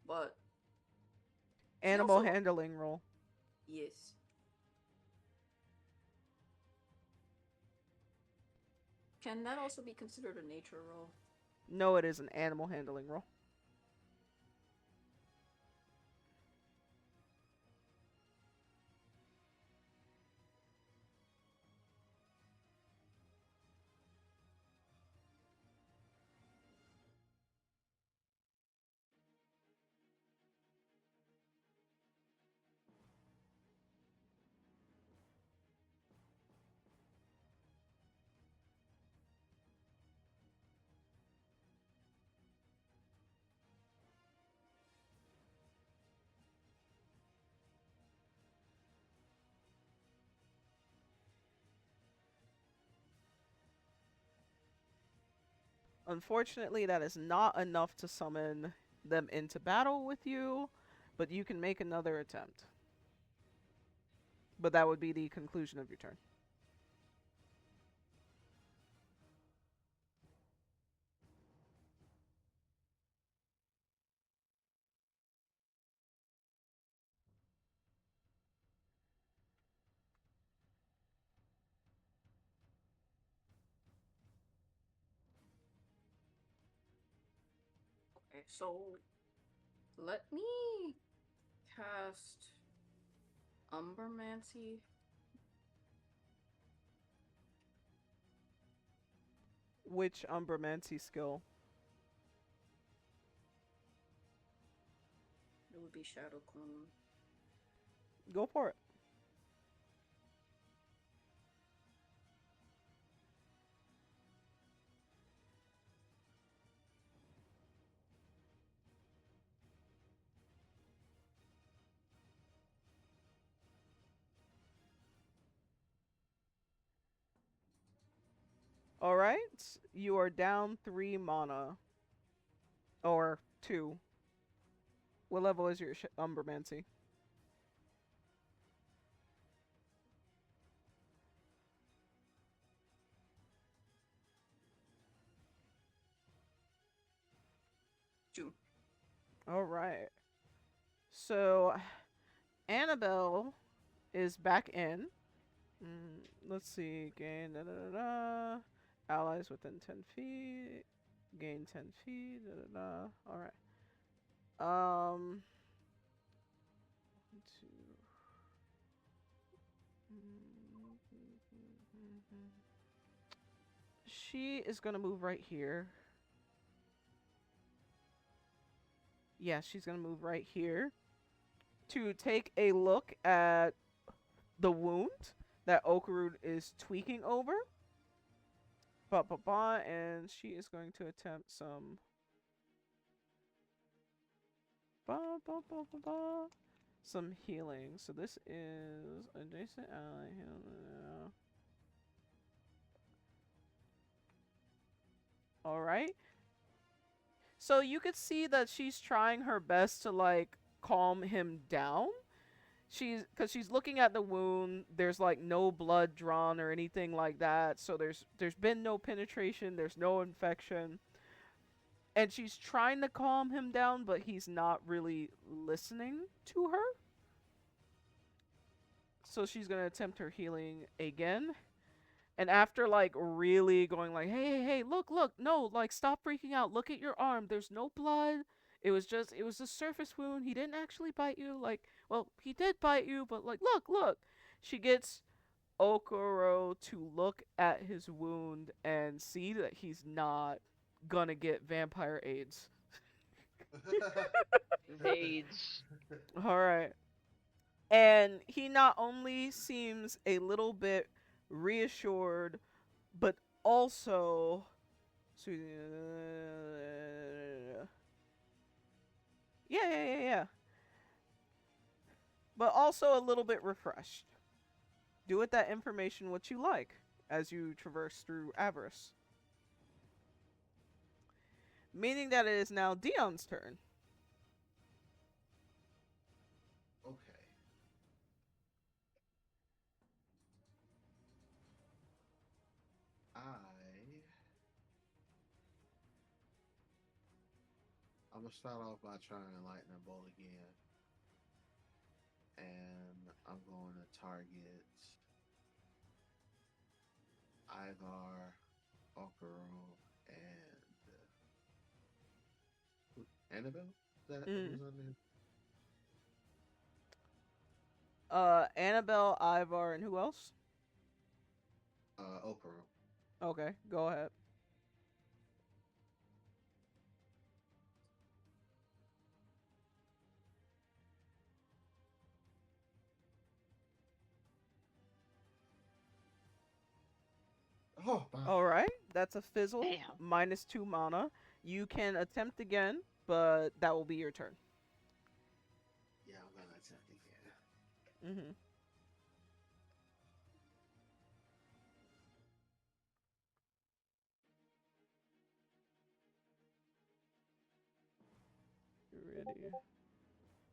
But Animal also, handling roll. yes. Can that also be considered a nature roll? No, it is an animal handling roll. Unfortunately, that is not enough to summon them into battle with you, but you can make another attempt. But that would be the conclusion of your turn. Okay, so let me cast Umbermancy. Which Umbermancy skill? It would be Shadow Clone. Go for it. Alright, you are down 3 mana. Or 2. What level is your Umbermancy? Two. Alright. So Annabelle is back in. Let's see. Gain da da da da. Allies within 10 feet. Gain 10 feet. Da da da. All right. One, two. She is gonna move right here. Yeah, she's gonna move right here to take a look at the wound that Okarud is tweaking over. And she is going to attempt some some healing. So this is adjacent ally healing. All right. So you could see that she's trying her best to like calm him down. Because she's looking at the wound. There's like no blood drawn or anything like that. So there's been no penetration. There's no infection. And she's trying to calm him down, but he's not really listening to her. So she's gonna attempt her healing again. And after like really going like, hey, look, no, like stop freaking out. Look at your arm. There's no blood. It was a surface wound. He didn't actually bite you. Like, well, he did bite you, but like, look. She gets Okoro to look at his wound and see that he's not gonna get vampire AIDS. AIDS. Alright. And he not only seems a little bit reassured, but also yeah. But also a little bit refreshed. Do with that information what you like as you traverse through Avarus. Meaning that it is now Dion's turn. Okay. I'm gonna start off by trying to lighten a bolt again, and I'm going to target Ivar, Okoro, and Annabelle. Is that who's on there? Annabelle, Ivar, and who else? Okoro. Okay, go ahead. Oh, Alright, that's a fizzle. Damn. -2 mana. You can attempt again, but that will be your turn. Yeah, I'm gonna attempt again.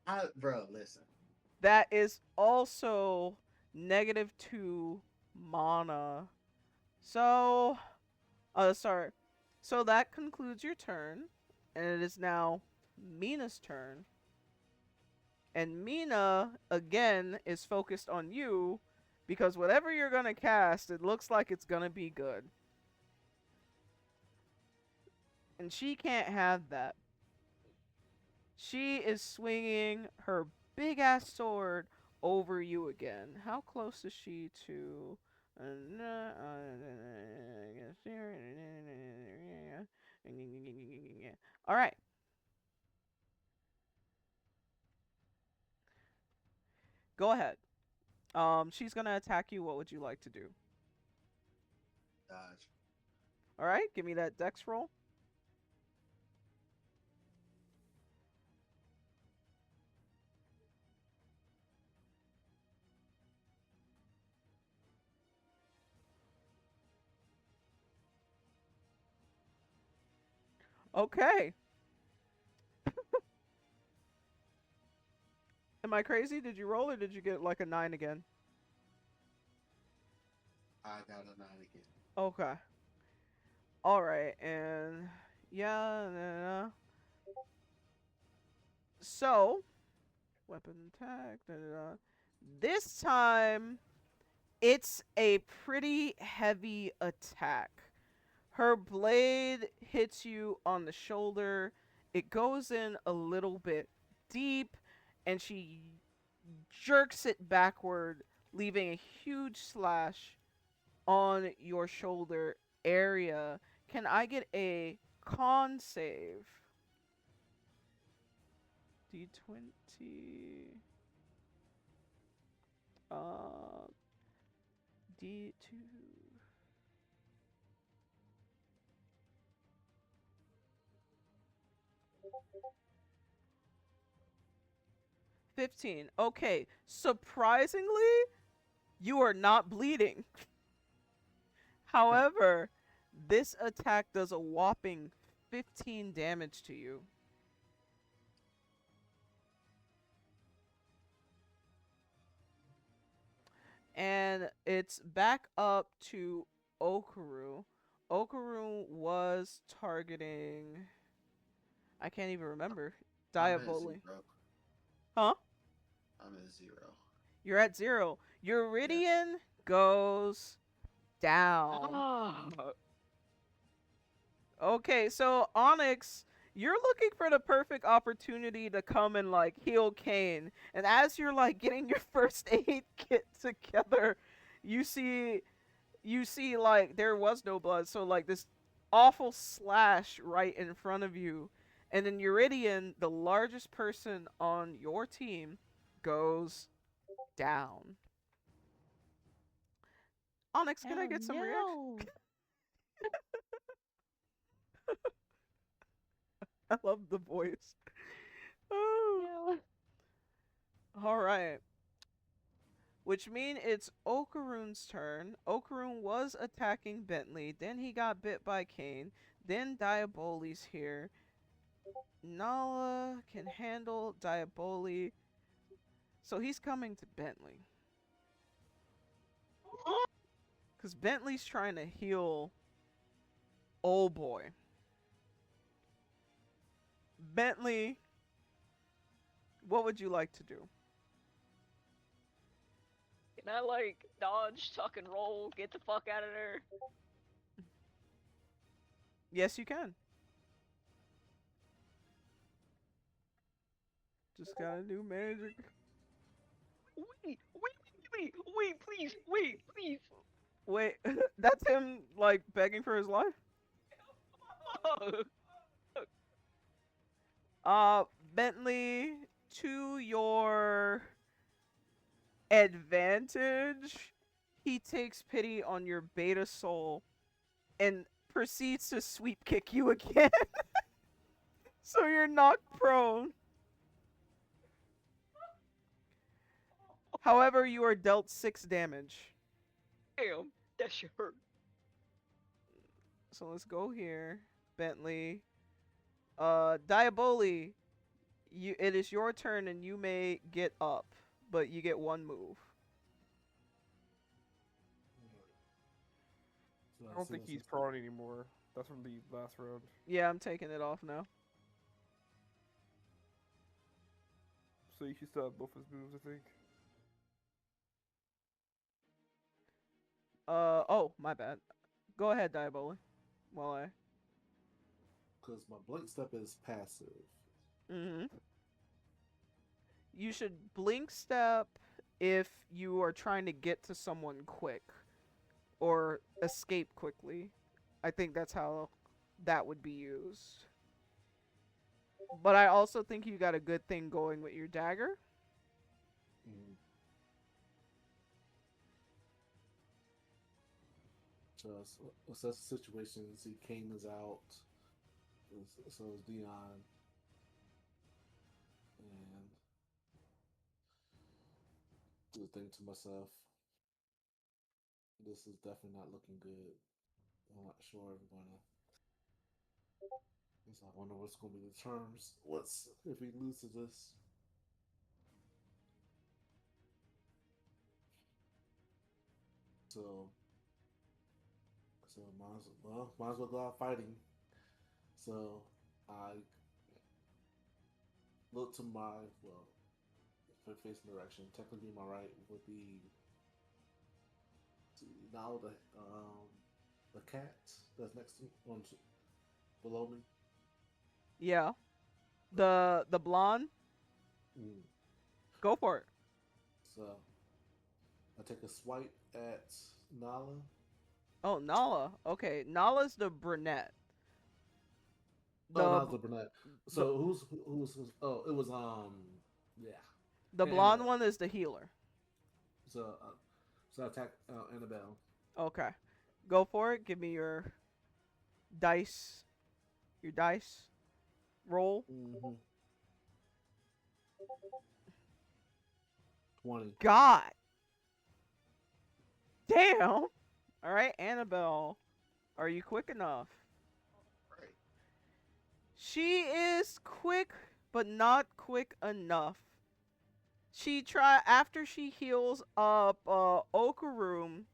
Ready. Bro, listen. That is also -2 mana. So, sorry. So that concludes your turn, and it is now Mina's turn. And Mina, again, is focused on you, because whatever you're gonna cast, it looks like it's gonna be good. And she can't have that. She is swinging her big-ass sword over you again. How close is she to... Alright. Go ahead. She's gonna attack you. What would you like to do? Dodge. Alright, give me that dex roll. Okay. Am I crazy? Did you roll or did you get like a 9 again? I got a 9 again. Okay. Alright, and yeah. So, Weapon attack. Da, da, da. This time, it's a pretty heavy attack. Her blade hits you on the shoulder. It goes in a little bit deep, and she jerks it backward, leaving a huge slash on your shoulder area. Can I get a con save? D20. D2. 15. Okay, surprisingly, you are not bleeding. However, this attack does a whopping 15 damage to you. And it's back up to Okaru. Okaru was targeting... I can't even remember. Diaboli. Huh? I'm at 0. You're at 0. Eurydion goes down. Ah, Okay, so Onyx, you're looking for the perfect opportunity to come and like heal Cain. And as you're like getting your first aid kit together, you see like there was no blood, so like this awful slash right in front of you. And then Eurydion, the largest person on your team, goes down. Onyx, can I get some reaction? I love the voice. Oh. All right. Which means it's Okaroon's turn. Okaroon was attacking Bentley. Then he got bit by Cain. Then Diaboli's here. Nala can handle Diaboli. So he's coming to Bentley. Because Bentley's trying to heal old boy. Bentley, what would you like to do? can I like dodge, tuck and roll, get the fuck out of there? Yes, you can. Just gotta do magic. Wait, please. Wait, that's him, like, begging for his life? Bentley, to your advantage, he takes pity on your beta soul and proceeds to sweep kick you again. So you're knocked prone. However, you are dealt 6 damage. Damn, that shit hurt. So let's go here. Bentley. Diaboli, it is your turn and you may get up, but you get 1 move. I don't think he's prone anymore. That's from the last round. Yeah, I'm taking it off now. So you should still have both his moves, I think. Oh, my bad. Go ahead, Diaboli. While I... Because my blink step is passive. Mm-hmm. You should blink step if you are trying to get to someone quick. Or escape quickly. I think that's how that would be used. But I also think you got a good thing going with your dagger. Mm. So assess the situation. See, Cain is out. So is Dion. And do the thing to myself. This is definitely not looking good. I'm not sure if we're gonna. I wonder what's gonna be the terms. What's if he loses this? So might as well go out fighting. So I look to my facing direction. Technically, my right would be now the cat that's next to below me. Yeah. The blonde. Mm. Go for it. So I take a swipe at Nala. Oh, Nala. Okay, Nala's the brunette. Oh, Nala's the brunette. the So who's oh, it was yeah. the blonde Annabelle. one is the healer. So I attack Annabelle. Okay, go for it. Give me your dice. Your dice. Roll. 20. God. Damn. All right, Annabelle. Are you quick enough? Right. She is quick, but not quick enough. After she heals up Okaroom,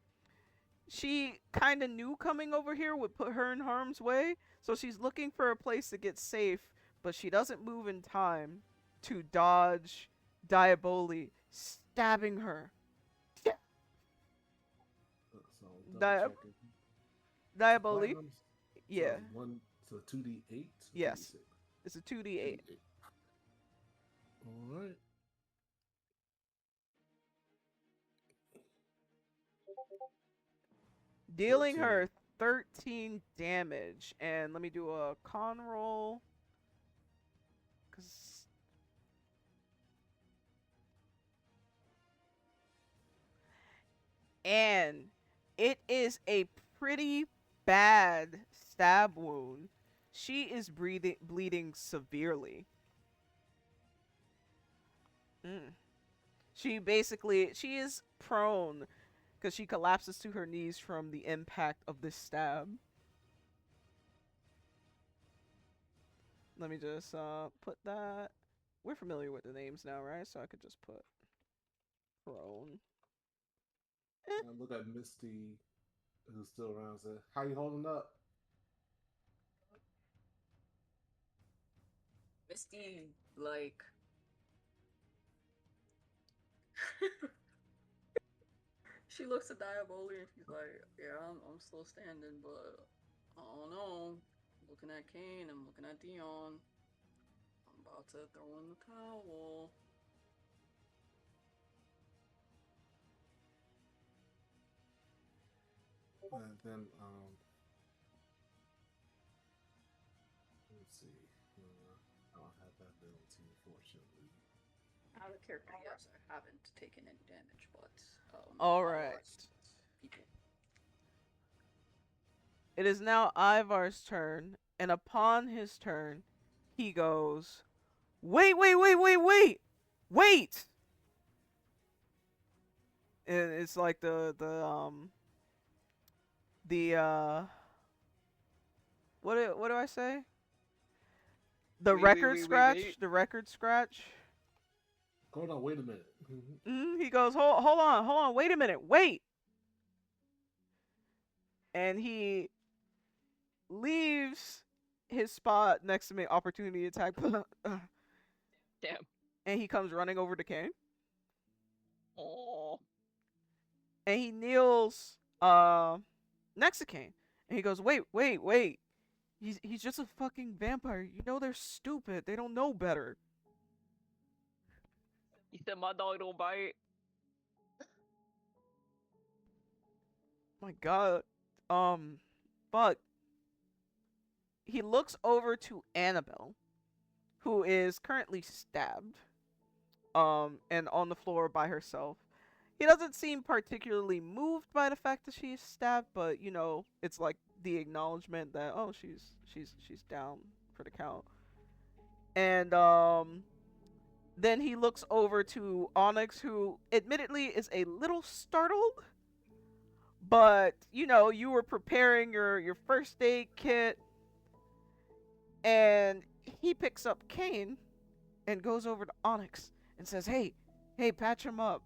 she kind of knew coming over here would put her in harm's way, so she's looking for a place to get safe, but she doesn't move in time to dodge Diaboli stabbing her. So Diaboli? Yeah. So 2d8. Yes. It's a 2d8. All right. Dealing her 13 damage. And let me do a con roll. And it is a pretty bad stab wound. She is bleeding severely. She is prone because she collapses to her knees from the impact of this stab. Let me just put that. We're familiar with the names now, right? So I could just put prone. And look at Misty, who's still around. Say, "How you holding up?" Misty, like, she looks at Diaboli and she's like, "Yeah, I'm still standing, but I don't know. Looking at Cain, I'm looking at Dion. I'm about to throw in the towel." And then let's see. I don't have that ability, unfortunately. Out of character, yes, I haven't taken any damage, but all right. It is now Ivar's turn, and upon his turn, he goes, "Wait! And it's like the what do I say? The record scratch. Wait. The record scratch. Hold on, wait a minute. He goes, hold on, wait a minute, wait. And he leaves his spot next to me, opportunity attack. Damn. And he comes running over to Cain. Oh. And he kneels next to Cain. And he goes, wait. He's just a fucking vampire. You know they're stupid. They don't know better. He said my dog don't bite. My God. But he looks over to Annabelle, who is currently stabbed, and on the floor by herself. He doesn't seem particularly moved by the fact that she's stabbed, but you know, it's like the acknowledgement that she's down for the count. And then he looks over to Onyx, who admittedly is a little startled, but you know, you were preparing your first aid kit, and he picks up Cain and goes over to Onyx and says, hey, patch him up.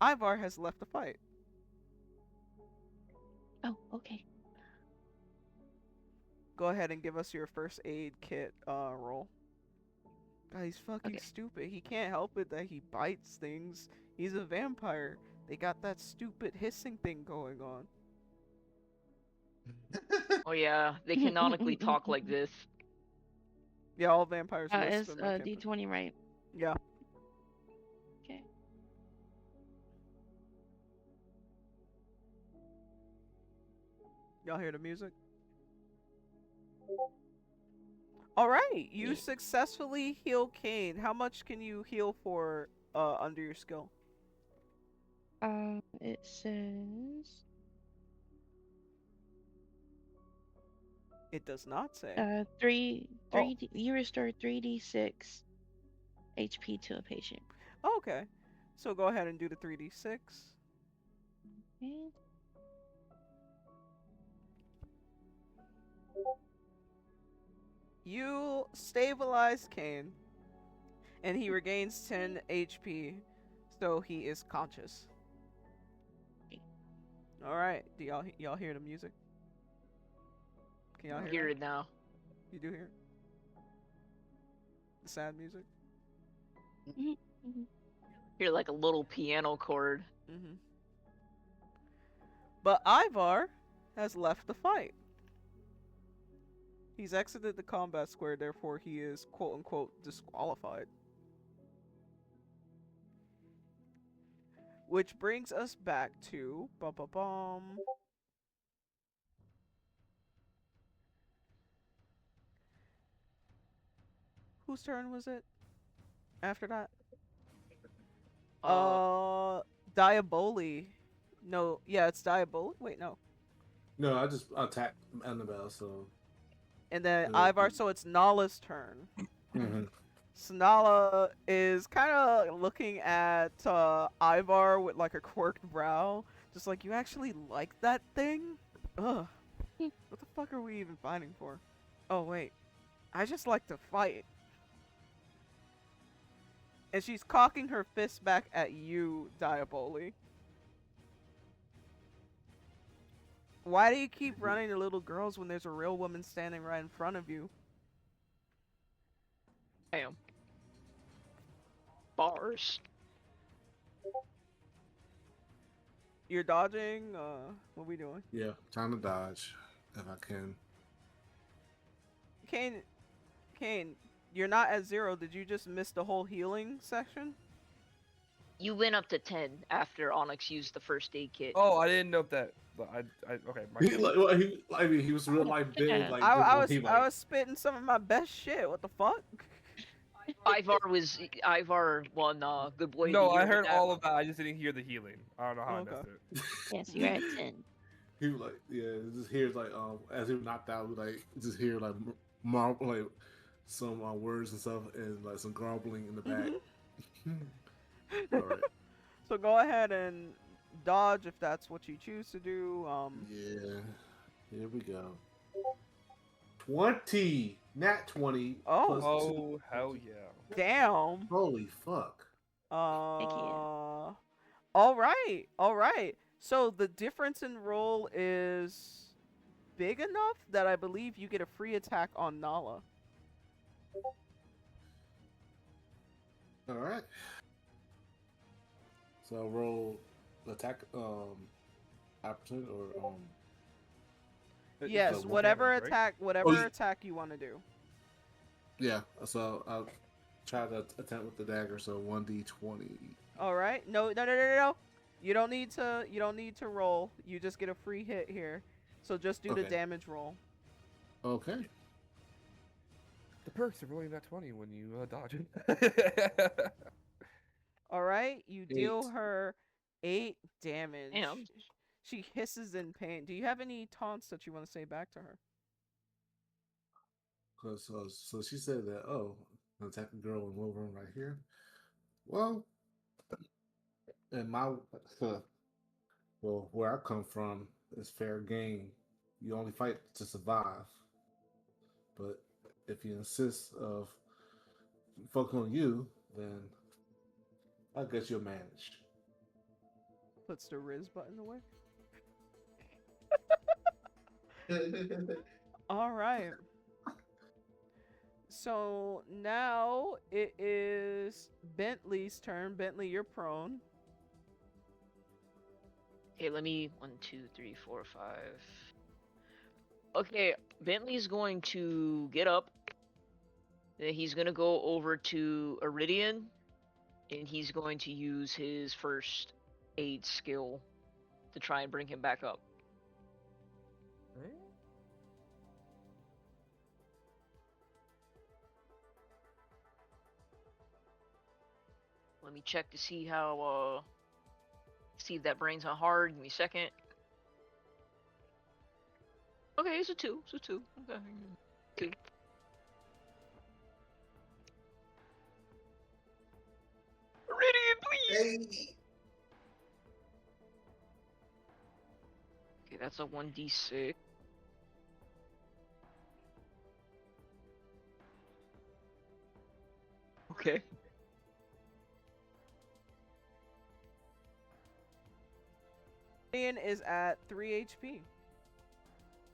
Ivar has left the fight. Oh, okay. Go ahead and give us your first aid kit roll. God, he's fucking Okay. stupid. He can't help it that he bites things. He's a vampire. They got that stupid hissing thing going on. Oh yeah, they canonically talk like this. Yeah, all vampires lisp It's in my campaign. D20, right? Yeah. Okay. Y'all hear the music? Alright, you Yeah. successfully heal Cain. How much can you heal for under your skill? It says It does not say. three. You restore 3d6 HP to a patient. Oh, okay. So go ahead and do the 3d6. Okay. You stabilize Cain, and he regains 10 HP, so he is conscious. All right, do y'all hear the music? Can y'all I hear hear that? it now. You do hear it? The sad music. Hear like a little piano chord. Mm-hmm. But Ivar has left the fight. He's exited the combat square, therefore he is quote-unquote disqualified. Which brings us back to whose turn was it? After that? Diaboli. No, yeah, it's Diaboli. Wait, no. No, I just attacked Annabelle, so. And then Uh, Ivar, so it's Nala's turn. Mm-hmm. So Nala is kind of looking at Ivar with like a quirked brow. Just like, you actually like that thing? Ugh. What the fuck are we even fighting for? Oh, wait. I just like to fight. And she's cocking her fist back at you, Diaboli. Why do you keep running to little girls when there's a real woman standing right in front of you? Damn. Bars. You're dodging? What we doing? Yeah, time to dodge if I can. Cain, you're not at 0. Did you just miss the whole healing section? You went up to 10 after Onyx used the first aid kit. Oh, I didn't know that. Okay. He, he was real life big. Like I he, was spitting some of my best shit. What the fuck? Ivar won Good Boy of No, the Year I with heard that. all of that. I just didn't hear the healing. I don't know how I Okay. missed it. Yes, you're at 10. He was like, yeah, just hears like as he was knocked out, we like just hear like like some words and stuff and like some grumbling in the back. All right. So go ahead and dodge if that's what you choose to do. Yeah. Here we go. 20. Nat 20. Oh. plus Oh, 2. hell yeah. Damn. Holy fuck. All right. So the difference in roll is big enough that I believe you get a free attack on Nala. All right. So I'll roll attack opportunity or Yes, so whatever damage, right? attack, whatever attack you want to do. Yeah, so I'll try to attempt with the dagger. So 1d20. All right. No. You don't need to roll. You just get a free hit here. So just do the Okay. damage roll. Okay. The perks of rolling that 20 when you dodge it. All right. You deal 8. her 8 damage. Damn. She hisses in pain. Do you have any taunts that you want to say back to her? So she said that, oh, I'm attacking girl in low room right here. Well, in my well, where I come from is fair game. You only fight to survive. But if you insist of focus on you, then I guess you'll manage. Puts the Riz button away. All right. So now it is Bentley's turn. Bentley, you're prone. Okay, let me 1, 2, 3, 4, 5. Okay, Bentley's going to get up. Then he's gonna go over to Eurydion, and he's going to use his first aid skill to try and bring him back up. Let me check to see how see if that brain's not hard. Give me a second. Okay, it's a 2. It's a 2. Okay. 2. Eurydion, please! Hey. Okay, that's a 1d6. Okay. Ian is at 3 HP.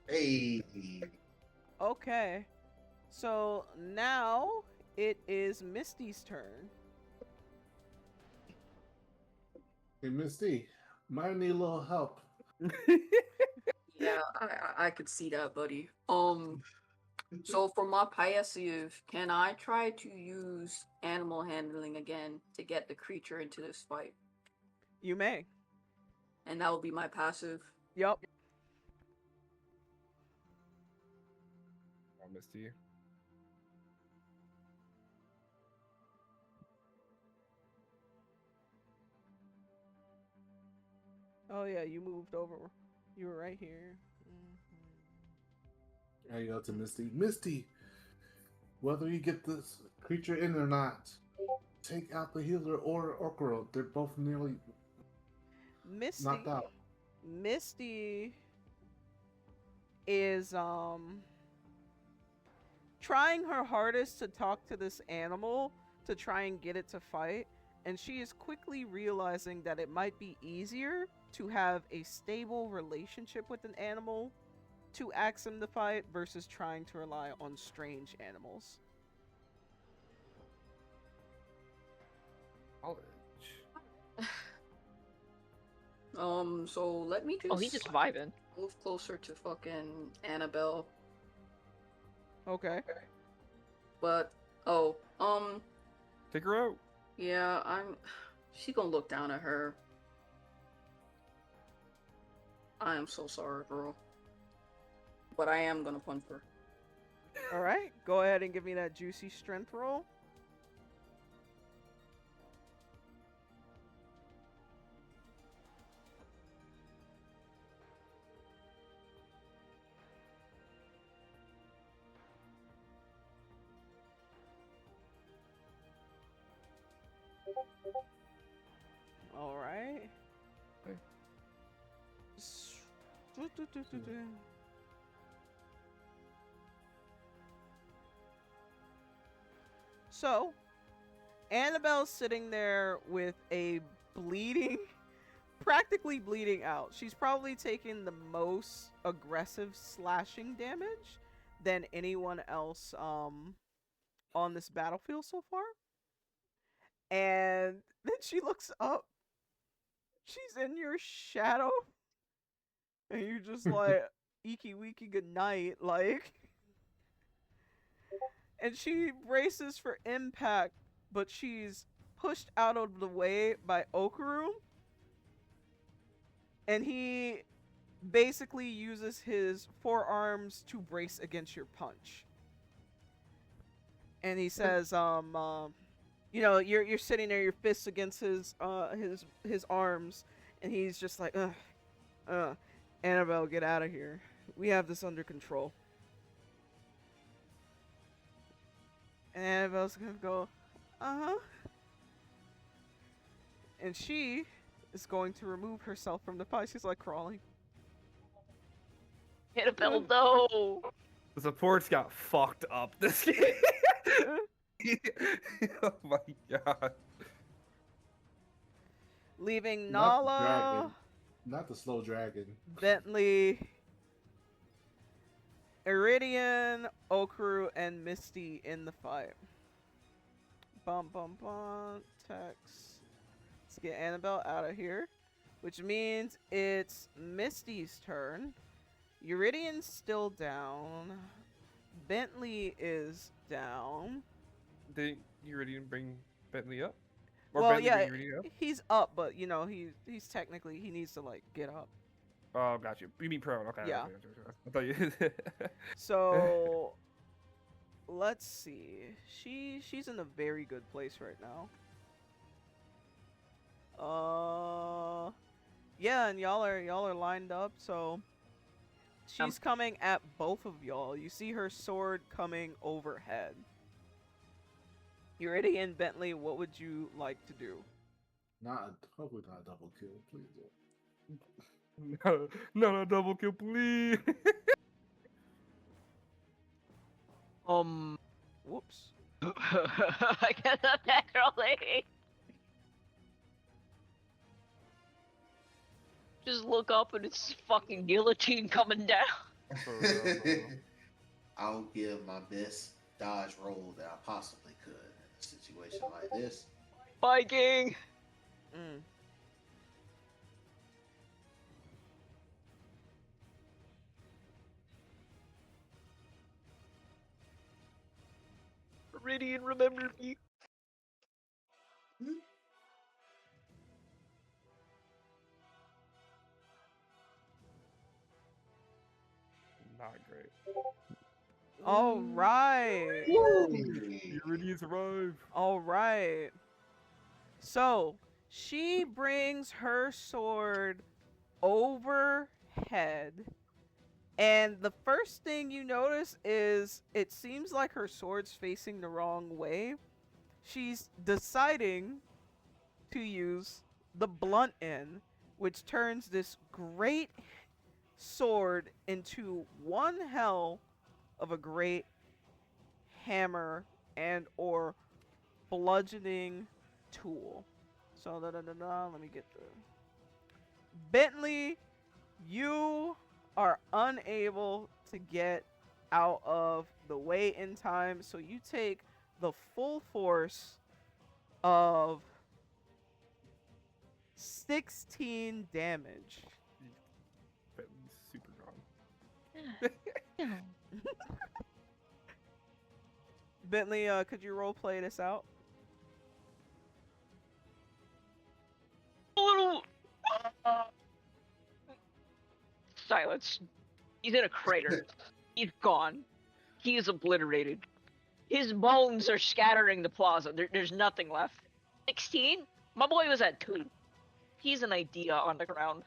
Hey. Okay. So now it is Misty's turn. Hey, Misty, might need a little help. Yeah, I could see that, buddy. So for my passive, can I try to use animal handling again to get the creature into this fight? You may. And that will be my passive. Yup. Misty. Oh yeah, you moved over. You were right here. I yell to Misty. Misty, whether you get this creature in or not, take out the healer or Okoro. They're both nearly Misty. knocked out. Misty is trying her hardest to talk to this animal to try and get it to fight, and she is quickly realizing that it might be easier to have a stable relationship with an animal to ask him to fight versus trying to rely on strange animals. So let me just. Oh, he's just vibing. Move closer to fucking Annabelle. Okay. But Take her out. yeah, she gonna look down at her. I am so sorry, girl. But I am gonna punch her. Alright, go ahead and give me that juicy strength roll. Alright. Okay. So, Annabelle's sitting there with a bleeding, practically bleeding out. She's probably taken the most aggressive slashing damage than anyone else on this battlefield so far. And then she looks up. She's in your shadow. And you're just like, eeky weeky good night, like. And she braces for impact, but she's pushed out of the way by Okaru. And he basically uses his forearms to brace against your punch. And he says, you know, you're sitting there, your fists against his arms, and he's just like, Annabelle, get out of here. We have this under control. And Annabelle's gonna go, and she is going to remove herself from the fight. She's like crawling. Annabelle, no! The supports got fucked up this game. Oh my god. Leaving Not the Nala, dragon. Not the slow dragon. Bentley, Eurydion, Okuru, and Misty in the fight. Bum bum bum. Text. Let's get Annabelle out of here. Which means it's Misty's turn. Eurydian's still down. Bentley is down. Did Eurydion bring Bentley up? Or Well, Bentley yeah, bring Eurydion up? he's up, but you know he's technically he needs to like get up. Oh, got you. You mean prone? Okay. Yeah. Okay. I thought you. So let's see. She's in a very good place right now. Yeah, and y'all are lined up, so she's coming at both of y'all. You see her sword coming overhead. Eurydion, Bentley, what would you like to do? Hopefully not a double kill, please. No, double kill, please. Whoops. I cannot naturally. Just look up and it's fucking guillotine coming down. I'll give my best dodge roll that I possibly could in a situation like this. Viking. Eurydion, remember me. Not great. All right. Eurydion survived. All right. So she brings her sword overhead, and the first thing you notice is it seems like her sword's facing the wrong way. She's deciding to use the blunt end, which turns this great sword into one hell of a great hammer and or bludgeoning tool. So let me get the Bentley, you are unable to get out of the way in time, so you take the full force of 16 damage. Bentley's super gone. Yeah. Bentley, could you roleplay this out? Silence. He's in a crater. He's gone. He is obliterated. His bones are scattering the plaza. There's nothing left. 16? My boy was at 2. He's an idea on the ground.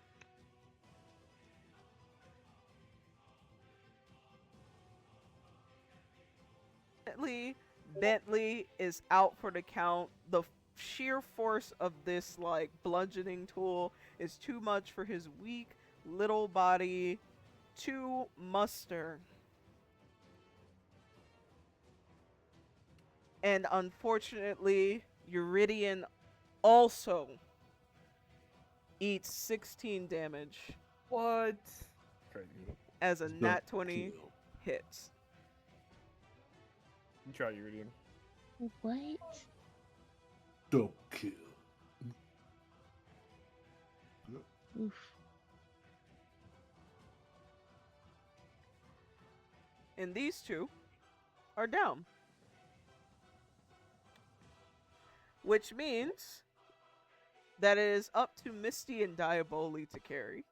Bentley is out for the count. The sheer force of this like bludgeoning tool is too much for his weak little body to muster. And unfortunately, Eurydion also eats 16 damage What? Crazy. as a Double nat 20 kill. hits. You try Eurydion. What? Double kill. Oof. And these two are down. Which means that it is up to Misty and Diaboli to carry.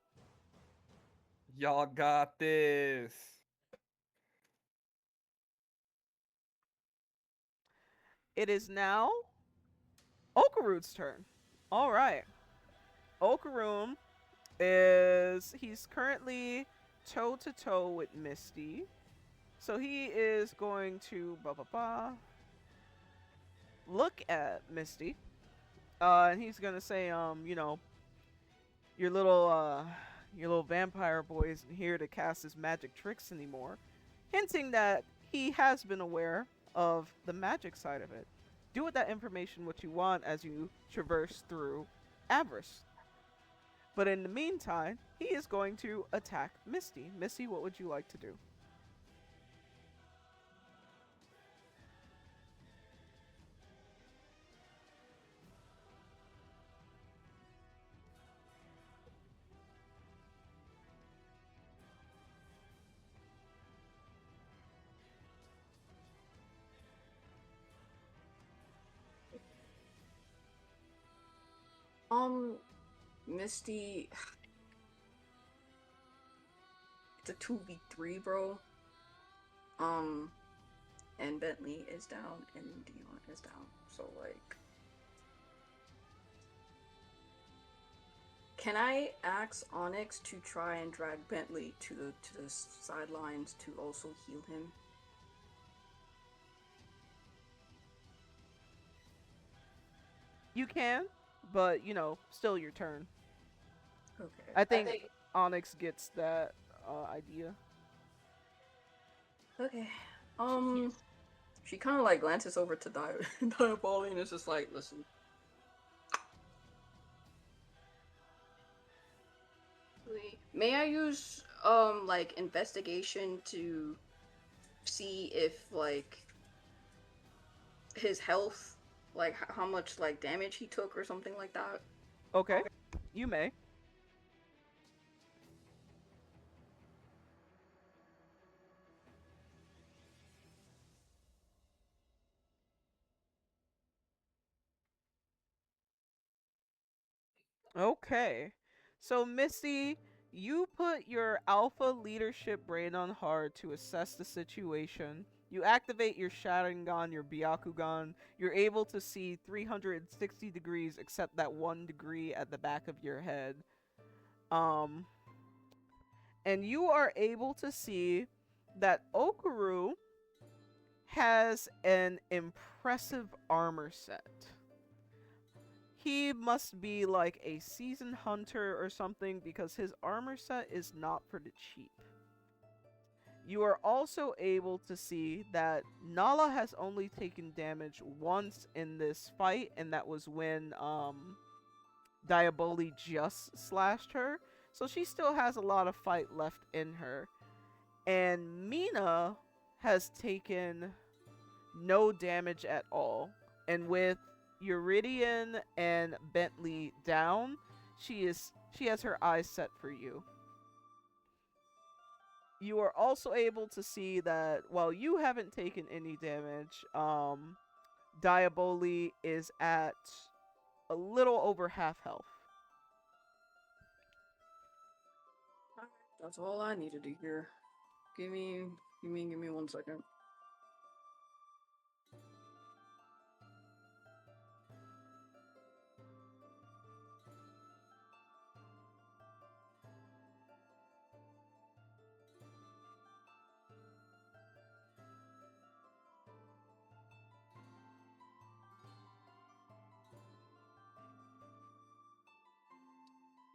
Y'all got this. It is now Okaru's turn. All right. Okaru he's currently toe-to-toe with Misty. So he is going to look at Misty. And he's going to say, you know, your little vampire boy isn't here to cast his magic tricks anymore. Hinting that he has been aware of the magic side of it. Do with that information what you want as you traverse through Avarus. But in the meantime, he is going to attack Misty. Misty, what would you like to do? Misty, it's a 2v3, bro. And Bentley is down, and Dion is down. So, like, can I ask Onyx to try and drag Bentley to the sidelines to also heal him? You can, but you know, still your turn. Okay. I think Onyx gets that idea. Okay. Yes. She kind of like glances over to Diaboli and is just like, listen. May I use like investigation to see if like his health, like how much like damage he took or something like that? Okay, you may. Okay. So, Misty, you put your alpha leadership brain on hard to assess the situation. You activate your Sharingan, your Byakugan. You're able to see 360 degrees except that 1 degree at the back of your head. Um, and you are able to see that Okaru has an impressive armor set. He must be like a seasoned hunter or something because his armor set is not for the cheap. You are also able to see that Nala has only taken damage once in this fight, and that was when Diaboli just slashed her. So she still has a lot of fight left in her. And Mina has taken no damage at all. And with Eurydion and Bentley down, she has her eyes set for you. You are also able to see that while you haven't taken any damage, Diaboli is at a little over half health. That's all I needed to hear. Give me 1 second.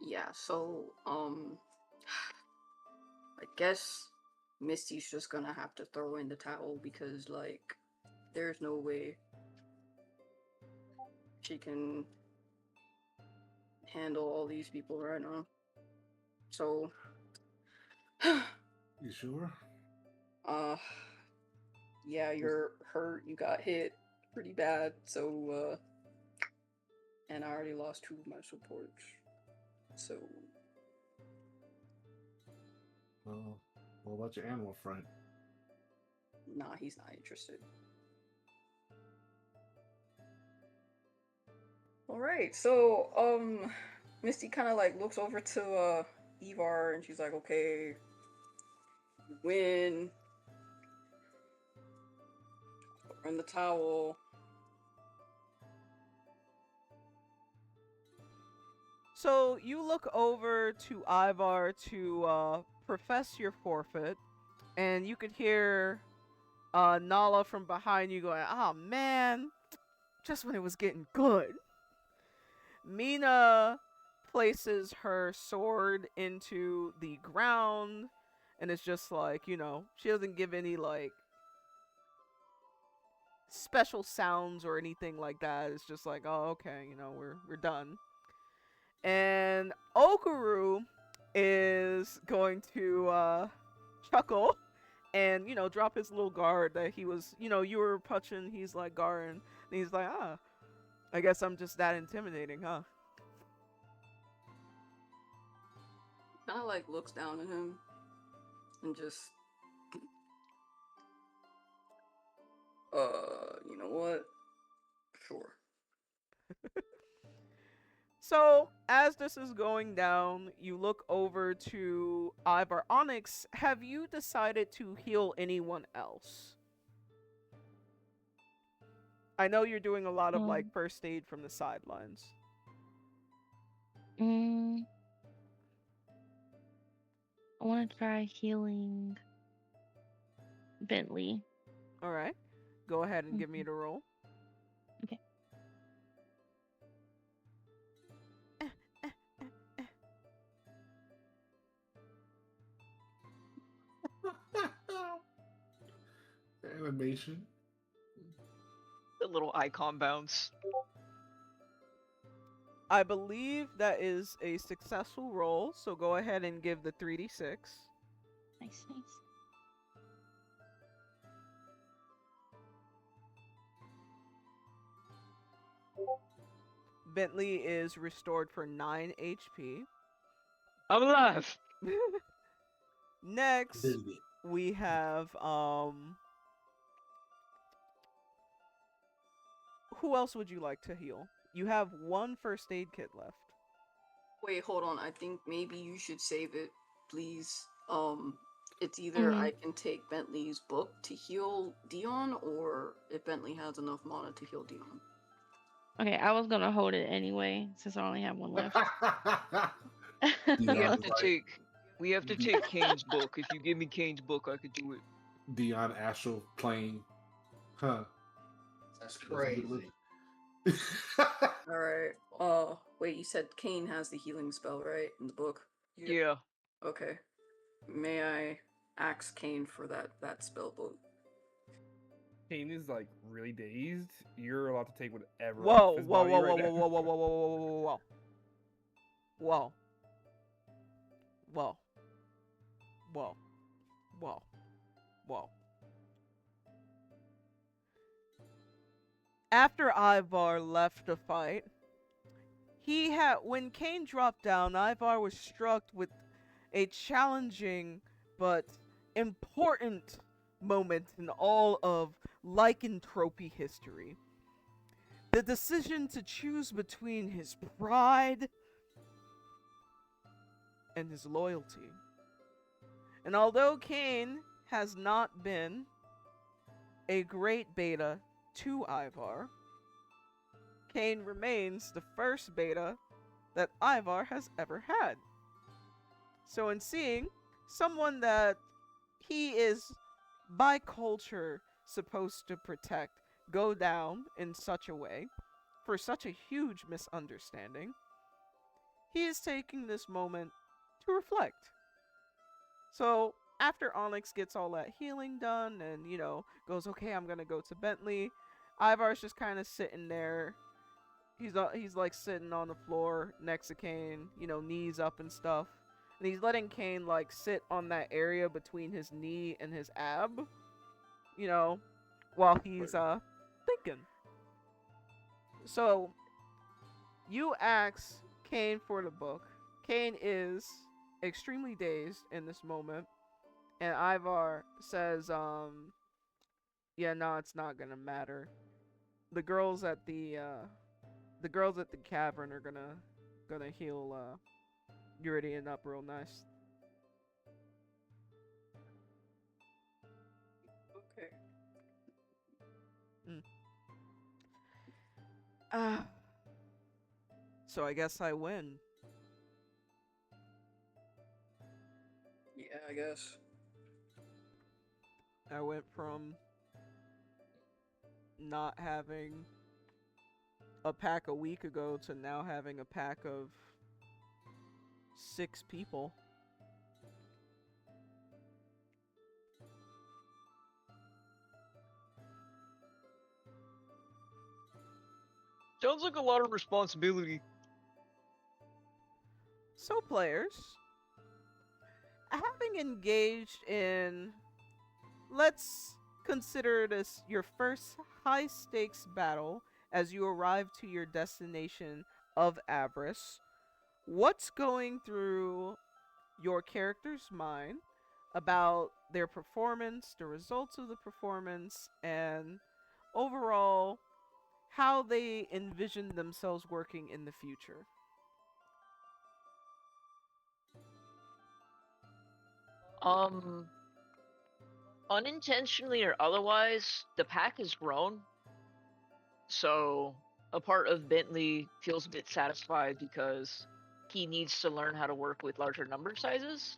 Yeah, so I guess Misty's just gonna have to throw in the towel because like there's no way she can handle all these people right now. So You sure? yeah, you're hurt, you got hit pretty bad, so and I already lost 2 of my supports. So What about your animal friend? nah, he's not interested. Alright, so Misty kinda like looks over to Ivar and she's like, okay, you win. In the towel. So you look over to Ivar to profess your forfeit, and you can hear Nala from behind you going, "Ah, man, just when it was getting good." Mina places her sword into the ground, and it's just like, you know, she doesn't give any like special sounds or anything like that. It's just like, oh, okay, you know, we're done. And Okaru is going to chuckle and, you know, drop his little guard that he was, you know, you were punching, he's like guarding, and he's like, ah, I guess I'm just that intimidating, huh? Kinda like looks down at him and just you know what? Sure. So, as this is going down, you look over to Ivar. Onyx, have you decided to heal anyone else? I know you're doing a lot of like first aid from the sidelines. I want to try healing Bentley. All right. Go ahead and give me the roll. Okay. Animation. The little icon bounce. I believe that is a successful roll, so go ahead and give the 3d6. Nice. Bentley is restored for 9 HP. I'm alive. Next, we have who else would you like to heal? You have one first aid kit left. Wait, hold on. I think maybe you should save it, please. It's either I can take Bentley's book to heal Dion, or if Bentley has enough mana to heal Dion. Okay, I was gonna hold it anyway since I only have one left. We have to take Cain's book. If you give me Cain's book, I could do it. Dion astral plane. Huh. That's crazy. Alright. Wait, you said Cain has the healing spell, right? In the book? Yeah. Okay. May I ask Cain for that spell book? Cain is like really dazed. You're allowed to take whatever. Whoa, off his whoa, body whoa, right whoa, now. whoa, whoa, whoa, whoa, whoa, whoa, whoa, whoa, whoa, whoa, whoa. After Ivar left the fight, when Cain dropped down, Ivar was struck with a challenging but important moment in all of lycanthropy history. The decision to choose between his pride and his loyalty. And although Cain has not been a great beta to Ivar, Cain remains the first beta that Ivar has ever had. So in seeing someone that he is by culture supposed to protect go down in such a way, for such a huge misunderstanding, he is taking this moment to reflect. So after Onyx gets all that healing done and, goes, okay, I'm gonna go to Bentley, Ivar's just kind of sitting there. He's like sitting on the floor next to Cain, knees up and stuff. And he's letting Cain like sit on that area between his knee and his ab, while he's thinking. So you ask Cain for the book. Cain is extremely dazed in this moment, and Ivar says, yeah, no, it's not gonna matter. The girls at the cavern are gonna heal Eurydion up real nice. Okay. So I guess I win. Yeah, I guess. I went from not having a pack a week ago to now having a pack of 6 people. Sounds like a lot of responsibility. So players, having engaged in, let's consider this your first high stakes battle as you arrive to your destination of Avarus, what's going through your character's mind about their performance, the results of the performance, and overall how they envision themselves working in the future? Um, unintentionally or otherwise, the pack has grown. So a part of Bentley feels a bit satisfied because he needs to learn how to work with larger number sizes.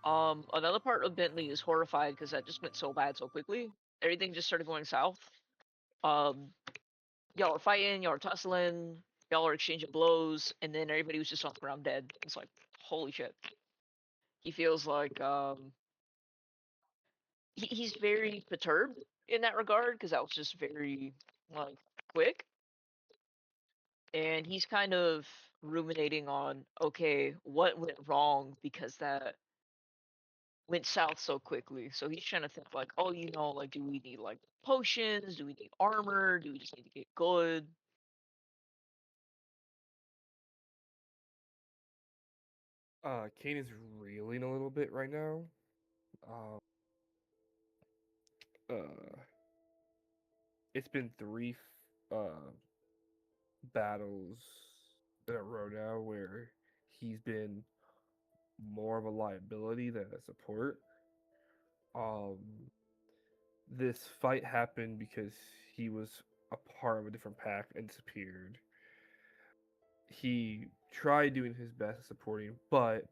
Another part of Bentley is horrified because that just went so bad so quickly. Everything just started going south. Um, y'all are fighting, y'all are tussling, y'all are exchanging blows, and then everybody was just on the ground dead. It's like, holy shit. He feels like he's very perturbed in that regard because that was just very like quick, and he's kind of ruminating on, okay, what went wrong because that went south so quickly. So he's trying to think like, oh, like, do we need like potions? Do we need armor? Do we just need to get good? Cain is reeling a little bit right now. Um, uh, it's been three battles in a row now where he's been more of a liability than a support. Um, this fight happened because he was a part of a different pack and disappeared. He tried doing his best supporting, but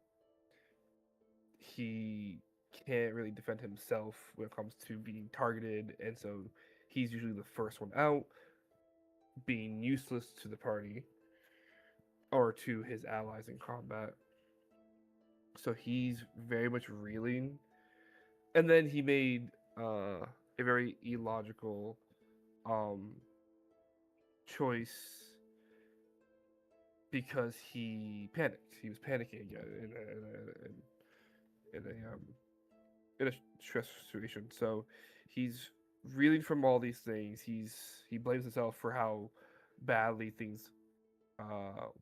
he can't really defend himself when it comes to being targeted, and so he's usually the first one out, being useless to the party or to his allies in combat. So he's very much reeling. And then he made a very illogical um, choice because he panicked. He was panicking again in a stress situation. So he's reeling from all these things. He blames himself for how badly things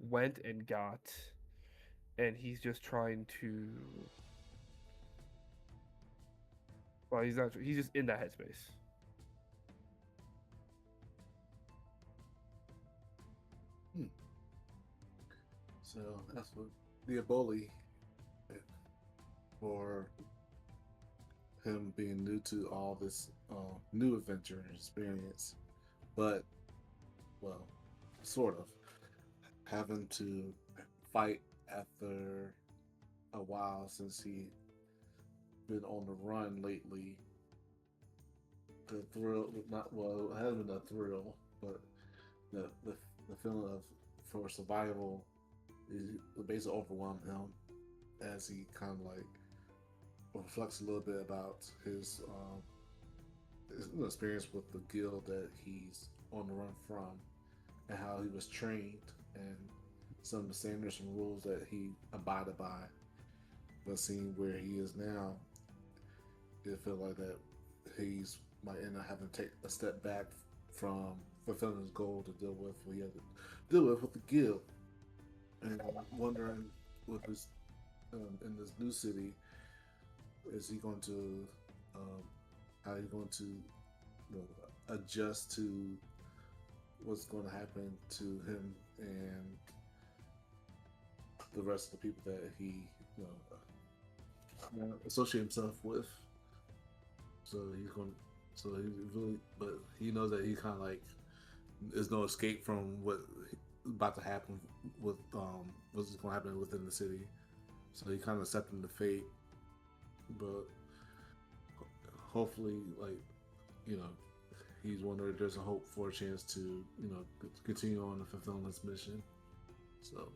went and got, and he's just trying to. Well, he's not. He's just in that headspace. So that's what Diaboli, for him being new to all this new adventure and experience, but well, sort of having to fight after a while since he been on the run lately. The thrill, not well, it hasn't been a thrill, but the the, the feeling of for survival is basically overwhelmed him as he kind of like reflects a little bit about his experience with the guild that he's on the run from, and how he was trained, and some of the standards and rules that he abided by. But seeing where he is now, it feels like that he's might end up having to take a step back from fulfilling his goal to deal with what he had to deal with the guild, and wondering with his in this new city, is he going to how he's going to adjust to what's going to happen to him and the rest of the people that he associate himself with. So he's going. So he's really, but he knows that he kind of like there's no escape from what about to happen with what's going to happen within the city. So he kind of accepting the fate, but hopefully, like he's wondering if there's a hope for a chance to continue on and fulfilling his mission. So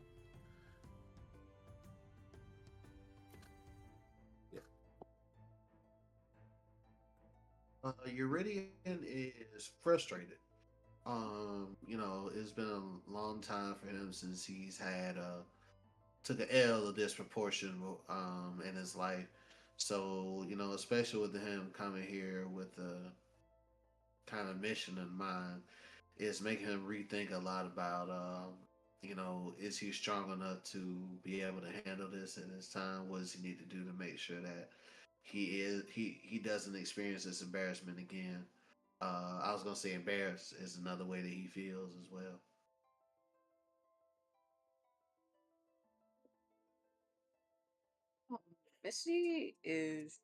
Eurydion is frustrated. It's been a long time for him since he's had took an L of disproportion in his life. So, especially with him coming here with a kind of mission in mind, it's making him rethink a lot about is he strong enough to be able to handle this in his time? What does he need to do to make sure that he doesn't experience this embarrassment again? I was gonna say embarrassed is another way that he feels as well. Misty is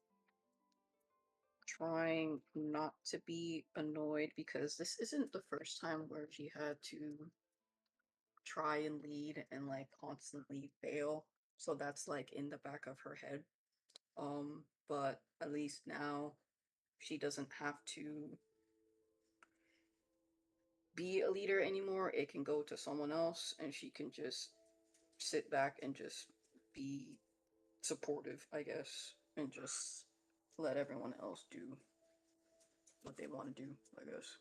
trying not to be annoyed because this isn't the first time where she had to try and lead and like constantly fail. So that's like in the back of her head. But at least now she doesn't have to be a leader anymore. It can go to someone else and she can just sit back and just be supportive, I guess, and just let everyone else do what they want to do, I guess.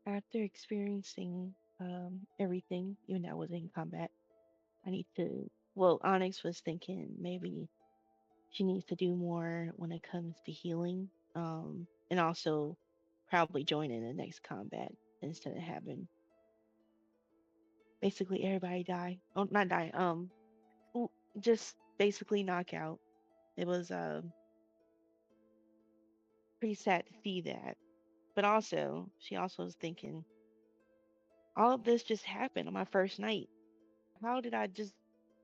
After experiencing everything, even though I was in combat, I need to. Well, Onyx was thinking maybe she needs to do more when it comes to healing, and also probably join in the next combat instead of having basically everybody die. Oh, not die. Ooh, just basically knock out. It was pretty sad to see that, but also she also was thinking all of this just happened on my first night. How did I just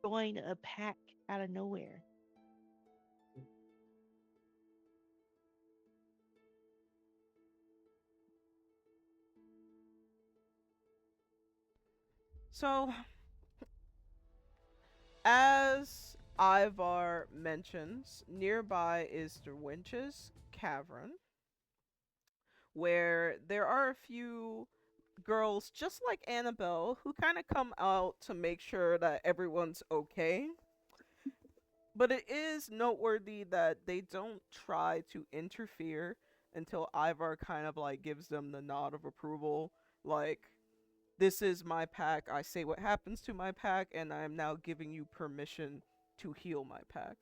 join a pack out of nowhere? So, as Ivar mentions, nearby is the Winch's Cavern, where there are a few girls just like Annabelle who kind of come out to make sure that everyone's okay. But it is noteworthy that they don't try to interfere until Ivar kind of like gives them the nod of approval. Like, this is my pack, I say what happens to my pack, and I am now giving you permission to heal my pack.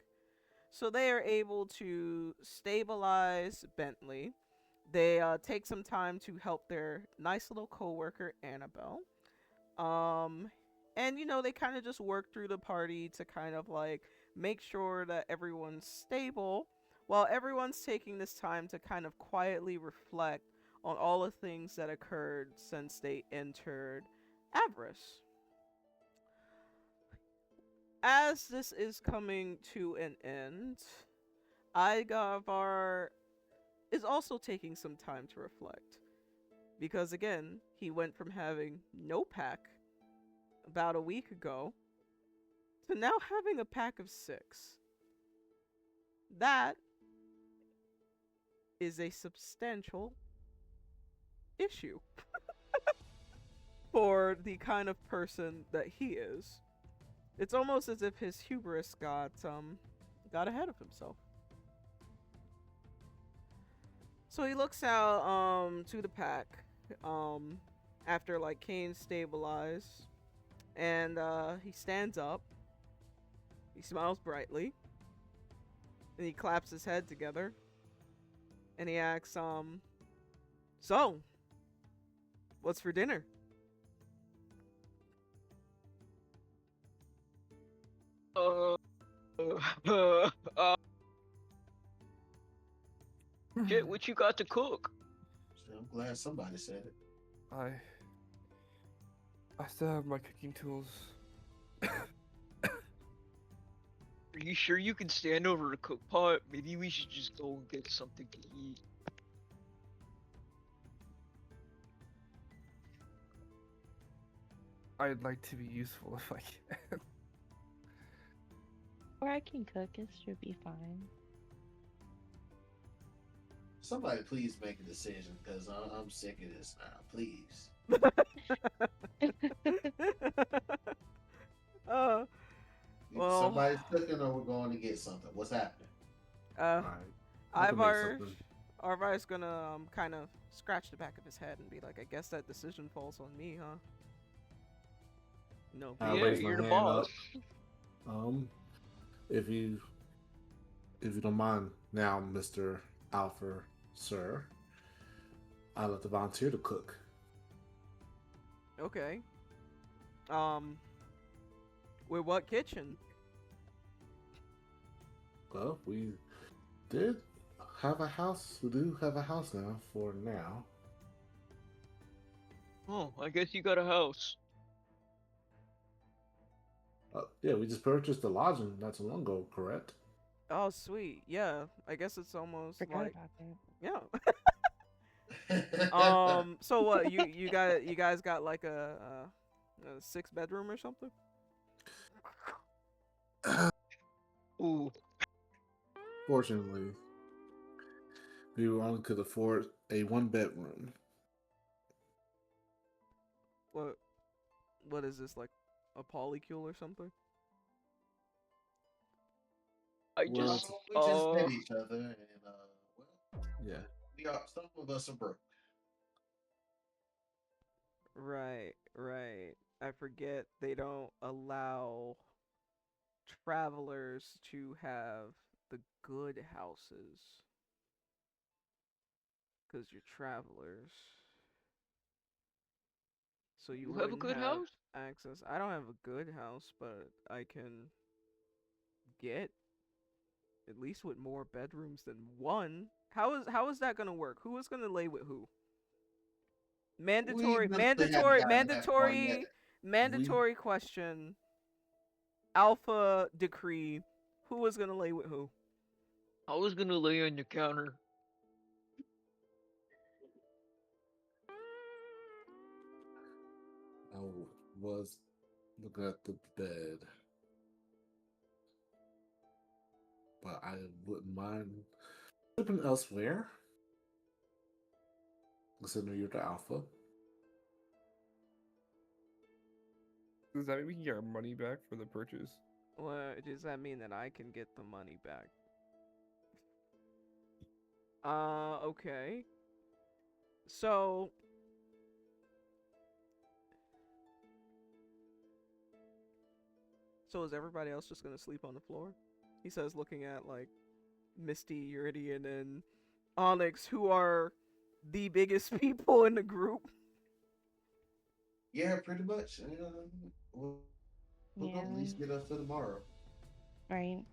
So they are able to stabilize Bentley. They take some time to help their nice little coworker Annabelle. Um, and they kind of just work through the party to kind of like make sure that everyone's stable, while everyone's taking this time to kind of quietly reflect on all the things that occurred since they entered Avarus. As this is coming to an end, Igavar is also taking some time to reflect. Because again, he went from having no pack about a week ago to now having a pack of 6. That is a substantial issue for the kind of person that he is. It's almost as if his hubris got ahead of himself. So he looks out to the pack after like Cain stabilized, and he stands up. He smiles brightly, and he claps his head together, and he asks, so, what's for dinner? Shit, what you got to cook? So I'm glad somebody said it. I still have my cooking tools. Are you sure you can stand over a cook pot? Maybe we should just go and get something to eat. I'd like to be useful if I can. Or I can cook. It should be fine. Somebody please make a decision because I'm sick of this now. Please. Well, somebody's cooking or we're going to get something. What's happening? Ivar's gonna kind of scratch the back of his head and be like, I guess that decision falls on me, huh? No. I Yeah, raise my you're the hand boss. up. If you don't mind now, Mr. Alpha, sir, I'd like to volunteer to cook. Okay. With what kitchen? Well, we did have a house. We do have a house now for now. Oh, I guess you got a house. Yeah, we just purchased the lodging not too long ago, correct? Oh, sweet. Yeah, I guess it's almost Forgot like about that. yeah. So what? You guys got like a 6 bedroom or something? Ooh, Fortunately, we only could afford a 1 bedroom. What? What is this, like a polycule or something? I Well, just We just met each other, and well, yeah. we are. Some of us are broke. Right, right. I forget they don't allow travelers to have the good houses because you're travelers. So you you have a wouldn't good have house? access. I don't have a good house, but I can get at least with more bedrooms than one. How is that gonna work? Who is gonna lay with who? We Mandatory, really haven't mandatory, gotten that far yet. mandatory, mandatory question. Alpha decree. Who is gonna lay with who? I was gonna lay on your counter. I was looking at the bed, but I wouldn't mind sleeping elsewhere. Considering you're the alpha. Does that mean we can get our money back for the purchase? Well, does that mean that I can get the money back? Okay. So, is everybody else just gonna sleep on the floor? He says, looking at like Misty, Eurydion, and Onyx, who are the biggest people in the group. Yeah, pretty much. We'll Yeah. at least get us to tomorrow. Right.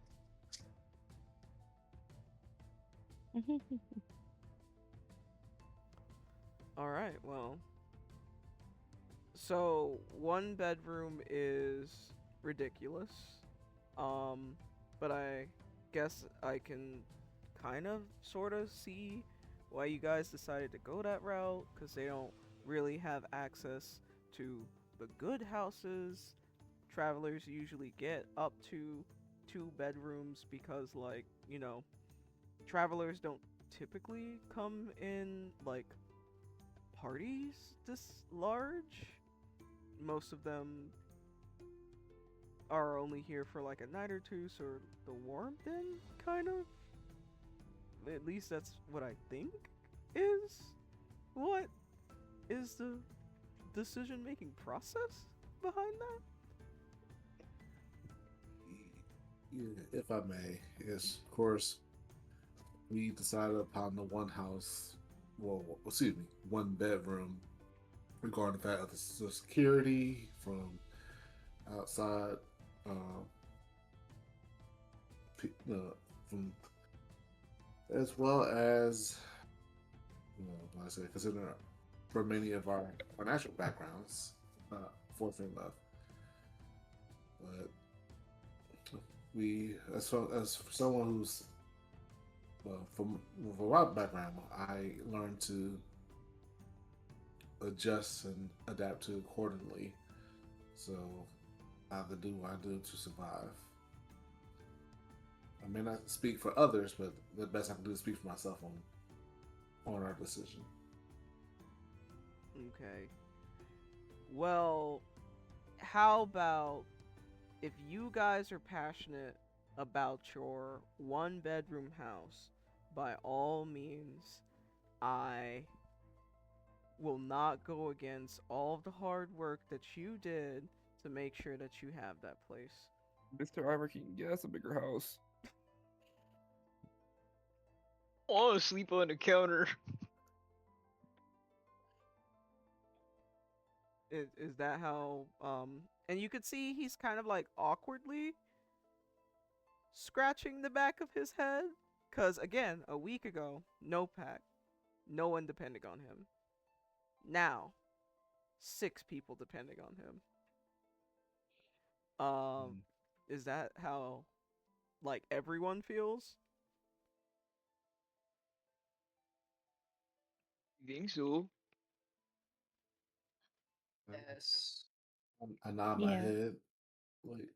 All right. Well, so 1 bedroom is ridiculous. But I guess I can kind of sort of see why you guys decided to go that route, because they don't really have access to the good houses. Travelers usually get up to 2 bedrooms because, like, travelers don't typically come in like parties this large. Most of them are only here for like a night or two, so the warmth in, kind of. At least that's what I think is what is the decision making process behind that. Yeah, if I may, yes, of course, we decided upon the one house, well, excuse me, 1 bedroom, regarding the fact of the security from outside, um, from as well as, like I said, considering for many of our financial backgrounds, fortunate enough, but we, as someone who's from my background, I learned to adjust and adapt to accordingly. So I have to do what I do to survive. I may not speak for others, but the best I can do is speak for myself on our decision. Okay. Well, how about if you guys are passionate about your 1 bedroom house, by all means, I will not go against all of the hard work that you did to make sure that you have that place. Mr. Ivor can get us a bigger house. I wanna sleep on the counter. Is that how and you could see he's kind of like awkwardly scratching the back of his head, cuz again, a week ago, no pack. No one depended on him. Now, 6 people depending on him. Mm. Is that how like everyone feels? You think so? Yes. I nod my Yeah. head. Like,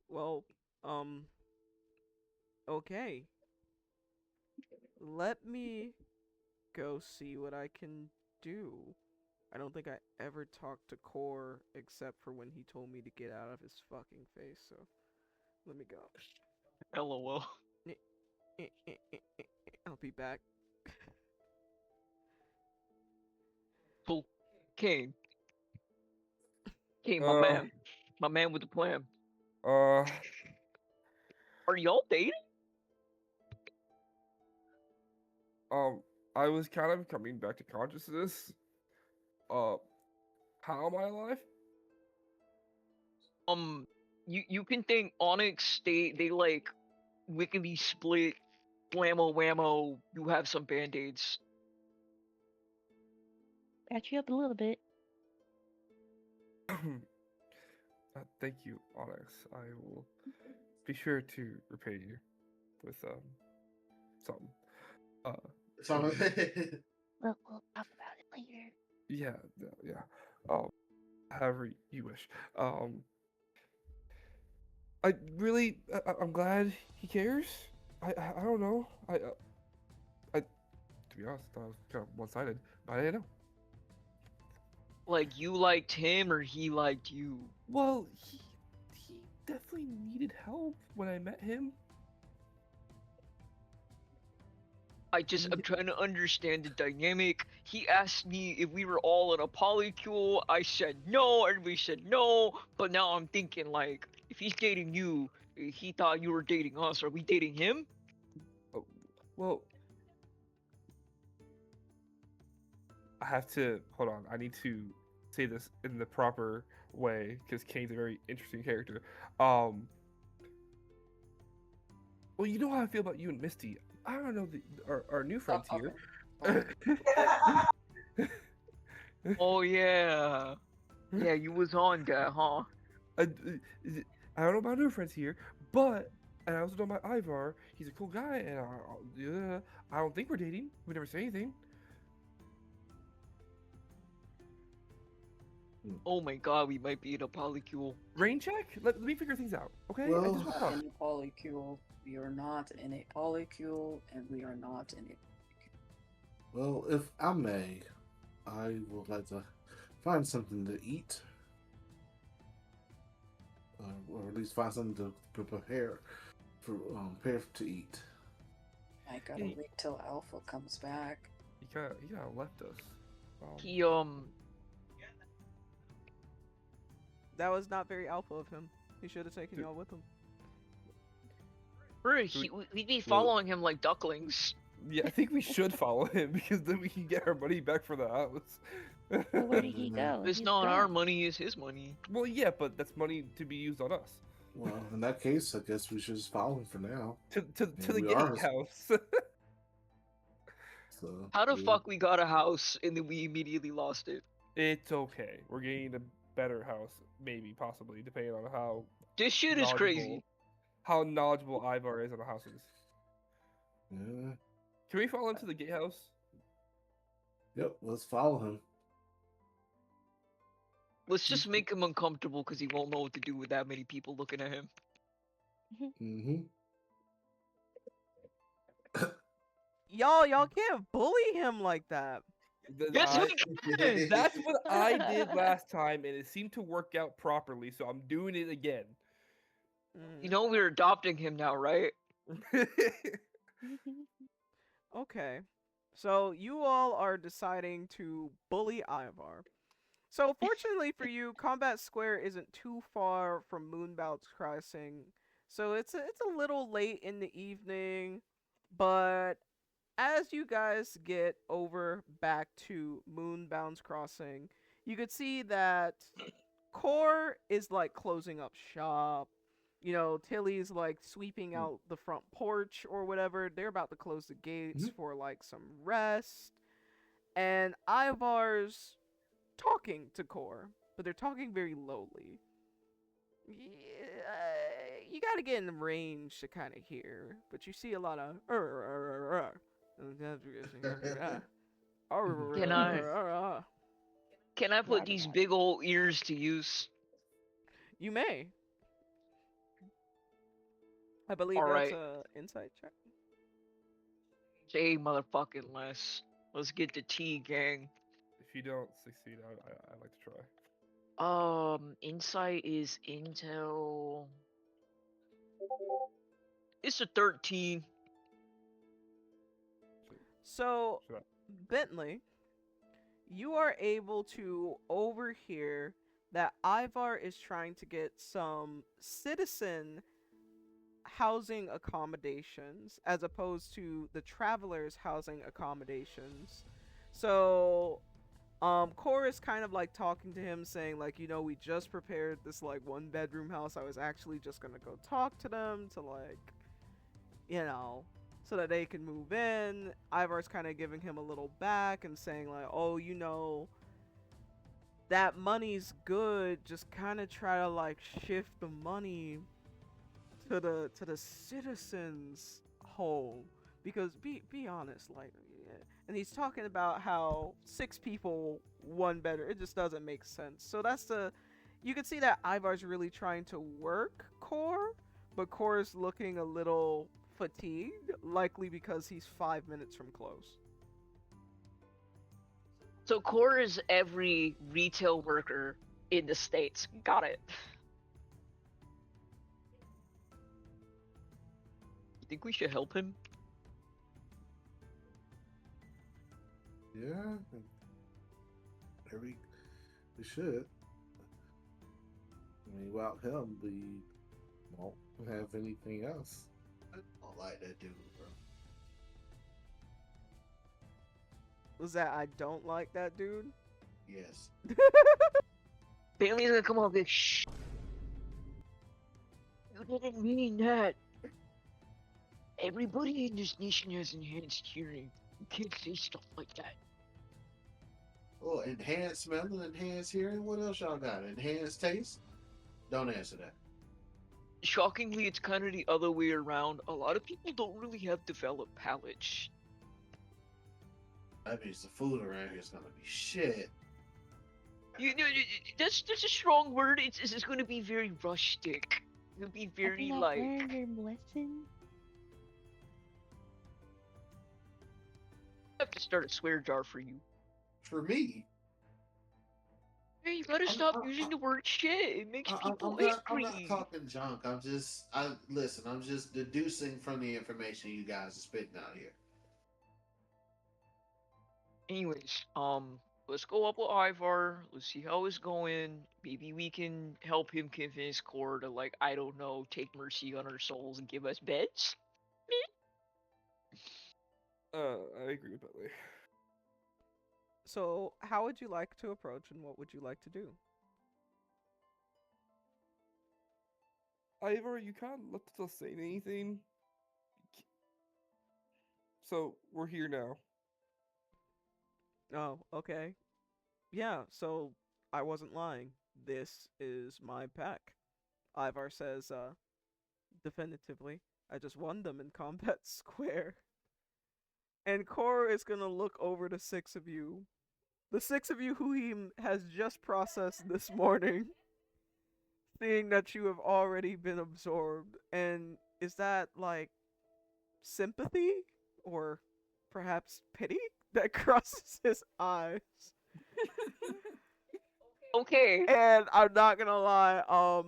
Well, um okay. Let me go see what I can do. I don't think I ever talked to Core except for when he told me to get out of his fucking face, so let me go. LOL. I'll be back. So, Cain. Cain, Uh, my man with the plan. uh, Are y'all dating? I was kind of coming back to consciousness. How am I alive? You can thank Onyx. They like wickedly split. Whammo whammo. You have some band-aids. Patch you up a little bit. Thank you, Onyx. I will be sure to repay you with something. So, We'll talk about it later. Yeah. However you wish. I really, I'm glad he cares. I don't know. I to be honest, I thought it was kind of one-sided, but I didn't know. Like you liked him or he liked you. Well, he definitely needed help when I met him. I'm trying to understand the dynamic. He asked me if we were all in a polycule. I said no, everybody said no, but now I'm thinking like, if he's dating you, he thought you were dating us. Are we dating him? Oh, well, I have to hold on. I need to say this in the proper way because Kane's a very interesting character. Well, you know how I feel about you and Misty. I don't know our new friends Stop here. Oh yeah, yeah, you was on that, huh? I don't know about new friends here, but and I also know about Ivar. He's a cool guy, and I don't think we're dating. We never say anything. Oh my god, we might be in a polycule. Rain check. Let me figure things out. Okay. Well, I just woke up. In a polycule. We are not in a polycule, and we are not in a. well, if I may, I would like to find something to eat, or at least find something to prepare to eat. I gotta wait till Alpha comes back. He kind of left us. He That was not very alpha of him. He should have taken y'all with him. we'd be following him like ducklings. Yeah, I think we should follow him because then we can get our money back for the house. Well, where did he go? It's He's not our gone. money, it's his money. Well, yeah, but that's money to be used on us. Well, in that case, I guess we should just follow him for now. To the we are. gatehouse. So, How the yeah. fuck we got a house and then we immediately lost it? It's okay. We're getting a better house, maybe, possibly, depending on how This shit is crazy. how knowledgeable Ivar is on the houses. Yeah. Can we follow him to the gatehouse? Yep, let's follow him. Let's just make him uncomfortable because he won't know what to do with that many people looking at him. Mm-hmm. Y'all can't bully him like that. Yes, we can! That's what I did last time, and it seemed to work out properly, so I'm doing it again. You know we're adopting him now, right? Okay. So you all are deciding to bully Ivar. So fortunately for you, Combat Square isn't too far from Moonbound's Crossing. So it's a little late in the evening, but as you guys get over back to Moonbound's Crossing, you could see that Core is like closing up shop. You know, Tilly's like sweeping out the front porch or whatever. They're about to close the gates for like some rest. and Ivar's talking to Core, but they're talking very lowly. You gotta get in range to kind of hear, but you see a lot of Can I put these big old ears to use? You may. I believe All that's right. a insight check. Say motherfucking less. Let's get the tea, gang. If you don't succeed, I'd like to try. Insight is intel. It's a 13. So, Should I? Bentley, you are able to overhear that Ivar is trying to get some citizen housing accommodations as opposed to the travelers housing accommodations. So, Core is kind of like talking to him, saying like, you know, we just prepared this like 1-bedroom house. I was actually just gonna go talk to them to like, you know, so that they can move in. Ivar's kind of giving him a little back and saying like, oh, you know, that money's good. Just kind of try to like shift the money to the citizens' home, because be honest, like, yeah. And he's talking about how 6 people, 1 better. It just doesn't make sense. So that's you can see that Ivar's really trying to work Core, but Core is looking a little fatigued, likely because he's 5 minutes from close. So Core is every retail worker in the States. Got it. You think we should help him? Yeah, we should. I mean, without him, we won't have anything else. I don't like that dude, bro. Was that I don't like that dude? Yes. Bentley's gonna come on, big shh. You didn't mean that. Everybody in this nation has enhanced hearing. You can't say stuff like that. Oh, enhanced smelling, enhanced hearing. What else y'all got? Enhanced taste? Don't answer that. Shockingly, it's kind of the other way around. A lot of people don't really have developed palates. That means the food around here is gonna be shit. You know, that's a strong word. It's going to be very rustic. It'll be very Have you not like. learned your lesson? I have to start a swear jar for you. For me, Hey, you gotta stop using the word shit. It makes people I'm not angry. talking junk. I'm just deducing from the information you guys are spitting out here. Anyways, let's go up with Ivar. Let's see how it's going. Maybe we can help him convince Core to, like, I don't know, take mercy on our souls and give us beds. I agree with Bentley. So, how would you like to approach, and what would you like to do? Ivor, you can't let us say anything. So, we're here now. Oh, okay. Yeah, so I wasn't lying. This is my pack. Ivar says, definitively. I just won them in combat square. And Core is gonna look over the 6 of you. The 6 of you who he has just processed this morning. Seeing that you have already been absorbed. And is that, like, sympathy? Or perhaps pity that crosses his eyes? Okay. And I'm not gonna lie,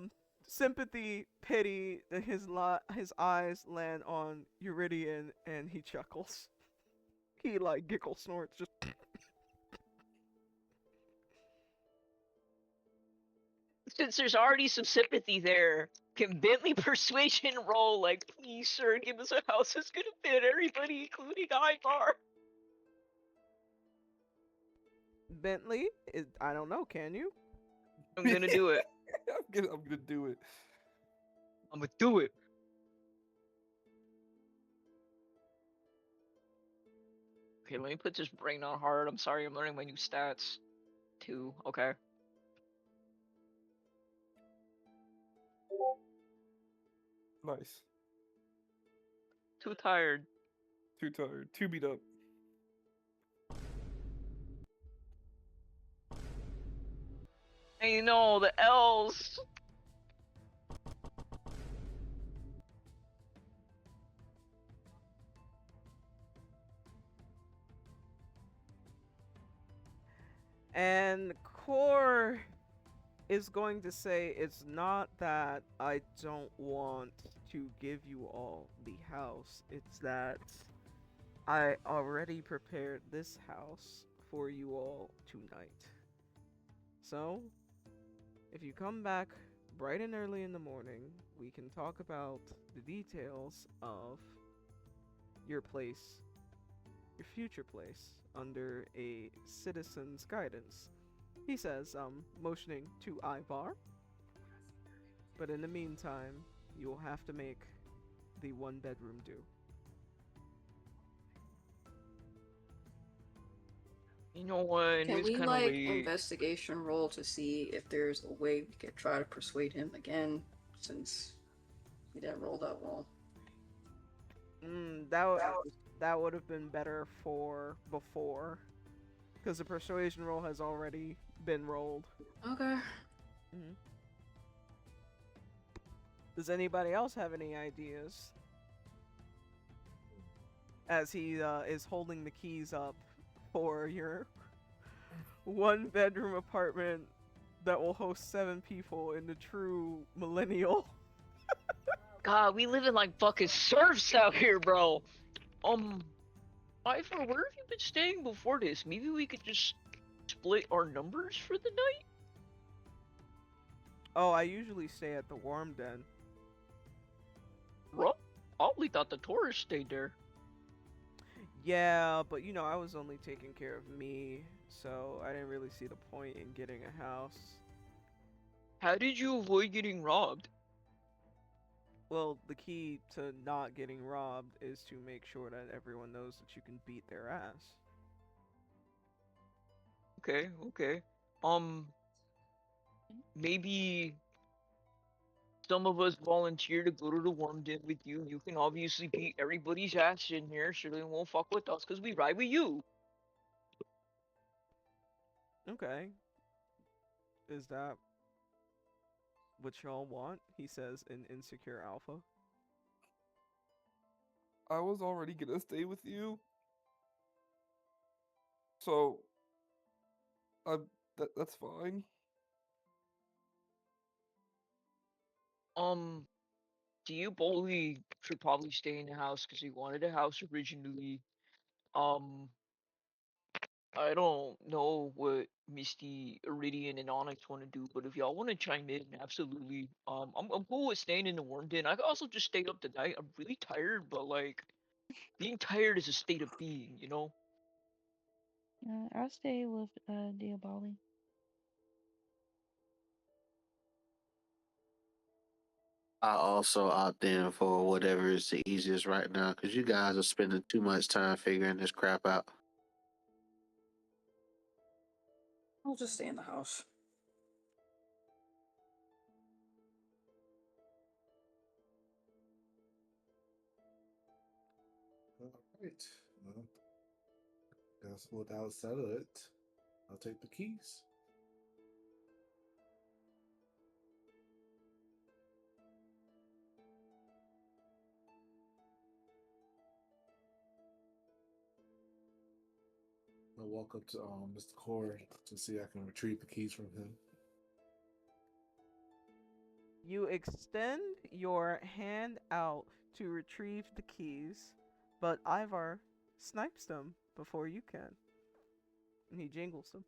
sympathy, pity, his eyes land on Eurydion, and he chuckles. He like giggle snorts, just. Since there's already some sympathy there, can Bentley persuasion roll, like, please, sir, give us a house that's gonna fit everybody, including Ivar? Bentley, I don't know. Can you? I'm gonna do it. I'm gonna do it. I'm gonna do it. Okay, let me put this brain on hard. I'm sorry, I'm learning my new stats. 2, okay. Nice. Too tired. Too tired. Too beat up. I know, the L's! And Core is going to say it's not that I don't want to give you all the house, it's that I already prepared this house for you all tonight. So, if you come back bright and early in the morning, we can talk about the details of your place, your future place, under a citizen's guidance. He says, motioning to Ivar. But in the meantime, you will have to make the 1-bedroom do. You know what? Can It's we kind of late. investigation roll to see if there's a way we could try to persuade him again, since he didn't roll that well? That would have been better for before, because the persuasion roll has already been rolled. Okay. Does anybody else have any ideas? As he is holding the keys up for your 1-bedroom apartment that will host 7 people in the true millennial. God, we live in like fucking serfs out here, bro. Ivor, where have you been staying before this? Maybe we could just split our numbers for the night? Oh, I usually stay at the Warm Den. Bro, I only thought the tourists stayed there. Yeah, but you know, I was only taking care of me, so I didn't really see the point in getting a house. How did you avoid getting robbed? Well, the key to not getting robbed is to make sure that everyone knows that you can beat their ass. Okay, okay. Maybe some of us volunteer to go to the Worm Den with you. You can obviously beat everybody's ass in here, so they won't fuck with us because we ride with you. Okay. Is that what y'all want? He says in Insecure Alpha. I was already gonna stay with you. So, that's fine. Diaboli should probably stay in the house because he wanted a house originally. Um, I don't know what Misty, Eurydion, and Onyx want to do, but if y'all want to chime in, absolutely. I'm cool with staying in the Worm Den. I could also just stay up tonight. I'm really tired, but like, being tired is a state of being, you know? I'll stay with Diaboli. I also opt in for whatever is the easiest right now because you guys are spending too much time figuring this crap out. I'll just stay in the house. All right. Well, guess without settle it, I'll take the keys. I'll walk up to Mr. Core to see I can retrieve the keys from him. You extend your hand out to retrieve the keys, but Ivar snipes them before you can. And he jingles them.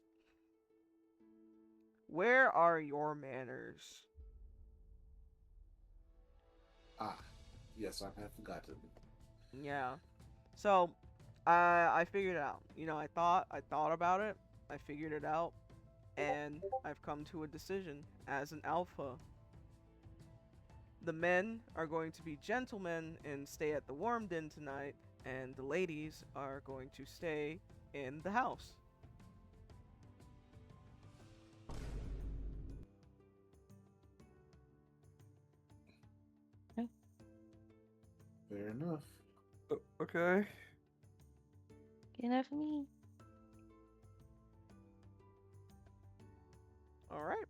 Where are your manners? Ah, yes, I have forgotten. Yeah. So, I figured it out. You know, I thought about it. I figured it out, and I've come to a decision as an alpha. The men are going to be gentlemen and stay at the Warm Den tonight, and the ladies are going to stay in the house. Fair enough. Okay. Good enough for me. All right.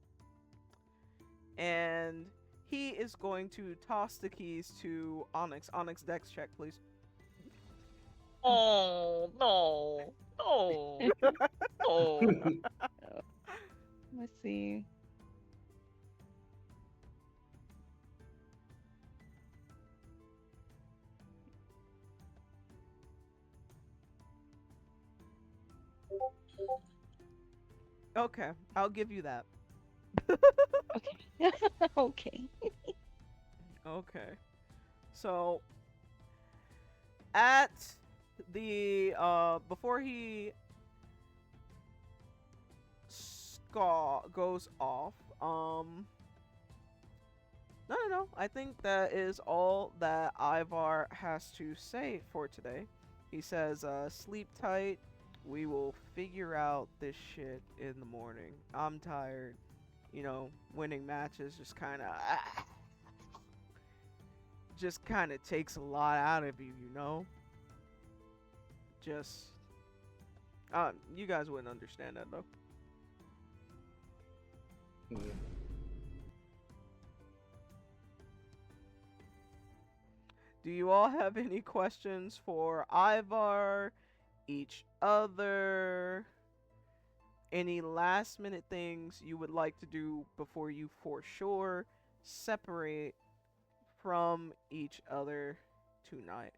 And he is going to toss the keys to Onyx. Onyx, dex check, please. Oh no, no, no. Let's see. Okay, I'll give you that. Okay. Okay. Okay. So at the before he goes off, no, I think that is all that Ivar has to say for today. He says, sleep tight. We will figure out this shit in the morning. I'm tired. You know, winning matches just kind of takes a lot out of you, you know? Just you guys wouldn't understand that though. Mm. Do you all have any questions for Ivar, each other? Any last minute things you would like to do before you for sure separate from each other tonight?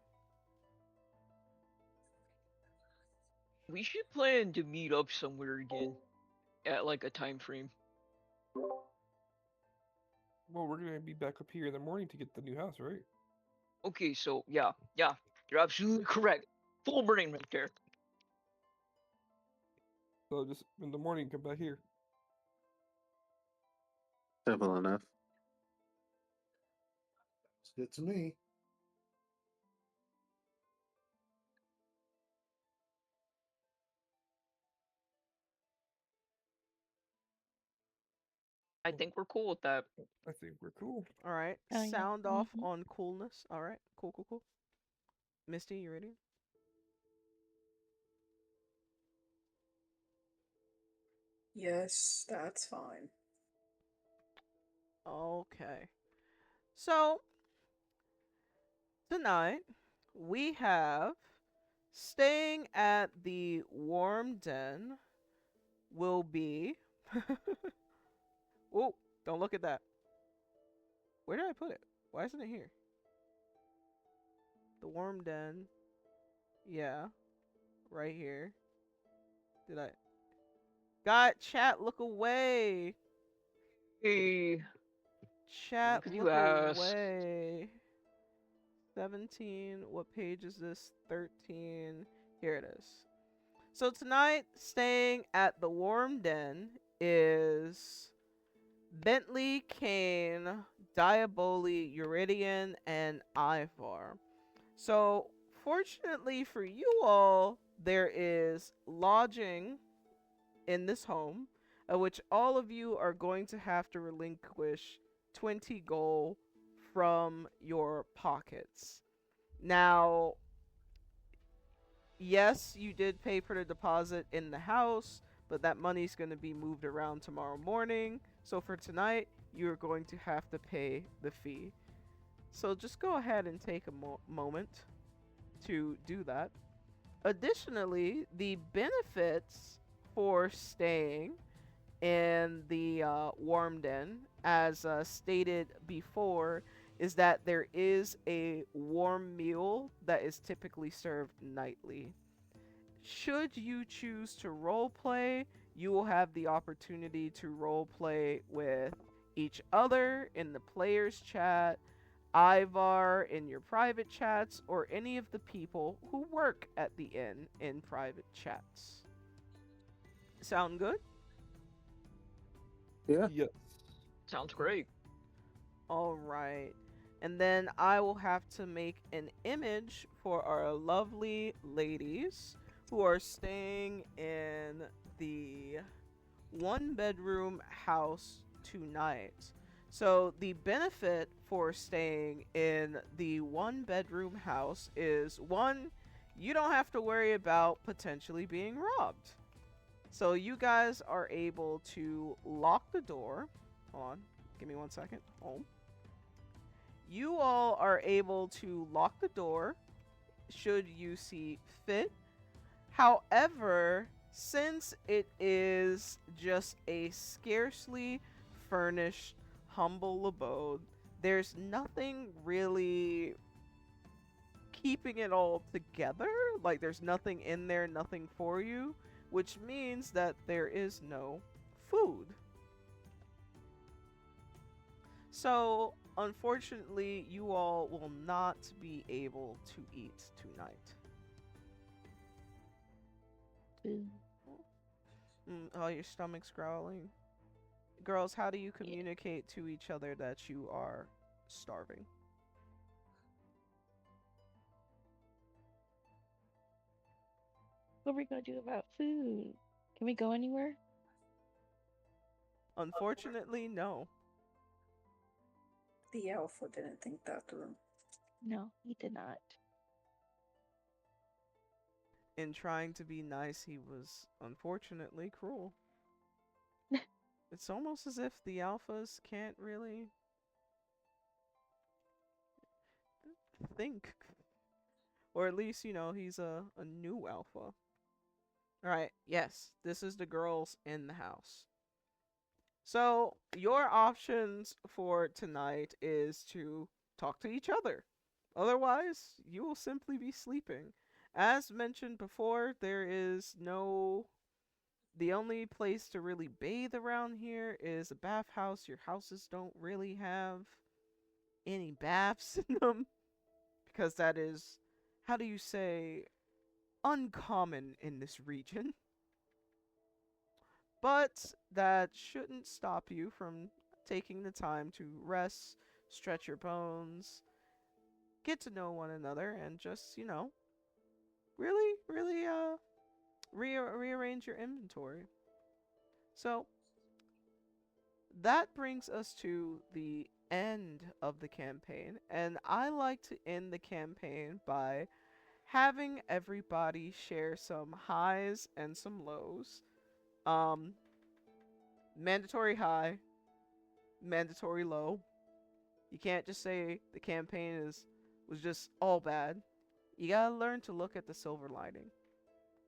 We should plan to meet up somewhere again at like a time frame. Well, we're gonna be back up here in the morning to get the new house, right? Okay, so yeah, you're absolutely correct. Full brain right there. So just in the morning, come back here. Simple enough. It's good to me. I think we're cool with that. I think we're cool. All right. Oh, yeah. Sound off Mhm. on coolness. All right. Cool. Misty, you ready? Yes, that's fine. Okay. So, tonight we have staying at the Warm Den will be Oh, don't look at that. Where did I put it? Why isn't it here? The Warm Den. Yeah. Right here. Did I God, chat, look away. Hey, Chat, could you look ask? away. 17. What page is this? 13. Here it is. So tonight, staying at the Warm Den is Bentley, Cain, Diaboli, Eurydion, and Ivar. So, fortunately for you all, there is lodging in this home, which all of you are going to have to relinquish 20 gold from your pockets. Now, yes, you did pay for the deposit in the house, but that money's going to be moved around tomorrow morning. So for tonight, you're going to have to pay the fee. So just go ahead and take a moment to do that. Additionally, the benefits for staying in the Warm Den, as stated before, is that there is a warm meal that is typically served nightly. Should you choose to roleplay, you will have the opportunity to roleplay with each other in the players chat, Ivar in your private chats, or any of the people who work at the inn in private chats. Sound good? Yeah. Yes. Sounds great. All right. And then I will have to make an image for our lovely ladies who are staying in the 1-bedroom house tonight. So the benefit for staying in the 1-bedroom house is, one, you don't have to worry about potentially being robbed. So you guys are able to lock the door. Hold on, give me 1 second. Home. You all are able to lock the door should you see fit. However, since it is just a scarcely furnished, humble abode, there's nothing really keeping it all together. Like, there's nothing in there, nothing for you, which means that there is no food. So, unfortunately, you all will not be able to eat tonight. Oh, your stomach's growling. Girls, how do you communicate to each other that you are starving? What are we gonna do about food? Can we go anywhere? Unfortunately, no. The alpha didn't think that through. No, he did not. In trying to be nice, he was unfortunately cruel. It's almost as if the alphas can't really think. Or at least, you know, he's a new alpha. Alright, yes, this is the girls in the house. So, your options for tonight is to talk to each other. Otherwise, you will simply be sleeping. As mentioned before, there is no... The only place to really bathe around here is a bathhouse. Your houses don't really have any baths in them, because that is, how do you say, uncommon in this region. But that shouldn't stop you from taking the time to rest, stretch your bones, get to know one another, and just, you know, really rearrange your inventory. So that brings us to the end of the campaign, and I like to end the campaign by having everybody share some highs and some lows. Mandatory high, mandatory low. You can't just say the campaign was just all bad. You gotta learn to look at the silver lining.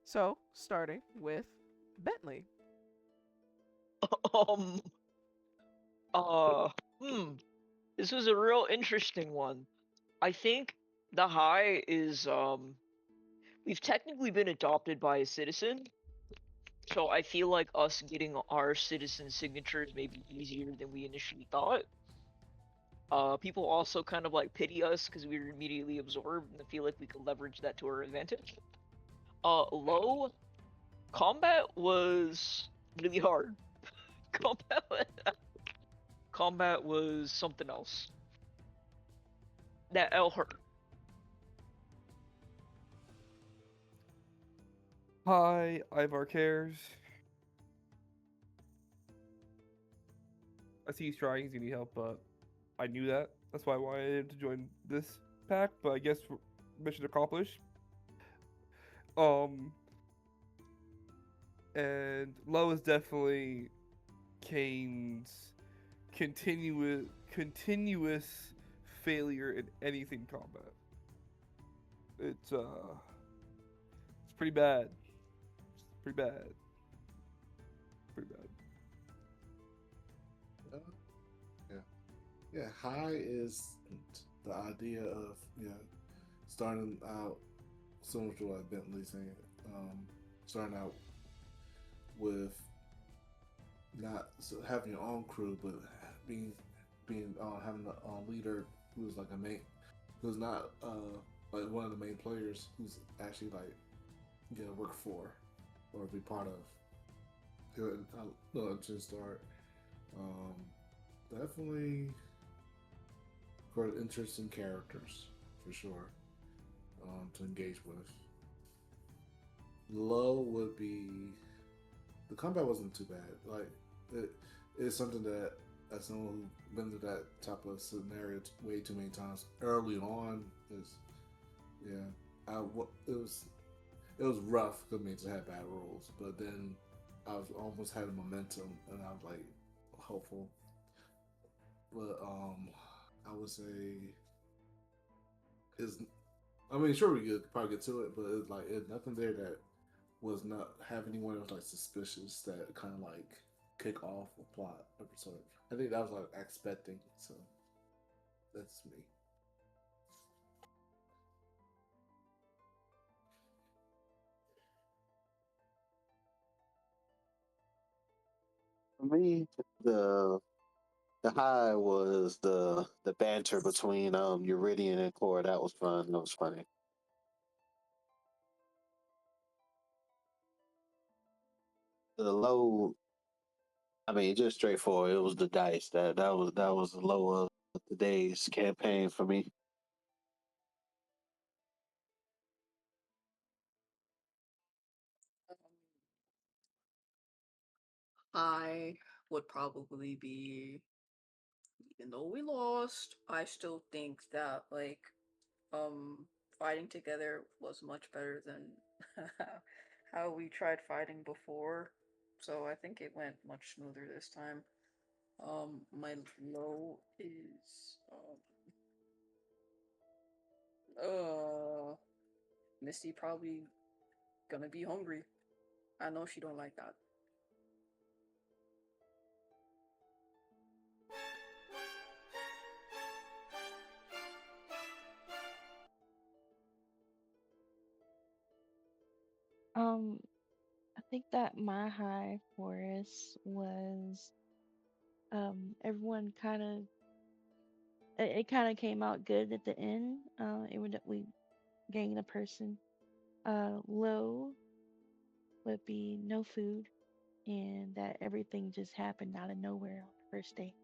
So, starting with Bentley. Um. Uh. This was a real interesting one. I think the high is we've technically been adopted by a citizen, so I feel like us getting our citizen signatures may be easier than we initially thought. People also kind of like pity us because we were immediately absorbed and feel like we could leverage that to our advantage. Low, combat was really hard. Combat was something else. That L hurt. Hi, Ivar Cares. I see he's trying, he's gonna need help, but I knew that. That's why I wanted him to join this pack, but I guess mission accomplished. And low is definitely Cain's continuous failure in anything combat. It's pretty bad. Pretty bad. Pretty bad. Yeah, high is the idea of starting out similar to what Bentley's saying. Starting out with not having your own crew, but being having a leader who's like who's not like one of the main players, who's actually like gonna work for or be part of. To start, definitely of course, interesting characters for sure to engage with. Low would be the combat wasn't too bad. Like it's something that as someone who's been through that type of scenario way too many times early on is yeah. It was rough because me to have bad rolls, but then I was almost had a momentum and I was like hopeful. But I would say is I mean sure we could probably get to it, but it's like it's nothing there that was not have anyone else like suspicious that kind of like kick off a plot of the sort. I think that was like expecting. So that's me. For me, the the high was the banter between Eurydion and Core. That was fun. That was funny. The low, I mean, just straightforward. It was the dice that was the low of the day's campaign for me. I would probably be, even though we lost, I still think that fighting together was much better than how we tried fighting before. So I think it went much smoother this time. My low is uh Misty probably gonna be hungry. I know she don't like that. Um, I think that my high forest was everyone kind of it kind of came out good at the end. We gained a person. Low would be no food, and that everything just happened out of nowhere on the first day.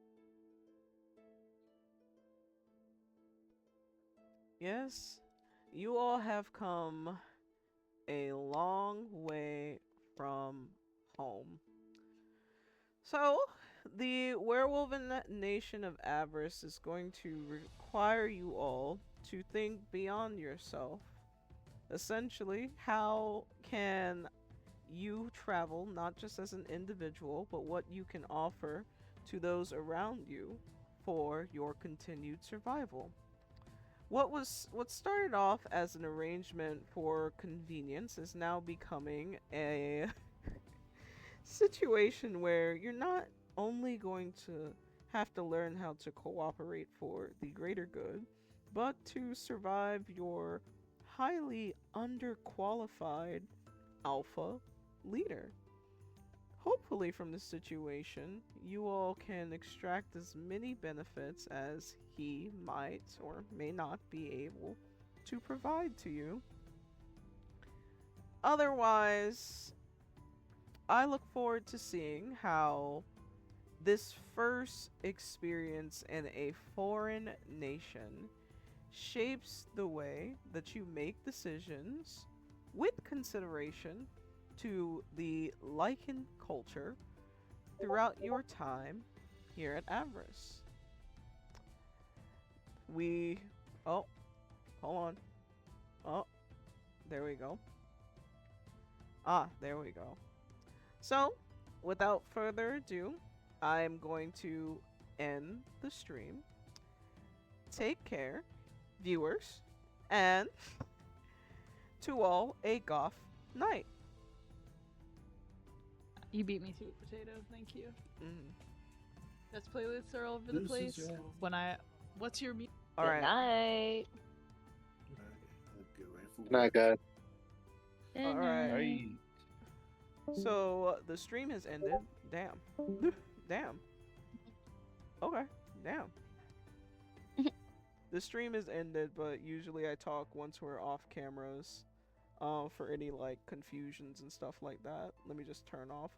Yes, you all have come a long way from home. So, the werewolven nation of Avarus is going to require you all to think beyond yourself. Essentially, how can you travel not just as an individual, but what you can offer to those around you for your continued survival? What started off as an arrangement for convenience is now becoming a situation where you're not only going to have to learn how to cooperate for the greater good, but to survive your highly underqualified alpha leader. Hopefully, from this situation, you all can extract as many benefits as he might or may not be able to provide to you. Otherwise, I look forward to seeing how this first experience in a foreign nation shapes the way that you make decisions with consideration to the Lycan culture throughout your time here at Avarus. We. Oh, hold on. Oh, there we go. Ah, there we go. So, without further ado, I'm going to end the stream. Take care, viewers, and to all a goth night. You beat me, sweet potato. Thank you. Mm. Best playlists are all over the place. What's your music? All Good right. night. Good night, guys. All right. Right. So the stream has ended. Damn. Damn. Okay. Damn. The stream has ended, but usually I talk once we're off cameras. For any like confusions and stuff like that. Let me just turn off